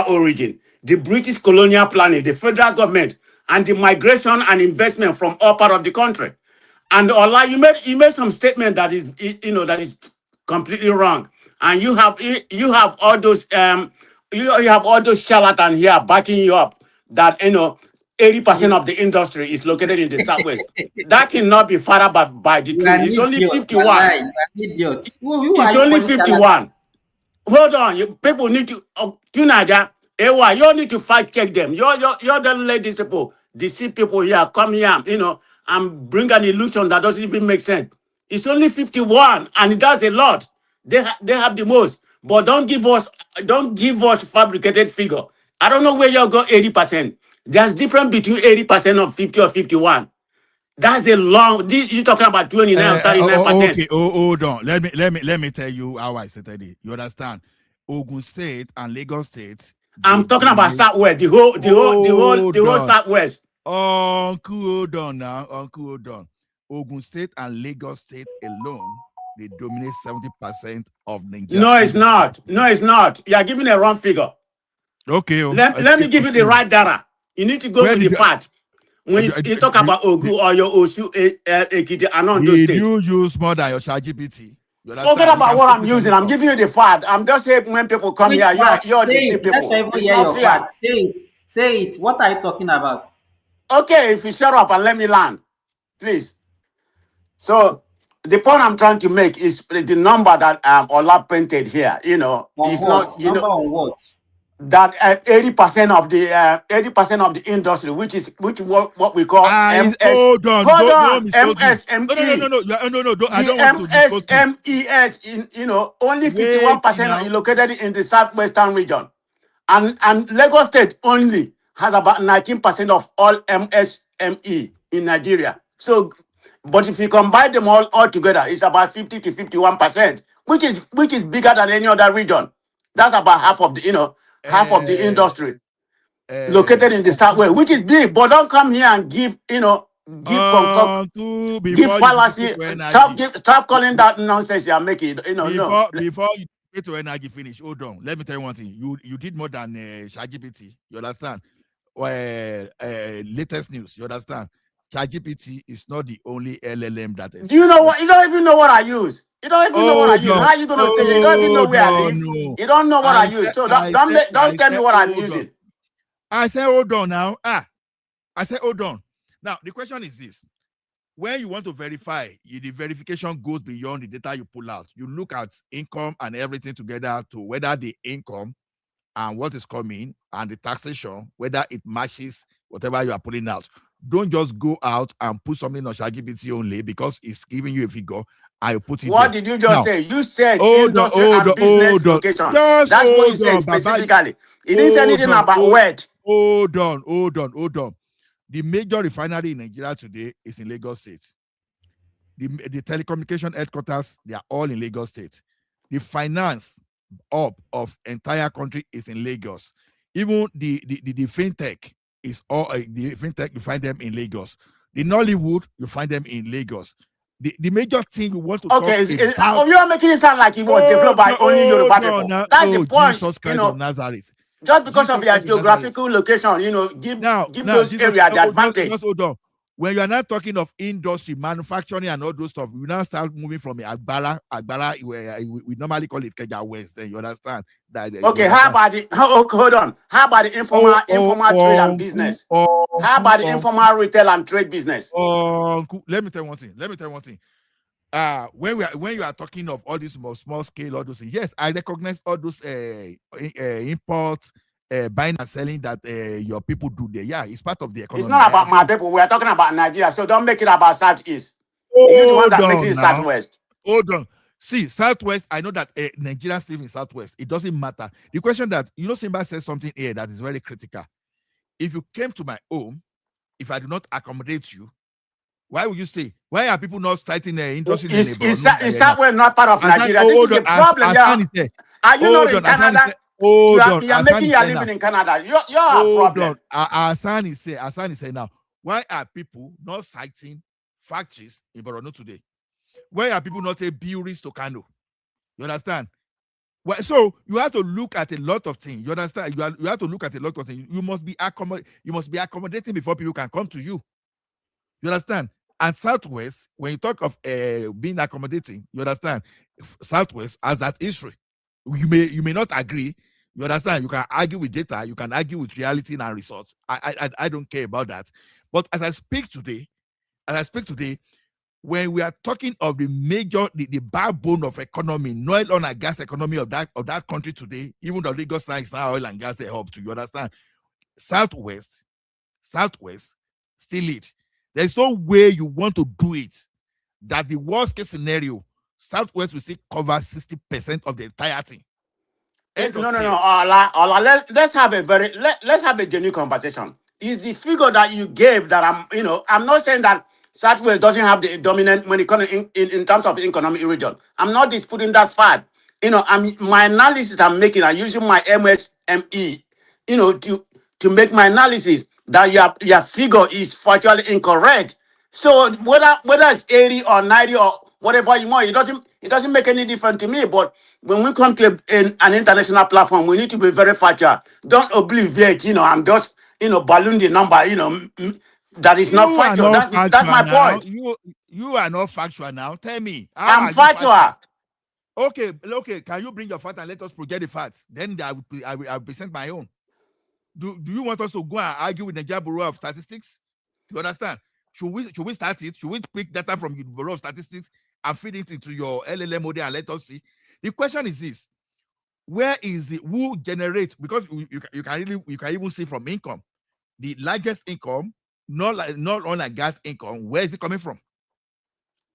origin, the British colonial planning, the federal government, and the migration and investment from all parts of the country. And Ola, you made some statement that is that is completely wrong. And you have all those you have all those charlatans here backing you up that 80% of the industry is located in the Southwest. That cannot be further by the truth. It's only 51. Idiots. It's only 51. Hold on, people need to Tunaja. You need to fact check them. You don't let these people deceive people here. Come here, and bring an illusion that doesn't even make sense. It's only 51, and it does a lot. They have the most, but don't give us fabricated figure. I don't know where you got 80%. There's difference between 80% of 50 or 51. That's a long. You're talking about 29 or 39%. Okay, hold on. Let me tell you how I said it. You understand? Ogun State and Lagos State. I'm talking about Southwest, the whole Southwest. Uncle, hold on now. Uncle, hold on. Ogun State and Lagos State alone, they dominate 70% of Nigeria. No, it's not. No, it's not. You are giving a wrong figure. Okay. Let me give you the right data. You need to go to the fact. When you talk about Ogu or your Osu, Ekiti, and on those states. You use more than your ChatGPT. Forget about what I'm using. I'm giving you the fact. I'm just saying when people come here, you're the same people. Say it. What are you talking about? Okay, if you shut up and let me land, please. So the point I'm trying to make is the number that Ola painted here. It's not on what? That 80% of the industry, which what we call MS. Hold on, MSME. No. I don't want to MSMES. Only 51% are located in the Southwestern region, and Lagos State only has about 19% of all MSME in Nigeria. So, but if you combine them all together, it's about 50 to 51%, which is bigger than any other region. That's about half of the half of the industry located in the Southwest, which is big. But don't come here and give fallacy. Stop calling that nonsense you are making. Before you get to energy finish, hold on. Let me tell you one thing. You did more than ChatGPT. You understand? Latest news. You understand? ChatGPT is not the only LLM that is. Do you know what? You don't even know what I use. You don't even know what I use. How are you going to say you don't even know where I live? No. You don't know what I use. So don't tell me what I'm using. I said hold on now. I said hold on. Now the question is this: when you want to verify, the verification goes beyond the data you pull out. You look at income and everything together to whether the income and what is coming and the taxation, whether it matches whatever you are pulling out. Don't just go out and put something on ChatGPT only because it's giving you a figure and you put it What there. Did you just say? You said industry and business location. That's what you said specifically. He didn't say anything about wet. Hold on. The major refinery in Nigeria today is in Lagos State. The telecommunication headquarters, they are all in Lagos State. The finance hub of entire country is in Lagos. Even the fintech is all the fintech, you find them in Lagos. The Nollywood, you find them in Lagos. The major thing you want to talk about, you are making it sound like it was developed by only Yoruba people. That's the point. Jesus Christ of Nazareth. Just because of their geographical location, give those areas the advantage. Just hold on. When you are not talking of industry, manufacturing, and all those stuff, we now start moving from Agbala, where we normally call it Keja West. Then you understand that. Okay, how about the hold on? How about the informal trade and business? How about the informal retail and trade business? Let me tell you one thing. When you are talking of all these small scale, all those things, yes, I recognize all those imports. Buying and selling that your people do there. Yeah, it's part of the economy. It's not about my people. We are talking about Nigeria. So don't make it about Southeast. You're the one that makes it Southwest. Hold on. See, Southwest, I know that Nigerians live in Southwest. It doesn't matter. The question that, Simba says something here that is very critical. If you came to my home, if I do not accommodate you, why would you stay? Why are people not starting industry? Is Southwest not part of Nigeria? This is the problem. Are you not in Canada? You are making your living in Canada. You're a problem. Hassan is saying now, why are people not citing factories in Borno today? Why are people not breweries to Kano? You understand? Well, so you have to look at a lot of things. You understand? You have to look at a lot of things. You must be accommodating before people can come to you. You understand? And Southwest, when you talk of being accommodating, you understand? Southwest has that history. You may not agree. You understand? You can argue with data. You can argue with reality and results. I don't care about that. But as I speak today, when we are talking of the backbone of economy, oil and gas economy of that country today, even though Lagos now is now oil and gas hub to, you understand? Southwest still lead. There's no way you want to do it that the worst case scenario, Southwest will still cover 60% of the entire thing. No. Let's have a genuine conversation. Is the figure that you gave that I'm not saying that Southwest doesn't have the dominant money in terms of economic region. I'm not disputing that fact. My analysis I'm making, I'm using my MSME, to make my analysis that your figure is factually incorrect. So whether it's 80 or 90 or whatever you want, it doesn't make any difference to me. But when we come to an international platform, we need to be very factual. Don't obliviate, I'm just, balloon the number, that is not factual. That's my point. You are not factual now. Tell me. I'm factual. Okay. Can you bring your fact and let us project the facts? Then I will present my own. Do you want us to go and argue with the Nigeria Bureau of Statistics? You understand? Should we start it? Should we pick data from the Bureau of Statistics and feed it into your LLM model and let us see? The question is this: where is who generates? Because you can even see from income, the largest income, not oil and gas income. Where is it coming from?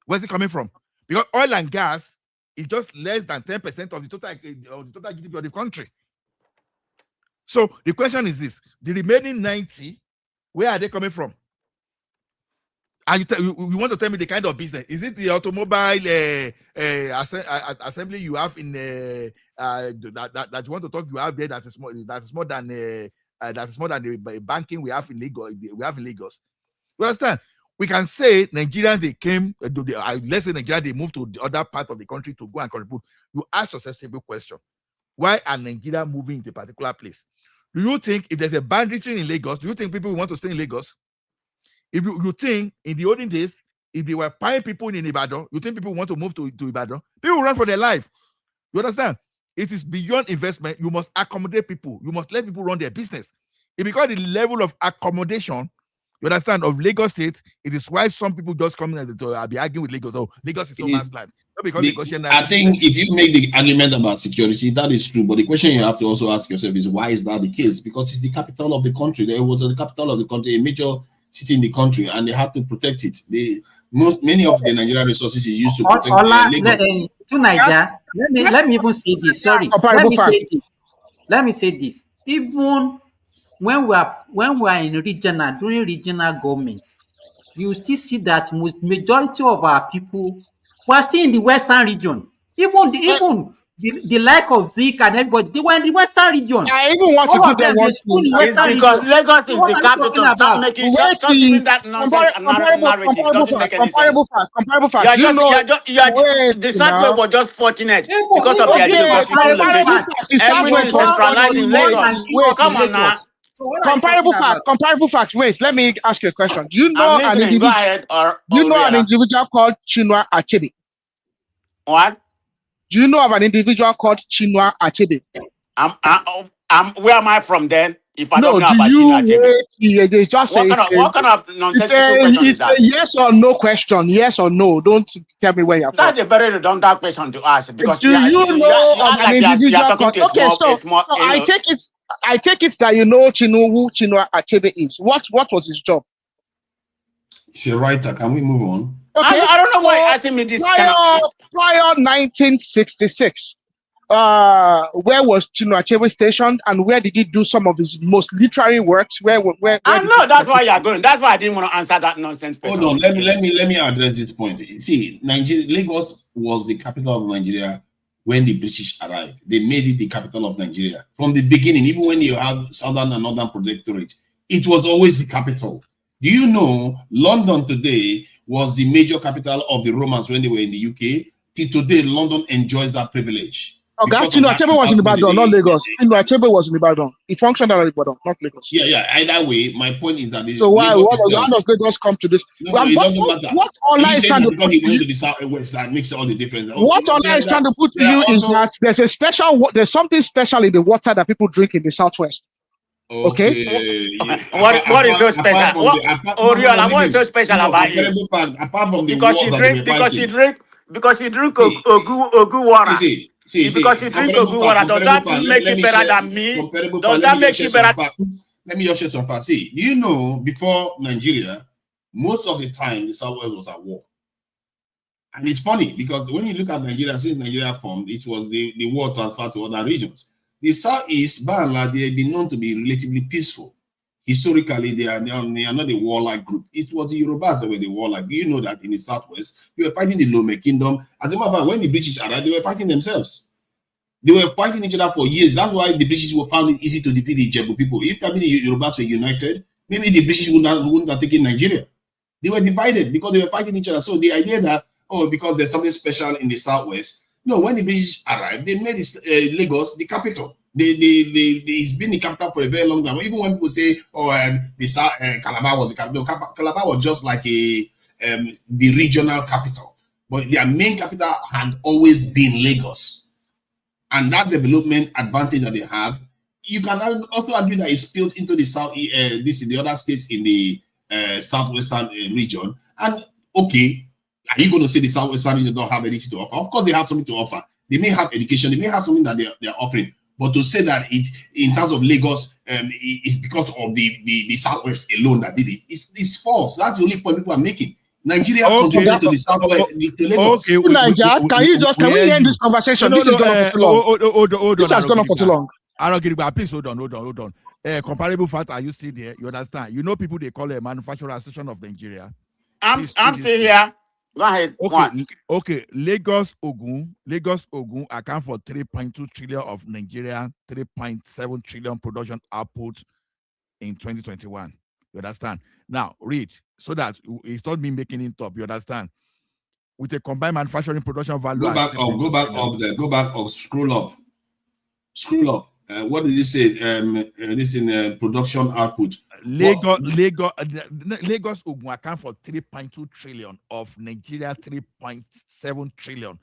Where's it coming from? Because oil and gas is just less than 10% of the total GDP of the country. So the question is this: the remaining 90, where are they coming from? And you want to tell me the kind of business? Is it the automobile assembly you have in that you want to talk? You have there that is more than the banking we have in Lagos. You understand? We can say Nigerians, they came. Let's say Nigeria, they moved to the other part of the country to go and contribute. You ask yourself a simple question: why are Nigeria moving into a particular place? Do you think if there's a banditry in Lagos, do you think people want to stay in Lagos? If you think in the olden days, if they were buying people in Ibadan, you think people want to move to Ibadan? People run for their life. You understand? It is beyond investment. You must accommodate people. You must let people run their business. If because the level of accommodation, you understand, of Lagos State, it is why some people just come in to be arguing with Lagos. Oh, Lagos is so man's land. I think if you make the argument about security, that is true. But the question you have to also ask yourself is, why is that the case? Because it's the capital of the country. There was the capital of the country, a major city in the country, and they had to protect it. Many of the Nigerian resources is used to protect Lagos. Let me even say this. Sorry. Let me say this. even when we are in regional, during regional government, you still see that majority of our people were still in the western region. Even the like of Zik and everybody, they were in the western region. I even want to All give of them them, they one school thing. in It's western because region. Lagos So is what the are you talking capital. Stop about? making, stop giving that nonsense narrative. It doesn't make any sense. Comparable fact. Do you know? Wait The Southwest now. was just fortunate because of their Okay, geographical comparable location. fact. The Everything Southwest is was centralized in More fortunate. than Lagos. you Wait up in Come on now. now. Lagos. So what are you talking about? Comparable fact. Wait, let me ask you a question. Do you I'm know an listening. Go individual? ahead, Do you know an Oriola. individual called Chinua Achebe? What? Do you know of an individual called Chinua Achebe? Where am I from then? If I don't No, know do about you Chinua Achebe, wait? It's just a, what kind of nonsensical question is it's a that? yes or no question. Yes or no. Don't tell me where you're from. That's a very redundant question to ask because Do you know you of act an like you are individual talking called? to Okay, a so small, I take it that you know Chinua Achebe is. What was his job? He's a writer. Can we move on? Okay, I don't know why you're so asking me this kind of. prior 1966, where was Chinua Achebe stationed, and where did he do some of his most literary works? Where I did he know that's why you're going. That's why I didn't want to answer that nonsense question. Hold on. Let me address this point. See, Lagos was the capital of Nigeria when the British arrived. They made it the capital of Nigeria from the beginning. Even when you have Southern and Northern Protectorate, it was always the capital. Do you know London today was the major capital of the Romans when they were in the UK? Till today, London enjoys that privilege. Okay, Chinua Achebe was in Ibadan, not Lagos. Chinua Achebe was in Ibadan. He functioned out of Ibadan, not Lagos. Yeah. Either way, my point is that So Lagos how does Lagos come to this? No, it doesn't matter. What Are you Ola is saying trying that to because put he to went you? to the southwest that makes all the difference? What Ola is trying to put to you is that there's something special in the water that people drink in the southwest. Okay. What is so special? Oriola, what is so special about you? Apart from the Because war you that they drink, were fighting. because you drink Ogu water. Because you drink Ogu water, does that make you better than me? Does that make you better? Let me just share some facts. See, do you know before Nigeria, most of the time the Southwest was at war? And it's funny because when you look at Nigeria, since Nigeria formed, it was the war transferred to other regions. The Southeast, by and large, they have been known to be relatively peaceful. Historically, they are not a warlike group. It was the Yorubas that were the warlike. You know that in the Southwest, they were fighting the Lome Kingdom. As a matter of fact, when the British arrived, they were fighting themselves. They were fighting each other for years. That's why the British found it easy to defeat the Ijebu people. If the Yorubas were united, maybe the British wouldn't have taken Nigeria. They were divided because they were fighting each other. So the idea that, because there's something special in the Southwest. No, when the British arrived, they made Lagos the capital. It's been the capital for a very long time. Even when people say, Calabar was the capital, Calabar was just like the regional capital. But their main capital had always been Lagos. And that development advantage that they have, you can also argue that it's spilled into the south, the other states in the southwestern region. And okay, are you going to say the southwestern region don't have anything to offer? Of course, they have something to offer. They may have education, they may have something that they're offering. But to say that it, in terms of Lagos, it's because of the southwest alone that did it, it's false. That's the only point people are making. Nigeria contributed to the southwest. Can we end this conversation? This is going on for too long. This has gone on for too long. I don't get it, please hold on. Comparable fact, are you still there? You understand? You know people they call a manufacturer association of Nigeria. I'm still here. Go ahead. Okay. Lagos Ogun account for 3.2 trillion of Nigeria 3.7 trillion production output in 2021. You understand? Now read so that it's not me making it up. You understand? With a combined manufacturing production value. Go back up. Scroll up. What did you say? This in production output. Lagos Ogun account for 3.2 trillion of Nigeria 3.7 trillion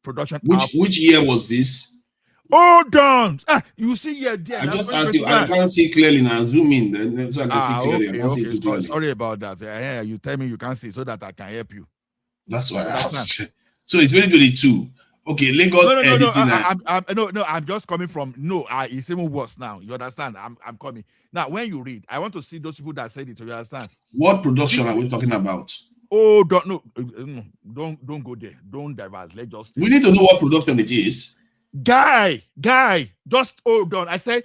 production output. Which year was this? Hold on. You see here. I just asked you. I can't see clearly now. Zoom in then so I can see clearly. I can't see too clearly. Sorry about that. You tell me you can't see so that I can help you. That's why I asked. So it's 2022. Okay, Lagos. I'm just coming from. It's even worse now. You understand? I'm coming now. When you read, I want to see those people that said it. You understand? What production are we talking about? Oh, don't go there. Don't divert. Let's just. We need to know what production it is. Guy, just hold on. I said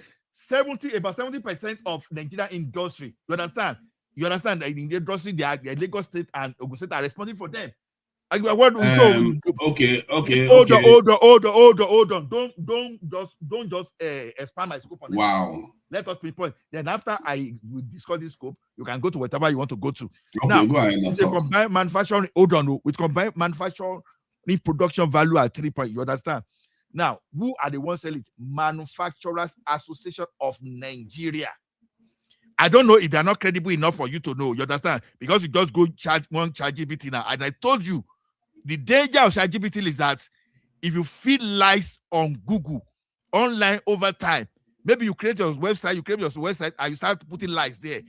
about 70% of Nigerian industry. You understand? You understand that in the industry, the Lagos State and Ogun State are responsible for them. Okay. Hold on. Don't just expand my scope on it. Wow. Let us pinpoint. Then after I will discuss this scope, you can go to whatever you want to go to. Okay, now, go ahead. It's a combined manufacturing. Hold on, with combined manufacturing production value at 3 points. You understand? Now, who are the ones selling it? Manufacturers Association of Nigeria. I don't know if they're not credible enough for you to know. You understand? Because you just go charge ChatGPT now. And I told you, the danger of ChatGPT is that if you feed lies on Google online over time, maybe you create your website, and you start putting lies there.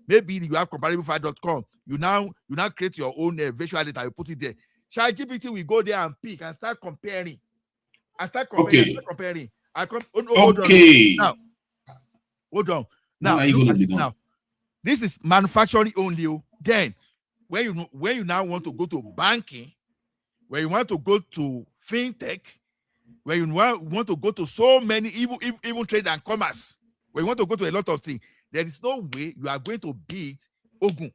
Maybe you have comparableFile.com. You now create your own virtual data. You put it there. ChatGPT will go there and pick and start comparing. Okay. Hold on. Now, this is manufacturing only. Then, when you now want to go to banking, when you want to go to fintech, when you want to go to so many, even trade and commerce, when you want to go to a lot of things, there is no way you are going to beat Ogun.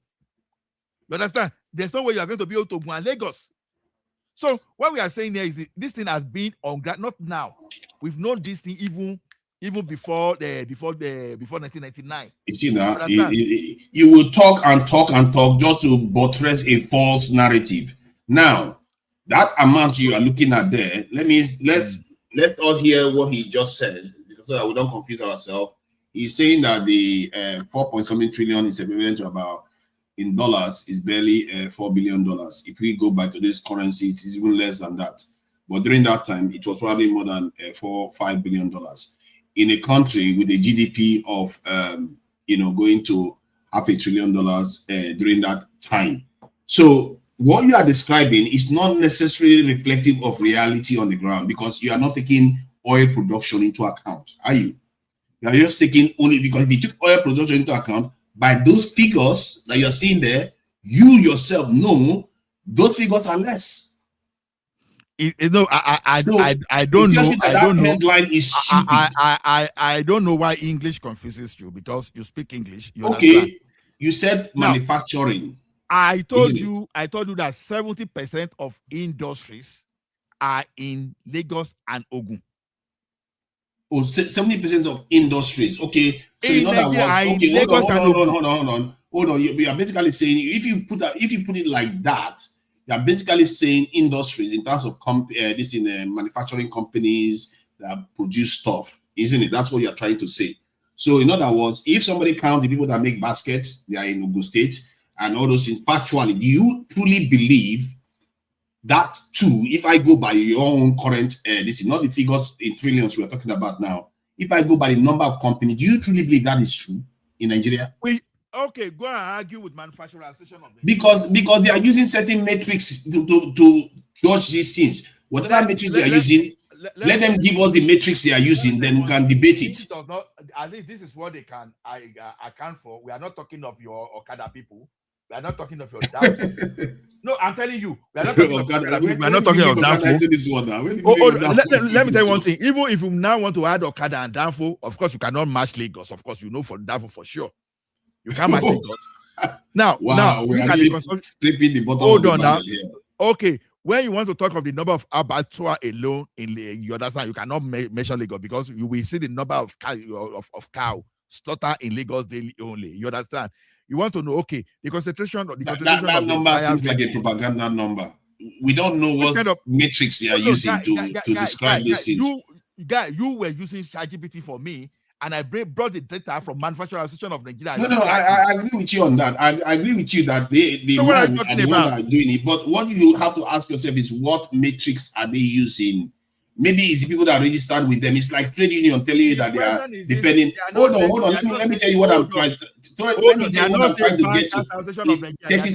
You understand? There's no way you are going to beat Ogun and Lagos. So what we are saying here is this thing has been on ground, not now. We've known this thing even before 1999. You see that you will talk just to buttress a false narrative. Now, that amount you are looking at there, let's all hear what he just said, so that we don't confuse ourselves. He's saying that the 4.something trillion is equivalent to about, in dollars, is barely $4 billion. If we go by today's currency, it is even less than that. But during that time, it was probably more than $4-5 billion. In a country with a GDP of going to $500 billion during that time. So what you are describing is not necessarily reflective of reality on the ground, because you are not taking oil production into account, are you? You are just taking only, because if you took oil production into account, by those figures that you're seeing there, you yourself know those figures are less. I don't know. That headline is stupid. I don't know why English confuses you, because you speak English. You okay, understand? You said manufacturing. I told you that 70% of industries are in Lagos and Ogun. Oh, 70% of industries. Okay, so in other words, okay, hold on. You are basically saying, if you put it like that, you are basically saying industries in terms of manufacturing companies that produce stuff, isn't it? That's what you are trying to say. So in other words, if somebody counts the people that make baskets, they are in Ogun State and all those things, factually, do you truly believe that too? If I go by your own current, this is not the figures in trillions we are talking about now. If I go by the number of companies, do you truly believe that is true in Nigeria? Okay, go and argue with Manufacturers Association of Nigeria. Because they are using certain metrics to judge these things. Whatever metrics they are using, let them give us the metrics they are using, then we can debate it. At least this is what they can account for. We are not talking of your Okada people. We are not talking of your down. No, I'm telling you, we are not talking of Okada. We are not talking of downfall. Let me tell you one thing. Even if you now want to add Okada and downfall, of course you cannot match Lagos. Of course, you know for downfall for sure. You can't match Lagos. Now, we are really scraping the bottom. Hold on now. Okay, when you want to talk of the number of abattoirs alone, you understand, you cannot measure Lagos, because you will see the number of cow slaughter in Lagos daily only. You understand? You want to know, okay, the concentration of that number seems like a propaganda number. We don't know what kind of metrics they are using to describe this. You were using ChatGPT for me, and I brought the data from Manufacturers Association of Nigeria. No, I agree with you on that. I agree with you that the man are the one that are doing it. But what you have to ask yourself is, what metrics are they using? Maybe it's the people that registered with them. It's like trade union telling you that they are defending. Hold on. Let me tell you what I'm trying to. Let me tell you what I'm trying to get to. 30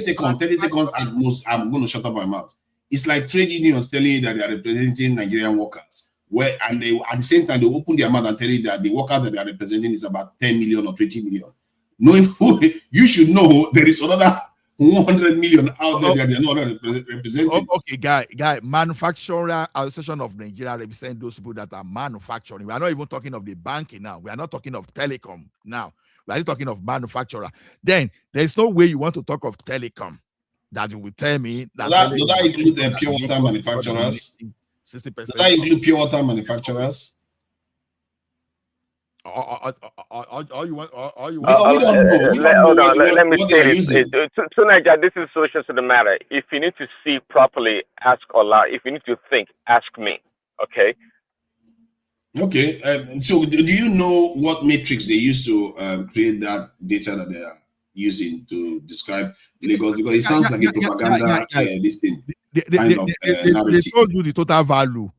seconds at most. I'm going to shut up my mouth. It's like trade unions telling you that they are representing Nigerian workers. And they, at the same time, they open their mouth and tell you that the workers that they are representing is about 10 million or 20 million. Knowing who, you should know there is another 100 million out there that they're not representing. Okay, guy, Manufacturer Association of Nigeria represent those people that are manufacturing. We are not even talking of the banking now. We are not talking of telecom now. We are talking of manufacturer. Then there's no way you want to talk of telecom that you will tell me that. Does that include the pure water manufacturers? 60%. Does that include pure water manufacturers? All you want. We don't know. We don't know Hold on. Let me what say they're this. using. To Nigeria, this is solution to the matter. If you need to see properly, ask Allah. If you need to think, ask me. Okay. Okay. So, do you know what matrix they use to create that data that they are using to describe Lagos? Because it sounds like a propaganda. This thing. They told you the total value.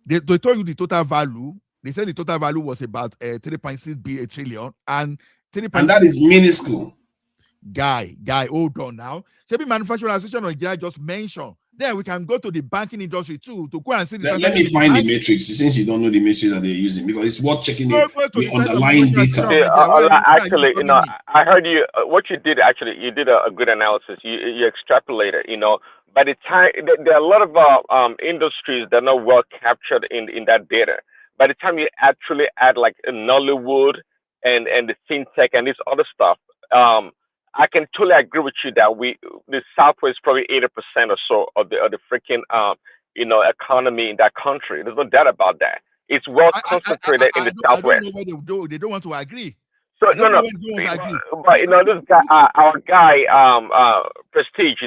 They told you the total value. They said the total value was about 3.6 trillion, and that is minuscule. Guy, hold on now. Maybe Manufacturing Association of Nigeria just mentioned. Then we can go to the banking industry too to go and see the. Let me find the matrix since you don't know the matrix that they're using, because it's worth checking the underlying data. Actually, I heard you. What you did actually, you did a good analysis. You extrapolated. By the time there are a lot of industries that are not well captured in that data. By the time you actually add like Nollywood and the fintech and this other stuff, I can totally agree with you that the Southwest is probably 80% or so of the freaking economy in that country. There's no doubt about that. It's well concentrated in the Southwest. I don't know why they don't want to agree. So no, but this guy, our guy, Prestige,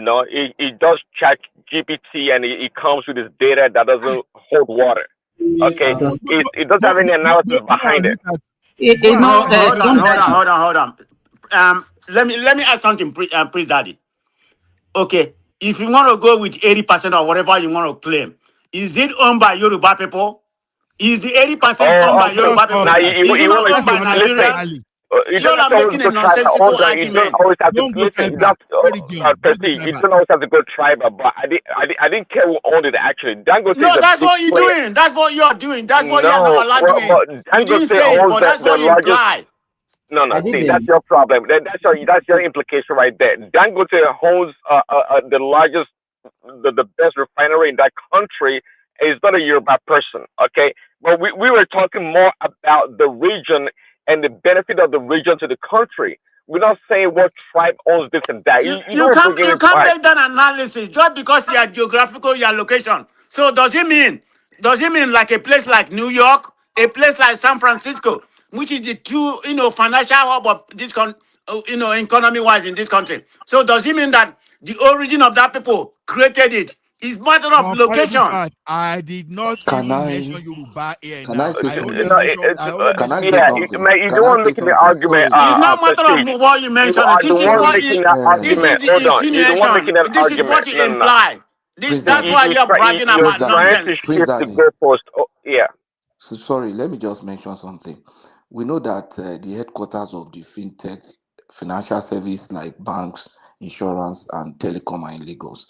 he does chat GPT and he comes with his data that doesn't hold water. Okay, it doesn't have any analysis behind it. Hold on. Let me add something, Priest Daddy. Okay, if you want to go with 80% or whatever you want to claim, is it owned by Yoruba people? Is the 80% owned by Yoruba people? Now, Is it not owned by Nigerians? You don't always making a nonsensical argument. You don't always have to listen. You don't always have to go tribal. But I didn't care who owned it actually. Dangote. No, that's what you're doing. That's what you're doing. That's what you're not allowed doing. You didn't say it, but that's what you imply. No. See, that's your problem. That's your implication right there. Dangote owns the largest, the best refinery in that country. Is not a Yoruba person, okay? But we were talking more about the region and the benefit of the region to the country. We're not saying what tribe owns this and that. You can't make that analysis just because you are geographical, your location. So does it mean like a place like New York, a place like San Francisco, which is the two financial hub of this economy-wise in this country? So does it mean that the origin of that people created it? It's matter of location. I did not mention Yoruba here. Can I say something? Can I say something? You don't want to make the argument. It's not matter of what you mentioned. This is what this is what you imply. That's why you're bragging about nonsense. The goalpost. Yeah. So sorry, let me just mention something. We know that the headquarters of the fintech financial service like banks, insurance, and telecom are in Lagos.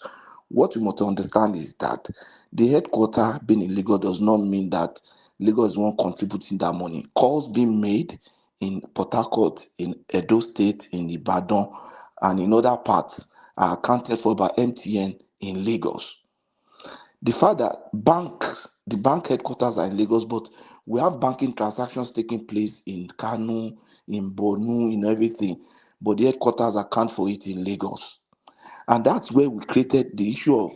What we must understand is that the headquarters being in Lagos does not mean that Lagos is one contributing that money. Calls being made in Port Harcourt, in Edo State, in Ibadan, and in other parts are accounted for by MTN in Lagos. The fact that the bank headquarters are in Lagos, but we have banking transactions taking place in Kano, in Borno, in everything, but the headquarters account for it in Lagos. And that's where we created the issue of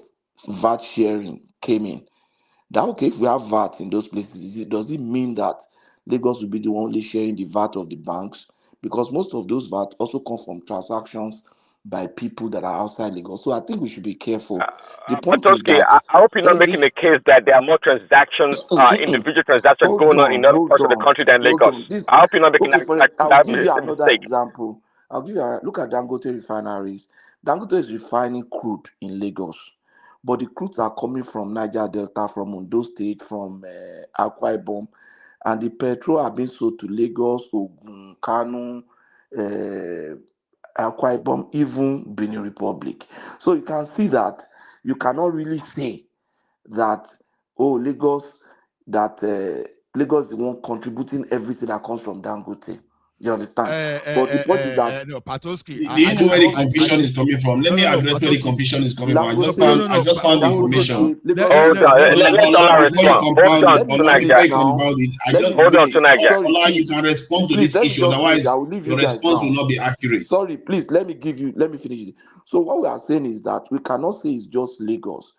VAT sharing came in. That okay, if we have VAT in those places, does it mean that Lagos will be the only sharing the VAT of the banks? Because most of those VAT also come from transactions by people that are outside Lagos. So I think we should be careful. The point is that I hope you're not making the case that there are more transactions, individual transactions going on in other parts of the country than Lagos. I hope you're not making I'll give you another example. Look at Dangote refineries. Dangote is refining crude in Lagos, but the crudes are coming from Niger Delta, from Ondo State, from Akwa Ibom, and the petrol are being sold to Lagos, Ogun, Kano, Akwa Ibom, even Benin Republic. So you can see that you cannot really say that Lagos is the one contributing everything that comes from Dangote. You understand? But the point is that no, Patoski. Do you know where the Lagos confusion is coming from? Let me address where the Patoski. confusion is coming from. Lagos I just found the Dangote information. State, Lagos Hold on. Let Ola Before you respond. Hold compound it, on, let me Before finish you Tunaja. now. compound it, Let me Hold on, finish. Tunaja. Sorry, Ola, you please. can respond to Please, this let me issue. just finish. I Otherwise, will leave you your guys response will now. not be accurate. Sorry, please, let me finish it. So what we are saying is that we cannot say it's just Lagos.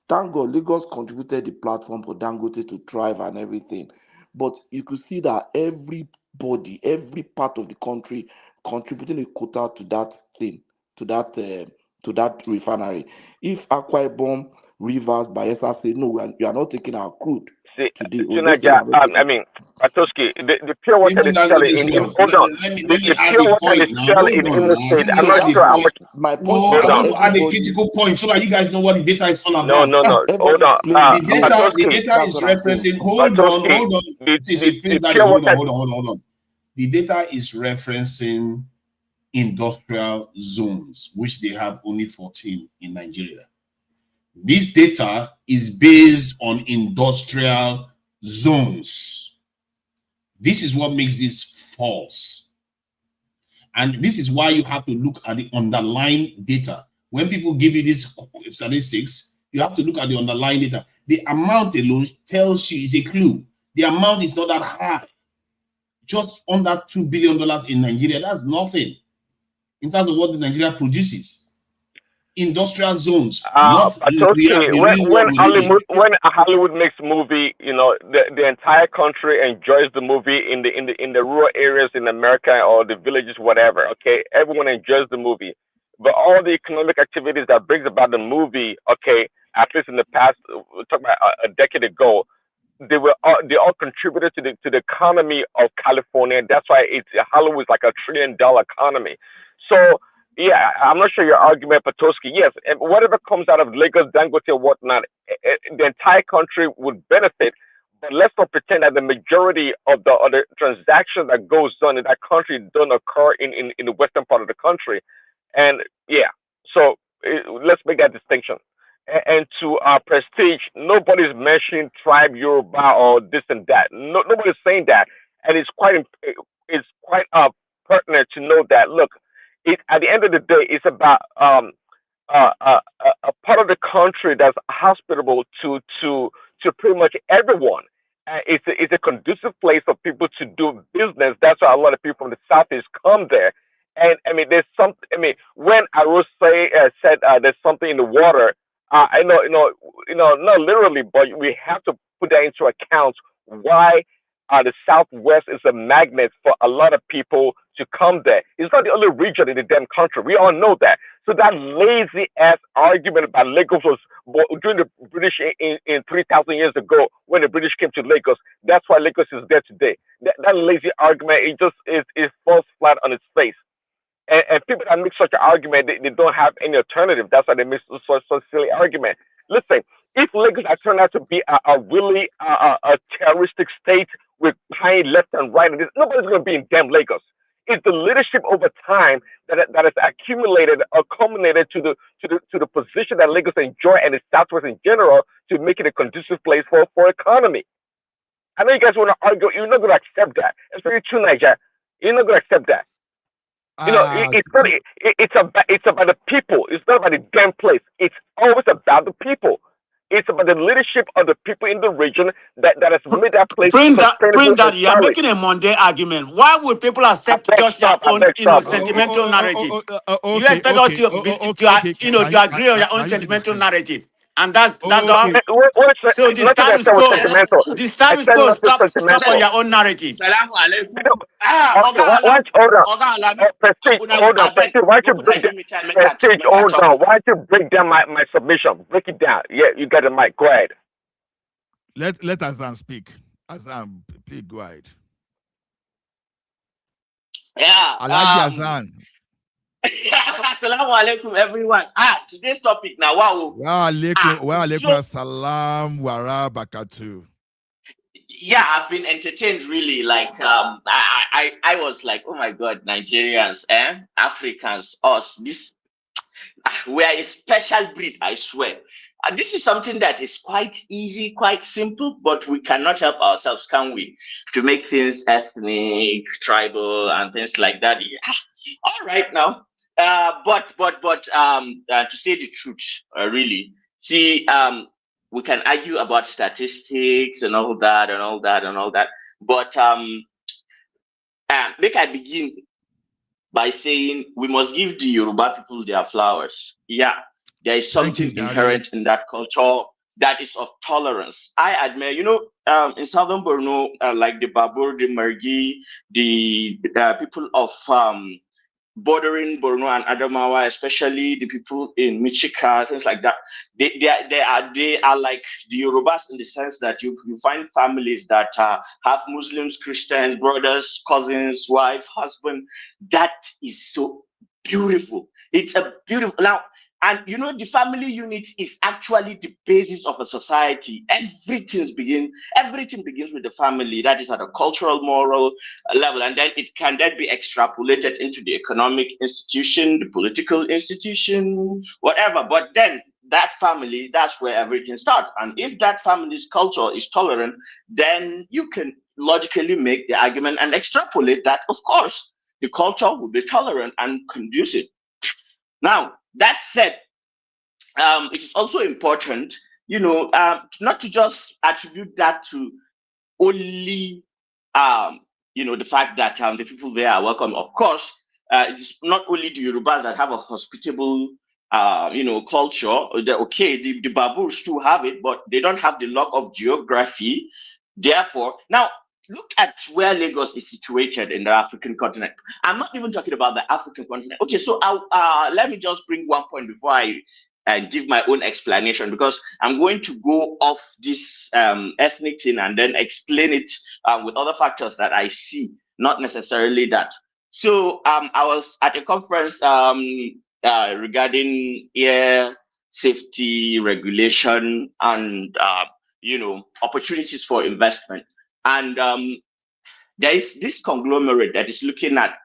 Thank God, Lagos contributed the platform for Dangote to thrive and everything. But you could see that everybody, every part of the country contributing a quota to that thing, to that refinery. If Akwa Ibom, Rivers, Bayelsa say no, we are not taking our crude See, today. Ondo State Tunaja, are not I taking. mean, Patoski, the pure water Even they sell Dangote in what? hold on. Let me The add pure a water they point now. sell Hold in on Imo now. State, Let I'm me So not add a that's sure how why point. much. my point Oh, is Hold I that on. want to add a everybody, critical point so that you guys know what the data is all No, about. no, no. Hold everybody is on. playing. No, The Patoski, data that's is what I'm saying. referencing. Patoski, Hold on. See, the Prince Daddy, pure water. hold on. The data is referencing industrial zones, which they have only 14 in Nigeria. This data is based on industrial zones. This is what makes this false. And this is why you have to look at the underlying data. When people give you these statistics, you have to look at the underlying data. The amount alone tells you is a clue. The amount is not that high. Just under $2 billion in Nigeria, that's nothing in terms of what the Nigeria produces. Industrial zones, not Patoski, the real when world we live in. When a Hollywood makes a movie, you know, the entire country enjoys the movie in the rural areas in America or the villages, whatever. Okay, everyone enjoys the movie, but all the economic activities that brings about the movie, okay, at least in the past, we're talking about a decade ago, they all contributed to the economy of California. That's why Hollywood is like $1 trillion economy. So yeah, I'm not sure your argument, Patoski. Yes, and whatever comes out of Lagos, Dangote, or whatnot, the entire country would benefit. But let's not pretend that the majority of the other transactions that goes on in that country don't occur in the western part of the country. And yeah, so let's make that distinction. And to prestige, nobody's mentioning tribe, Yoruba, or this and that. No, nobody's saying that, and it's quite pertinent to know that. Look, at the end of the day, it's about a part of the country that's hospitable to pretty much everyone. It's a conducive place for people to do business. That's why a lot of people from the southeast come there. And I mean, there's some. I mean, when said there's something in the water, I know, not literally, but we have to put that into account. Why the Southwest is a magnet for a lot of people to come there. It's not the only region in the damn country. We all know that. So that lazy ass argument about Lagos was during the British in 3,000 years ago when the British came to Lagos. That's why Lagos is there today. That lazy argument, it falls flat on its face. And people that make such an argument, they don't have any alternative. That's why they make such silly argument. Listen, if Lagos had turned out to be a really a terroristic state with pine left and right, nobody's going to be in damn Lagos. It's the leadership over time that has accumulated or culminated to the position that Lagos enjoy and the Southwest in general to make it a conducive place for economy. I know you guys want to argue. You're not going to accept that. Especially true, Niger. You're not going to accept that. It's about the people. It's not about the damn place. It's always about the people. It's about the leadership of the people in the region that has made that place sustainable Prince and that you are solid. making a Monday argument. Why would people accept just their own, sentimental narrative? You Okay, expect us okay, okay. to agree on your own Can you finish, sentimental please? narrative, and that's all. Okay. So the Nothing status that was quo, sentimental. the I status said quo, nothing stop on sentimental. your own narrative. Salamu alaikum. Okay, hold on. Prestige, hold on. Prestige, why don't you break down? Prestige, hold on. Why don't you break down my submission? Break it down. Yeah, you got the mic. Go ahead. Let Azan speak. Azan, please go ahead. Yeah. Alhaji Azan. Assalamu alaikum, everyone. Today's topic now. Wow. Wa alaikum assalam wa rahmatullahi. Yeah, I've been entertained really. Like I was like, oh my god, Nigerians, Africans, us, this we are a special breed, I swear. This is something that is quite easy, quite simple, but we cannot help ourselves, can we? To make things ethnic, tribal, and things like that. Yeah. All right now. But to say the truth, really, see, we can argue about statistics and all that and all that and all that. But make I begin by saying we must give the Yoruba people their flowers. Yeah, there is something inherent in that culture that is of tolerance. I admire, in southern Borno, like the Babur, the Mergi, the people of bordering Borno and Adamawa, especially the people in Michika, things like that. They are like the Yorubas in the sense that you find families that have Muslims, Christians, brothers, cousins, wife, husband. That is so beautiful. It's a beautiful now. And the family unit is actually the basis of a society. Everything begins with the family. That is at a cultural, moral level, and then it can then be extrapolated into the economic institution, the political institution, whatever. But then that family, that's where everything starts. And if that family's culture is tolerant, then you can logically make the argument and extrapolate that, of course, the culture will be tolerant and conducive. Now, that said, it is also important, not to just attribute that to only, the fact that the people there are welcome. Of course, it's not only the Yorubas that have a hospitable, culture. The Baburs too have it, but they don't have the luck of geography. Therefore, now look at where Lagos is situated in the African continent. I'm not even talking about the African continent. Okay, so let me just bring one point before I give my own explanation, because I'm going to go off this ethnic thing and then explain it with other factors that I see, not necessarily that. So I was at a conference regarding air safety regulation and opportunities for investment. And there is this conglomerate that is looking at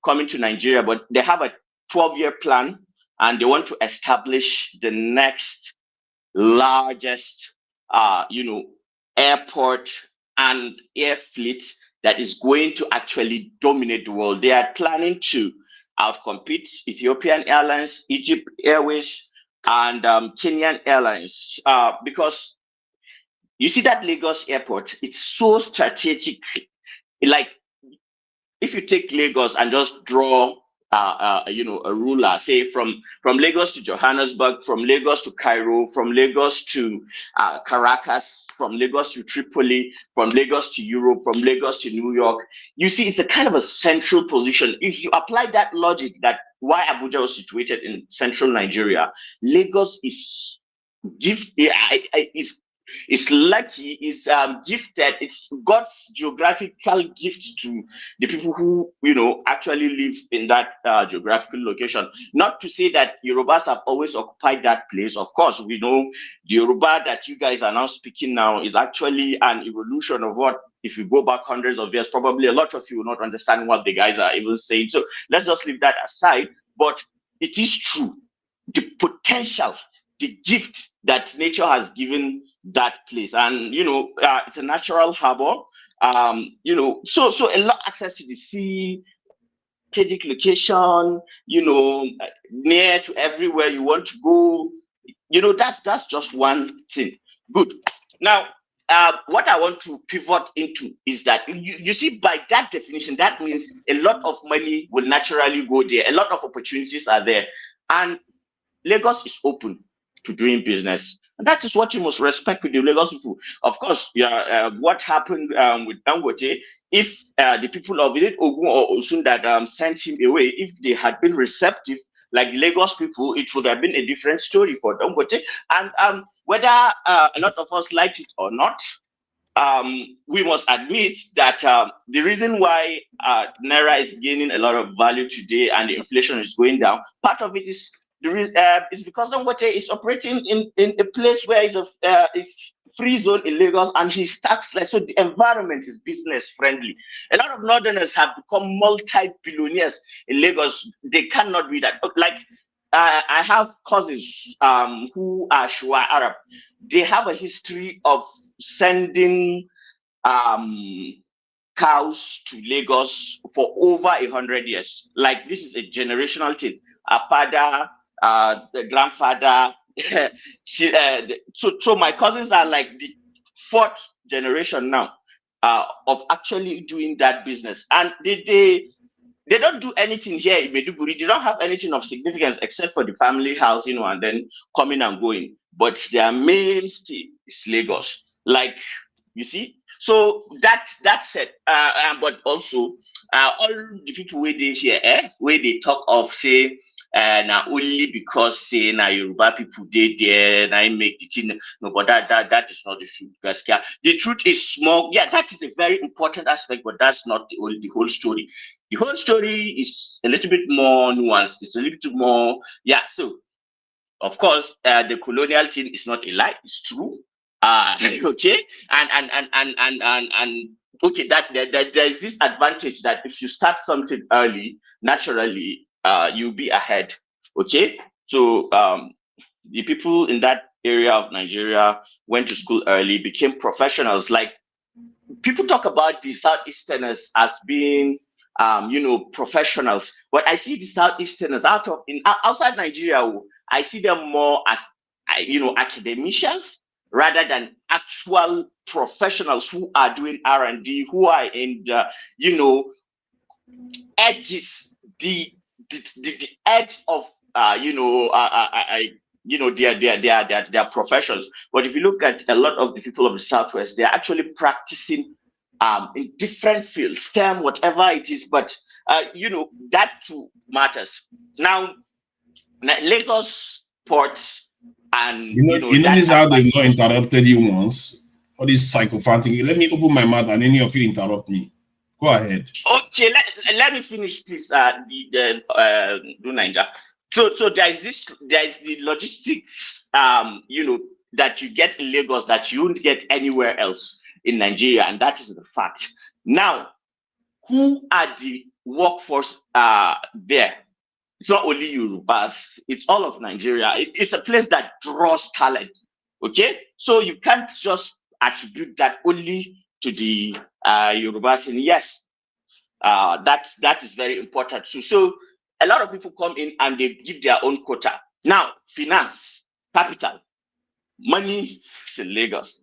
coming to Nigeria, but they have a 12-year plan, and they want to establish the next largest, airport and air fleet that is going to actually dominate the world. They are planning to outcompete Ethiopian Airlines, Egypt Airways, and Kenyan Airlines, because you see that Lagos airport, it's so strategic. Like, if you take Lagos and just draw a ruler, say from Lagos to Johannesburg, from Lagos to Cairo, from Lagos to Caracas, from Lagos to Tripoli, from Lagos to Europe, from Lagos to New York, you see it's a kind of a central position. If you apply that logic, that why Abuja was situated in central Nigeria, Lagos is is lucky, is gifted, it's God's geographical gift to the people who actually live in that geographical location. Not to say that Yorubas have always occupied that place. Of course, we know the Yoruba that you guys are now speaking now is actually an evolution of what, if you go back hundreds of years, probably a lot of you will not understand what the guys are even saying. So let's just leave that aside. But it is true, the potential, the gift that nature has given that place, and it's a natural harbor. So a lot access to the sea, strategic location, near to everywhere you want to go. That's just one thing. Good. Now, what I want to pivot into is that you see, by that definition, that means a lot of money will naturally go there. A lot of opportunities are there, and Lagos is open to doing business. And that is what you must respect with the Lagos people. Of course, what happened with Dangote, if the people of Ogun or Osun that sent him away, if they had been receptive, like Lagos people, it would have been a different story for Dangote. And whether a lot of us liked it or not, we must admit that the reason why Naira is gaining a lot of value today and the inflation is going down, part of it is because Dangote is operating in a place where it's free zone in Lagos, and he's taxless, so the environment is business friendly. A lot of northerners have become multi-billionaires in Lagos. They cannot be that. Like, I have cousins who are Shua Arab. They have a history of sending um, cows to Lagos for over 100 years. Like this is a generational thing. A father, the grandfather. So my cousins are like the fourth generation now of actually doing that business, and they don't do anything here in Meduguri. They don't have anything of significance except for the family house, and then coming and going. But their mainstay is Lagos. Like you see, so that's it. But also, all the people where they here, where they talk of say, now only because say now Yoruba people they there, now make the thing. No, but that is not the truth. Because the truth is small. Yeah, that is a very important aspect, but that's not the whole story. The whole story is a little bit more nuanced. It's a little bit more, yeah. So of course, the colonial thing is not a lie; it's true. Okay, and okay, that there's this advantage that if you start something early, naturally, you'll be ahead. Okay, so the people in that area of Nigeria went to school early, became professionals. Like people talk about the Southeasterners as being professionals, but I see the Southeasterners outside Nigeria. I see them more as academicians rather than actual professionals who are doing R&D, who are in the edges, the edge of their professions. But if you look at a lot of the people of the Southwest, they're actually practicing in different fields, STEM, whatever it is. But that too matters. Now, Lagos ports and this is how they've not interrupted you once. All this psychopathic. Let me open my mouth and any of you interrupt me. Go ahead. Okay, let me finish, please. Do Niger. So there is the logistics, that you get in Lagos that you won't get anywhere else in Nigeria, and that is the fact. Now, who are the workforce there? It's not only Yorubas, it's all of Nigeria. It's a place that draws talent. Okay, so you can't just attribute that only to the Yorubas. And yes, that is very important too. So a lot of people come in and they give their own quota. Now, finance, capital, money is in Lagos.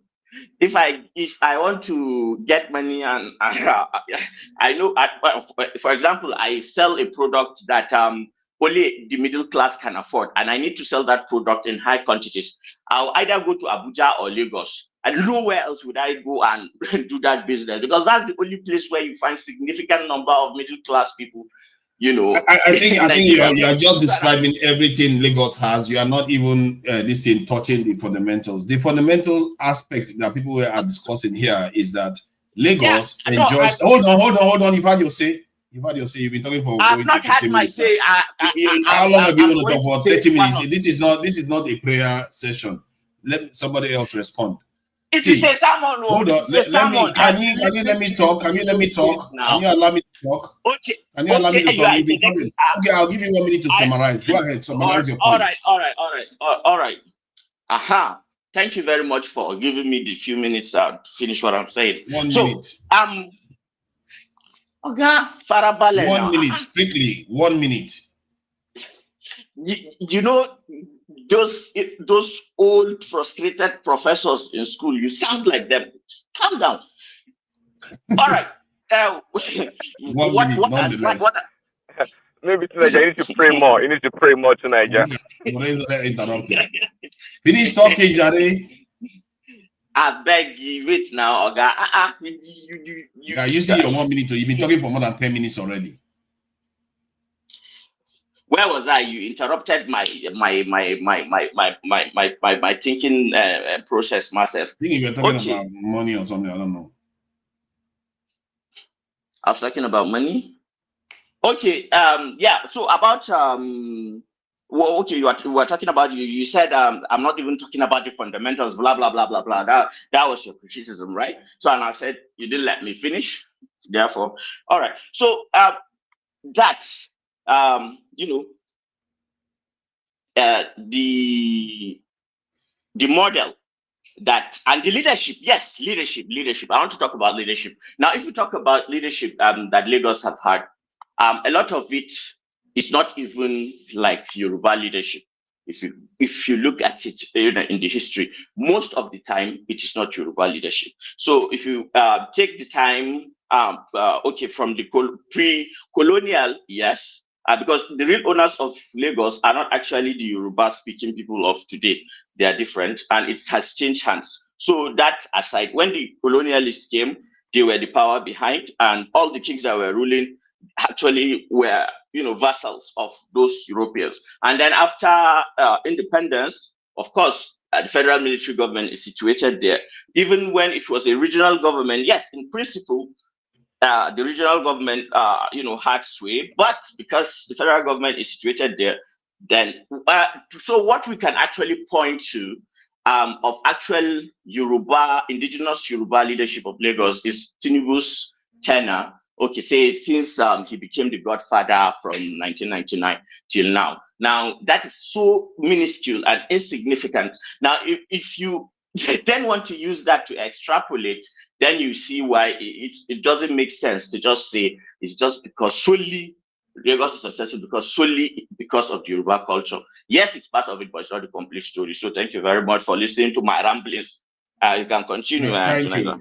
If I want to get money and I know, for example, I sell a product that only the middle class can afford, and I need to sell that product in high quantities. I'll either go to Abuja or Lagos, and nowhere else would I go and do that business, because that's the only place where you find significant number of middle class people. I think you're just describing everything Lagos has. You are not even touching the fundamentals. The fundamental aspect that people are discussing here is that Lagos enjoys. Hold on. You've had your say. You've been talking for. I've not had my say. How long have you been talking for? 30 minutes. This is not a prayer session. Let somebody else respond. If you say someone, hold on. Can you let me talk? Can you let me talk? Can you allow me to talk? Okay. Can you allow me to talk? You've been talking. Okay, I'll give you 1 minute to summarize. Go ahead, summarize your point. All right. Aha. Thank you very much for giving me the few minutes to finish what I'm saying. 1 minute. Okay, Farabale. 1 minute, strictly 1 minute. You know, those old frustrated professors in school, you sound like them. Calm down. All right. 1 minute, nonetheless. Maybe to Niger, you need to pray more. You need to pray more to Niger. Finish talking, Jare. I beg you, wait now, Oga. You see your 1 minute. You've been talking for more than 10 minutes already. Where was I? You interrupted my thinking process myself. I think you were talking about money or something. I don't know. I was talking about money. Okay. Yeah. So about well, okay. You were talking about you said I'm not even talking about the fundamentals. Blah blah blah blah blah. That was your criticism, right? So and I said you didn't let me finish. Therefore, all right. So that the model that, and the leadership. Yes, leadership. I want to talk about leadership now. If you talk about leadership that Lagos have had, a lot of it is not even like Yoruba leadership. If you look at it, in the history, most of the time it is not Yoruba leadership. So if you take the time, okay, from the pre-colonial, yes, because the real owners of Lagos are not actually the Yoruba-speaking people of today. They are different, and it has changed hands. So that aside, when the colonialists came, they were the power behind, and all the kings that were ruling actually were, vassals of those Europeans. And then after independence, of course, the federal military government is situated there. Even when it was a regional government, yes, in principle, the regional government, had sway, but because the federal government is situated there, then so what we can actually point to of actual indigenous Yoruba leadership of Lagos is Tinubu's tenure. Okay, say since he became the godfather from 1999 till now. Now that is so minuscule and insignificant. Now, if you then want to use that to extrapolate, then you see why it doesn't make sense to just say it's just because solely Lagos is successful because of the Yoruba culture. Yes, it's part of it, but it's not the complete story. So thank you very much for listening to my ramblings. You can continue.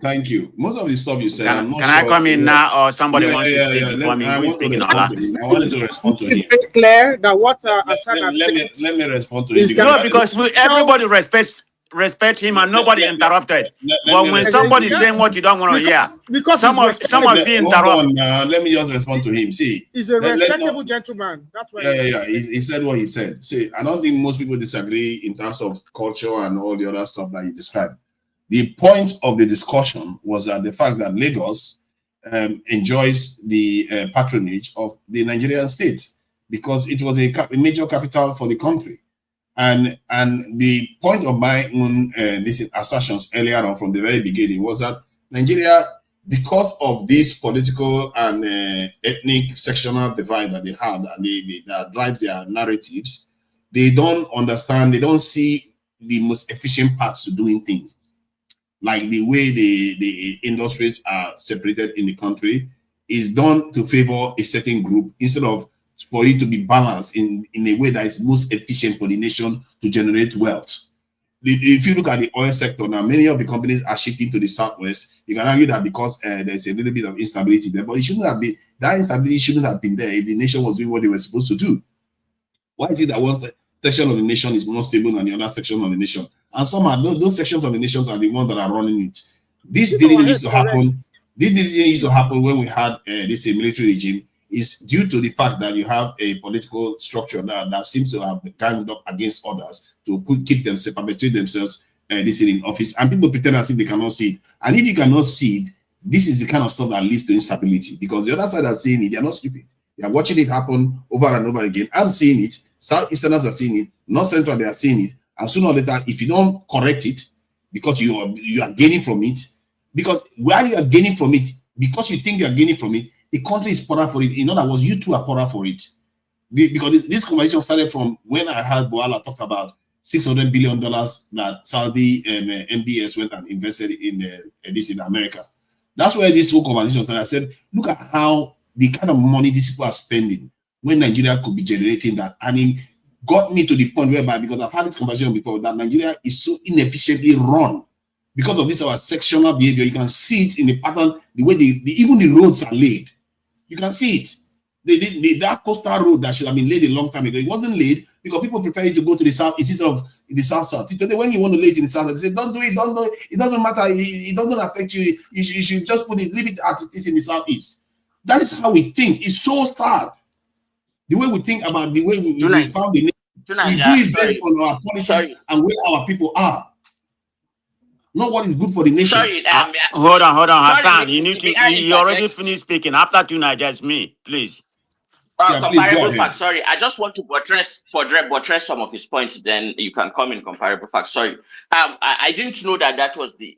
Thank you. Most of the stuff you said, Can I come in now, or somebody wants to speak before me? Who is speaking? I wanted to respond to him. It's clear that what Hassan has said. Let me respond to him. No, because everybody respect him and nobody interrupted. But when somebody's saying what you don't want to hear, because some of you interrupt. Hold on, let me just respond to him. See, he's a respectable gentleman. That's why. Yeah. He said what he said. See, I don't think most people disagree in terms of culture and all the other stuff that you described. The point of the discussion was that the fact that Lagos enjoys the patronage of the Nigerian state because it was a major capital for the country. And the point of my own these assertions earlier on from the very beginning was that Nigeria, because of this political and ethnic sectional divide that they have and that drives their narratives, they don't understand, they don't see the most efficient paths to doing things. Like the way the industries are separated in the country is done to favor a certain group instead of for it to be balanced in a way that is most efficient for the nation to generate wealth. If you look at the oil sector now, many of the companies are shifting to the southwest. You can argue that because there's a little bit of instability there, but it shouldn't have been, that instability shouldn't have been there if the nation was doing what they were supposed to do. Why is it that one section of the nation is more stable than the other section of the nation? And somehow those sections of the nations are the ones that are running it. This didn't used to happen. This didn't used to happen when we had this military regime. Is due to the fact that you have a political structure that seems to have ganged up against others to keep themselves, perpetuate themselves this in office, and people pretend as if they cannot see it. And if you cannot see it, this is the kind of stuff that leads to instability. Because the other side are seeing it, they are not stupid. They are watching it happen over and over again. I'm seeing it. Southeasterners are seeing it. North Central, they are seeing it. And sooner or later, if you don't correct it, because you are gaining from it, because while you are gaining from it, because you think you are gaining from it, the country is poorer for it. In other words, you too are poorer for it. Because this conversation started from when I heard Bwala talk about $600 billion that Saudi MBS went and invested in this in America. That's where this whole conversation started. I said, look at how the kind of money these people are spending when Nigeria could be generating that. And it got me to the point whereby, because I've had this conversation before, that Nigeria is so inefficiently run. Because of this, our sectional behavior, you can see it in the pattern, the way even the roads are laid. You can see it. That coastal road that should have been laid a long time ago, it wasn't laid because people prefer to go to the south instead of the south. Today, when you want to lay it in the south, they say, don't do it, don't do it. It doesn't matter. It doesn't affect you. You should just put it, leave it as it is in the southeast. That is how we think. It's so sad. The way we think about the way we found the name. We do it based on our politics and where our people are. Not what is good for the nation. Hold on, Hassan. You already finished speaking. After 2 Nigerians, me, please. Comparable facts. Sorry, I just want to buttress some of his points. Then you can come in comparable facts. Sorry, I didn't know that was the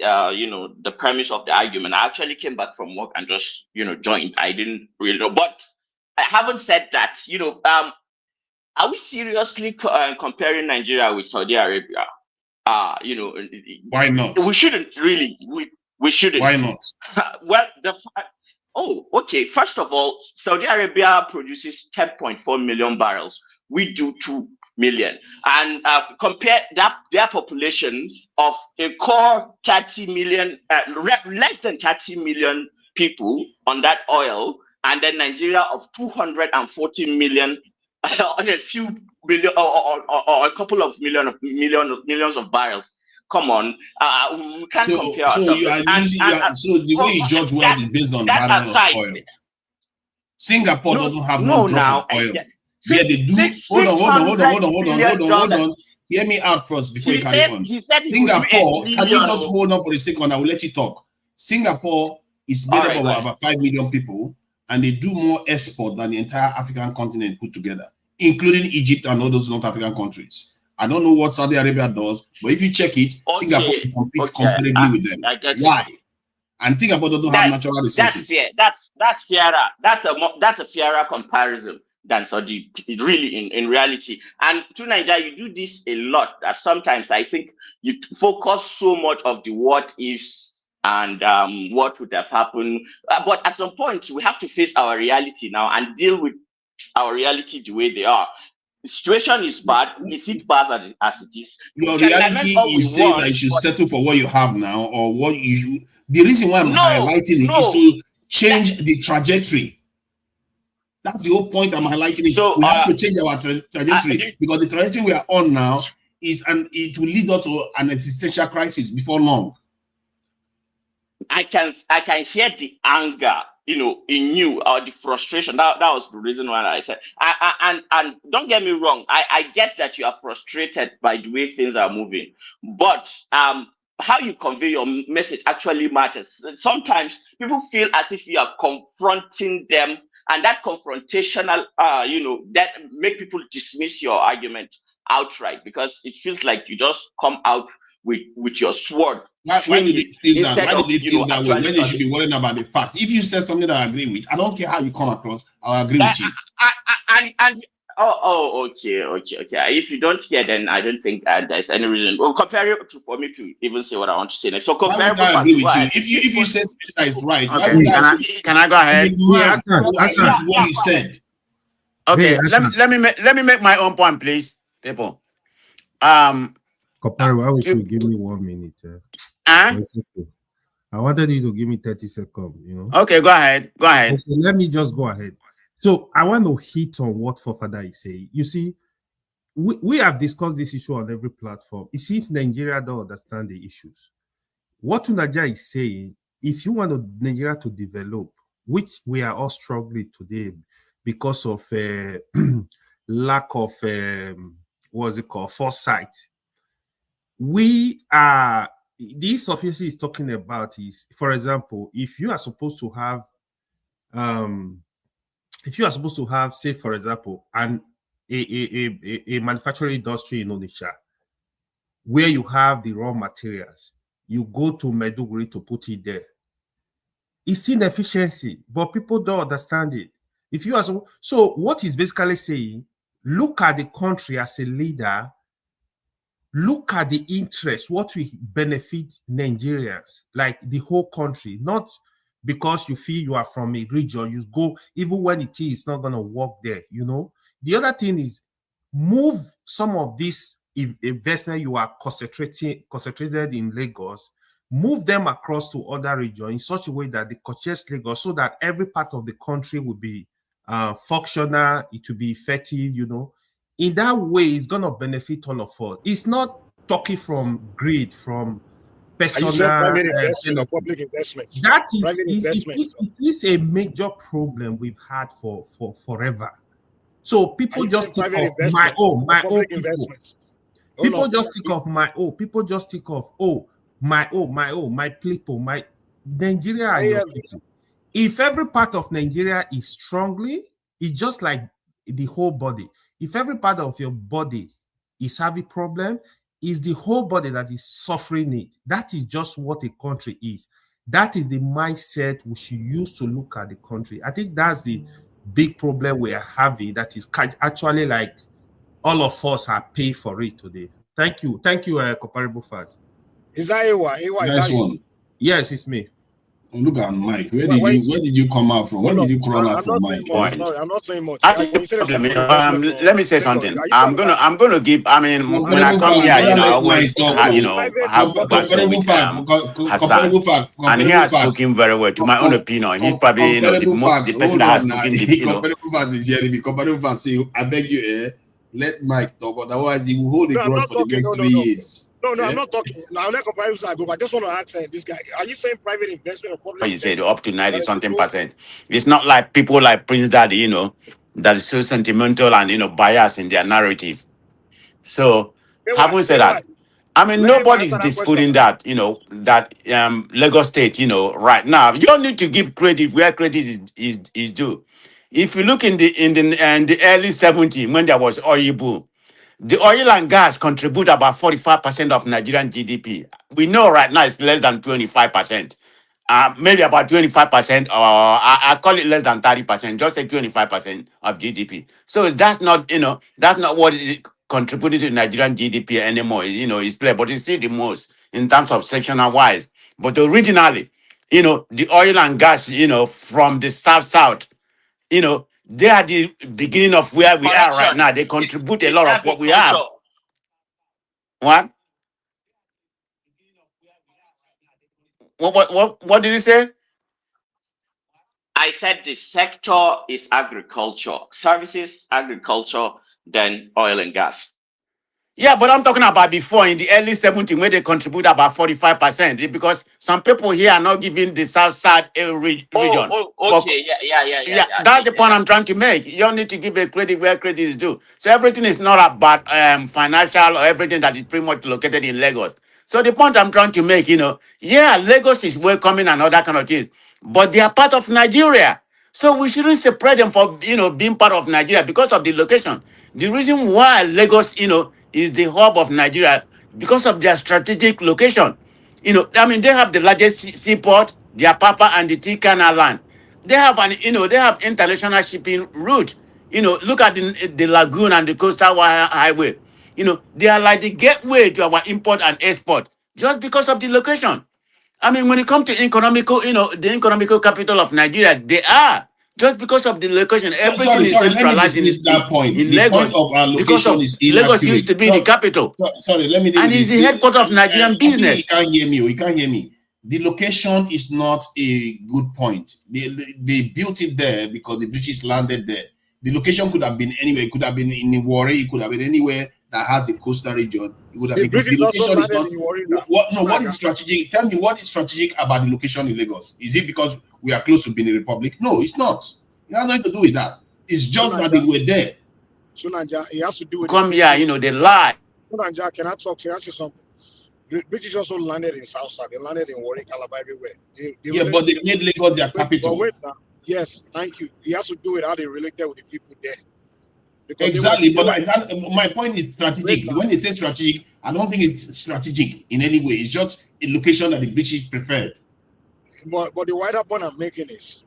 the premise of the argument. I actually came back from work and just joined. I didn't really know, but I haven't said that. are we seriously comparing Nigeria with Saudi Arabia? You know, Why not? we shouldn't really. We shouldn't. Why not? Well, okay. First of all, Saudi Arabia produces 10.4 million barrels. We do 2 million, and compare their population of a core 30 million, less than 30 million people on that oil, and then Nigeria of 240 million on a few billion or a couple of millions of barrels. Come on, we can't compare So ourselves. you are using so the way you judge wealth is based on barrel of oil. Singapore doesn't have one drop of oil. Yeah, they do. Hold on. Hear me out first before you carry on. Singapore, can you just hold on for a second? I will let you talk. Singapore is made up of about 5 million people, and they do more export than the entire African continent put together, including Egypt and all those North African countries. I don't know what Saudi Arabia does, but if you check it, Singapore competes comparably with them. Why? And Singapore doesn't have natural resources. That's fairer. That's a fairer comparison than Saudi, really, in reality. And to Nigeria, you do this a lot. That sometimes I think you focus so much of the what ifs and what would have happened. But at some point, we have to face our reality now and deal with our reality the way they are. The situation is bad. Is it bad as it is? Your reality is saying that you should settle for what you have now, or what you. The reason why I'm highlighting it is to change the trajectory. That's the whole point I'm highlighting it. So, we have to change our trajectory because the trajectory we are on now it will lead us to an existential crisis before long. I can hear the anger, you know, in you, or the frustration. That was the reason why I said. And don't get me wrong. I get that you are frustrated by the way things are moving, but how you convey your message actually matters. Sometimes people feel as if you are confronting them, and that confrontational, that make people dismiss your argument outright because it feels like you just come out with your sword. Why do they feel that? Why do they feel that way? When they should be worrying about the fact. If you said something that I agree with, I don't care how you come across, I'll agree with you. Okay. If you don't hear, then I don't think there's any reason. Well, compare it for me to even say what I want to say next. So compare. I agree with you. If you say that is right, okay. Can I go ahead? What you said. Okay. Let me make my own point, please, people. Compare, why would you give me 1 minute? I wanted you to give me 30 seconds, you know. Okay, go ahead. Okay, let me just go ahead. So I want to hit on what Fofada is saying. You see, we have discussed this issue on every platform. It seems Nigeria don't understand the issues. What Unaja is saying, if you want Nigeria to develop, which we are all struggling today because of lack of foresight. This obviously is talking about is, for example, if you are supposed to have, say, for example, a manufacturing industry in Onitsha, where you have the raw materials, you go to Maiduguri to put it there. It's inefficiency, but people don't understand it. So what he's basically saying, look at the country as a leader. Look at the interest, what will benefit Nigerians, like the whole country, not because you feel you are from a region, you go, even when it is not going to work there, you know. The other thing is move some of this investment you are concentrated in Lagos, move them across to other regions in such a way that they purchase Lagos so that every part of the country will be functional, it will be effective, you know. In that way, it's going to benefit all of us. It's not talking from greed, from personal. Private investment or public investment. That is, it is a major problem we've had for forever. So people just think of my own people. People just think of my own. People just think of my people, my Nigeria are your people. If every part of Nigeria is strongly, it's just like the whole body. If every part of your body is having problem, it's the whole body that is suffering it. That is just what a country is. That is the mindset we should use to look at the country. I think that's the big problem we are having. That is actually like all of us have paid for it today. Thank you, comparable fact. Is that Ewa? Ewa, is Nice that you? one. Yes, it's me. Look at Mike. Where did you come out from? Where did you crawl out from, Mike? Sorry, I'm not saying much. I think When you say there's problem, investment from let me say Lagos, something. are you I'm talking gonna give. I mean, when I come here, I always have battle with Hassan, and he has spoken very well. To my own opinion, he's probably the person that has spoken the Comparable fact is hearing me. Comparable fact say, I beg you, let Mike talk, otherwise he will hold the grudge for the next 3 years. No, I'm not talking. Now, let comparison I go, but I just want to ask this guy: are you saying private investment or public He said investment? up to 90-something%. It's not like people like Prince Daddy, that is so sentimental and biased in their narrative. So, having said that, I mean, nobody's disputing that, that Lagos State, right now, you don't need to give credit where credit is due. If you look in the early 70s, when there was oil boom, the oil and gas contribute about 45% of Nigerian GDP. We know right now it's less than 25%. Maybe about 25%, or I call it less than 30%, just say 25% of GDP. So that's not what is contributing to Nigerian GDP anymore. It's clear, but it's still the most in terms of sectional wise. But originally, the oil and gas, from the south, they are the beginning of where we are right now. They contribute a lot of what we have. What? What did you say? I said the sector is agriculture, services, agriculture, then oil and gas. Yeah, but I'm talking about before in the early 70s where they contribute about 45%, because some people here are not giving the south side region. Okay, yeah. That's the point I'm trying to make. You don't need to give a credit where credit is due. So everything is not about financial or everything that is pretty much located in Lagos. So the point I'm trying to make, Lagos is welcoming and other kind of things, but they are part of Nigeria. So we shouldn't separate them for being part of Nigeria because of the location. The reason why Lagos, is the hub of Nigeria because of their strategic location. They have the largest seaport, the Apapa and the T Canal land. They have they have international shipping route. Look at the lagoon and the coastal highway. They are like the gateway to our import and export just because of the location. When it comes to economical, the economical capital of Nigeria, they are. Just because of the location, everything is centralized in that point. In the Lagos. point of our location is inaccurate. Lagos used to be the capital. Sorry, let me. And it's the headquarters of Nigerian business. You can't hear me. You can't hear me. The location is not a good point. They built it there because the British landed there. The location could have been anywhere. It could have been in Warri. It could have been anywhere that has a coastal region. It would have been. The location is not. What is strategic? Tell me what is strategic about the location in Lagos? Is it because we are close to Benin Republic? No, it's not. It has nothing to do with that. It's just that they were there. So Nanja, it has to do with. Come here, they lie. So Nanja, can I talk? Can I say something? The British also landed in South Side. They landed in Warri, Calabar, everywhere. But they made Lagos their capital. Wait now. Yes, thank you. It has to do with how they related with the people there. Because exactly, my point is strategic. When they say strategic, I don't think it's strategic in any way. It's just a location that the British preferred. But the wider point I'm making is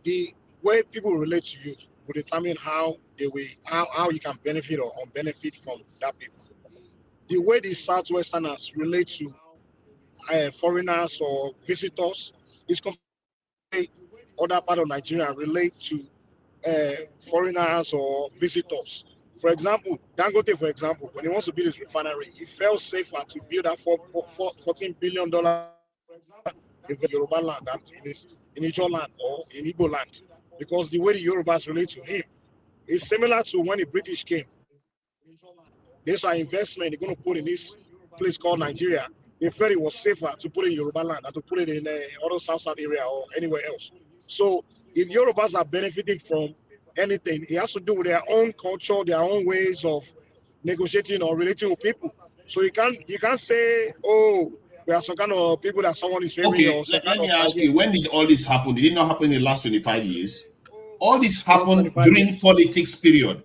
the way people relate to you will determine how you can benefit or unbenefit from that people. The way the Southwesterners relate to foreigners or visitors is completely other part of Nigeria relate to foreigners or visitors. For example, Dangote, when he wants to build his refinery, he felt safer to build that for $14 billion in Yoruba land than in Ijo land or in Igbo land, because the way the Yorubas relate to him is similar to when the British came. There's an investment they're going to put in this place called Nigeria. They felt it was safer to put it in Yoruba land than to put it in other South area or anywhere else. So if Yorubas are benefiting from anything, it has to do with their own culture, their own ways of negotiating or relating with people. So you can't say, oh, there are some kind of people that someone is favoring. Okay, let me ask you, when did all this happen? Did it not happen in the last 25 years? All this happened during politics period.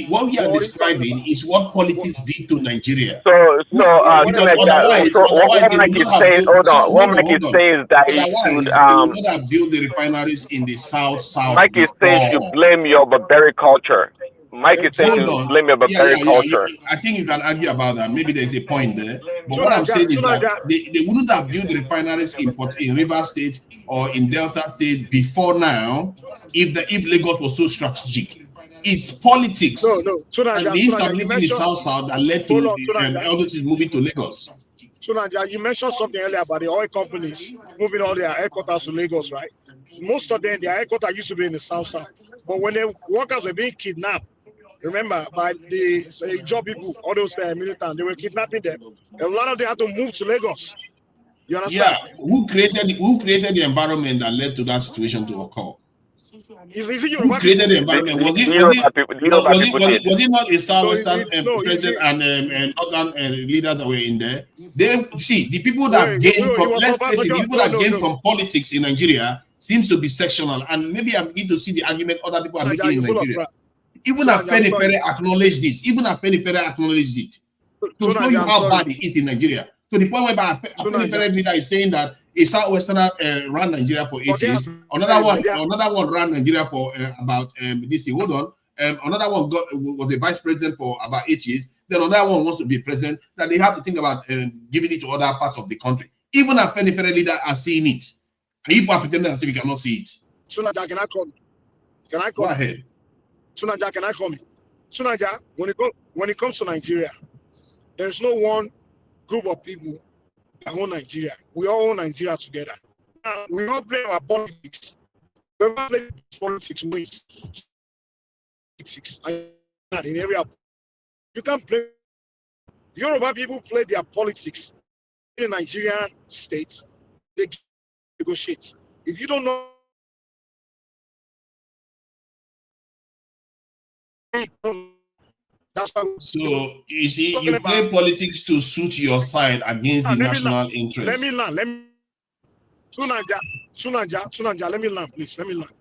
What we are describing is what politics did to Nigeria. What Mike is saying, what Mike is saying is that they would not have built the refineries in the south. Mike is saying you blame your barbaric culture. Mike is saying Hold to on. blame a barbaric culture. I think you can argue about that. Maybe there's a point there. But what I'm Tsunaja, saying is that Tsunaja, they wouldn't have built the refineries in River State or in Delta State before now if Lagos was so strategic. It's politics no, and Tsunaja, the Tsunaja, you instability in the mentioned, South that led hold to on, Tsunaja. all those moving to Lagos. Tsunaja, you mentioned something earlier about the oil companies moving all their headquarters to Lagos, right? Most of them, their headquarters used to be in the South. But when the workers were being kidnapped, remember, by the job people, all those militants, they were kidnapping them. A lot of them had to move to Lagos. You understand? Yeah, who created the environment that led to that situation to occur? Who created the environment? Was it not a southwestern president and northern leader that were in there? They see the people that gained from. Let's face it, the people that gained from politics in Nigeria seems to be sectional, and maybe I'm beginning to see the argument other people are making in Nigeria. Even Afeni acknowledged this. Even Afeni acknowledged it to show you how bad it is in Nigeria. To the point where Afeni leader is saying that a southwesterner ran Nigeria for 8 years. Another one ran Nigeria for about this thing. Hold on. Another one was a vice president for about 8 years. Then another one wants to be president. That they have to think about giving it to other parts of the country. Even Afeni leader are seeing it. And people are pretending as if we cannot see it. Tsunaja, can I come? Go ahead. Tsunaja, can I come? Tsunaja, when it comes to Nigeria, there's no one group of people that own Nigeria. We all own Nigeria together. Now, we all play our politics. We all play politics ways. In area, you can't play. Yoruba people play their politics in the Nigerian states. They negotiate. If you don't know, that's how. So you see, you play politics to suit your side against the national interest. Let me land. Tsunaja, let me land, please. Let me land.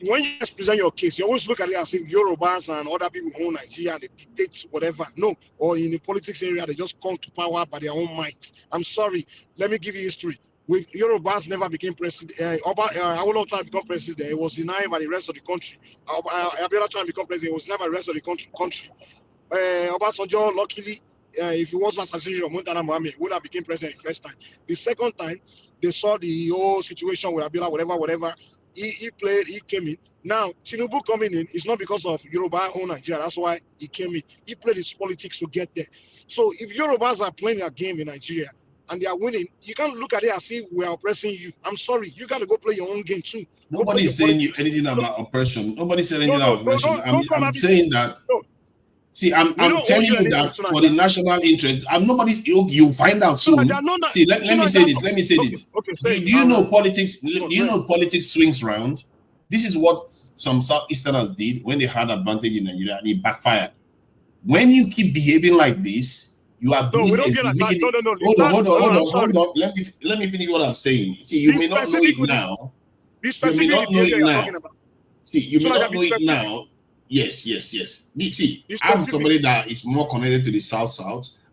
When you present your case, you always look at it as if Yorubas and other people own Nigeria and they dictate whatever. No, or in the politics area, they just come to power by their own might. I'm sorry. Let me give you history. With Yorubas never became president. I will not try to become president. It was denied by the rest of the country. Abiola trying to become president. It was denied by the rest of the country. Obasanjo, luckily, if it was assassination of Muntana Mohammed, would have became president the first time. The second time, they saw the whole situation with Abiola, whatever. He played, he came in. Now, Tinubu coming in is not because of Yoruba own Nigeria. That's why he came in. He played his politics to get there. So if Yorubas are playing a game in Nigeria and they are winning, you can't look at it as if we are oppressing you. I'm sorry. You got to go play your own game too. Nobody's saying anything about oppression. Nobody's saying anything about oppression. I'm saying that. See, I'm telling you that for the national interest, you find out soon. See, let me say this. Let me say this. Do you know politics? Do you know politics swings round? This is what some Southeasterners did when they had advantage in Nigeria and it backfired. When you keep behaving like this, you are doing Hold on. Let me finish what I'm saying. See, you may not know it now. You may not know it now. See, you may not know it now. Yes. See, I'm somebody that is more connected to the South,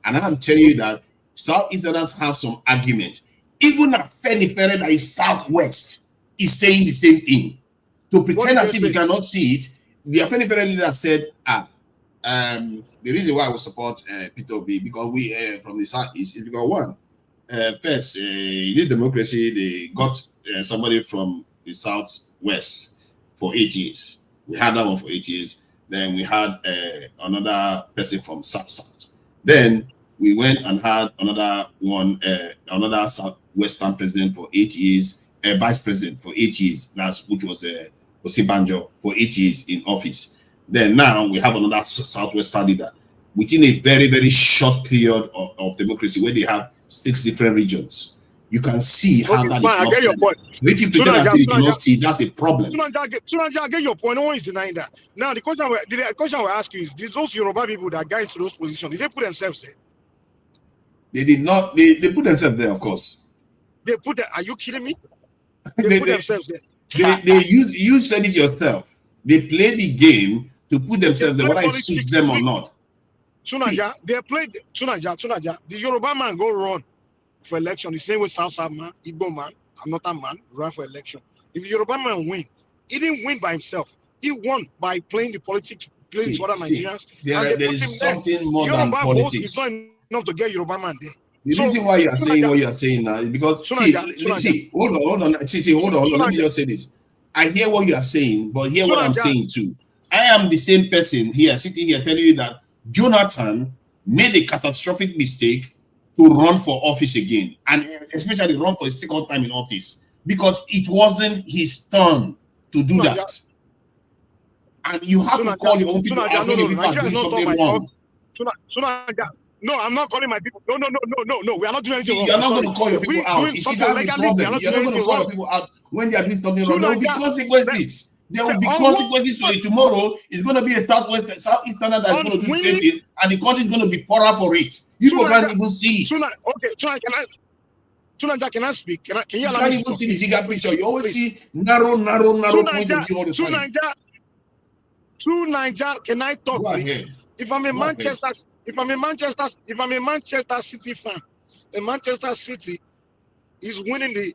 and I'm telling you that Southeasterners have some argument. Even a Feni that is Southwest is saying the same thing. To pretend as if you cannot see it, the Feni leader said, the reason why I will support Peter Obi because we from the Southeast is because one, first, in this democracy, they got somebody from the Southwest for 8 years. We had that one for 8 years. Then we had another person from South. Then we went and had another one, another Southwestern president for 8 years, vice president for 8 years. Which was Osibanjo for 8 years in office. Then now we have another Southwestern leader within a very, very short period of democracy where they have 6 different regions. You can see how that is lost. I get your point. If you pretend as if you cannot see, that's a problem. Tsunaja, I get your point. No one is denying that. Now, the question I ask you is, those Yoruba people that got into those positions, did they put themselves there? They did not. They put themselves there, of course. Are you kidding me? They put themselves there. You said it yourself. They play the game to put themselves there, whether it suits them or not. Tsunaja, they played Tsunaja. The Yoruba man go run for election, the same way South man, Igbo man, another man run for election. If Yoruba man win, he didn't win by himself. He won by playing the politics play with other Nigerians. There is something more than politics. It's not enough to get Yoruba man there. The reason why you are saying what you are saying now is because hold on. Let me just say this. I hear what you are saying, but hear what I'm saying too. I am the same person here, sitting here, telling you that Jonathan made a catastrophic mistake to run for office again, and especially run for a second time in office, because it wasn't his turn to do that. And you have to call your own people out when people are doing something wrong. No, I'm not calling my people. No. We are not doing anything wrong. You're not going to call your people out. You see, that's the problem. You're not going to call your people out when they are doing something wrong. There will be consequences. There will be consequences to it. Tomorrow it's going to be a Southeasterner that's going to do the same thing, and the country is going to be poorer for it. You can't even see it. Tunanja, can I speak? Can you allow can't me even see the bigger picture. You always see narrow point of view all the time. Tunanja, can I talk? Go ahead. If I'm a Manchester City fan, and Manchester City is winning the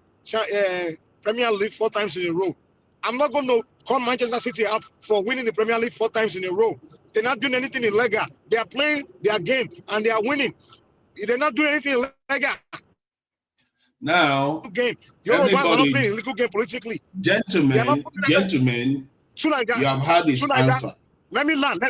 Premier League 4 times in a row, I'm not going to call Manchester City out for winning the Premier League 4 times in a row. They're not doing anything illegal. They are playing their game and they are winning. They're not doing anything illegal. Now, Yorubas are not playing illegal game politically. Gentlemen, you have had this answer. Let me land.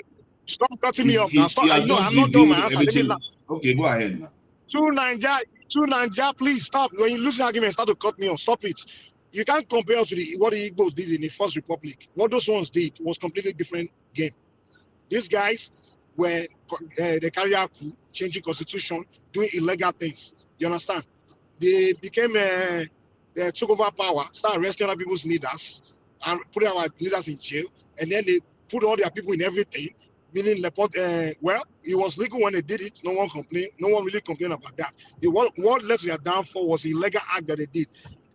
Stop cutting me off now. Stop. I'm not done my answer. Let me land. Okay, go ahead now. Tunanja, please stop. When you lose the argument, start to cut me off. Stop it. You can't compare to what the Igbos did in the First Republic. What those ones did was completely different game. These guys were they carry out coup, changing constitution, doing illegal things. You understand? They became they took over power, started arresting other people's leaders, and putting our leaders in jail, and then they put all their people in everything. Meaning, well, it was legal when they did it. No one complained. No one really complained about that. What led to their downfall was the illegal act that they did,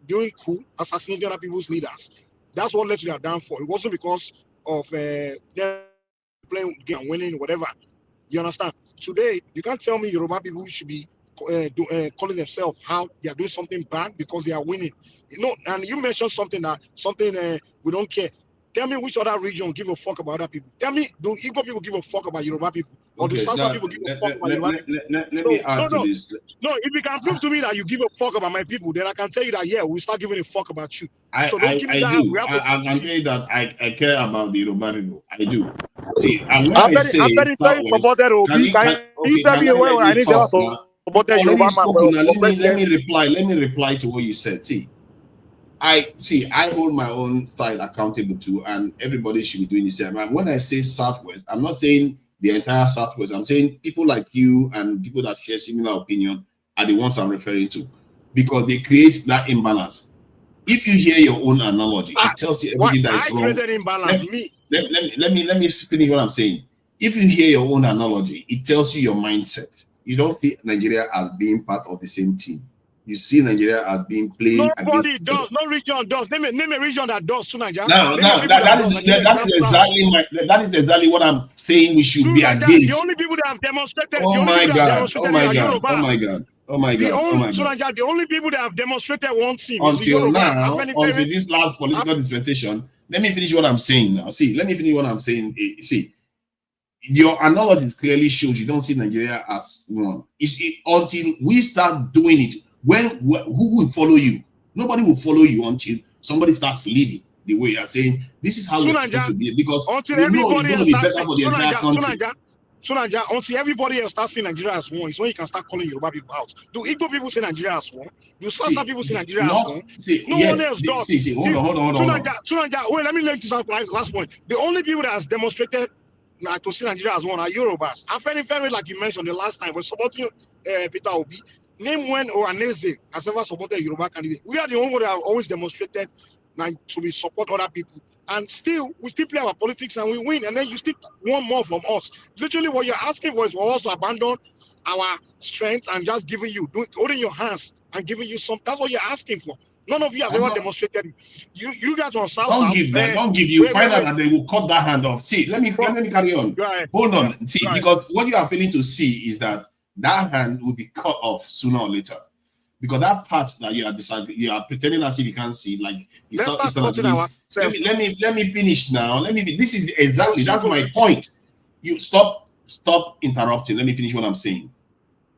doing coup, assassinating other people's leaders. That's what led to their downfall. It wasn't because of them playing game and winning, whatever. You understand? Today, you can't tell me Yoruba people should be calling themselves how they are doing something bad because they are winning. You know, and you mentioned something we don't care. Tell me which other region give a fuck about other people. Tell me, do Igbo people give a fuck about Yoruba people? Or do South people give a fuck about Yoruba people? Let me add to this. No, if you can prove to me that you give a fuck about my people, then I can tell you that, yeah, we'll start giving a fuck about you. I do. I can tell you that I care about the Yoruba people. I do. See, and when I say Southwest, can you tell me where I need to talk now? Let me reply to what you said. See, I hold my own side accountable to, and everybody should be doing the same. And when I say Southwest, I'm not saying the entire Southwest. I'm saying people like you and people that share similar opinion are the ones I'm referring to, because they create that imbalance. If you hear your own analogy, it tells you everything that is wrong. Let me finish what I'm saying. If you hear your own analogy, it tells you your mindset. You don't see Nigeria as being part of the same team. You see Nigeria as being playing. Nobody does. No region does. Name a region that does to Nigeria. That is exactly what I'm saying. We should be against. The only people that have demonstrated. Oh my God! The only people that have demonstrated one team until now, until this last political dispensation. Let me finish what I'm saying now. Let me finish what I'm saying. Your analogy clearly shows you don't see Nigeria as one. Until we start doing it. Who will follow you? Nobody will follow you until somebody starts leading the way. You're saying this is how it's supposed to be, because until we know it's going to be better for the entire country. Until everybody else starts seeing Nigeria as one, it's when you can start calling Yoruba people out. Do Igbo people see Nigeria as one? Do South people see Nigeria as one? No one else does. Hold on. Wait, let me make this last point. The only people that has demonstrated to see Nigeria as one are Yorubas. And very like you mentioned the last time, we're supporting Peter Obi. Name when Oraneze has ever supported a Yoruba candidate. We are the only one that have always demonstrated to support other people. And we still play our politics and we win. And then you still want more from us. Literally, what you're asking for is for us to abandon our strengths and just holding your hands and giving you some. That's what you're asking for. None of you have ever demonstrated it. You guys on South. Don't give you. Find out that they will cut that hand off. See, let me carry on. Hold on. See, because what you are failing to see is that hand will be cut off sooner or later, because that part that you are pretending as if you can't see, like let me finish now. This is exactly, that's my point. You stop interrupting. Let me finish what I'm saying.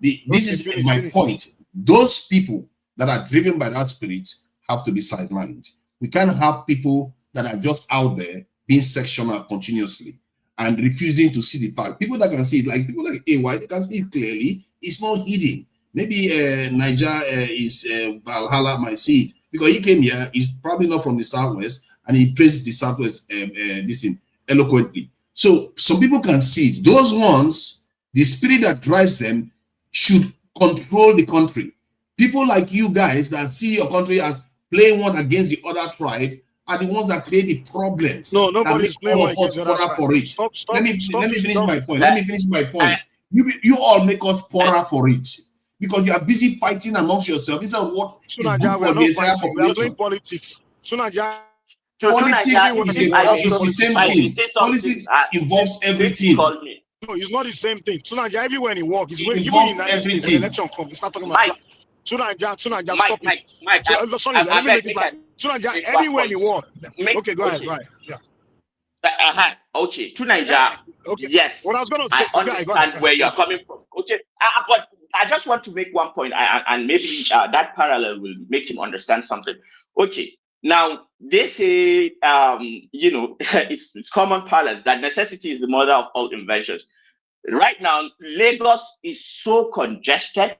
This is my point. Those people that are driven by that spirit have to be sidelined. We can't have people that are just out there being sectional continuously and refusing to see the fact. People that can see it, like people like AY, they can see it clearly. It's not hidden. Maybe Niger is Valhalla might see it because he came here. He's probably not from the Southwest, and he praises the Southwest this thing eloquently. So some people can see it. Those ones, the spirit that drives them should control the country. People like you guys that see your country as playing one against the other tribe are the ones that create the problems. No, nobody's playing one against the other poorer side. for it. Let me finish my point. Let me finish my point. You all make us poorer for it because you are busy fighting amongst yourselves instead of what is good for the entire population. We are playing politics. Politics is the same thing. Politics involves everything. No, it's not the same thing. Tunaja, everywhere in the world, it's when involves even in United States, everything. election comes, they start talking about Tunaja, stop it. Sorry, let me make it like Tunaja, everywhere in the world. Okay, go ahead. Yeah. Okay, Tunaja. Okay. Yes. What I was gonna say, I understand where you're coming from. Okay, but I just want to make one point, and maybe that parallel will make him understand something. Okay. Now, they say, it's common parlance that necessity is the mother of all inventions. Right now, Lagos is so congested.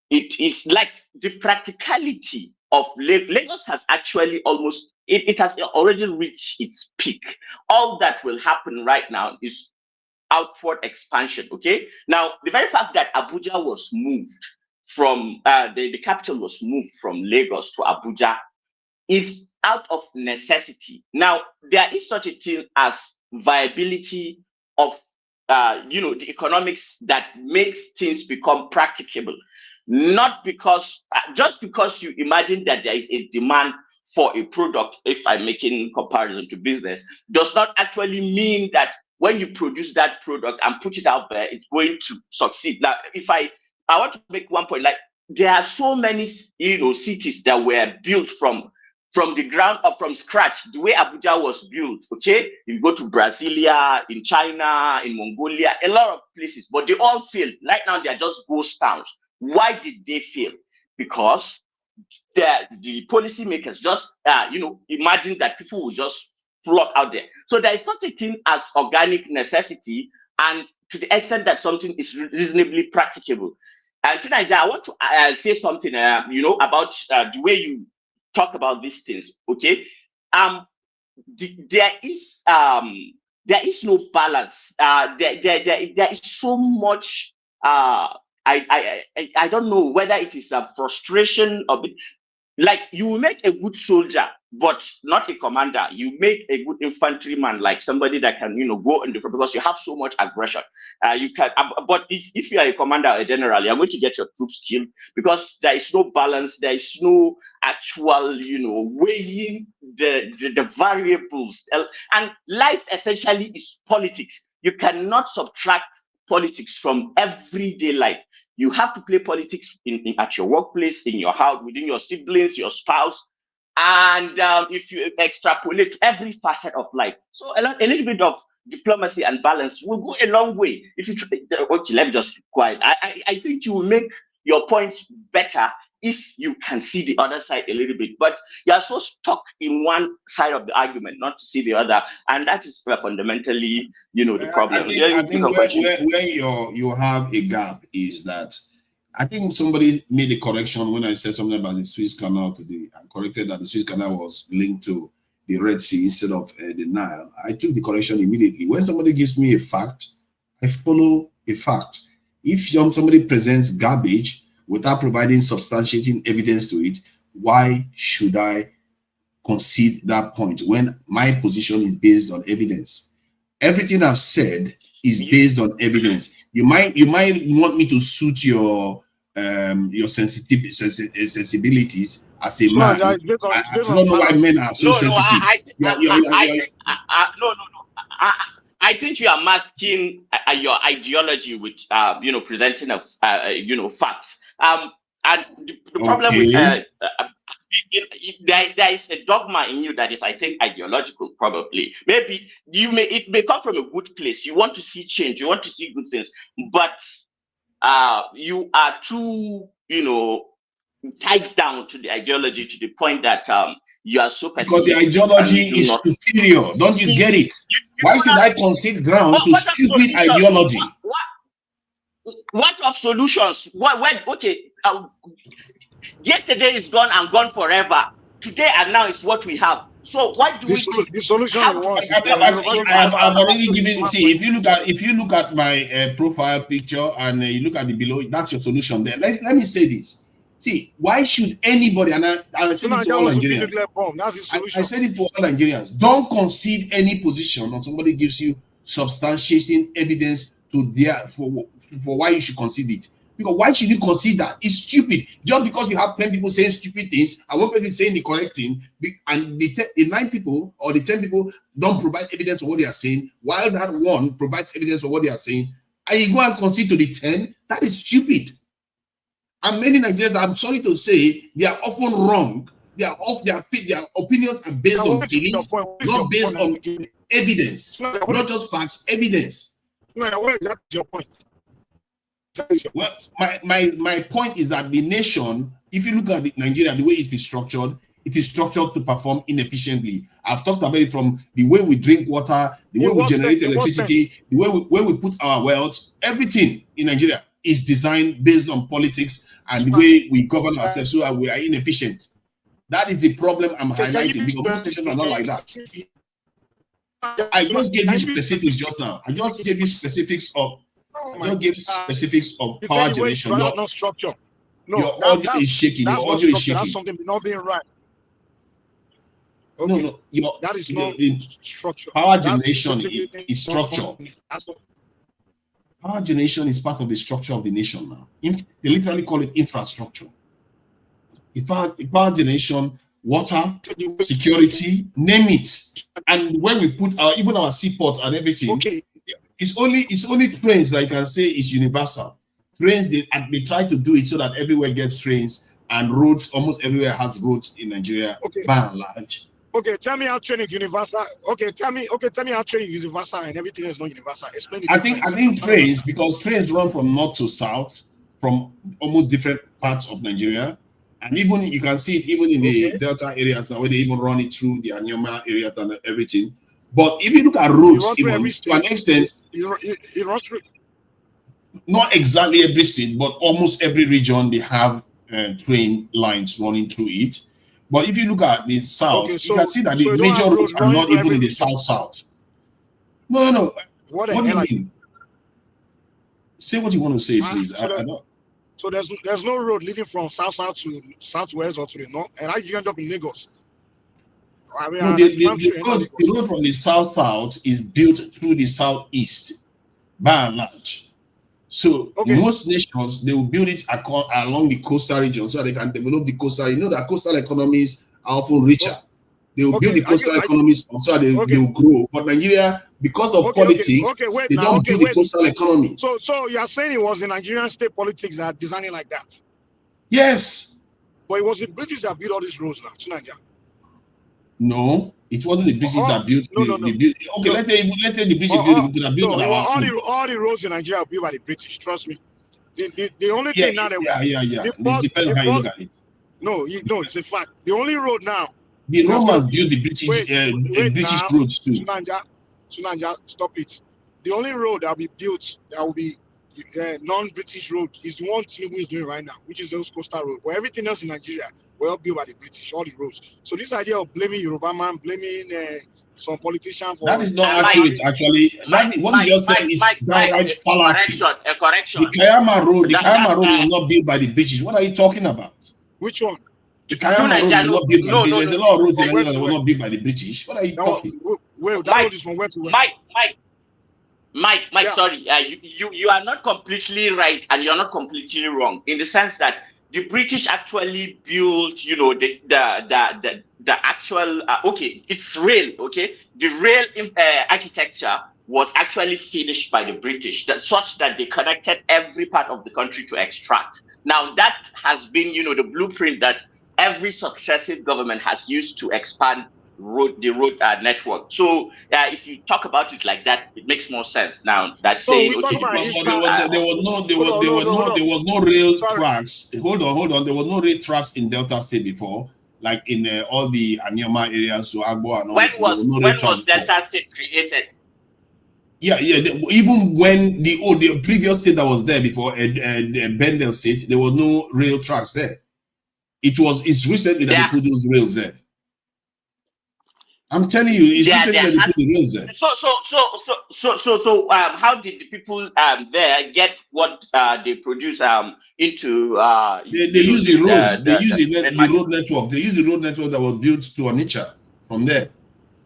It is like the practicality of Lagos has actually almost, it has already reached its peak. All that will happen right now is outward expansion, okay? Now, the very fact that Abuja was moved from, the capital was moved from Lagos to Abuja is out of necessity. Now, there is such a thing as viability of, the economics that makes things become practicable. Not because, just because you imagine that there is a demand for a product, if I'm making comparison to business, does not actually mean that when you produce that product and put it out there, it's going to succeed. Now, if I want to make one point, like there are so many, cities that were built from the ground up, from scratch, the way Abuja was built, okay? You go to Brasilia, in China, in Mongolia, a lot of places, but they all failed. Right now, they are just ghost towns. Why did they fail? Because the policymakers just, imagine that people will just flock out there. So there is such a thing as organic necessity, and to the extent that something is reasonably practicable. And tonight, I want to say something, about the way you talk about these things. Okay, there is no balance. There is so much. I don't know whether it is a frustration of it. Like you will make a good soldier, but not a commander. You make a good infantryman, like somebody that can, go in the front because you have so much aggression. You can, but if you are a commander or a general, you're going to get your troops killed because there is no balance. There is no actual, weighing the variables. And life essentially is politics. You cannot subtract politics from everyday life. You have to play politics at your workplace, in your house, within your siblings, your spouse, and if you extrapolate every facet of life. So a little bit of diplomacy and balance will go a long way. If you okay, let me just be quiet. I think you will make your point better if you can see the other side a little bit. But you are so stuck in one side of the argument, not to see the other, and that is fundamentally, the problem. I think where you have a gap is that I think somebody made a correction when I said something about the Suez Canal today. I corrected that the Suez Canal was linked to the Red Sea instead of the Nile. I took the correction immediately. When somebody gives me a fact, I follow a fact. If somebody presents garbage without providing substantiating evidence to it, why should I concede that point when my position is based on evidence? Everything I've said is based on evidence. You might want me to suit your sensibilities as a man. I don't know why men are so sensitive. I think you are masking your ideology with presenting a facts. And the problem with there is a dogma in you that is, I think, ideological. Probably, maybe it may come from a good place. You want to see change. You want to see good things, but you are too, tied down to the ideology to the point that you are so Because the pessimistic ideology and you do is not superior. Don't you get it? Why should I concede ground to stupid ideology? What of solutions? Okay, yesterday is gone and gone forever. Today and now is what we have. So what do we do? The solution How was I've already given. See, if you look at my profile picture and you look at the below, that's your solution. There. Let me say this. See, why should anybody, and I said it to all Nigerians, I said it to all Nigerians, don't concede any position or somebody gives you substantiating evidence to for why you should concede it. Because why should you concede that? It's stupid. Just because you have 10 people saying stupid things and one person saying the correct thing, and the 9 people or the 10 people don't provide evidence for what they are saying, while that one provides evidence for what they are saying, and you go and concede to the 10, that is stupid. And many Nigerians, I'm sorry to say, they are often wrong. They are off their feet. Their opinions are based on beliefs, not based on evidence, not just facts, evidence. What is your point? Well, my point is that the nation, if you look at Nigeria, the way it is structured to perform inefficiently. I've talked about it from the way we drink water, the way we generate electricity, the way we put our wealth. Everything in Nigeria is designed based on politics and the way we govern ourselves, so we are inefficient. That is the problem I'm highlighting, because most nations are not like that. I just gave you specifics just now. I just gave you specifics of power generation. Your structure. No, your audio is shaking. Your audio is shaking. That's something not being right. Okay. No. That is not structure. Power generation is structure. Power generation is part of the structure of the nation now. They literally call it infrastructure. It's power generation, water, security, name it. And when we put even our seaports and everything, it's only trains that I can say is universal. Trains, they try to do it so that everywhere gets trains, and roads, almost everywhere has roads in Nigeria, by and large. Okay, tell me how training is universal. Tell me how training is universal and everything is not universal. Explain it. I think trains, because trains run from north to south, from almost different parts of Nigeria. And even you can see it even in the Delta areas where they even run it through the Anyama areas and everything. But if you look at roads, even to an extent, it runs through. Not exactly every state, but almost every region, they have train lines running through it. But if you look at the south, you can see that the major roads are not even in the south. No. What do you mean? Say what you want to say, please. So there's no road leading from south to southwest or to the north, and how you end up in Lagos? I mean, the road from the south is built through the southeast, by and large. So most nations, they will build it along the coastal region so they can develop the coastal. You know that coastal economies are often richer. They will build the coastal economies so they will grow. But Nigeria, because of politics, they don't build the coastal economy. So you are saying it was the Nigerian state politics that designed it like that? Yes. But it was the British that built all these roads now to Nigeria. No, it wasn't the British that built. Okay, let's say the British built all the roads in Nigeria were built by the British. Trust me. The only thing now that depends on how you look at it. No, it's a fact. The only road now. The Romans built the British roads too. Sunanja, stop it. The only road that will be built that will be non-British road is the one Tinubu is doing right now, which is those coastal road. But everything else in Nigeria were built by the British, all the roads. So this idea of blaming Yoruba man, blaming some politician for that is not accurate. Actually, what you just said is downright fallacy. Correction. The Kayama road was not built by the British. What are you talking about? Which one? The Kayama road was not built by the British. There's a lot of roads in Nigeria that were not built by the British. What are you talking? Well, that road is from where to where? Mike, sorry, you are not completely right and you're not completely wrong in the sense that the British actually built, the actual it's rail, the rail architecture was actually finished by the British, such that they connected every part of the country to extract. Now that has been, the blueprint that every successive government has used to expand the road network. So if you talk about it like that, it makes more sense now. That So saying, we talk okay, about the Eastern. There was no real tracks. Hold on. There was no real tracks in Delta State before, like in all the Anyama areas, so Agbo and all when this. There was no real when tracks was before. Delta State created? Yeah. Even when the previous state that was there before, Bendel State, there was no rail tracks there. It's recently that they put those rails there. I'm telling you, it's recently that they put the rails there. So, how did the people there get what they produce into They use the roads. They use the road network. They use the road network that was built to Onitsha from there.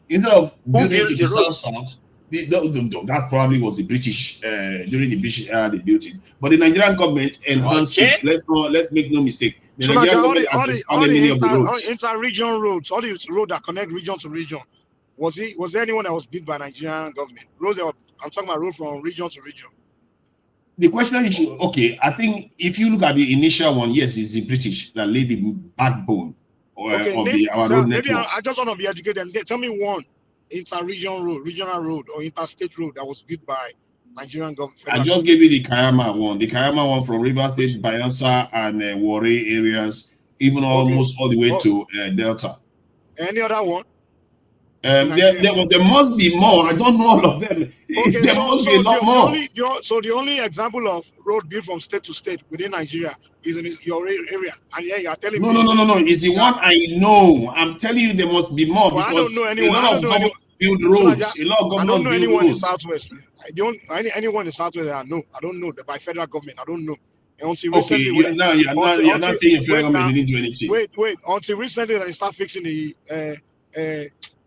Instead of building to the south, that probably was the British during the British era they built it. But the Nigerian government enhanced it. Let's make no mistake. The So Nigerian now government has expanded many of the roads. Inter-region roads, all these roads that connect region to region. Was there anyone that was built by Nigerian government? I'm talking about road from region to region. The question is, okay, I think if you look at the initial one, yes, it's the British that laid the backbone our road maybe networks. I just want to be educated. Tell me one inter-region road, regional road, or interstate road that was built by Nigerian government. I just gave you the Kayama one. The Kayama one from River State, Bayelsa, and Warri areas, even almost all the way to Delta. Any other one? There must be more. I don't know all of them. Okay, there must be a lot more. The only example of road built from state to state within Nigeria is in your area, and yeah, you are telling me. No. It's the one I know. I'm telling you, there must be more because I don't know anyone. a lot of government build roads. A lot of government I don't know build anyone roads. in Southwest. Anyone in Southwest that I know. I don't know by federal government. I don't know. Until okay, you're not saying federal government didn't do anything. Wait. Until recently, they start fixing the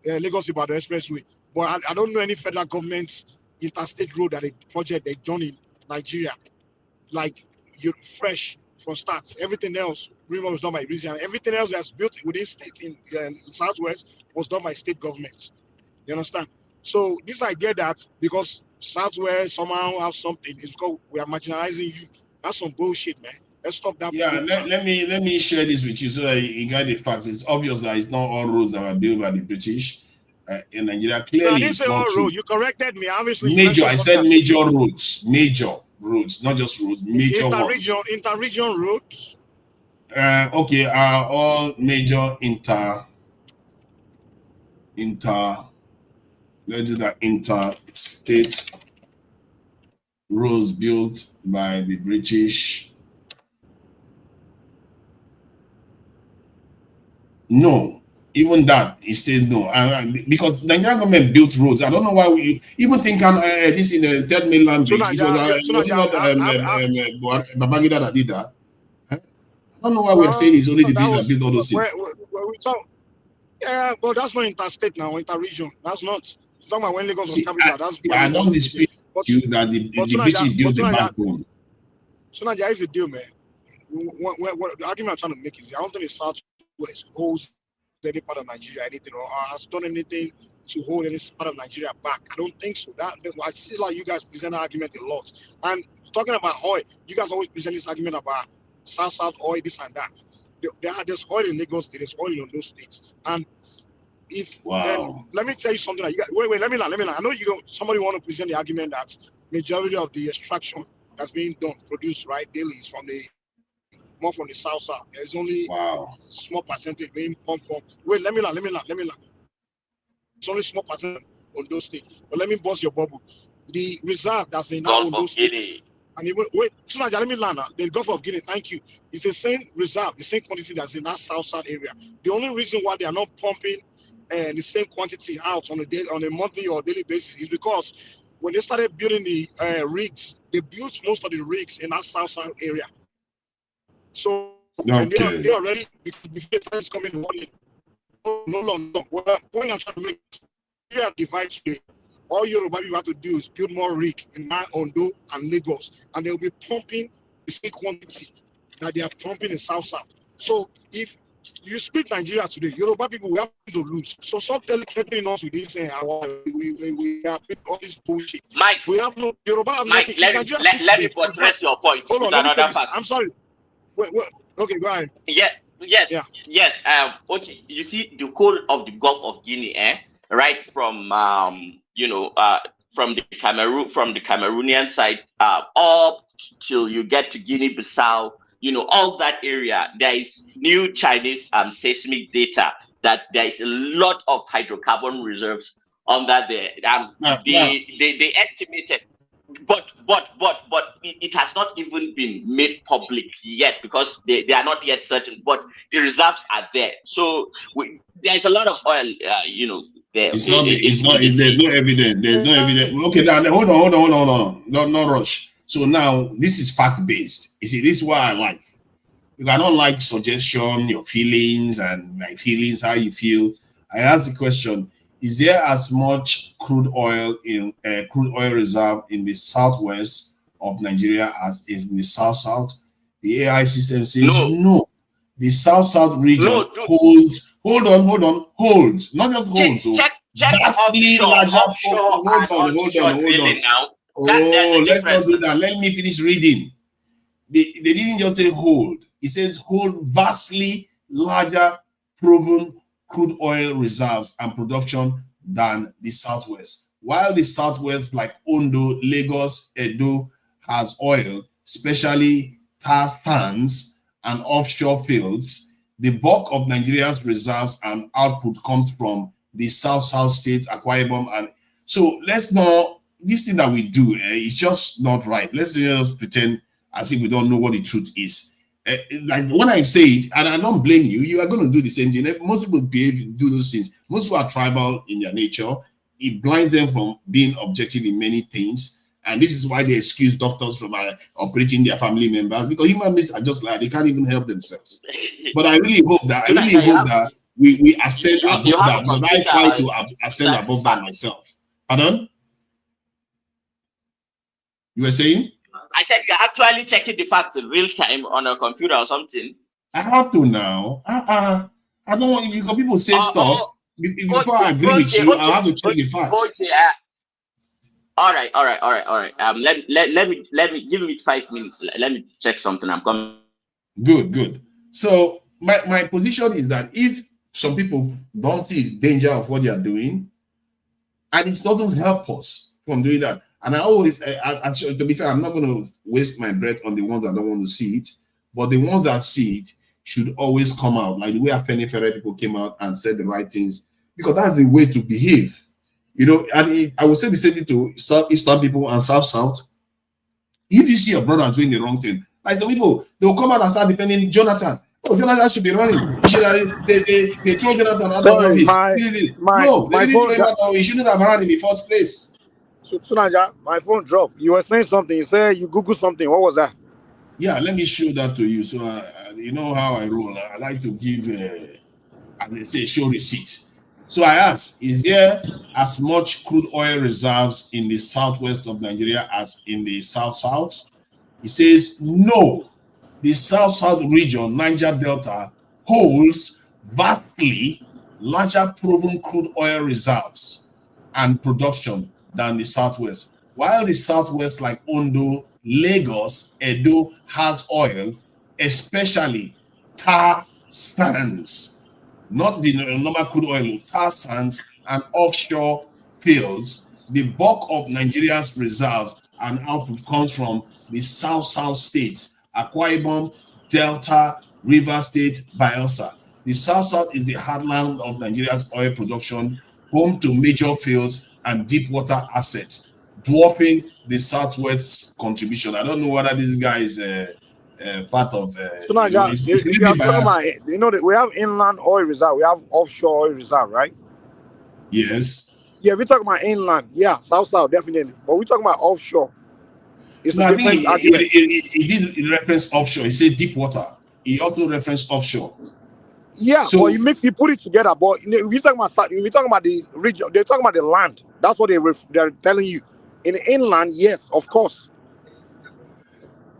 Lagos Ibadan Expressway. But I don't know any federal government's interstate road that project they've done in Nigeria. Like you're fresh from start. Everything else was done by region. Everything else that's built within states in Southwest was done by state governments. You understand? So this idea that because Southwest somehow have something is because we are marginalizing you. That's some bullshit, man. Let's stop that. Yeah, let me share this with you so that you get the facts. It's obvious that it's not all roads that were built by the British in Nigeria. Clearly, I didn't say all roads. You corrected me. Obviously, major. I said major roads. Major roads, not just roads. Major ones. Inter-region roads. Okay. All major inter. Let's do that. Interstate roads built by the British. No, even that is still no. Because Nigerian government built roads. I don't know why we even think this in the third mainland bridge. It was not Babangida that did that. I don't know why we are saying it's only the British that built all those things. Yeah, but that's not interstate now, inter-region. That's not. Talking about when Lagos was capital. I don't dispute you that the British built the backbone. So now there is a deal, man. What the argument I'm trying to make is I don't think the Southwest holds any part of Nigeria, anything, or has done anything to hold any part of Nigeria back. I don't think so. I see like you guys present that argument a lot. And talking about oil, you guys always present this argument about South oil, this and that. There's oil in Lagos State, there's oil in those states. And let me tell you something. Wait, let me learn. I know you don't. Somebody want to present the argument that majority of the extraction that's being produced right daily is from more from the south. There's only small percentage being pumped from. Wait, let me learn. It's only small percentage on those states. But let me bust your bubble. The reserve that's in now on those states. And even let me learn. The Gulf of Guinea, thank you. It's the same reserve, the same quantity that's in that south area. The only reason why they are not pumping the same quantity out on a monthly or daily basis is because when they started building the rigs, they built most of the rigs in that south area. So and they already before the time coming running. No longer. What I'm trying to make is divide today. All Yoruba people have to do is build more rig in Ondo and Lagos, and they'll be pumping the same quantity that they are pumping in South. So if you split Nigeria today, Yoruba people we have to lose. So stop telling us with this we have all this bullshit. Mike, we have no Yoruba. Have Mike, let me buttress your point. Hold on, let me say this. I'm sorry. Wait. Okay, go ahead. Yeah. Yes, Yeah. yes. Okay, you see the whole of the Gulf of Guinea, right from from the Cameroonian side, up till you get to Guinea-Bissau, all that area. There is new Chinese seismic data that there is a lot of hydrocarbon reserves under there. Now, They estimated, but it has not even been made public yet because they are not yet certain. But the reserves are there, so there's a lot of oil, there. it's Okay, not. It's not. in the There's sea. no evidence. There's no evidence. Okay, now hold on. No rush. So now this is fact based. You see, this is what I like. If I don't like suggestion, your feelings and my feelings, how you feel. I ask the question: is there as much crude oil reserve in the southwest of Nigeria as is in the south? The AI system says no. The south region No, dude. holds, not just holds, so Check vastly larger. offshore and Hold onshore on. drilling now. There's Oh, a let's not difference. do that. Let me finish reading. They didn't just say hold. It says hold vastly larger proven crude oil reserves and production than the southwest. While the southwest, like Ondo, Lagos, Edo, has oil, especially tar sands and offshore fields, the bulk of Nigeria's reserves and output comes from the south states, Akwa Ibom, and so let's not. This thing that we do is just not right. Let's just pretend as if we don't know what the truth is. Like when I say it, and I don't blame you, you are going to do the same thing. Most people do those things. Most people are tribal in their nature. It blinds them from being objective in many things. And this is why they excuse doctors from operating their family members, because human beings are just like, they can't even help themselves. But I really hope that we ascend above that, because I try to ascend above that myself. Pardon? You were saying? I said you're actually checking the facts in real time on a computer or something. I have to now. I don't want you. Because people say stuff before I agree with you. I have to check the facts. Okay. All right. Let me give me 5 minutes. Let me check something. I'm coming. Good. So my position is that if some people don't see the danger of what they are doing, and it doesn't help us from doing that. And I always, actually, to be fair, I'm not going to waste my breath on the ones that don't want to see it, but the ones that see it should always come out, like the way Afenifere people came out and said the right things, because that's the way to behave. And I will say the same thing to Southeastern people and South. If you see your brother doing the wrong thing, like the people, they'll come out and start defending Jonathan. Oh, Jonathan should be running. They throw Jonathan out of office. No, they didn't throw him out. He shouldn't have run in the first place. So, Sunaja, my phone dropped. You were saying something. You said you Googled something. What was that? Yeah, let me show that to you. So, you know how I roll. I like to give, as they say, show receipts. So I asked, is there as much crude oil reserves in the southwest of Nigeria as in the south? He says, no. The south region, Niger Delta, holds vastly larger proven crude oil reserves and production than the southwest. While the southwest, like Ondo, Lagos, Edo, has oil, especially tar sands, not the normal crude oil, tar sands and offshore fields. The bulk of Nigeria's reserves and output comes from the south states, Akwa Ibom, Delta, River State, Bayelsa. The south is the heartland of Nigeria's oil production, home to major fields and deep water assets, dwarfing the southwest's contribution. I don't know whether this guy is part of. We have inland oil reserve, we have offshore oil reserve, right? Yes. Yeah, we talk about inland. Yeah, south definitely. But we talking about offshore. It's no, I think he did reference offshore. He said deep water. He also referenced offshore. Yeah, so he put it together. But we talking about the region. They're talking about the land. That's what they're telling you. In the inland, yes, of course.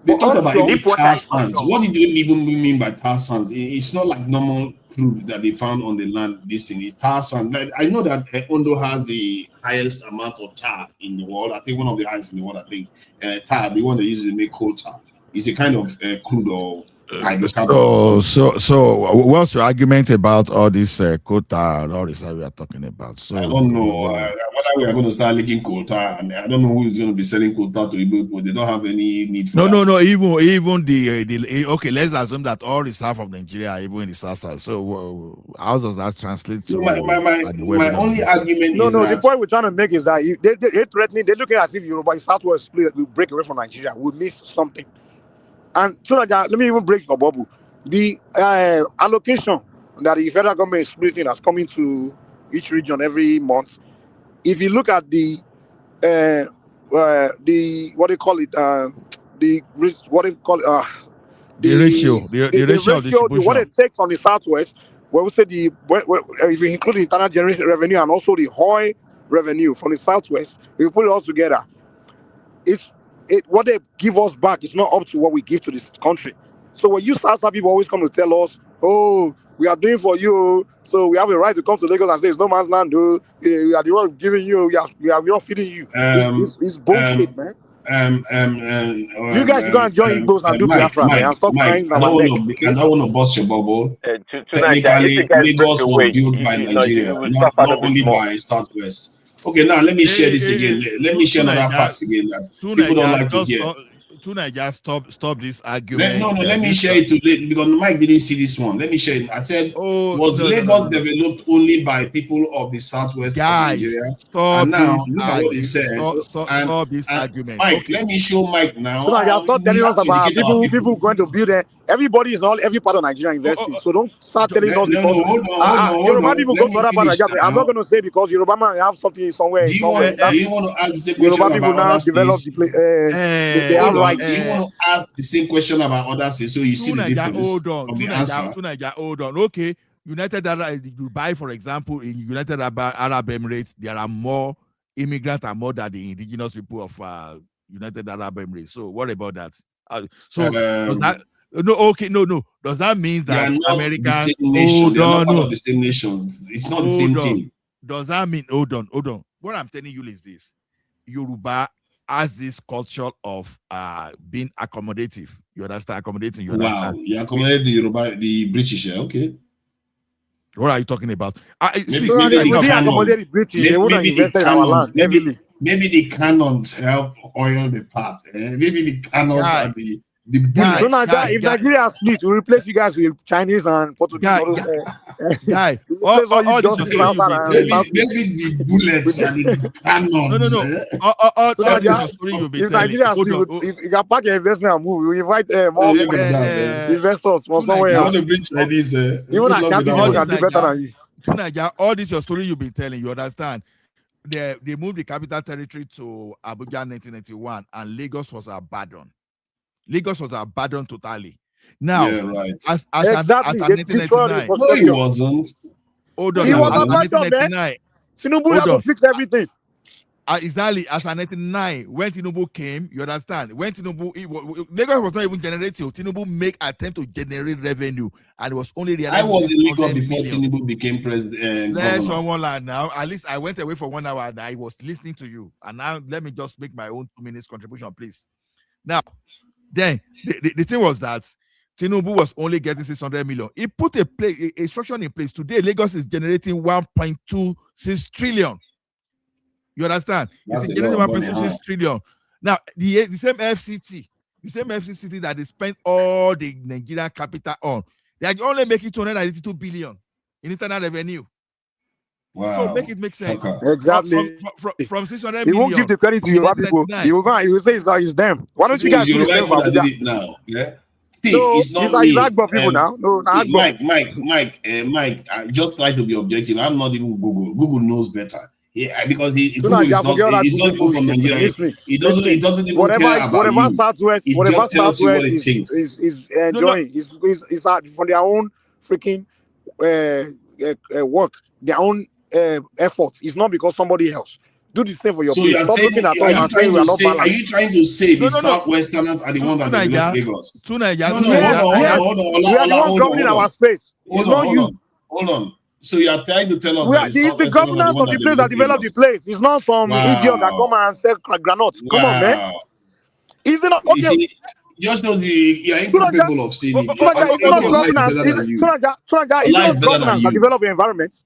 They talked about tar sands. What did you even mean by tar sands? It's not like normal crude that they found on the land. This thing is tar sand. Like, I know that Ondo has the highest amount of tar in the world. I think one of the highest in the world. I think tar, the one they use to make coal tar, is a kind of crude or So, what's your argument about all this quota and all this that we are talking about? So I don't know whether we are going to start leaking quota, and I don't know who is going to be selling quota to Igbo people. They don't have any need for that. No. Even the okay. Let's assume that all the south of Nigeria are even in the south. So, how does that translate to? My only argument is the point we're trying to make is that they're threatening. They're looking as if Yoruba Southwest split will break away from Nigeria. We miss something. And so let me even break your bubble. The allocation that the federal government is splitting has coming to each region every month. If you look at the what they call it, the ratio, the ratio of distribution. What it takes from the southwest, where we say if you include the internal generation revenue and also the oil revenue from the southwest, we put it all together. What they give us back is not up to what we give to this country. So when you South people always come to tell us, oh, we are doing for you, so we have a right to come to Lagos and say it's no man's land, we are the one giving you, we are not feeding you. It's bullshit, man. You guys go and join Igbos and do Biafra, man, and stop crying on my neck. I don't want to bust your bubble. Technically, Lagos was built by Nigeria, not only by Southwest. Okay, now let me share this again. Let me share another facts again that people don't like to hear. Stop this argument. Let me share it today because Mike didn't see this one. Let me share it. I said, was Lagos developed only by people of the southwest of Nigeria? And now, look at what they said. Stop this argument. Mike, let me show Mike now. Stop telling us about people going to build there. Everybody is not every part of Nigeria investing. So don't start telling us because Yoruba people go to other part of Nigeria. I'm not going to say because Yoruba man have something somewhere. Do you want to ask the same question Yoruba people about now other develop states? the place. They have right. Do you want to ask the same question about other states so you see the difference hold on. Okay, United Arab, Dubai, for example, in United Arab Emirates, there are more immigrants and more than the indigenous people of United Arab Emirates. So what about that? Does that? No. Does that mean that Americans? They are not part of the same nation. It's not the same thing. Does that mean? Hold on. What I'm telling you is this: Yoruba has this culture of being accommodative. You understand? Accommodating. You understand? Wow, you accommodate the Yoruba, the British. Okay. What are you talking about? Maybe the cannons help oil the part. Maybe the cannons are the bullets. If Nigeria split, we replace you guys with Chinese and Portuguese. Maybe the bullets and the cannons. If Nigeria split, if you can pack your investment and move, we invite more investors from somewhere else. You want to bring Chinese? Even Ashanti people can do better than you. All this your story you've been telling, you understand? They moved the capital territory to Abuja in 1991, and Lagos was abandoned. Lagos was abandoned totally. Now, as 1999, no, he wasn't. Hold on, he was abandoned. Tinubu had to fix everything. Exactly, as an 1999, when Tinubu came, you understand? When Tinubu, Lagos was not even generating. Tinubu make attempt to generate revenue, and it was only realized. I was in Lagos before Tinubu became president. Let someone like now. At least I went away for 1 hour and I was listening to you. And now let me just make my own 2 minutes contribution, please. Now, then the thing was that Tinubu was only getting 600 million. He put a structure in place. Today, Lagos is generating 1.26 trillion. You understand? It's generating 1.26 trillion. Now, the same FCT that they spent all the Nigerian capital on, they are only making 282 billion in internal revenue. Wow. So make it make sense. Exactly. From 600 he million. He won't give the credit to Yoruba people. He will say it's them. Why don't you guys do the same for Abuja now? Yeah. No, it's not me. People now. No, Mike, I just try to be objective. I'm not even Google. Google knows better. Yeah, because Google is not even from Nigeria. He doesn't even care about whatever you. Southwest is enjoying. It's from their own freaking work, their own effort. It's not because somebody else. Do the same for your so place. Stop looking at us and saying we are not balanced. Are you trying to say the Southwesterners are the ones that develop Lagos? Hold on. We are the ones governing our space. It's not you. Hold on. So you are trying to tell us that it's the governance of the place that developed the place. It's not some idiot that come and sell granuts. Come on, man. Is it not okay? Just know you're incapable of seeing it. Tunaja, is it not Allah is governance? better than you. Tunaja, is it Allah is not better than governance that you. develop the environment?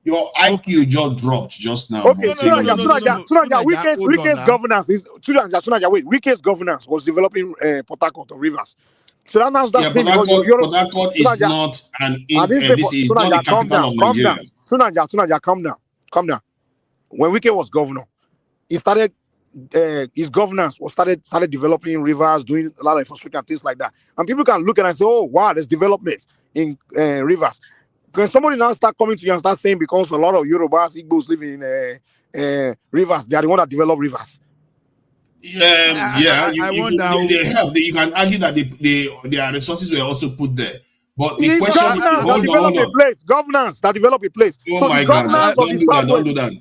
Your IQ just dropped just now. Okay, from saying all of this. Tunaja, Wike's governance is Tunaja, wait, Wike's governance was developing Port Harcourt or Rivers. So that's Yeah, Port Harcourt is not this is not the capital of Nigeria. Tunaja, calm down. When Wike was governor, he started his governance started developing rivers, doing a lot of infrastructure and things like that. And people can look at it and say, "Oh, wow, there's development in rivers." When somebody now start coming to you and start saying because a lot of Yorubas, Igbos live in rivers, they are the one that develop rivers. They help. You can argue that their resources were also put there. But the It's question is, hold on. Governance that develop a place. Oh so my God! Don't do that.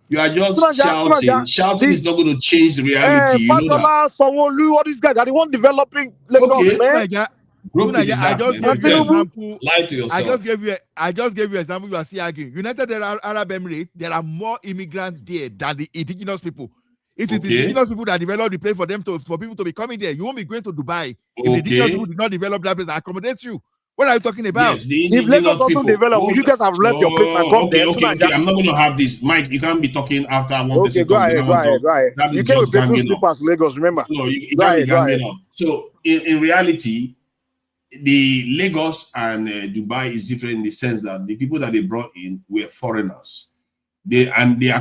You are just shouting. Shouting is not going to change the reality. You know that. Sanwo-Olu, all these guys are the one developing Lagos, man. I just gave you example. Lie to yourself. I just gave you example. You are still arguing. United Arab Emirates, there are more immigrants there than the indigenous people. It is the indigenous people that develop the place for people to be coming there. You won't be going to Dubai if the indigenous people did not develop that place and accommodate you. What are you talking about? Yes, the indigenous people. Develop, you guys have left your place and come there. Okay. I'm not going to have this. Mike, you can't be talking after one person. Go ahead. That You is came just with ganging up. to Lagos, remember? No, you can't be ganging up. So, in reality, the Lagos and Dubai is different in the sense that the people that they brought in were foreigners. Their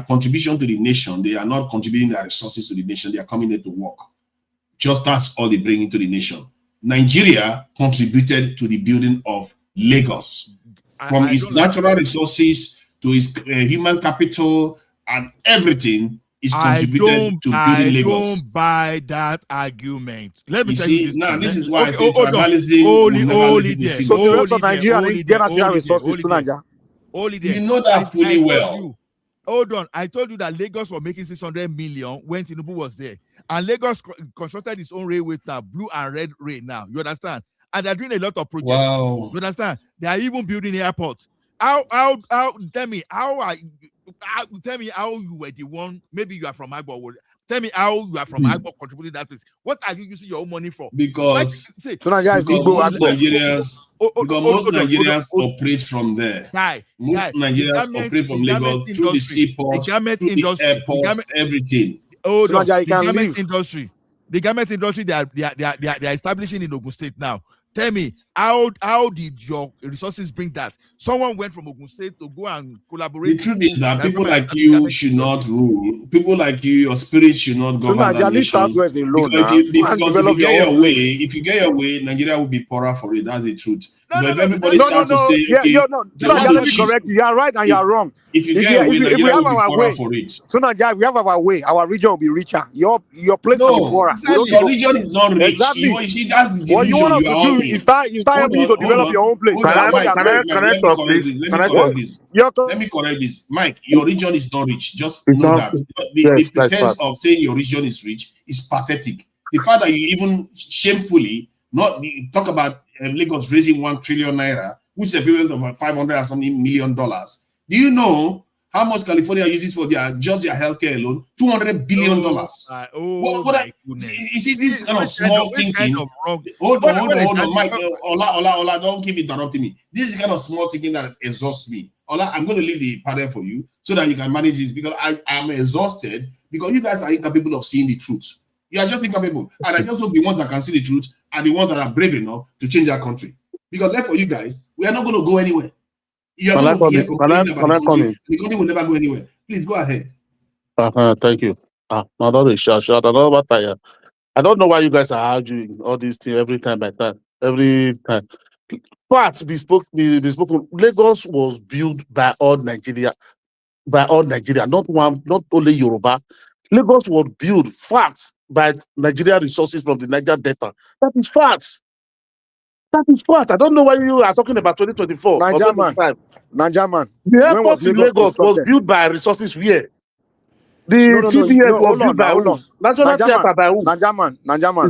contribution to the nation, they are not contributing their resources to the nation. They are coming there to work. Just that's all they bring into the nation. Nigeria contributed to the building of Lagos from its natural resources to its human capital and everything is contributed to building Lagos. I don't buy that argument. Let me you tell see, you this. now this is why I say tribalism. So the rest of Nigeria get natural resources to Nigeria. You know that fully well. Hold on. I told you that Lagos was making 600 million when Tinubu was there. And Lagos constructed its own railway now, blue and red rail now. You understand? And they're doing a lot of projects. Wow. You understand? They are even building airports. Tell me how you were the one, maybe you are from Agbo. Tell me how you are from Agbo contributing that place. What are you using your own money for? Because most Nigerians operate from there. Most Nigerians operate from Lagos through the seaport, through the airport, everything. The garment industry they are establishing in Ogun State now. Tell me, how did your resources bring that? Someone went from Ogun State to go and collaborate. The truth is that people like you should not rule. People like you, your spirit should not govern the nation. Because if you get your way, Nigeria will be poorer for it. That's the truth. If everybody starts to say, okay, let me correct you. You are right and you are wrong. If you get your way, Nigeria will be poorer for it. So Nigeria, if we have our way, our region will be richer. Your place will be poorer. Your region is not rich. Exactly. You see, that's the division what you want us to do is start helping you to develop your own place. Let me correct this. Mike, your region is not rich. Just know that. The pretense of saying your region is rich is pathetic. The fact that you even shamefully not talk about Lagos raising 1 trillion naira, which is equivalent of $500 and something million. Do you know how much California uses for their healthcare alone? $200 billion. You see, this kind of small thinking. Hold on, Mike. Ola, don't keep interrupting me. This is the kind of small thinking that exhausts me. Ola, I'm going to leave the panel for you so that you can manage this because I am exhausted because you guys are incapable of seeing the truth. You are just incapable. And I just hope the ones that can see the truth are the ones that are brave enough to change our country. Because like for you guys, we are not going to go anywhere. You are not going to complain about the country. The country will never go anywhere. Please go ahead. Thank you. I don't know why you guys are arguing all these things every time. Every time. But bespoken. Lagos was built by all Nigeria, not only Yoruba. Lagos was built by Nigeria resources from the Niger Delta. That is fact. I don't know why you are talking about 2024 or 2025. The airport in Lagos was built by resources where? The TBS was built by who? National Theatre by who? Najaman,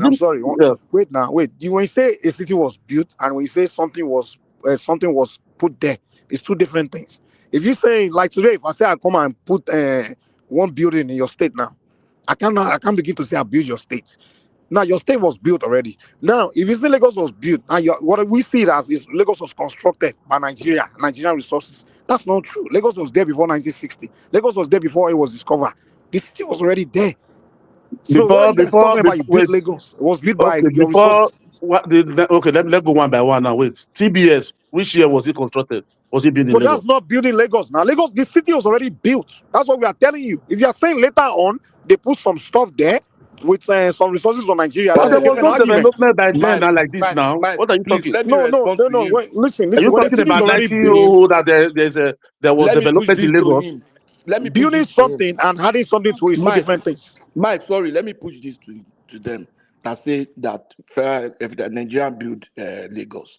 I'm sorry. Yeah. Wait. When you say a city was built and when you say something was put there, it's two different things. If you say, like today, if I say I come and put one building in your state now, I can't begin to say I build your state. Now your state was built already. Now, if you say Lagos was built, and what we see it as is Lagos was constructed by Nigerian resources. That's not true. Lagos was there before 1960. Lagos was there before it was discovered. The city was already there. So what are you guys talking about? You built Lagos. It was built by your resources. Okay, let's go one by one now. Wait, TBS, which year was it constructed? Was it built in So Lagos? that's not building Lagos. Now, Lagos, the city was already built. That's what we are telling you. If you are saying later on, they put some stuff there with some resources from Nigeria, But that's there a was different no argument. development by then now like this now. What are you talking? No. Wait, listen. Are you When the talking city is about already built, 1900 that there was development in Lagos? building something and adding something to it is two different things. Mike, sorry, let me push this to them and say that if the Nigerian build Lagos.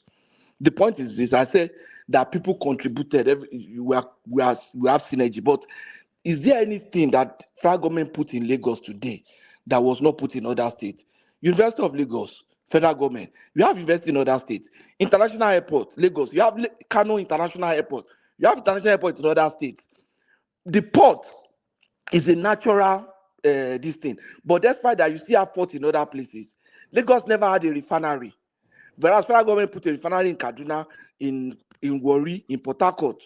The point is this: I say that people contributed. We have synergy, but is there anything that federal government put in Lagos today that was not put in other states? University of Lagos, federal government. You have invested in other states. International airport, Lagos. You have Kano International Airport. You have international airport in other states. The port is a natural this thing, but despite that, you still have port in other places. Lagos never had a refinery. Whereas federal government put a refinery in Kaduna, in Warri, in Port Harcourt.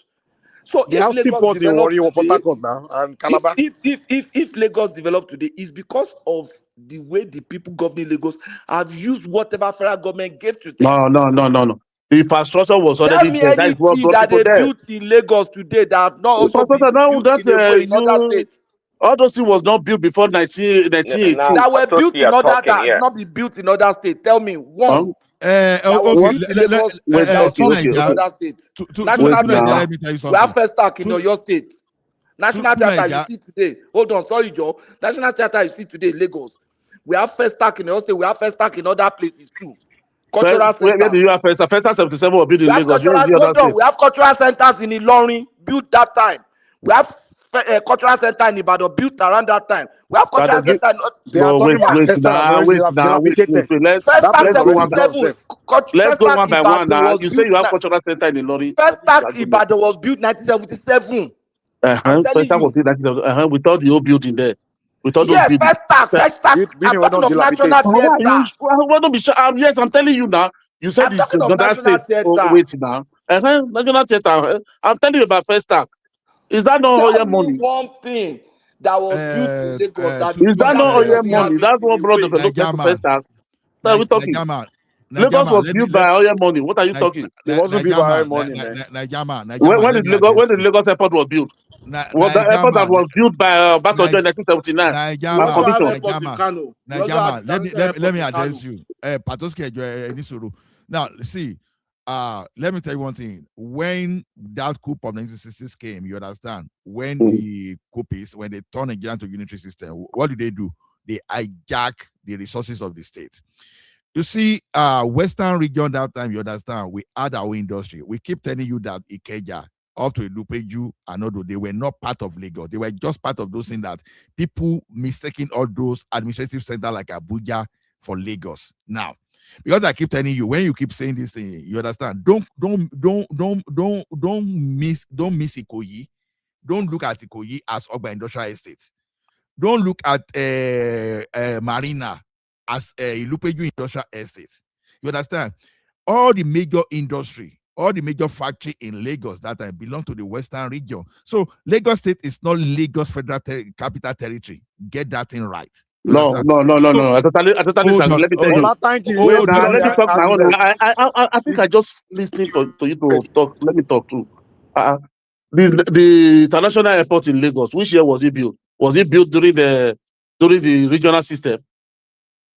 So They if have Lagos seaport in Warri or developed Port today, Harcourt now and Calabar. if Lagos developed today, it's because of the way the people governing Lagos have used whatever federal government gave to them. No. The infrastructure was Tell already me there. That is what anything brought that people they there. built in Lagos today that have not also been Infrastructure now built in a way in other states. all those things was not built before 1918. Now, That were built in other talking, that have not been built in other states. Tell me one. That was built in Lagos that was not built in other states. National Theatre. let me tell you We something. have first stack in Oyo State. National Theatre you see today. Hold on, sorry, Joe. National Theatre you see today in Lagos. We have first stack in Oyo State. We have first stack in other places too. Cultural Where centers. do you have first? First 77 was built in We have Lagos. cultural. Hold on. We have cultural centers in Ilorin built that time. We have cultural center in Ibadan built around that time. We have cultural center. They are talking about first stack Wait. dilapidated. First That place stack already 77. Let's go one by one Ibadan now. was You say built. you have cultural center in Ilorin. First stack Ibadan was built 1977. I'm telling you. With all the old building there. With all those Yes, buildings. first stack. I'm talking of National Theatre. Yes, I'm telling you now. You said I'm it's talking of another National state. Theatre. Wait now. National Theatre. I'm telling you about first stack. Is that not Tell oil me money? one thing that was built in Lagos that Is that not oil doesn't have money? it That's in what a brought way. development to first stack. What are we talking? Lagos was built by oil money. What are you talking? It wasn't built by oil money, man. When did Lagos airport was built? Was the airport that was built by Obasanjo in 1979? We also have airports in Kano. Let me address you. Now, see, let me tell you one thing. When that coup of 1960s came, you understand, when the coupists, when they turned Nigeria to unitary system, what do? They hijack the resources of the state. You see, Western region that time, you understand, we had our industry. We keep telling you that Ikeja, up to Ilupeju and Odo, they were not part of Lagos. They were just part of those things that people mistaking all those administrative centers like Abuja for Lagos. Now, because I keep telling you, when you keep saying this thing, you understand. Don't miss Ikoyi. Don't look at Ikoyi as Ogba Industrial Estate. Don't look at Marina as Ilupeju Industrial Estate. You understand? All the major industry, all the major factory in Lagos that time belong to the Western region. So Lagos State is not Lagos Federal Capital Territory. Get that thing right. No. I totally let me tell you. Thank you. Wait, now, let me talk my own. I think I just listening to you to talk. Let me talk too. The international airport in Lagos, which year was it built? Was it built during the regional system?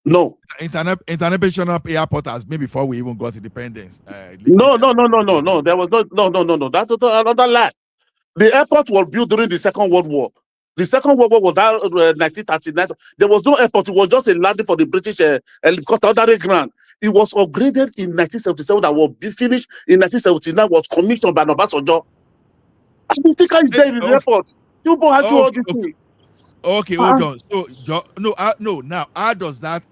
No. International airport has been before we even got independence. No. There was no. That's another lie. The airport was built during the Second World War. The Second World War was that 1939. There was no airport. It was just a landing for the British helicopter under the ground. It was upgraded in 1977. That was finished in 1979. Was commissioned by Obasanjo. And the sticker is there in the airport. You both had to all this thing. Okay, hold on. So now how does that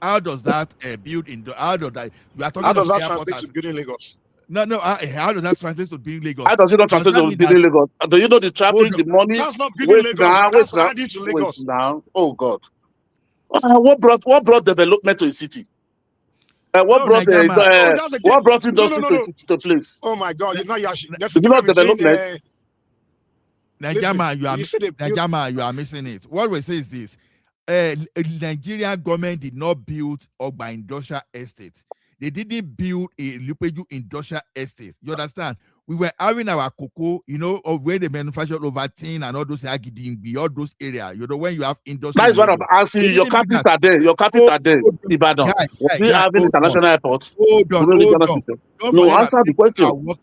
build in the how does that you are talking how does about that airport translate to building Lagos? No, how does that translate to being Lagos? How does it not translate to building Lagos? Do you know the traffic, the money? That's not building Lagos. That's Wait adding to Lagos. now. Oh God. What brought development to a city? What brought that's a what brought no, industry to a place? Oh my God! There's a It's not difference between development. Najama, listen, you are missing it. What we say is this: Nigerian government did not build Ogba Industrial Estate. They didn't build a Lupeju Industrial Estate. You understand? We were having our cocoa, of where they manufacture over tin and all those agidingbi, all those areas. When you have industry. That is what I'm asking you. Your capital there. Your capital there. Ibadan. Was we having international airport? Hold on. Don't No, forget answer the question.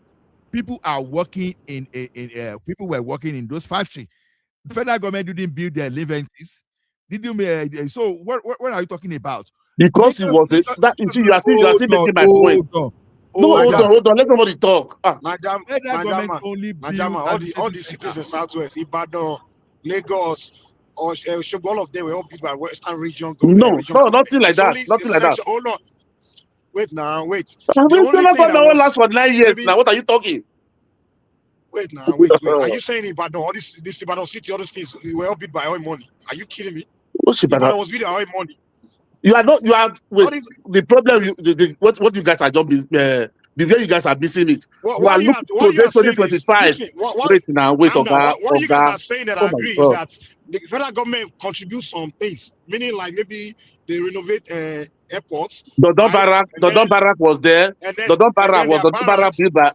People are working in people were working in those factories. The federal government didn't build their leventies. So what are you talking about? Because it was that you see, you are still making my point. Hold on. Let somebody talk. Najama, all the cities in Southwest, Ibadan, Lagos, or all of them were all built by Western region government. No, nothing like that. Nothing like that. Hold on. Wait now, wait. The only thing that last for 9 years now. What are you talking? Wait now, wait. Are you saying Ibadan, all this Ibadan city, all these things were all built by oil money? Are you kidding me? Ibadan was built by oil money. You are not. You are. Wait, the problem. What you guys are just the way you guys are missing it. What you are saying is, listen, wait now, wait, what you guys are saying that I agree is that the federal government contributes some things, meaning like maybe they renovate airports. Dodon Barrack was there. Dodon Barrack was the Barrack built by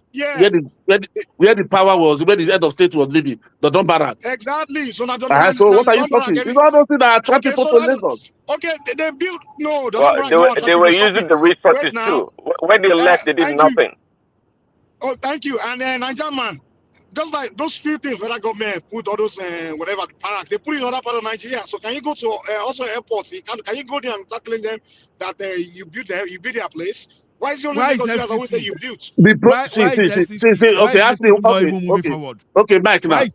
where the power was, where the head of state was living. Dodon Barrack. Exactly. So now, so what are you talking? You don't know that attract people to Lagos. Okay, they built no. They were using the resources too. When they left, they did nothing. Oh, thank you. And then Niger, just like those few things where the government put all those whatever the barracks, they put in other part of Nigeria. So can you go to also airports? Can you go there and start telling them that you build their place? Why is the only Lagos you guys always say you built? Okay, ask me. Okay, Mike. Now, why is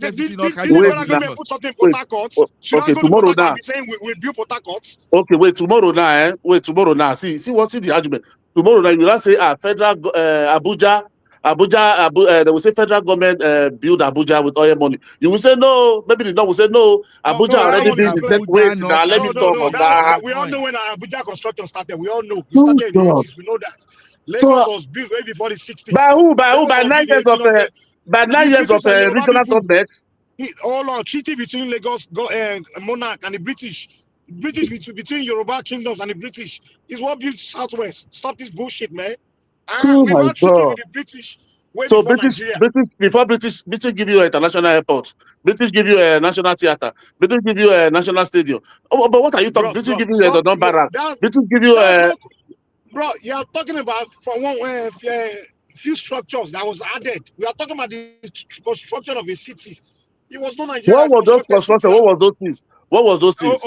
FCC not catching put something in Port Harcourt? Okay, tomorrow now. Saying we build Port Harcourt. Okay, wait tomorrow now. Wait tomorrow now. See what's the argument? Tomorrow now you will say federal Abuja. They will say federal government build Abuja with oil money. You will say no. Maybe the will say no. Abuja already did the wait. Now let me talk on that. We all know when Abuja construction started. We all know. We started in the 80s. We know that. Lagos was built way before the 60s. By who? By 9 years of by 9 years of regional government. All our treaty between Lagos monarch and the British between Yoruba kingdoms and the British is what built Southwest. Stop this bullshit, man. Oh my God. With the British so British give you an international airport. British give you a national theater. British give you a national stadium. Oh, but what are you talking? British give you a Dodon Barrack. British give you a. Bro, you are talking about for one few structures that was added. We are talking about the construction of a city. It was not Nigeria. What was those construction? What was those things? What was those things?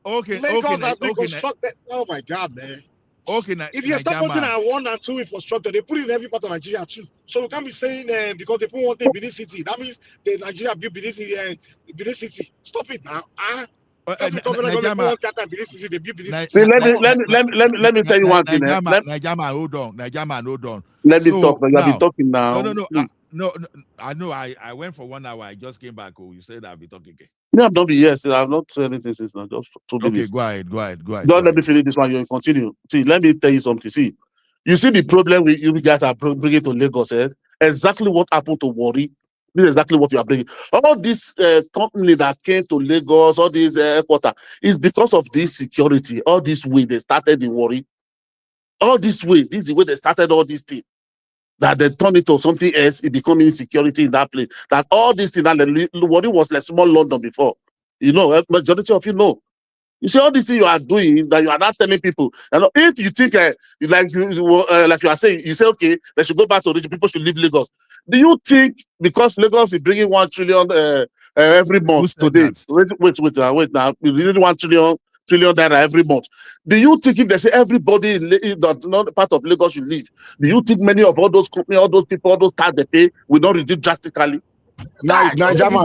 Lagos has been constructed. Oh my God, man. Okay, if you're putting at 1 and 2 infrastructure, they put it in every part of Nigeria too. So you can't be saying because they put one thing in Benin City, that means the Nigeria built Benin City. Stop it now. Let me tell you one thing. Najama, hold on. Let me talk. You have been talking now. No. I know. I went for 1 hour. I just came back. Oh, you said I'll be talking again. No, I've not been here. I've not said anything since now. Just 2 minutes. Okay, go ahead. Don't let me finish this one. You continue. See, let me tell you something. See, you see the problem with you guys are bringing to Lagos. Exactly what happened to Warri. This is exactly what you are bringing. All this company that came to Lagos, all these headquarters, is because of this security. All this way they started in Warri. All this way, this is the way they started all these things. That they turn it to something else, it become insecurity in that place. That all these things, that Warri was like small London before. You know, majority of you know. You see all these things you are doing that you are not telling people. And if you think like you are saying, you say okay, they should go back to region. People should leave Lagos. Do you think because Lagos is bringing 1 trillion every month today? Wait now. We need 1 trillion naira every month. Do you think if they say everybody that's not part of Lagos should leave, do you think many of all those companies, all those people, all those tax they pay will not reduce drastically? Nigerman,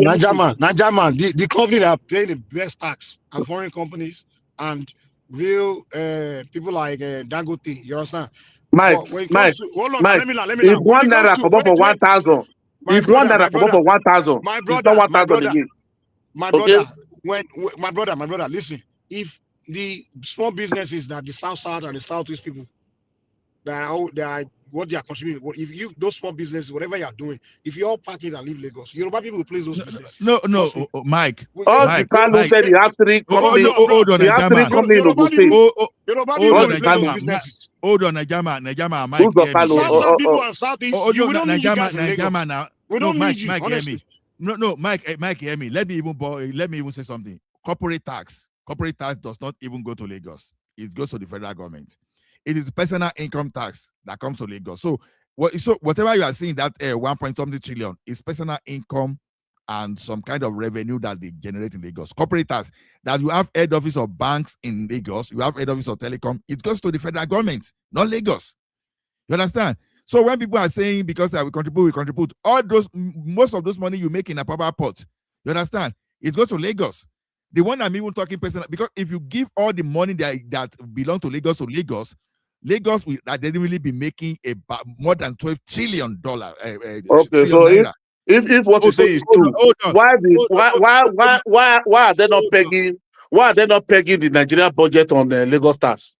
the company that are paying the best tax are foreign companies and real people like Dangote. You understand? Mike, hold on, let me if 1 naira come up for 1,000, if 1 naira come up for 1,000, it's not 1,000 again. My brother, my brother, listen. if the small businesses that the South and the Southeast people that are what they are contributing, if you those small businesses, whatever you are doing, if you all pack it and leave Lagos, Yoruba people will place those businesses. Mike. All Carlo said he had 3 companies. Hold on, He had 3 companies in Ogun State. Yoruba people will place those businesses. Hold on, Najama, Mike. Who's the Carlo? South people and Southeast, we don't need you guys in Lagos. Now. We don't need you, honestly. Mike, hear me. Let me even say something. Corporate tax does not even go to Lagos. It goes to the federal government. It is personal income tax that comes to Lagos. So whatever you are seeing, that 1.something trillion is personal income and some kind of revenue that they generate in Lagos. Corporate tax, that you have head office of banks in Lagos, you have head office of telecom, it goes to the federal government, not Lagos. You understand? So when people are saying because we contribute, most of those money you make in a Apapa Port, you understand? It goes to Lagos. The one I'm even talking personal, because if you give all the money that belong to Lagos, will really be making more than $12 trillion. Okay, so if what you say is true, why are they not pegging? Why are they not pegging the Nigerian budget on Lagos tax?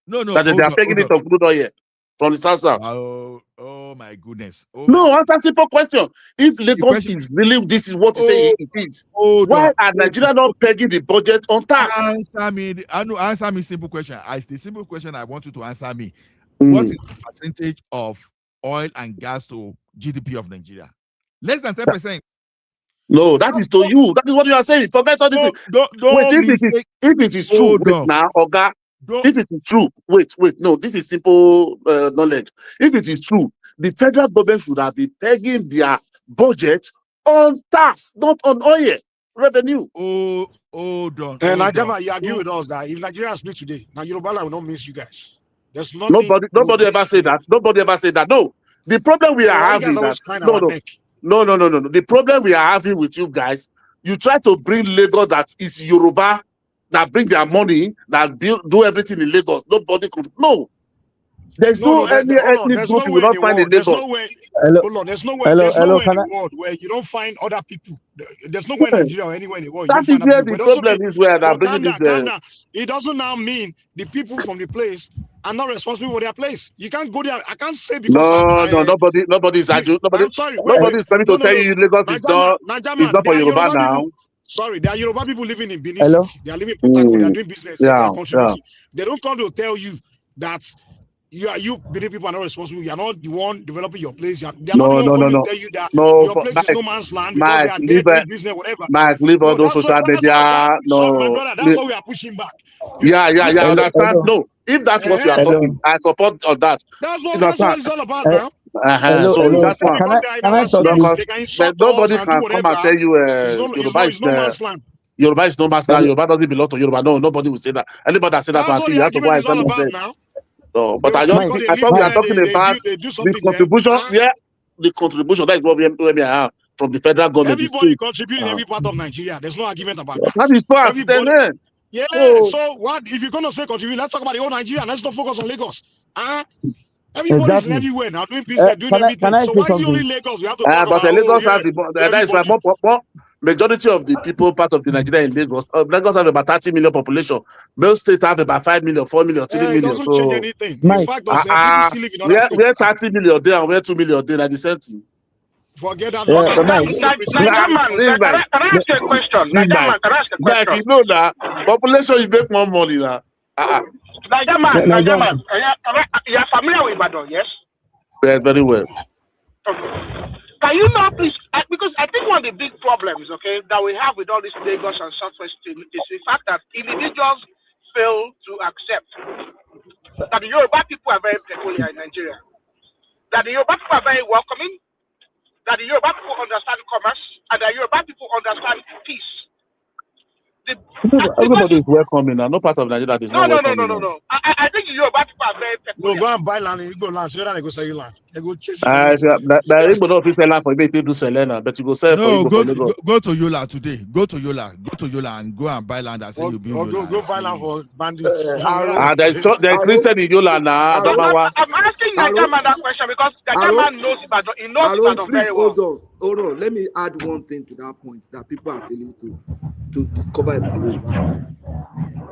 No, that they are pegging it on crude oil from the south. Oh my goodness! Answer simple question. If Lagos is really this is what you say it is, why are Nigeria not pegging the budget on tax? Answer me simple question. The simple question I want you to answer me: what is the percentage of oil and gas to GDP of Nigeria? Less than 10%. No, that is to you. That is what you are saying. Forget all this. Wait, if it is true, now, Oga. If it is true, wait. No, this is simple knowledge. If it is true, the federal government should have been pegging their budget on tax, not on oil revenue. Hold on. And Najama, you agree with us that if Nigeria split today, now Yoruba will not miss you guys. There's nothing. Nobody ever said that. Nobody ever said that. No, the problem we are having that. No. The problem we are having with you guys, you try to bring Lagos that is Yoruba, that bring their money, that do everything in Lagos. Nobody could. No. There's no ethnic group you will not find in Lagos. There's no way. Hold on. There's nowhere in the world where you don't find other people. There's nowhere in Nigeria or anywhere in the world. That is where the problem is. Where they're bringing this. It doesn't now mean the people from the place are not responsible for their place. You can't go there. I can't say because nobody is. I'm sorry. Nobody is coming to tell you Lagos is not for Yoruba now. Sorry, there are Yoruba people living in Benin City. They are living in Port Harcourt. They are doing business. They are contributing. They don't come to tell you that you Benin people are not responsible. You are not the one developing your place. They are not going to tell you that your place is no man's land because they are there doing business, whatever. Mike, leave all those social media. My brother, that's what we are pushing back. I understand. No, if that's what you are talking, I support on that. That's what it's all about now. So that's one. Nobody can come and tell you Yoruba is Yoruba is no man's land. Yoruba doesn't belong to Yoruba. No, nobody will say that. Anybody that say that, you have to go and tell them. No, but I thought we are talking about the contribution. Yeah, the contribution. That is what we have from the federal government. Everybody contributes in every part of Nigeria. There's no argument about that. That is part. Yeah. So what if you're gonna say contribute? Let's talk about the whole Nigeria. Let's not focus on Lagos. Everybody's everywhere now doing business, doing everything. So why is it only Lagos? We have to talk about. But Lagos has that is more majority of the people part of the Nigeria in Lagos. Lagos have about 30 million population. Most states have about 5 million, 4 million, 3 million. It doesn't change anything. In fact, people still live in other states. We're 30 million there and we're 2 million there at the same thing. Forget that. Can I ask you a question? Like, you know that population you make more money now. Najaman, you're familiar with Ibadan, yes? Yes, very well. Okay. Can you now please, because I think one of the big problems, that we have with all this Lagos and Southwest team is the fact that individuals fail to accept that the Yoruba people are very peculiar in Nigeria, that the Yoruba people are very welcoming, that the Yoruba people understand commerce, and that Yoruba people understand peace. Everybody is welcoming now. No part of Nigeria that is not welcoming. No. I think the Yoruba people are very peculiar. No, go and buy land and you go land. So they go sell you land. They go chase you. The Igbo don't sell land for you to sell land, but you go sell for Igbo. Go to Yola today. Go to Yola and go and buy land and say you build Yola. Go buy land for bandits. They're Christian in Yola now. I'm asking Najaman that question because Najaman knows Ibadan. He knows Ibadan very well. Hold on. Let me add one thing to that point that people are failing to discover about Yoruba.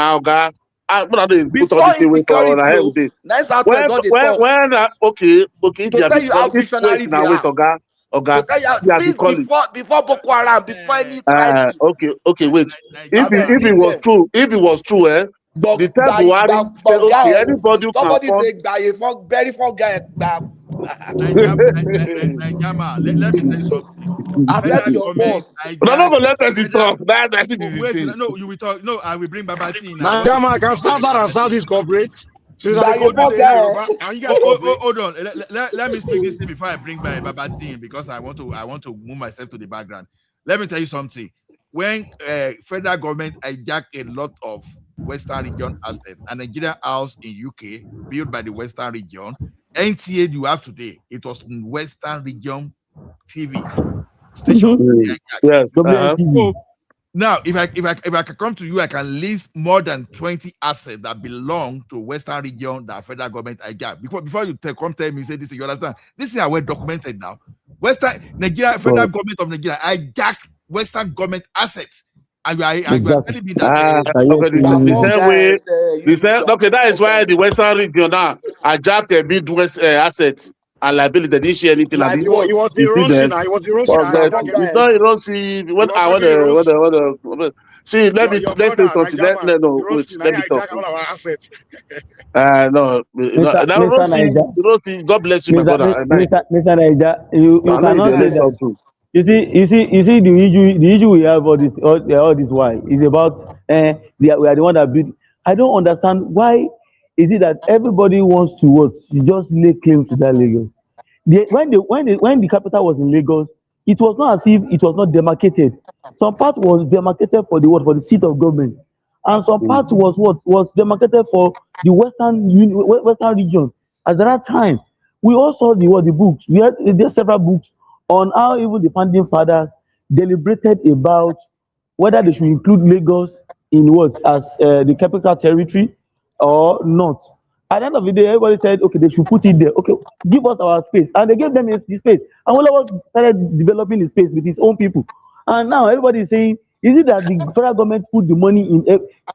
now, guy. But I didn't put all Before this thing with insecurity, on ahead. nice Southwest, all they talk. okay, if To you are tell you how if wait visionary they now, wait, are. Oga. Okay, Since before Boko Haram, before any crisis. okay, wait. If it was listen. true, the time Buhari say, okay, anybody who can somebody fund. say very fun guy. Naijama, let me tell you something. Accept your boss. No, let us talk. That I think is the Wait, thing. no, you will talk. No, I will bring Babati now. Naijama, can South and Southeast cooperate? So that they Hold on. Let me speak this thing before I bring Babati in, because I want to move myself to the background. Let me tell you something. When federal government hijacked a lot of Western region assets, and Nigeria House in UK built by the Western region, NTA you have today, it was in Western region TV station. Yes. So now, if I can come to you, I can list more than 20 assets that belong to Western region that federal government hijacked. Before you come tell me, say this, you understand? This is well documented now. Federal government of Nigeria hijacked Western government assets. And you are telling me that that is why the Western region now hijacked the Midwest assets and liability. They didn't share anything. He was in Rossi now. He was in Rossi. It's not Rossi. See, let's say something. Let me talk. All our assets. No, Rossi, God bless you, my brother. Mr. Naija, you cannot say that. You see the issue we have all this while is about we are the one that build. I don't understand why is it that everybody wants to just lay claim to that Lagos. When the capital was in Lagos, it was not as if it was not demarcated. Some part was demarcated for the seat of government, and some part was demarcated for the western region. At that time, we all saw the books. There several books on how even the founding fathers deliberated about whether they should include Lagos in as the capital territory or not. At the end of the day, everybody said, okay, they should put it there. Okay, give us our space. And they gave them the space. And Awolowo started developing the space with his own people. And now everybody is saying, is it that the federal government put the money in?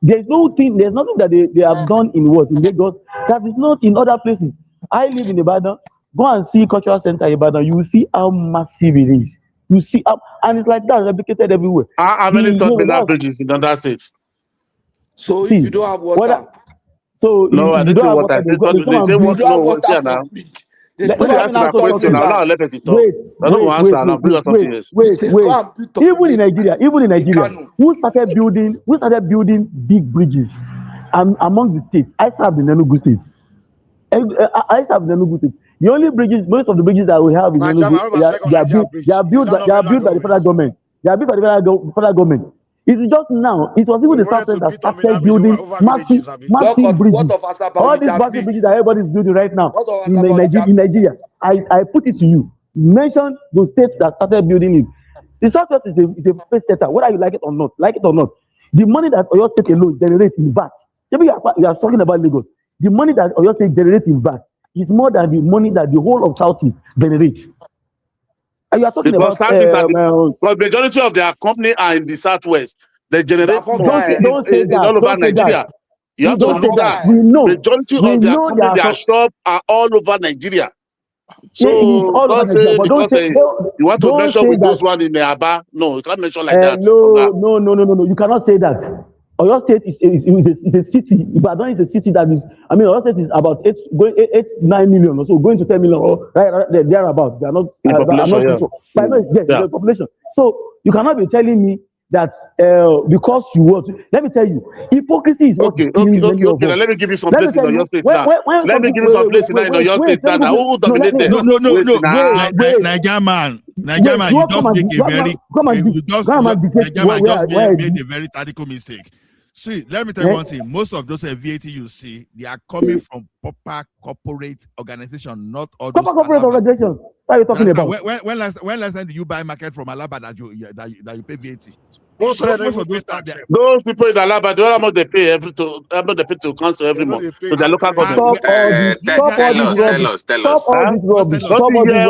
There's nothing that they have done in Lagos that is not in other places. I live in Ibadan. Go and see Cultural Center Ibadan. You will see how massive it is. You see how, and it's like that replicated everywhere. How many terminal bridges in other states? So if you don't have water. So no, I didn't say water. They say you don't have water for Wait. Even in Nigeria, who started building big bridges among the states? I served in Enugu State. The only bridges, most of the bridges that we have in Enugu, they are built by the federal government. They are built by the federal government. It's just now. It was even the Southwest that started building massive bridges. All these massive bridges that everybody is building right now in Nigeria. I put it to you. Mention the states that started building it. The Southwest is a pace setter, whether you like it or not. The money that Oyo State alone generates in VAT. Maybe you are talking about Lagos. The money that Oyo State generates in VAT is more than the money that the whole of Southeast generates. You are talking because about the majority of their company are in the Southwest. They generate more all over Nigeria. You have to look at we know majority of their company, their shop are all over Nigeria. So don't say because you want to mention with those one in the Aba. No, you can't mention like that. No. You cannot say that. Oyo State is a city. Ibadan is a city that is. I mean, Oyo State is about 9 million or so, going to 10 million or right thereabouts. They are not. I'm not sure. But the population. So you cannot be telling me that because you want. Let me tell you, hypocrisy is okay. Let me give you some places in Oyo State now. Let me give you some places in Oyo State now. Who dominated? No. Naija man, you just made a very tactical mistake. See, let me tell you one thing. Most of those VAT you see, they are coming from proper corporate organization, not all those corporate organizations. What are you talking about? When last time did you buy market from Alaba that you pay VAT? Most of those people in Alaba, they don't know they pay to council every month to the local government. Stop all this rubbish.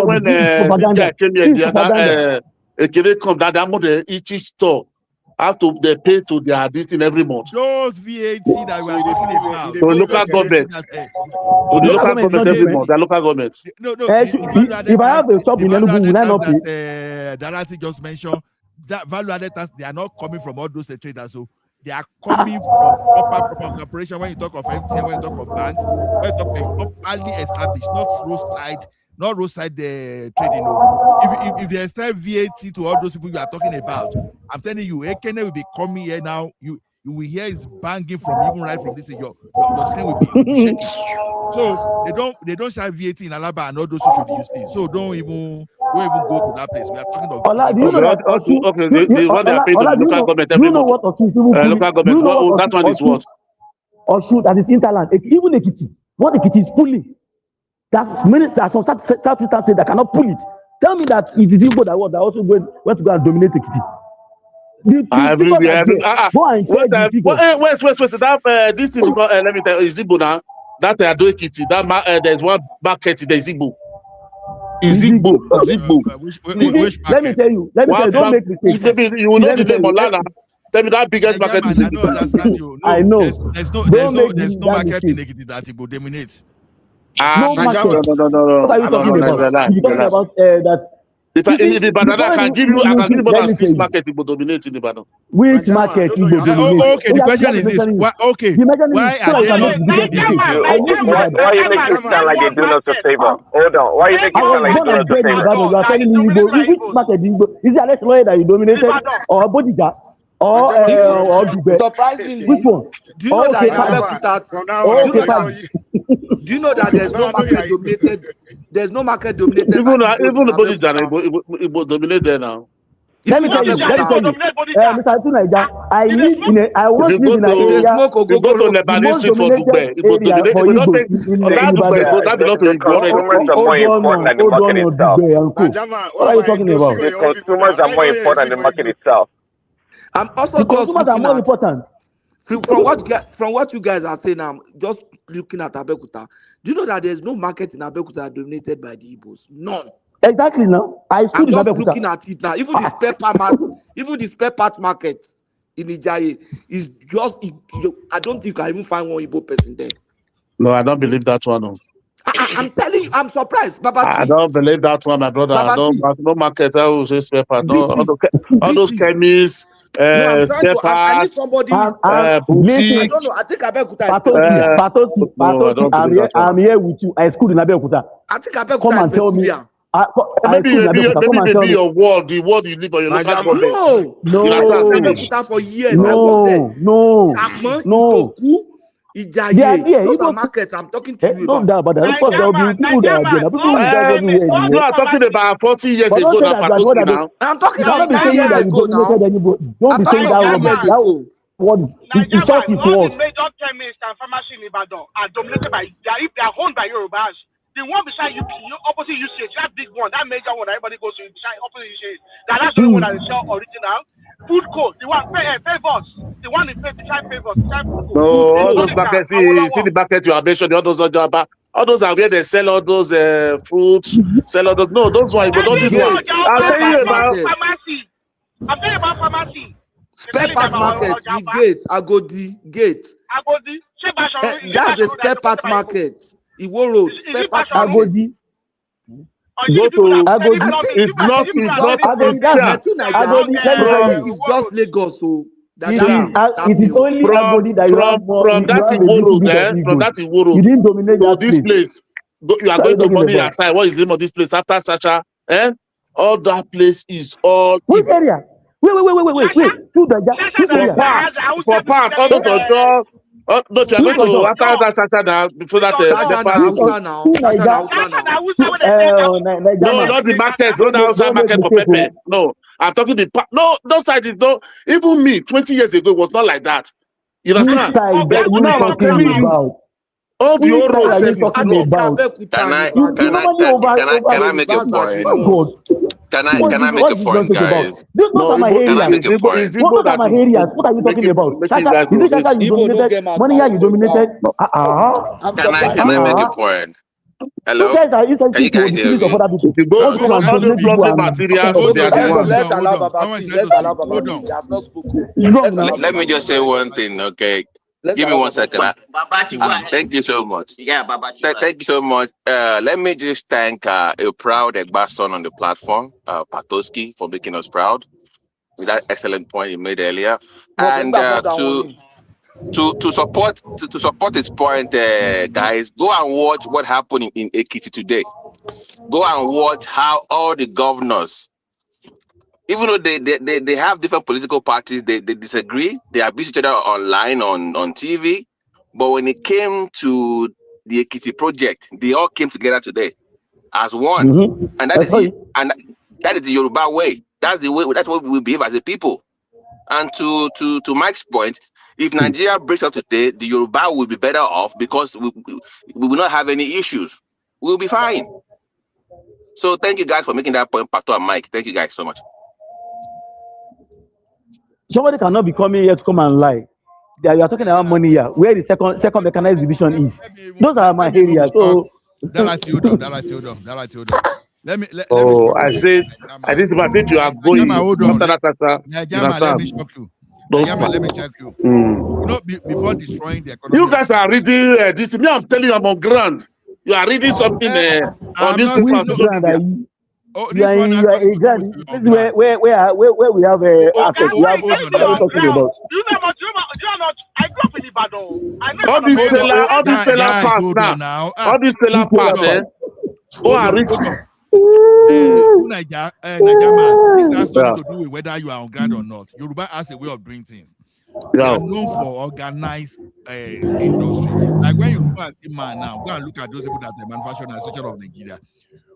When this guy came here, the other come that each store. have to they pay to their this thing every month. Those VAT that we are talking about. To local government. To the local government every month. The local government. No. If I have a shop in Enugu, will I not pay? Darati just mentioned that value-added tax. They are not coming from all those traders. So they are coming from proper corporation. When you talk of MTN, when you talk of banks, when you talk of properly established, not roadside trading. If they extend VAT to all those people you are talking about, I'm telling you, Ekene will be coming here now. You will hear is banging from even right from this. Your screen will be shaking. So they don't share VAT in Alaba and all those should use it. So don't even go to that place. We are talking of Ola, do you know that what they are paying to the local government every month. Local government. That one is what? Osun, that is interland. Even Ekiti, what Ekiti is pulling. That's many some Southeastern states that cannot pull it. Tell me that it is Igbo that also going to go and dominate Ekiti. Wait. That this thing let me tell you, is Igbo now. That they are doing Ekiti. That there's one market there is Igbo. Is Igbo. Let me tell you. Don't make mistakes. Maybe you will know the name Olana. Tell me that biggest market is Igbo. I don't understand you. No, I know. There's no market in Ekiti that Igbo dominates. No market. No. What are you talking about? You're talking about that. If Ibadan, I can give you more than 6 markets Igbo dominate in Ibadan. Which market Igbo dominate? Okay, the question is this. Why are they not Why you make it sound like they do us a favor? Hold on. Why you make it sound like they do us a favor? You are telling me Igbo. Which market Igbo? Is it Alex Lawyer that you dominated? Or Bodija? Or Dube? Surprisingly, which one? Do you know do you know that there's no market dominated? There's no market dominated. Even the Bodija dominate there now. Let me tell you, Mr. Tunaija, I once lived in an area. You go to Lebanese street for Dubai. It will dominate. It will not take that belongs to consumers are more important than the market itself. What are you talking about? The consumers are more important than the market itself. I'm also the consumers are more important. From what you guys are saying, I'm just looking at Abeokuta. Do you know that there's no market in Abeokuta dominated by the Igbos? None. Exactly. Now I'm just looking at it now. Even the spare part market in Ijaye is just. I don't think you can even find one Igbo person there. No, I don't believe that one. No. I'm telling you, I'm surprised. Babati. I don't believe that one, my brother. No market. I will say spare part. No, all those chemists. I'm trying to. I need somebody. Boutique. I don't know. I think Patoki. I'm here with you. I schooled in Abeokuta. I think Abeokuta. Come and tell me. Maybe your word, the word you live on your local government. No. I was in Abeokuta for years. I worked there. No. Ijaye, those are markets I'm talking to you about. Of course, there will be people that are there. You are talking about 40 years ago now. I'm talking about 9 years ago now. Don't be saying that word. It's shocking to us. Major chemists and pharmacy in Ibadan are dominated by, if they are owned by Yorubas. The one beside you, opposite usage, that big one, that major one, everybody goes to opposite usage. That's the one that is sell original. Food court, the one favors, the one in beside favors. No, all those markets, see the market you have mentioned, all those are where they sell all those fruits, sell all those. No, those ones, but don't do that. I'm telling you about pharmacy. I'm telling you about pharmacy. Spare part market, the gate. That's a spare part market. Iwo Road, spare part market. It's just Lagos, so it is only Agodi that you have from that Iwo Road. You didn't dominate that this place. You are going to money aside. What is the name of this place after Sacha? All that place is all. Which area? Wait. For part, all those are no, you are going to after that Sacha now before that. No, not the market. Not the outside market for pepper. No, I'm talking the part. No, those sides is no. Even me, 20 years ago, was not like that. You understand? Now I'm telling you. All the old roads are you talking about? Can I make a point? Can I make a point, guys? What are you talking about? Can I make a point? You guys are insensitive to the feelings of other people. If you go Want to come and handle dominate people plumbing and materials, talk they are about the one. Let's allow Baba Someone speak. said to Let's allow speak. Baba Hold speak. on. He has not spoken. it's wrong Let's now. allow Let Baba me just say speak. one thing, okay? Let's Give me allow 1 Baba second. speak. Babaji, go ahead. Thank you so much. Yeah, Babaji. go ahead. Thank you so much. Let me just thank a proud Egba son on the platform, Patoski, for making us proud with that excellent point he made earlier. Mo fẹ́ And gbà fọ́gà wọn ni. to support his point, guys, go and watch what happened in Ekiti today. Go and watch how all the governors, even though they have different political parties, they disagree, they abuse each other online on TV. But when it came to the Ekiti project, they all came together today as one. And that is the Yoruba way. That's the way. That's what we behave as a people. And to Mike's point, if Nigeria breaks up today, the Yoruba will be better off because we will not have any issues. We'll be fine. So thank you guys for making that point, Pato and Mike. Thank you guys so much. Somebody cannot be coming here to come and lie. You are talking about money here, where the second mechanized division is. Those are my areas. So Let me I said, I think you are going. hold on. Let me shock you. Let me check you. You know, before destroying the economy. You guys are reading this. Me, I'm telling you, I'm on ground. You are reading something on this paper. You are a grand. This is where we have assets. We have what are you talking about? I grew up in Ibadan. All these seller parts now. All these seller parts, Who are rich? Niger man, this has nothing to do with whether you are on ground or not. Yoruba has a way of doing things. They are known for organized industry. Like when you go and see man now, go and look at those people that are manufacturing and social of Nigeria.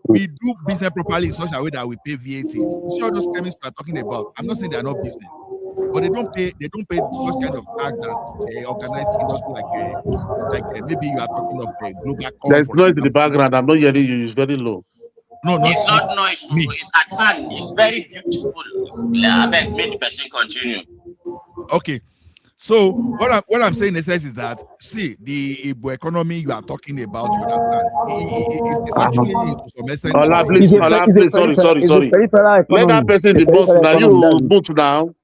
We do business properly in such a way that we pay VAT. See all those chemists we are talking about. I'm not saying they are not business, but they don't pay such kind of tax that organized industry like maybe you are talking of global. There's noise in the background. I'm not hearing you. It's very low. No, it's not noise. Me. It's at hand. It's very beautiful. I beg, make the person continue. Okay. So what I'm saying in a sense is that see the Igbo economy you are talking about, you understand? It's actually to some extent. Please, sorry. Let that person in the boss now. You boot now.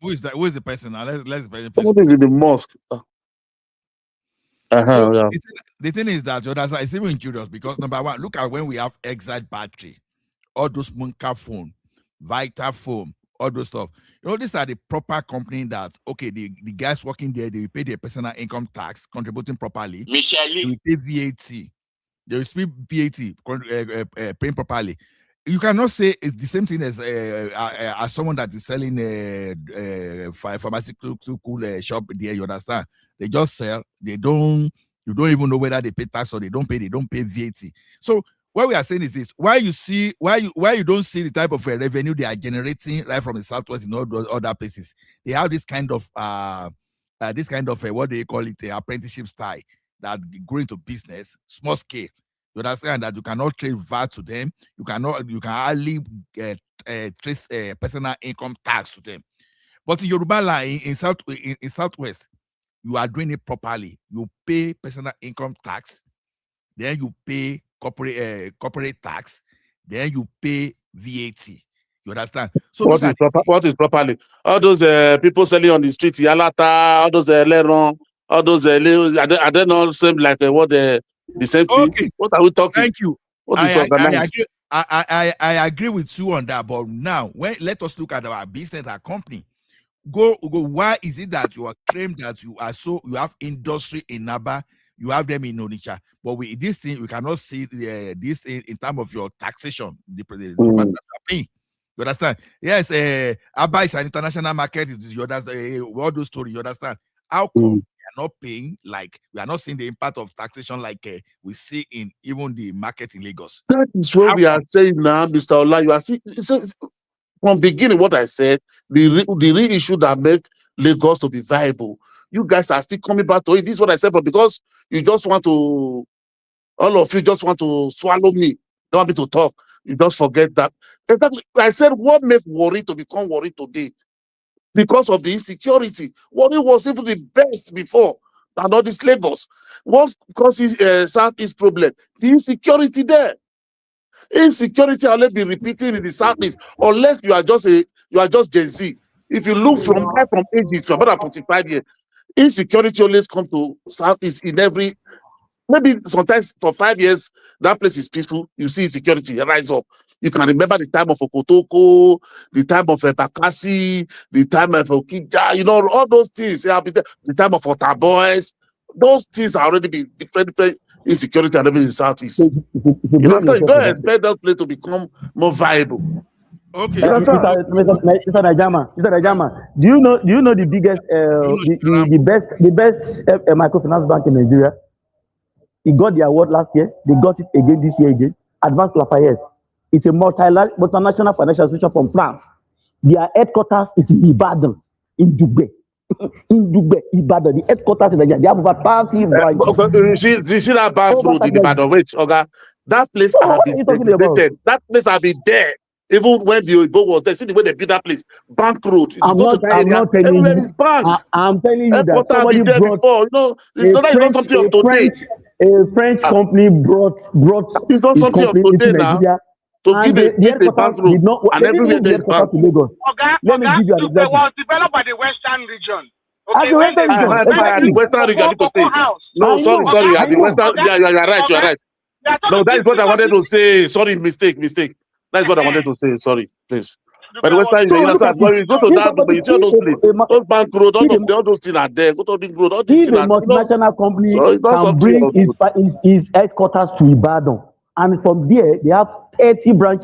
Who is that? Who is the person now? Let's the person. Somebody in the mosque. So the thing is that it's even injurious because number one, look at when we have Exide battery, all those Munka phone, Vitafoam, all those stuff. You know, these are the proper company that the guys working there, they will pay their personal income tax, contributing properly. They will pay VAT. They will pay VAT, paying properly. You cannot say it's the same thing as someone that is selling a pharmaceutical shop there. You understand? They just sell. You don't even know whether they pay tax or they don't pay VAT. So what we are saying is this: why you don't see the type of revenue they are generating right from the southwest in all those other places? They have this kind of what they call it, apprenticeship style that go into business, small scale. You understand that you cannot trade VAT to them. You can hardly trace personal income tax to them. But in Yoruba land, in Southwest, you are doing it properly. You pay personal income tax, then you pay corporate tax, then you pay VAT. You understand? So what is properly? All those people selling on the street, Yalata, all those Leron, all those are they not same like what the same thing? Okay. What are we talking? Thank you. What is organized? I agree with you on that. But now, let us look at our business, our company. Go. Why is it that you are claimed that you have industry in Naba, you have them in Onitsha, but this thing we cannot see this in terms of your taxation, the paying. You understand? Yes, Aba is an international market. You understand? All those stories. You understand? How come we are not paying like we are not seeing the impact of taxation like we see in even the market in Lagos? That is what we are saying now, Mr. Ola. You are seeing from beginning what I said, the real issue that make Lagos to be viable. You guys are still coming back to it. This is what I said, but because you just want to, all of you just want to swallow me. Don't want me to talk. You just forget that. Exactly. I said, what make worry to become worry today? Because of the insecurity. Worry was even the best before. and all this Lagos. What causes Southeast problem? The insecurity there. Insecurity will be repeating in the Southeast unless you are just Gen Z. If you look from ages, you're about 45 years. Insecurity always comes to Southeast in every. Maybe sometimes for 5 years, that place is peaceful. You see security rise up. You can remember the time of Okotoko, the time of Bakassi, the time of Okija, all those things. The time of Ota Boys. Those things are already been different insecurity and everything in Southeast. So you don't expect that place to become more viable. Okay. Mr. Najama, do you know the biggest, the best microfinance bank in Nigeria? He got the award last year. They got it again this year again. Advanced Lafayette. It's a multinational financial institution from France. Their headquarters is in Ibadan, in Dubai. In Dubai, Ibadan. The headquarters in Nigeria. They have over 30 branches. You see that bank road in Ibadan? Wait, Oga. That place have been designated. That place have been there. Even when the Oibo was there, see the way they build that place. Bank road. I'm not telling you. I'm telling you that somebody brought a French company brought it's not something of today now. To give a state a bank road and everywhere there is bank. Let me give you an example. It was developed by the Western region. Okay, the Western region, to say. No, sorry. At the Western, you're right. No, that is what I wanted to say. Sorry, mistake. That is what I wanted to say. Sorry, please. But the Western region, when you go to that, but you see all those places, those bank road, all those things are there. Go to the road, all these things are there. If a multinational company can bring his headquarters to Ibadan, and from there they have 30 branches.